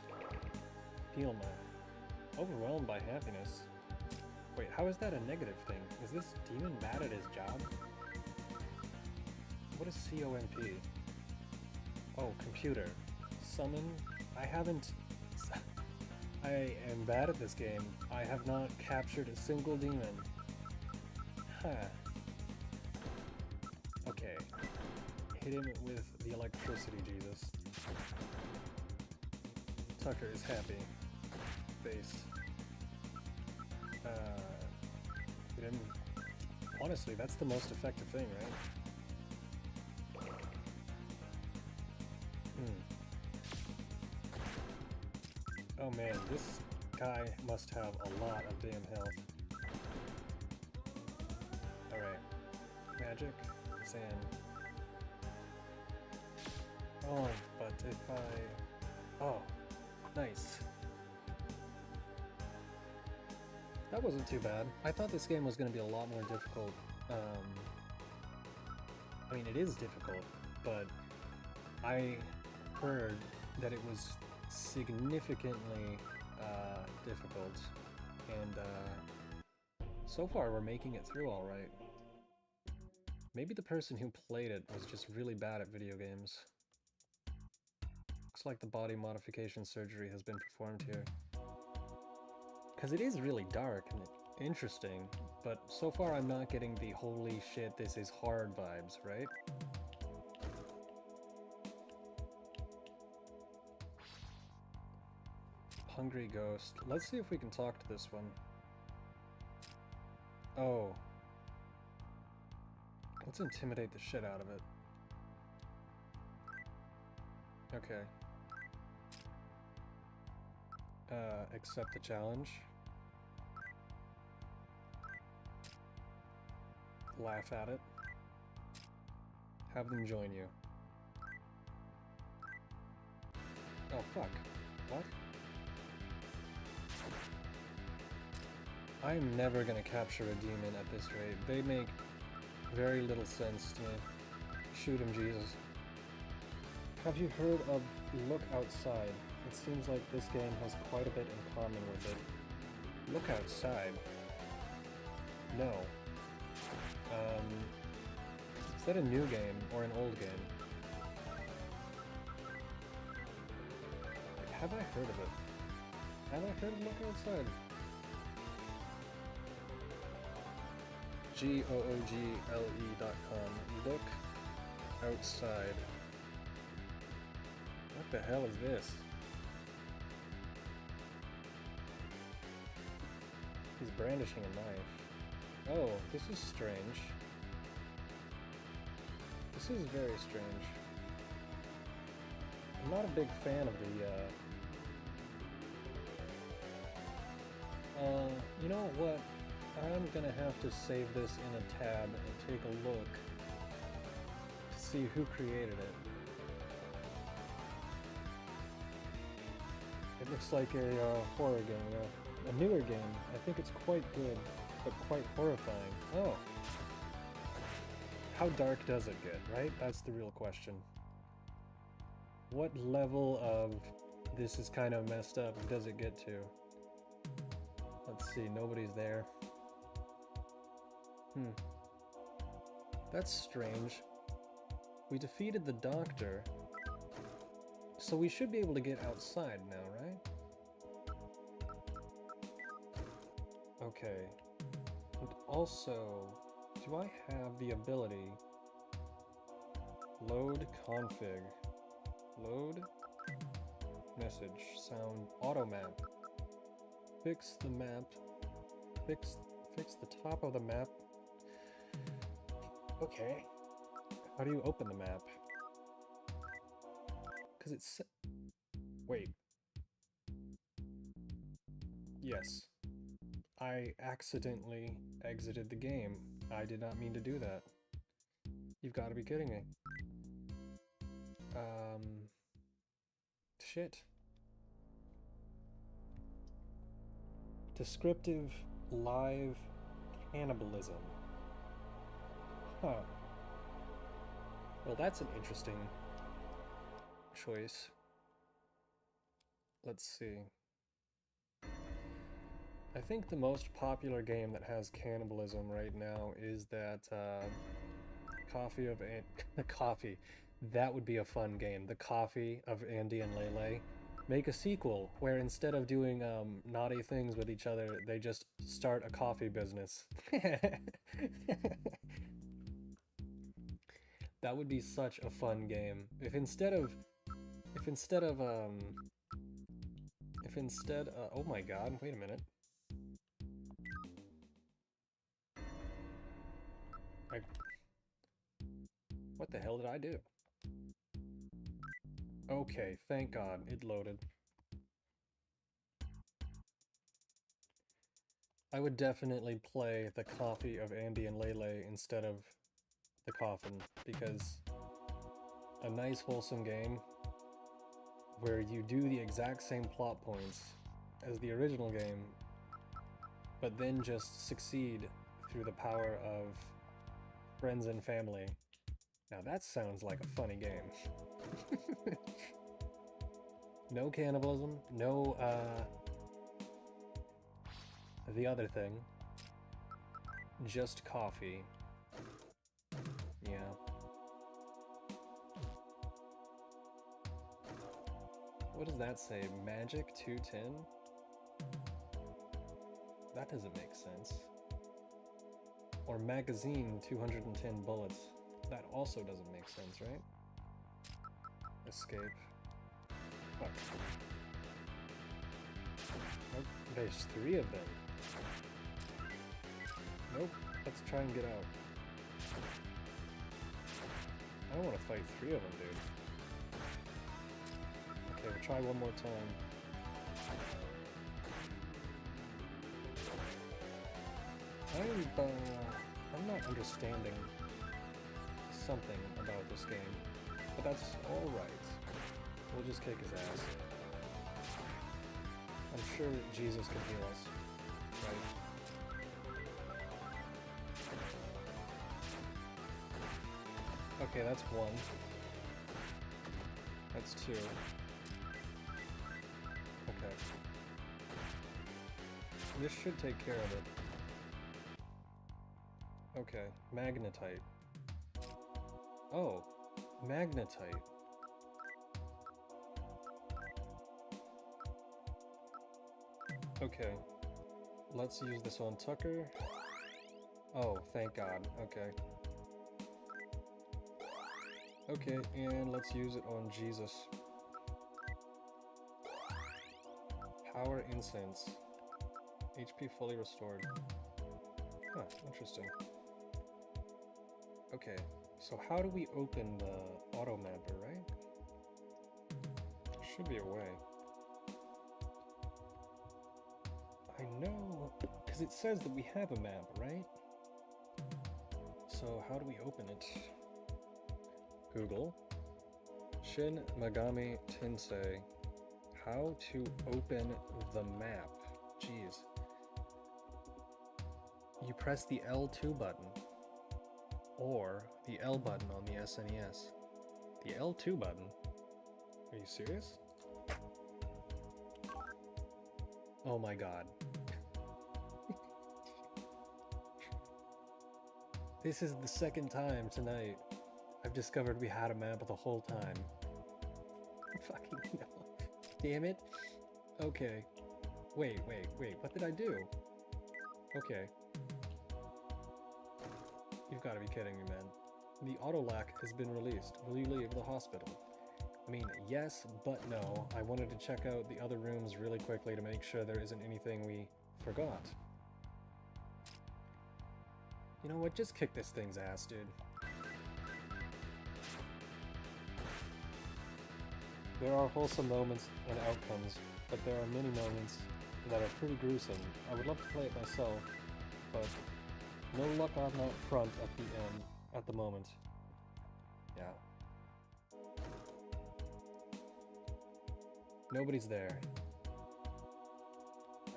Heal now. Overwhelmed by happiness. Wait, how is that a negative thing? Is this demon bad at his job? What is COMP? Oh, computer. Summon? I haven't... I am bad at this game. I have not captured a single demon. Huh. Okay. Hit him with the electricity, Jesus. Tucker is happy. Based. Hit him. Honestly, that's the most effective thing, right? Oh man, this guy must have a lot of damn health. Alright. Magic. Zan. Oh, but if I... Oh, nice. That wasn't too bad. I thought this game was going to be a lot more difficult. I mean, it is difficult, but I heard that it was significantly difficult, and so far we're making it through all right. Maybe the person who played it was just really bad at video games. Looks like the body modification surgery has been performed here. Because it is really dark and interesting, but so far I'm not getting the holy shit this is hard vibes, right? Hungry Ghost. Let's see if we can talk to this one. Oh. Let's intimidate the shit out of it. Okay. Accept the challenge. Laugh at it. Have them join you. Oh fuck. What? I'm never gonna capture a demon at this rate. They make very little sense to me. Shoot him, Jesus. Have you heard of Look Outside? It seems like this game has quite a bit in common with it. Look Outside? No. Is that a new game or an old game? Have I heard of it? Have I heard of Look Outside? google.com. Look Outside. What the hell is this? He's brandishing a knife. Oh, this is strange. This is very strange. I'm not a big fan of the, you know what? I'm gonna have to save this in a tab and take a look to see who created it. It looks like a horror game, a newer game. I think it's quite good, but quite horrifying. Oh. How dark does it get, right? That's the real question. What level of this is kind of messed up does it get to? Let's see, nobody's there. That's strange. We defeated the doctor, so we should be able to get outside now, right? Okay. And also, do I have the ability... Load config. Load message. Sound auto map. Fix the map. Fix the top of the map. Okay. How do you open the map? Because it's... Wait. Yes. I accidentally exited the game. I did not mean to do that. You've got to be kidding me. Shit. Descriptive live cannibalism. Huh. Well, that's an interesting choice. Let's see. I think the most popular game that has cannibalism right now is that Coffee of Coffee. That would be a fun game. The Coffee of Andy and Lele. Make a sequel where instead of doing naughty things with each other, they just start a coffee business. That would be such a fun game. If instead oh my god, wait a minute. What the hell did I do? Okay, thank god, it loaded. I would definitely play the Coffee of Andy and Lele instead of the Coffin, because a nice wholesome game where you do the exact same plot points as the original game, but then just succeed through the power of friends and family. Now that sounds like a funny game. No cannibalism, no the other thing. Just coffee. Yeah. What does that say? Magic 210? That doesn't make sense. Or magazine 210 bullets. That also doesn't make sense, right? Escape. Fuck. Nope, there's 3 of them. Nope, let's try and get out. I don't want to fight 3 of them, dude. Okay, we'll try one more time. I'm not understanding something about this game, but that's alright. We'll just kick his ass. I'm sure Jesus can heal us, right? Okay, that's 1. That's 2. Okay. This should take care of it. Okay, magnetite. Oh, magnetite. Okay, let's use this on Tucker. Oh, thank God. Okay. Okay, and let's use it on Jesus. Power incense. HP fully restored. Huh, interesting. Okay, so how do we open the auto mapper, right? There should be a way. I know, because it says that we have a map, right? So how do we open it? Google. Shin Megami Tensei. How to open the map. Jeez. You press the L2 button. Or the L button on the SNES. The L2 button? Are you serious? Oh my god. This is the second time tonight I've discovered we had a map the whole time. Fucking no. Damn it. Okay. Wait, what did I do? Okay. You've got to be kidding me, man. The autolac has been released. Will you leave the hospital? I mean, yes, but no. I wanted to check out the other rooms really quickly to make sure there isn't anything we forgot. You know what? Just kick this thing's ass, dude. There are wholesome moments and outcomes, but there are many moments that are pretty gruesome. I would love to play it myself, but no luck on that front at the end, at the moment. Yeah. Nobody's there.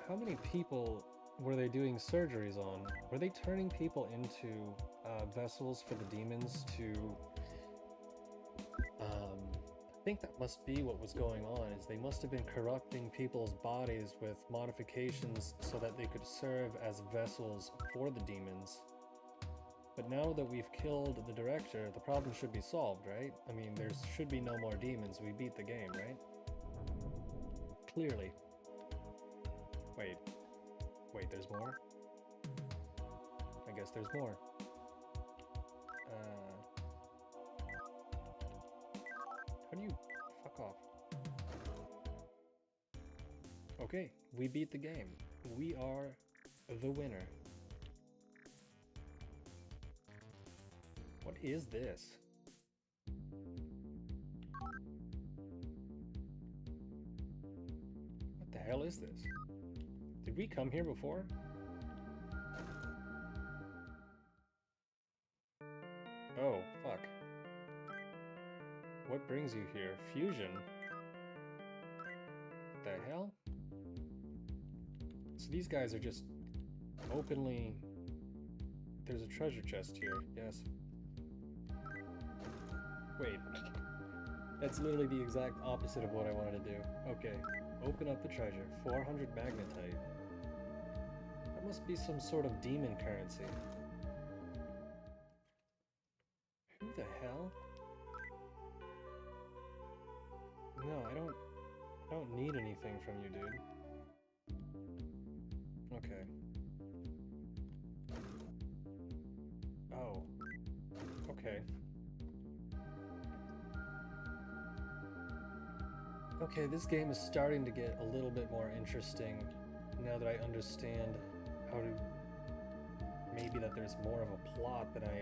how many people were they doing surgeries on? Were they turning people into vessels for the demons to... I think that must be what was going on, is they must have been corrupting people's bodies with modifications so that they could serve as vessels for the demons. But now that we've killed the director, the problem should be solved, right? I mean, there should be no more demons. We beat the game, right? Clearly. Wait. Wait, there's more? I guess there's more. How do you... fuck off. Okay, we beat the game. We are the winner. What is this? What the hell is this? Did we come here before? Oh, fuck. What brings you here? Fusion? What the hell? So these guys are just openly... There's a treasure chest here, yes. Wait. That's literally the exact opposite of what I wanted to do. Okay. Open up the treasure. 400 magnetite. That must be some sort of demon currency. Who the hell? No, I don't need anything from you, dude. Okay. Oh. Okay. Okay, this game is starting to get a little bit more interesting now that I understand how to... Maybe that there's more of a plot than I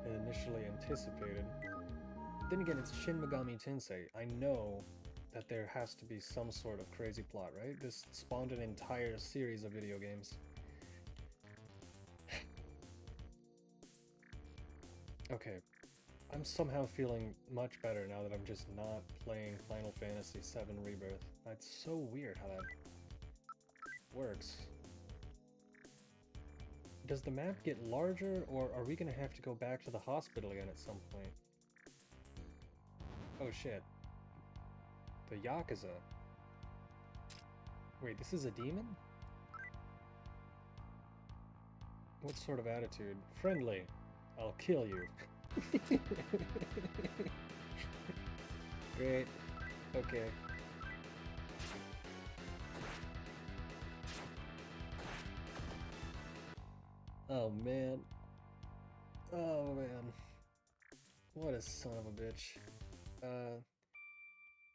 had initially anticipated. But then again, it's Shin Megami Tensei. I know that there has to be some sort of crazy plot, right? This spawned an entire series of video games. Okay. I'm somehow feeling much better now that I'm just not playing Final Fantasy VII Rebirth. It's so weird how that works. Does the map get larger, or are we gonna have to go back to the hospital again at some point? Oh shit. The Yakuza. Wait, this is a demon? What sort of attitude? Friendly. I'll kill you. Great. Okay. Oh man. Oh man. What a son of a bitch.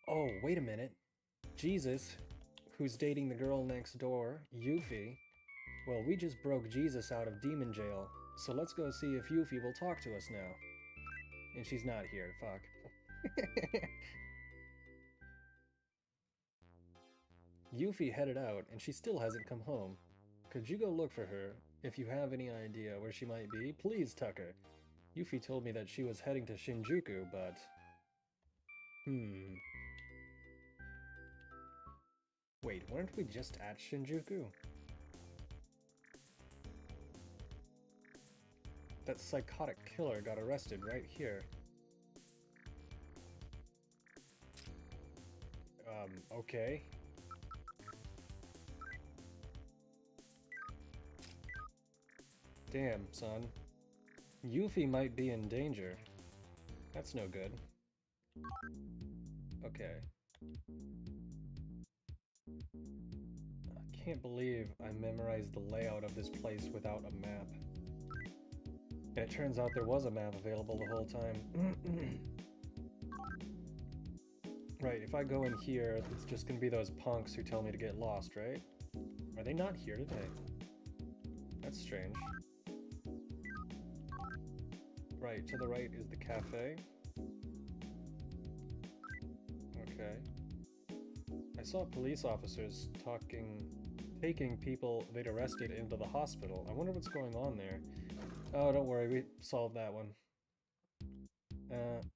Oh, wait a minute. Jesus, who's dating the girl next door, Yuffie. Well, we just broke Jesus out of demon jail, so let's go see if Yuffie will talk to us now. And she's not here, fuck. Yuffie headed out, and she still hasn't come home. Could you go look for her? If you have any idea where she might be, please, Tucker. Yuffie told me that she was heading to Shinjuku, but... Wait, weren't we just at Shinjuku? That psychotic killer got arrested right here. Okay. Damn, son. Yuffie might be in danger. That's no good. Okay. I can't believe I memorized the layout of this place without a map. And it turns out there was a map available the whole time. Right, if I go in here, it's just gonna be those punks who tell me to get lost, right? Are they not here today? That's strange. Right, to the right is the cafe. Okay. I saw police officers taking people they'd arrested into the hospital. I wonder what's going on there. Oh, don't worry, we solved that one.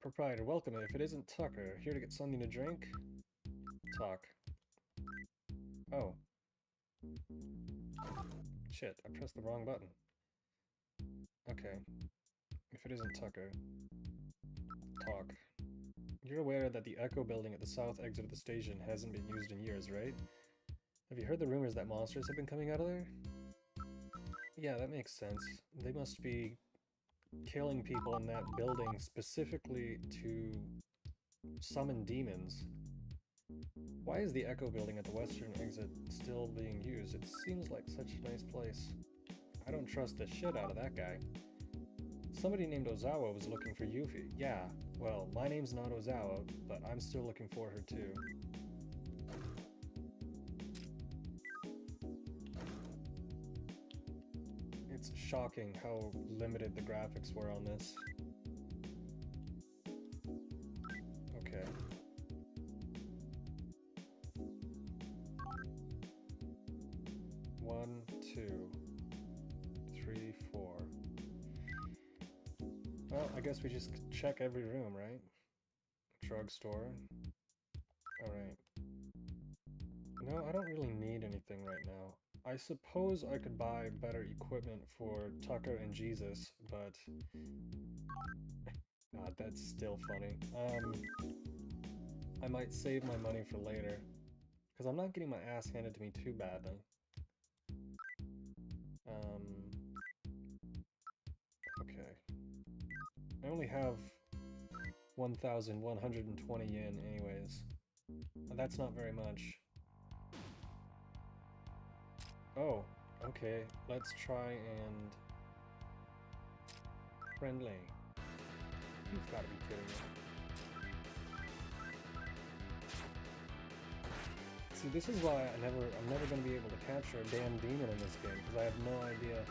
Proprietor, welcome. If it isn't Tucker, here to get something to drink? Talk. Oh. Shit, I pressed the wrong button. Okay. If it isn't Tucker. Talk. You're aware that the Echo building at the south exit of the station hasn't been used in years, right? Have you heard the rumors that monsters have been coming out of there? Yeah, that makes sense. They must be killing people in that building specifically to summon demons. Why is the Echo building at the western exit still being used? It seems like such a nice place. I don't trust the shit out of that guy. Somebody named Ozawa was looking for Yuffie. Yeah, well, my name's not Ozawa, but I'm still looking for her too. It's shocking how limited the graphics were on this. Okay. One, two, three, four. Well, I guess we just check every room, right? Drugstore. Alright. No, I don't really need anything right now. I suppose I could buy better equipment for Tucker and Jesus, but... God, that's still funny. I might save my money for later, because I'm not getting my ass handed to me too badly. Okay. I only have 1,120 yen anyways. That's not very much. Oh, okay. Let's try and... Friendly. You've got to be kidding me. See, this is why I'm never going to be able to capture a damn demon in this game, because I have no idea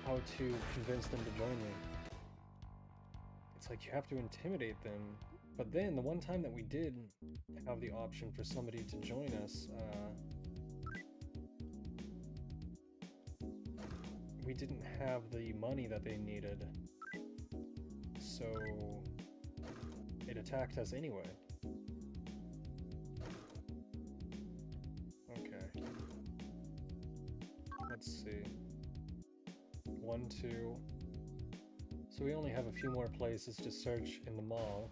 how to convince them to join me. It's like you have to intimidate them, but then the one time that we did have the option for somebody to join us, we didn't have the money that they needed, so it attacked us anyway. Okay. Let's see. 1, 2. So we only have a few more places to search in the mall.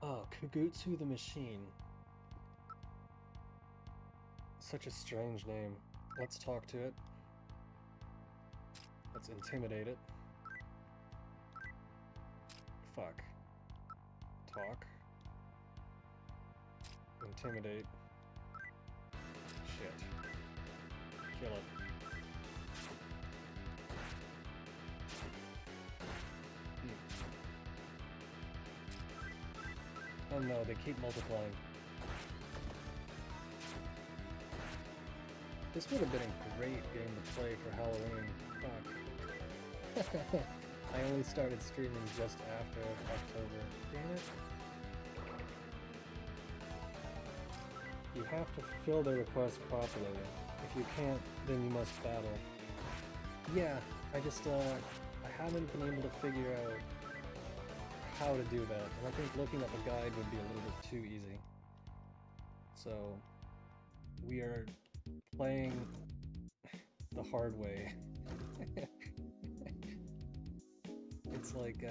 Oh, Kugutsu the Machine. Such a strange name. Let's talk to it. Let's intimidate it. Fuck. Talk. Intimidate. Shit. Kill it. Oh no, they keep multiplying. This would have been a great game to play for Halloween. Fuck. I only started streaming just after October. Damn it. You have to fulfill the request properly. If you can't, then you must battle. Yeah, I haven't been able to figure out how to do that, and I think looking up a guide would be a little bit too easy. So, we are playing the hard way. It's like,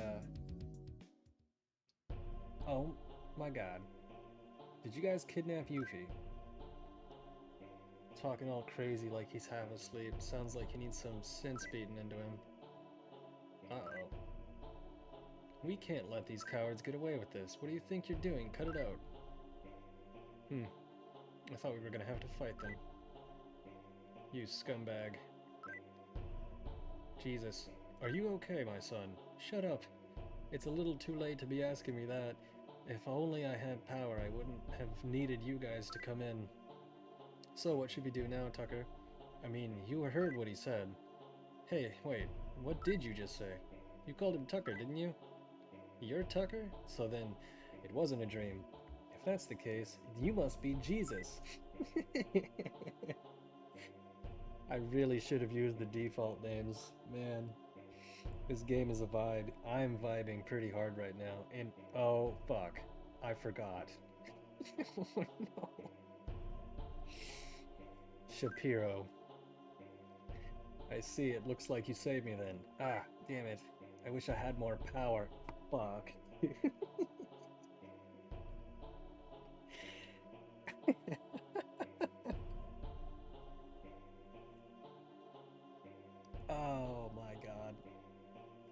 oh my god. Did you guys kidnap Yuffie? Talking all crazy like he's half asleep. Sounds like he needs some sense beaten into him. Uh-oh. We can't let these cowards get away with this. What do you think you're doing? Cut it out. I thought we were gonna have to fight them. You scumbag. Jesus. Are you okay, my son? Shut up. It's a little too late to be asking me that. If only I had power, I wouldn't have needed you guys to come in. So what should we do now, Tucker? I mean, you heard what he said. Hey, wait. What did you just say? You called him Tucker, didn't you? You're Tucker? So then, it wasn't a dream. If that's the case, you must be Jesus. I really should have used the default names. Man, this game is a vibe. I'm vibing pretty hard right now. And, oh, fuck. I forgot. Oh, no. Shapiro. I see, it looks like you saved me then. Ah, damn it. I wish I had more power. Fuck. Oh my god.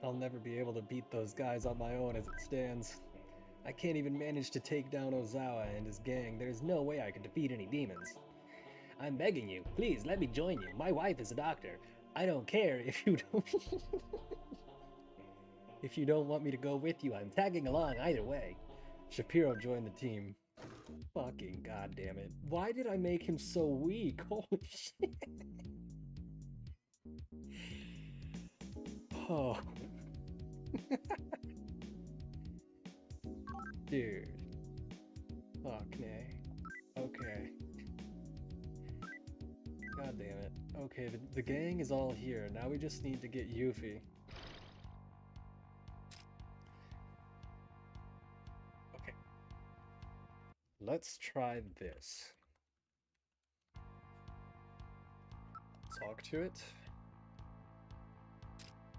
I'll never be able to beat those guys on my own as it stands. I can't even manage to take down Ozawa and his gang. There's no way I could defeat any demons. I'm begging you, please let me join you. My wife is a doctor. I don't care if you don't... If you don't want me to go with you, I'm tagging along either way. Shapiro joined the team. Fucking goddamn it. Why did I make him so weak? Holy shit. Oh. Dude. Fuck nay. Okay. God damn it. Okay, the gang is all here. Now we just need to get Yuffie. Okay. Let's try this. Talk to it.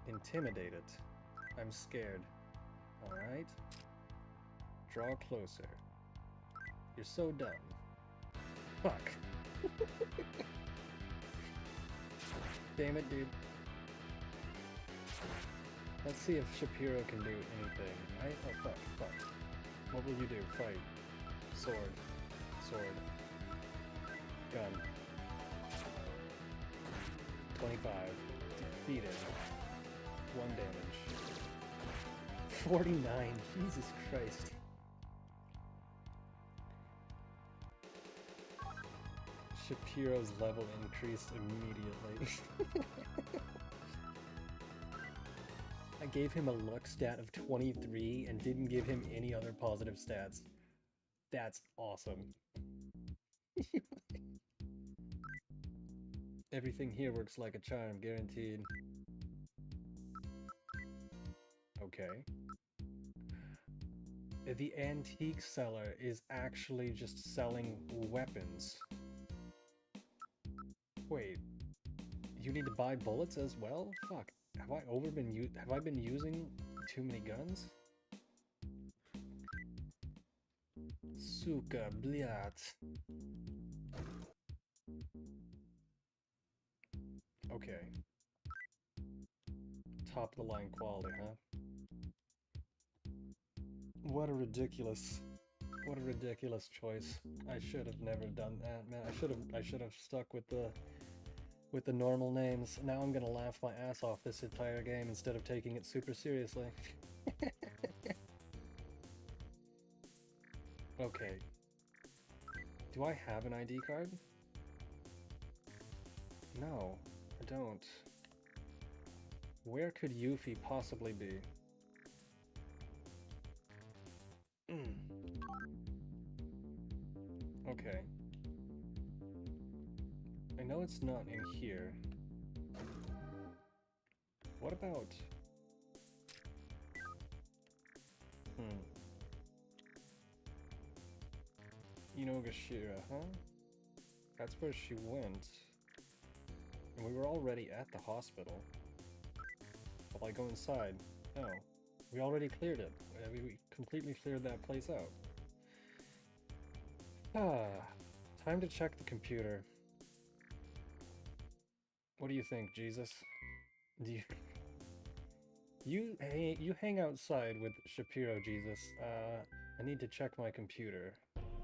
Intimidate it. I'm scared. Alright. Draw closer. You're so dumb. Fuck. Damn it, dude. Let's see if Shapiro can do anything. Oh, fuck, fuck. What will you do? Fight. Sword. Sword. Gun. 25. Defeated. 1 damage. 49. Jesus Christ. Shapiro's level increased immediately. I gave him a luck stat of 23 and didn't give him any other positive stats. That's awesome. Everything here works like a charm, guaranteed. Okay. The antique seller is actually just selling weapons. Wait, you need to buy bullets as well? Fuck, have I been using too many guns? Suka, bliat. Okay. Top of the line quality, huh? What a ridiculous choice. I should have never done that, man. I should have stuck with the normal names. Now I'm gonna laugh my ass off this entire game instead of taking it super seriously. Okay. Do I have an ID card? No, I don't. Where could Yuffie possibly be? Okay. I know it's not in here. What about... Xenogears, huh? That's where she went. And we were already at the hospital. Will I go inside? No. We already cleared it. We completely cleared that place out. Time to check the computer. What do you think, Jesus? Do you hang outside with Shapiro, Jesus. I need to check my computer.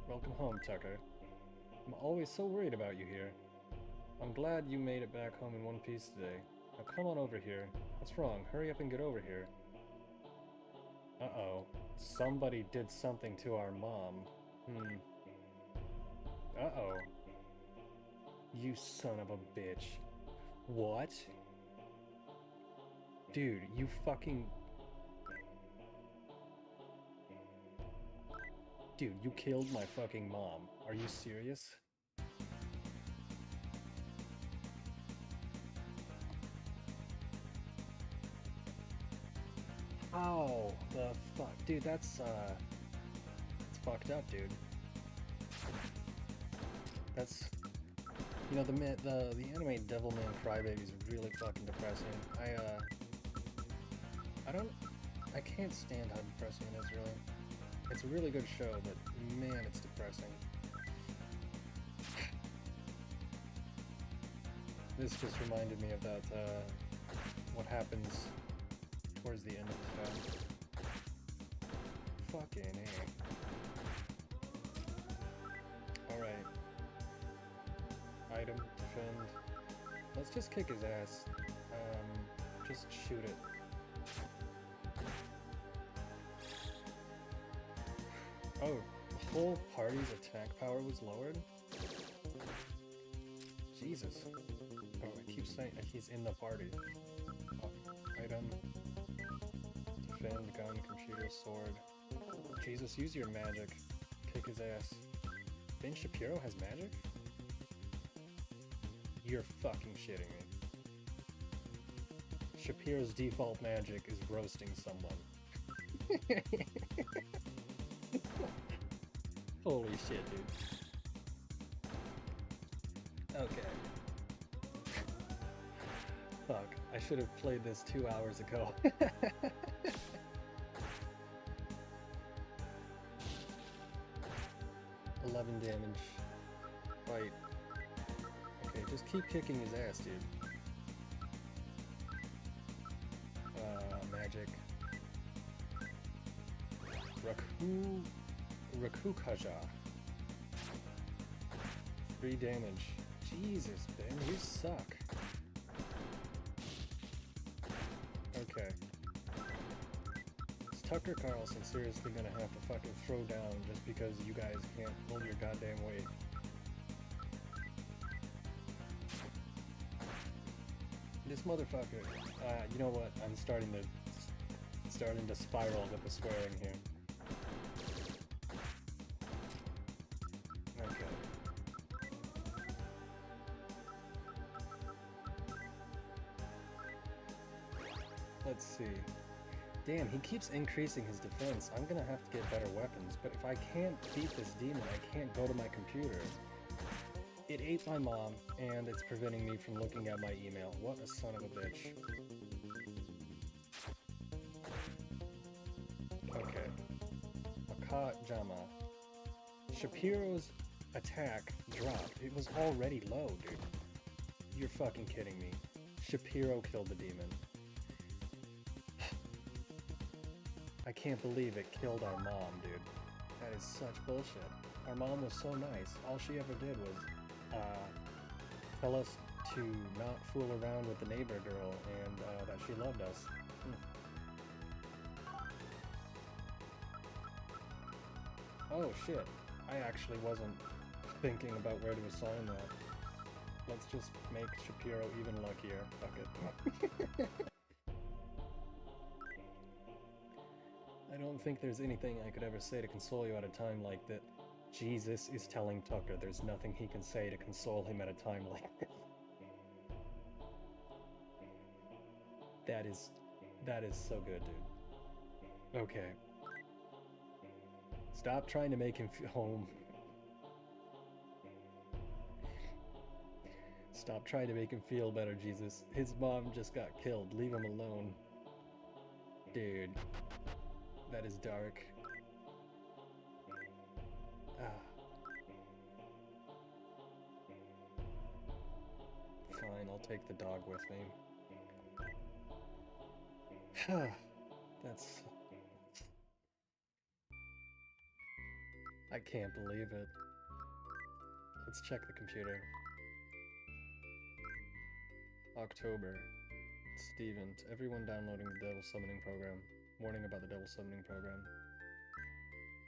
Welcome home, Tucker. I'm always so worried about you here. I'm glad you made it back home in one piece today. Now come on over here. What's wrong? Hurry up and get over here. Uh-oh. Somebody did something to our mom. Uh-oh. You son of a bitch. What? Dude, you fucking... Dude, you killed my fucking mom. Are you serious? Ow, the fuck, dude, that's fucked up, dude. That's You know, the anime Devilman Crybaby is really fucking depressing. I can't stand how depressing it is, really. It's a really good show, but man, it's depressing. This just reminded me of that, what happens towards the end of the show. Fucking A. Alright. Item, defend. Let's just kick his ass. Just shoot it. Oh, the whole party's attack power was lowered? Jesus. Oh, I keep saying he's in the party. Oh, item. Defend, gun, computer, sword. Jesus, use your magic. Kick his ass. Ben Shapiro has magic? You're fucking shitting me. Shapiro's default magic is roasting someone. Holy shit, dude. Okay. Fuck, I should have played this 2 hours ago. 11 damage. Right. Okay, just keep kicking his ass, dude. Magic. Rakukaja. 3 damage. Jesus, Ben, you suck. Okay. Is Tucker Carlson seriously gonna have to fucking throw down just because you guys can't hold your goddamn weight? This motherfucker. You know what? I'm starting to spiral with the swearing here. Okay. Let's see. Damn, he keeps increasing his defense. I'm gonna have to get better weapons, but if I can't beat this demon, I can't go to my computer. It ate my mom, and it's preventing me from looking at my email. What a son of a bitch. Okay. Jama. Shapiro's attack dropped. It was already low, dude. You're fucking kidding me. Shapiro killed the demon. I can't believe it killed our mom, dude. That is such bullshit. Our mom was so nice. All she ever did was tell us to not fool around with the neighbor girl and that she loved us. Oh shit, I actually wasn't thinking about where to assign that. Let's just make Shapiro even luckier. Fuck it. I don't think there's anything I could ever say to console you at a time like that. Jesus is telling Tucker there's nothing he can say to console him at a time like this. That is so good, dude. Okay. Stop trying to make him feel home. Stop trying to make him feel better, Jesus. His mom just got killed. Leave him alone. Dude. That is dark. Fine, I'll take the dog with me. That's... I can't believe it. Let's check the computer. October. Steven, to everyone downloading the Devil Summoning Program. Warning about the Devil Summoning Program.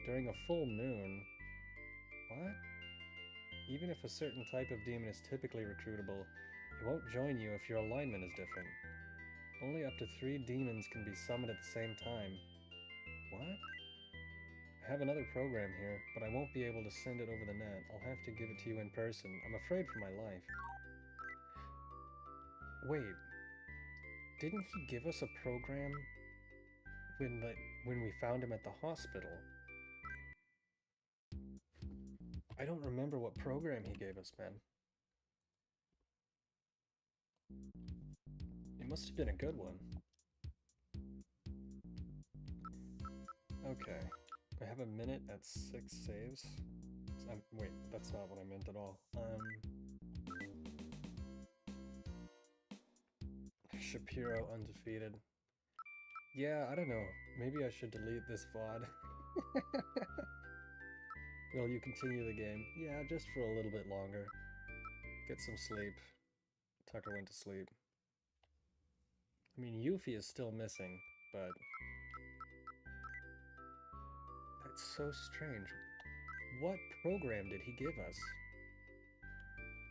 During a full moon... What? Even if a certain type of demon is typically recruitable, it won't join you if your alignment is different. Only up to 3 demons can be summoned at the same time. What? I have another program here, but I won't be able to send it over the net. I'll have to give it to you in person. I'm afraid for my life. Wait. Didn't he give us a program when we found him at the hospital? I don't remember what program he gave us, man. It must have been a good one. Okay. I have a minute at 6 saves. Wait, that's not what I meant at all. Shapiro undefeated. Yeah, I don't know. Maybe I should delete this VOD. Will you continue the game? Yeah, just for a little bit longer. Get some sleep. Tucker went to sleep. I mean, Yuffie is still missing, but... That's so strange. What program did he give us?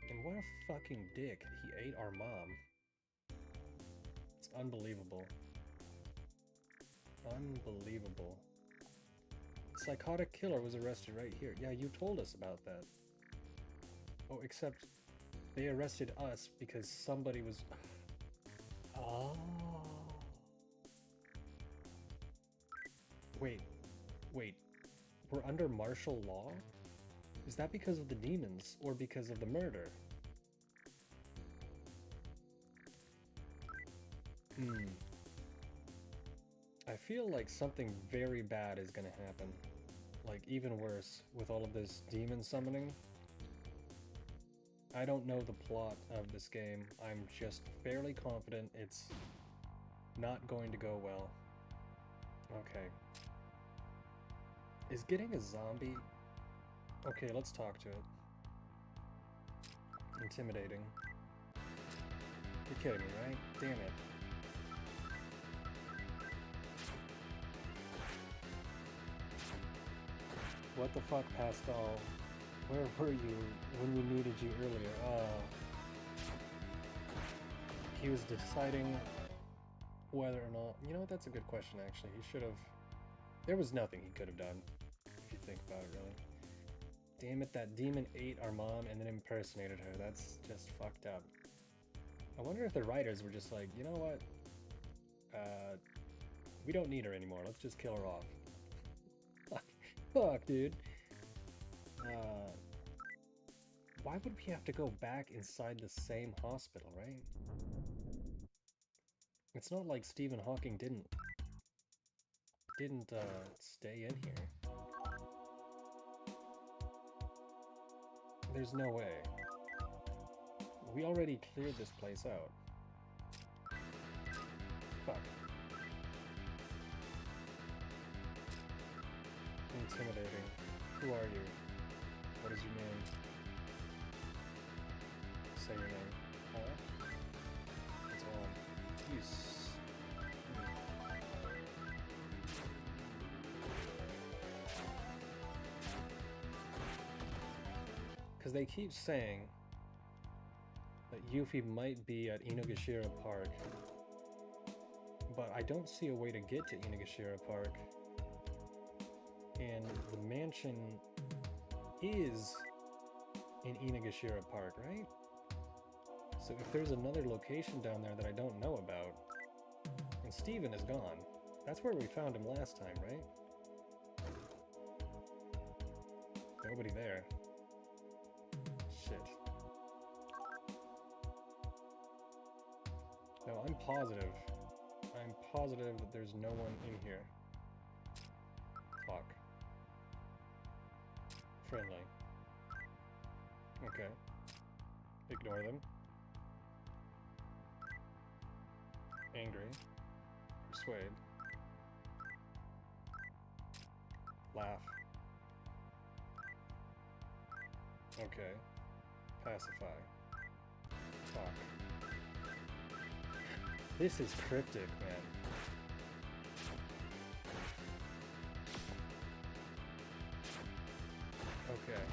And what a fucking dick. He ate our mom. It's unbelievable. Unbelievable. Psychotic killer was arrested right here. Yeah, you told us about that. Oh, except they arrested us because somebody was... Oh. Wait. We're under martial law? Is that because of the demons or because of the murder? I feel like something very bad is gonna happen. Like, even worse, with all of this demon summoning. I don't know the plot of this game. I'm just fairly confident it's not going to go well. Okay. Is getting a zombie... Okay, let's talk to it. Intimidating. You're kidding me, right? Damn it. What the fuck, Pascal? Where were you when we needed you earlier? He was deciding whether or not... You know what, that's a good question, actually. He should have... There was nothing he could have done, if you think about it, really. Damn it, that demon ate our mom and then impersonated her. That's just fucked up. I wonder if the writers were just like, you know what? We don't need her anymore. Let's just kill her off. Fuck, dude. Why would we have to go back inside the same hospital, right? It's not like Stephen Hawking didn't stay in here. There's no way. We already cleared this place out. Fuck. Intimidating. Who are you? What is your name? Say your name. Huh? It's on. You because they keep saying that Yuffie might be at Inugashira Park, but I don't see a way to get to Inugashira Park, and the mansion is in Inugashira Park, right? So if there's another location down there that I don't know about, and Steven is gone, that's where we found him last time, right? Nobody there. Shit. No, I'm positive. I'm positive that there's no one in here. Fuck. Friendly. Okay. Ignore them. Angry. Persuade. Laugh. Okay. Pacify. Fuck. This is cryptic, man. Okay.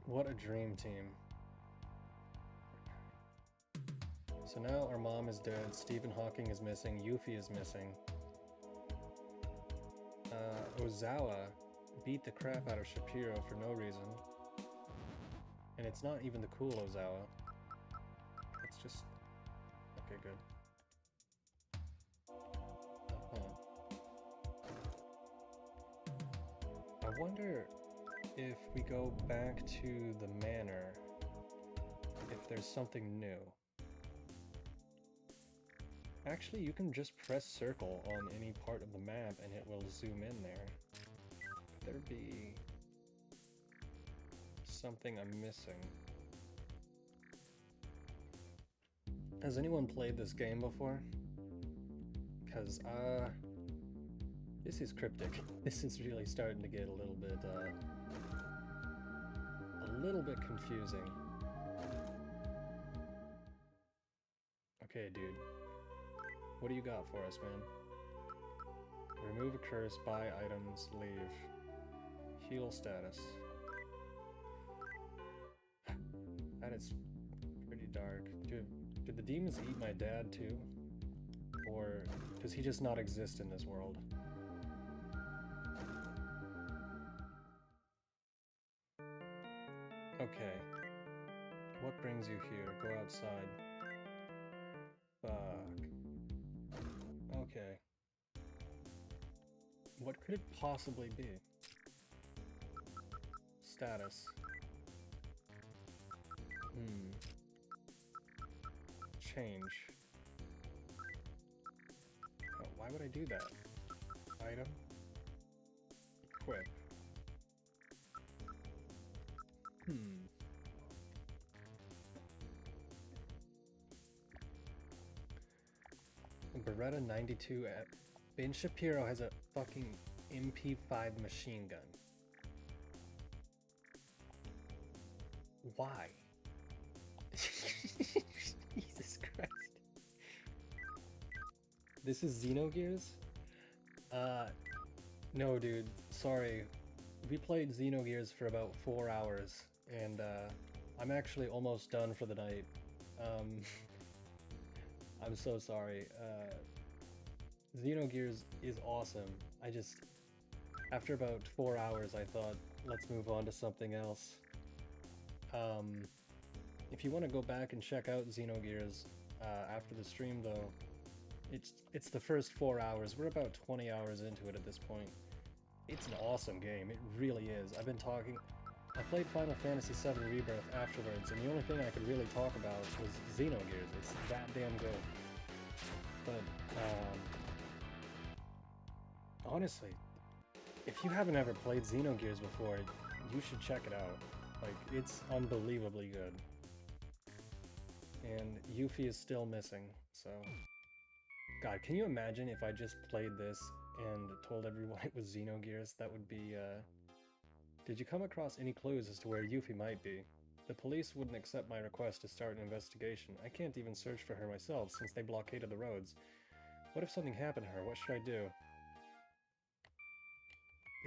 What a dream team. So now our mom is dead, Stephen Hawking is missing, Yuffie is missing. Ozawa beat the crap out of Shapiro for no reason. And it's not even the cool Ozawa. It's just... Okay, good. I wonder if we go back to the manor, if there's something new. Actually, you can just press circle on any part of the map and it will zoom in there. Could there be something I'm missing? Has anyone played this game before? Because, this is cryptic. This is really starting to get a little bit confusing. Okay, dude. What do you got for us, man? Remove a curse, buy items, leave. Heal status. That is pretty dark. Did the demons eat my dad too? Or does he just not exist in this world? Okay. What brings you here? Go outside. Fuck. Okay. What could it possibly be? Status. Change. Oh, why would I do that? Item. Equip. Beretta 92 at Ben Shapiro has a fucking MP5 machine gun. Why? Jesus Christ. This is Xenogears? No dude, sorry. We played Xenogears for about 4 hours, and I'm actually almost done for the night. I'm so sorry. Xenogears is awesome. I just, after about 4 hours, I thought, let's move on to something else. If you want to go back and check out Xenogears after the stream, though, it's the first 4 hours. We're about 20 hours into it at this point. It's an awesome game. It really is. I've been talking. I played Final Fantasy VII Rebirth afterwards, and the only thing I could really talk about was Xenogears. It's that damn good. But honestly, if you haven't ever played Xenogears before, you should check it out. Like, it's unbelievably good. And Yuffie is still missing, so... God, can you imagine if I just played this and told everyone it was Xenogears? That would be, Did you come across any clues as to where Yuffie might be? The police wouldn't accept my request to start an investigation. I can't even search for her myself since they blockaded the roads. What if something happened to her? What should I do?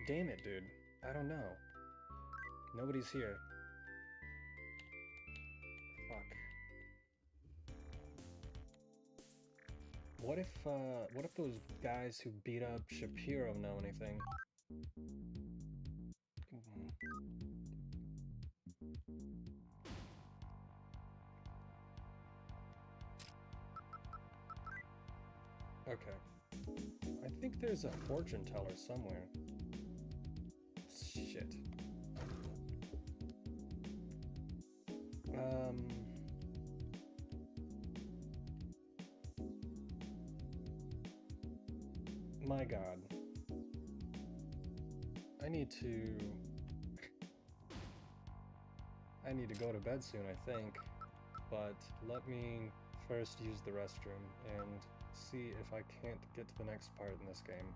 Damn it, dude. I don't know. Nobody's here. Fuck. What if those guys who beat up Shapiro know anything? Okay. I think there's a fortune teller somewhere. Shit. My God. I need to go to bed soon, I think. But let me first use the restroom and see if I can't get to the next part in this game.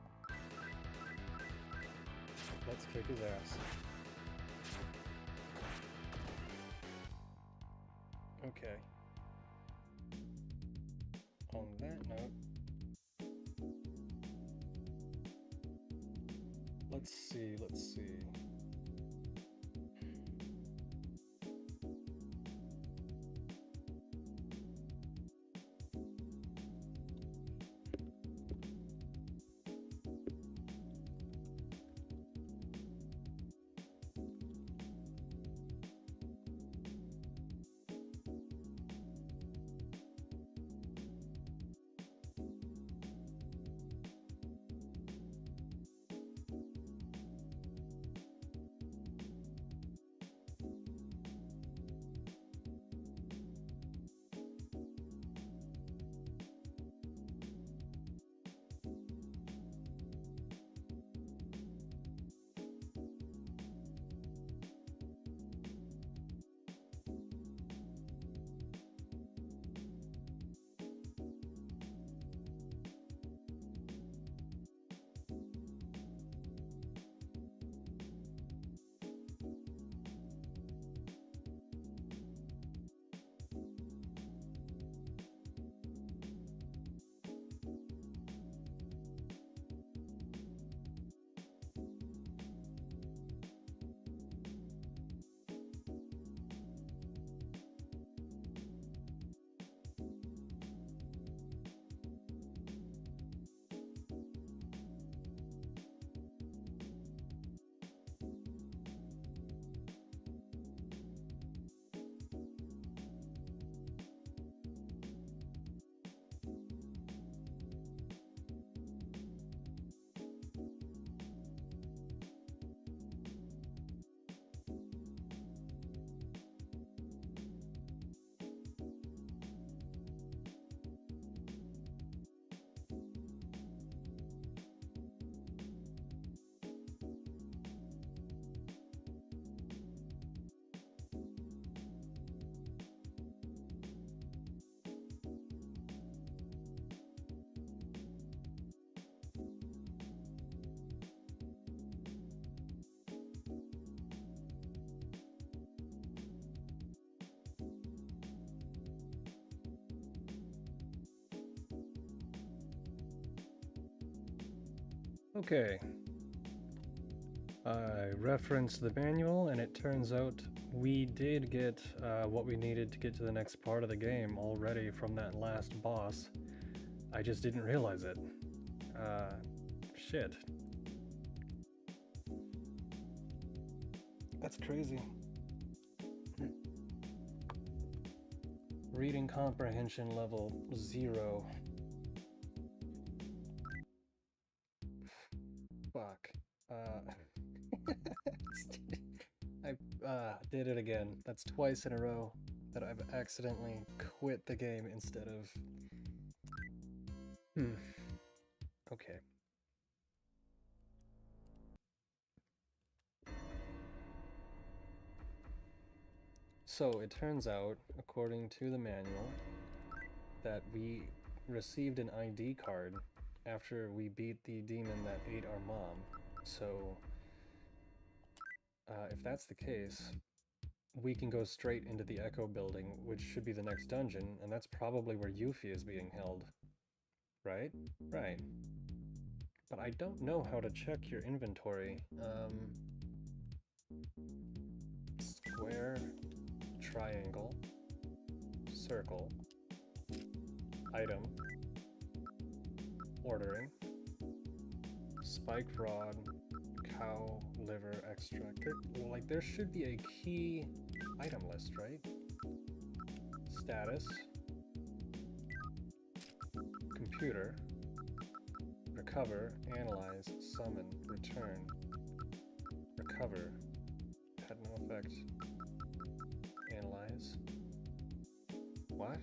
Let's kick his ass. Okay. On that note, let's see. Okay. I referenced the manual, and it turns out we did get what we needed to get to the next part of the game already from that last boss. I just didn't realize it. Shit. That's crazy. Reading comprehension level 0. Fuck. I did it again. That's twice in a row that I've accidentally quit the game instead of... Okay. So it turns out, according to the manual, that we received an ID card after we beat the demon that ate our mom. So if that's the case, we can go straight into the Echo building, which should be the next dungeon, and that's probably where Yuffie is being held. Right? Right. But I don't know how to check your inventory. Square, triangle, circle, item, ordering, spiked rod, cow liver extract. There should be a key item list, right? Status, computer, recover, analyze, summon, return, recover, had no effect, analyze, what?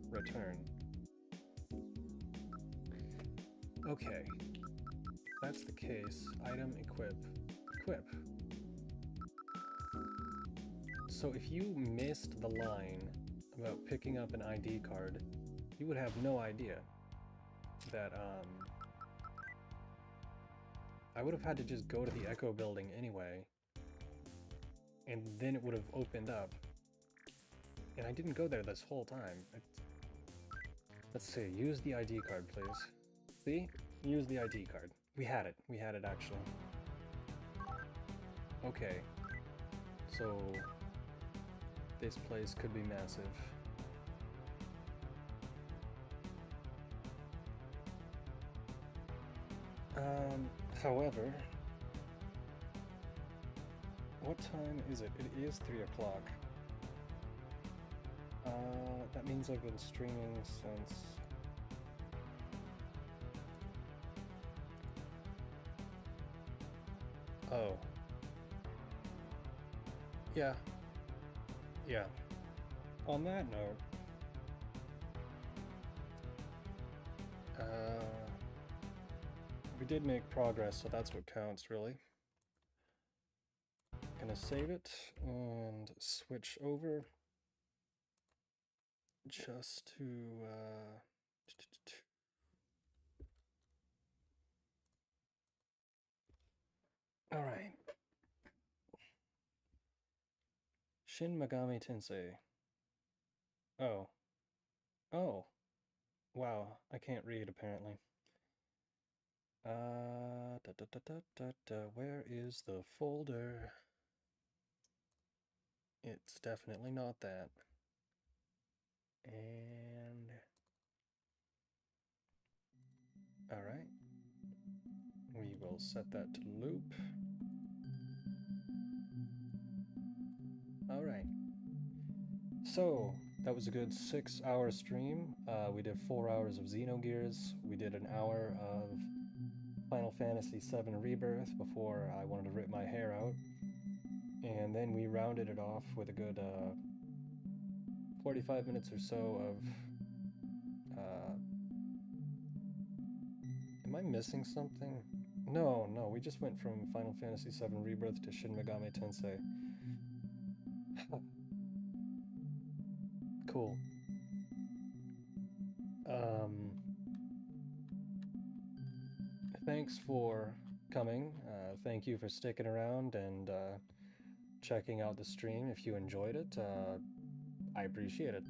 Return. Okay, if that's the case, item, equip, equip. So if you missed the line about picking up an ID card, you would have no idea that, I would have had to just go to the Echo building anyway, and then it would have opened up. And I didn't go there this whole time. Let's see, use the ID card, please. See? Use the ID card. We had it. We had it, actually. Okay. So, this place could be massive. However, what time is it? It is 3 o'clock. That means I've been streaming since... Oh. Yeah. Yeah. On that note... we did make progress, so that's what counts, really. Gonna save it and switch over just to all right. Shin Megami Tensei. Oh. Oh. Wow, I can't read apparently. Where is the folder? It's definitely not that. And... Alright. We will set that to loop. Alright. So, that was a good 6-hour stream. We did 4 hours of Xenogears. We did an hour of Final Fantasy VII Rebirth before I wanted to rip my hair out. And then we rounded it off with a good 45 minutes or so of... am I missing something? No, we just went from Final Fantasy VII Rebirth to Shin Megami Tensei. Cool. Thanks for coming. Thank you for sticking around and checking out the stream. If you enjoyed it, I appreciate it.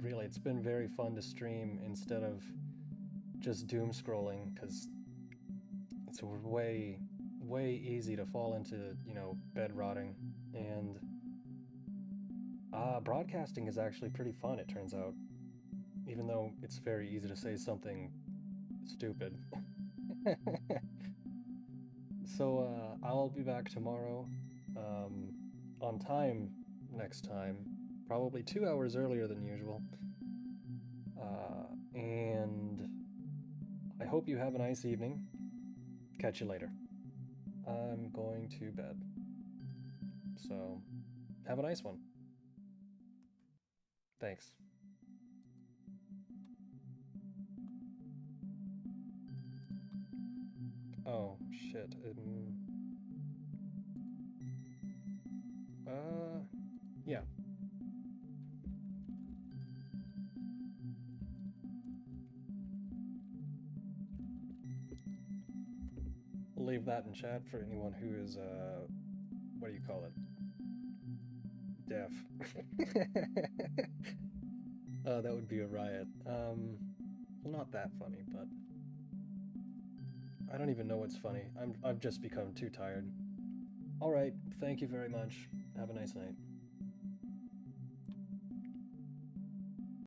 Really, it's been very fun to stream instead of just doom scrolling, because it's way easy to fall into, you know, bed rotting. And broadcasting is actually pretty fun, it turns out, even though it's very easy to say something stupid. So I'll be back tomorrow, on time next time, probably 2 hours earlier than usual. And I hope you have a nice evening. Catch you later. I'm going to bed. So, have a nice one. Thanks. Oh, shit. Yeah. We'll leave that in chat for anyone who is, what do you call it? Deaf. That would be a riot. Well, not that funny, but I don't even know what's funny. I've just become too tired. Alright, thank you very much. Have a nice night.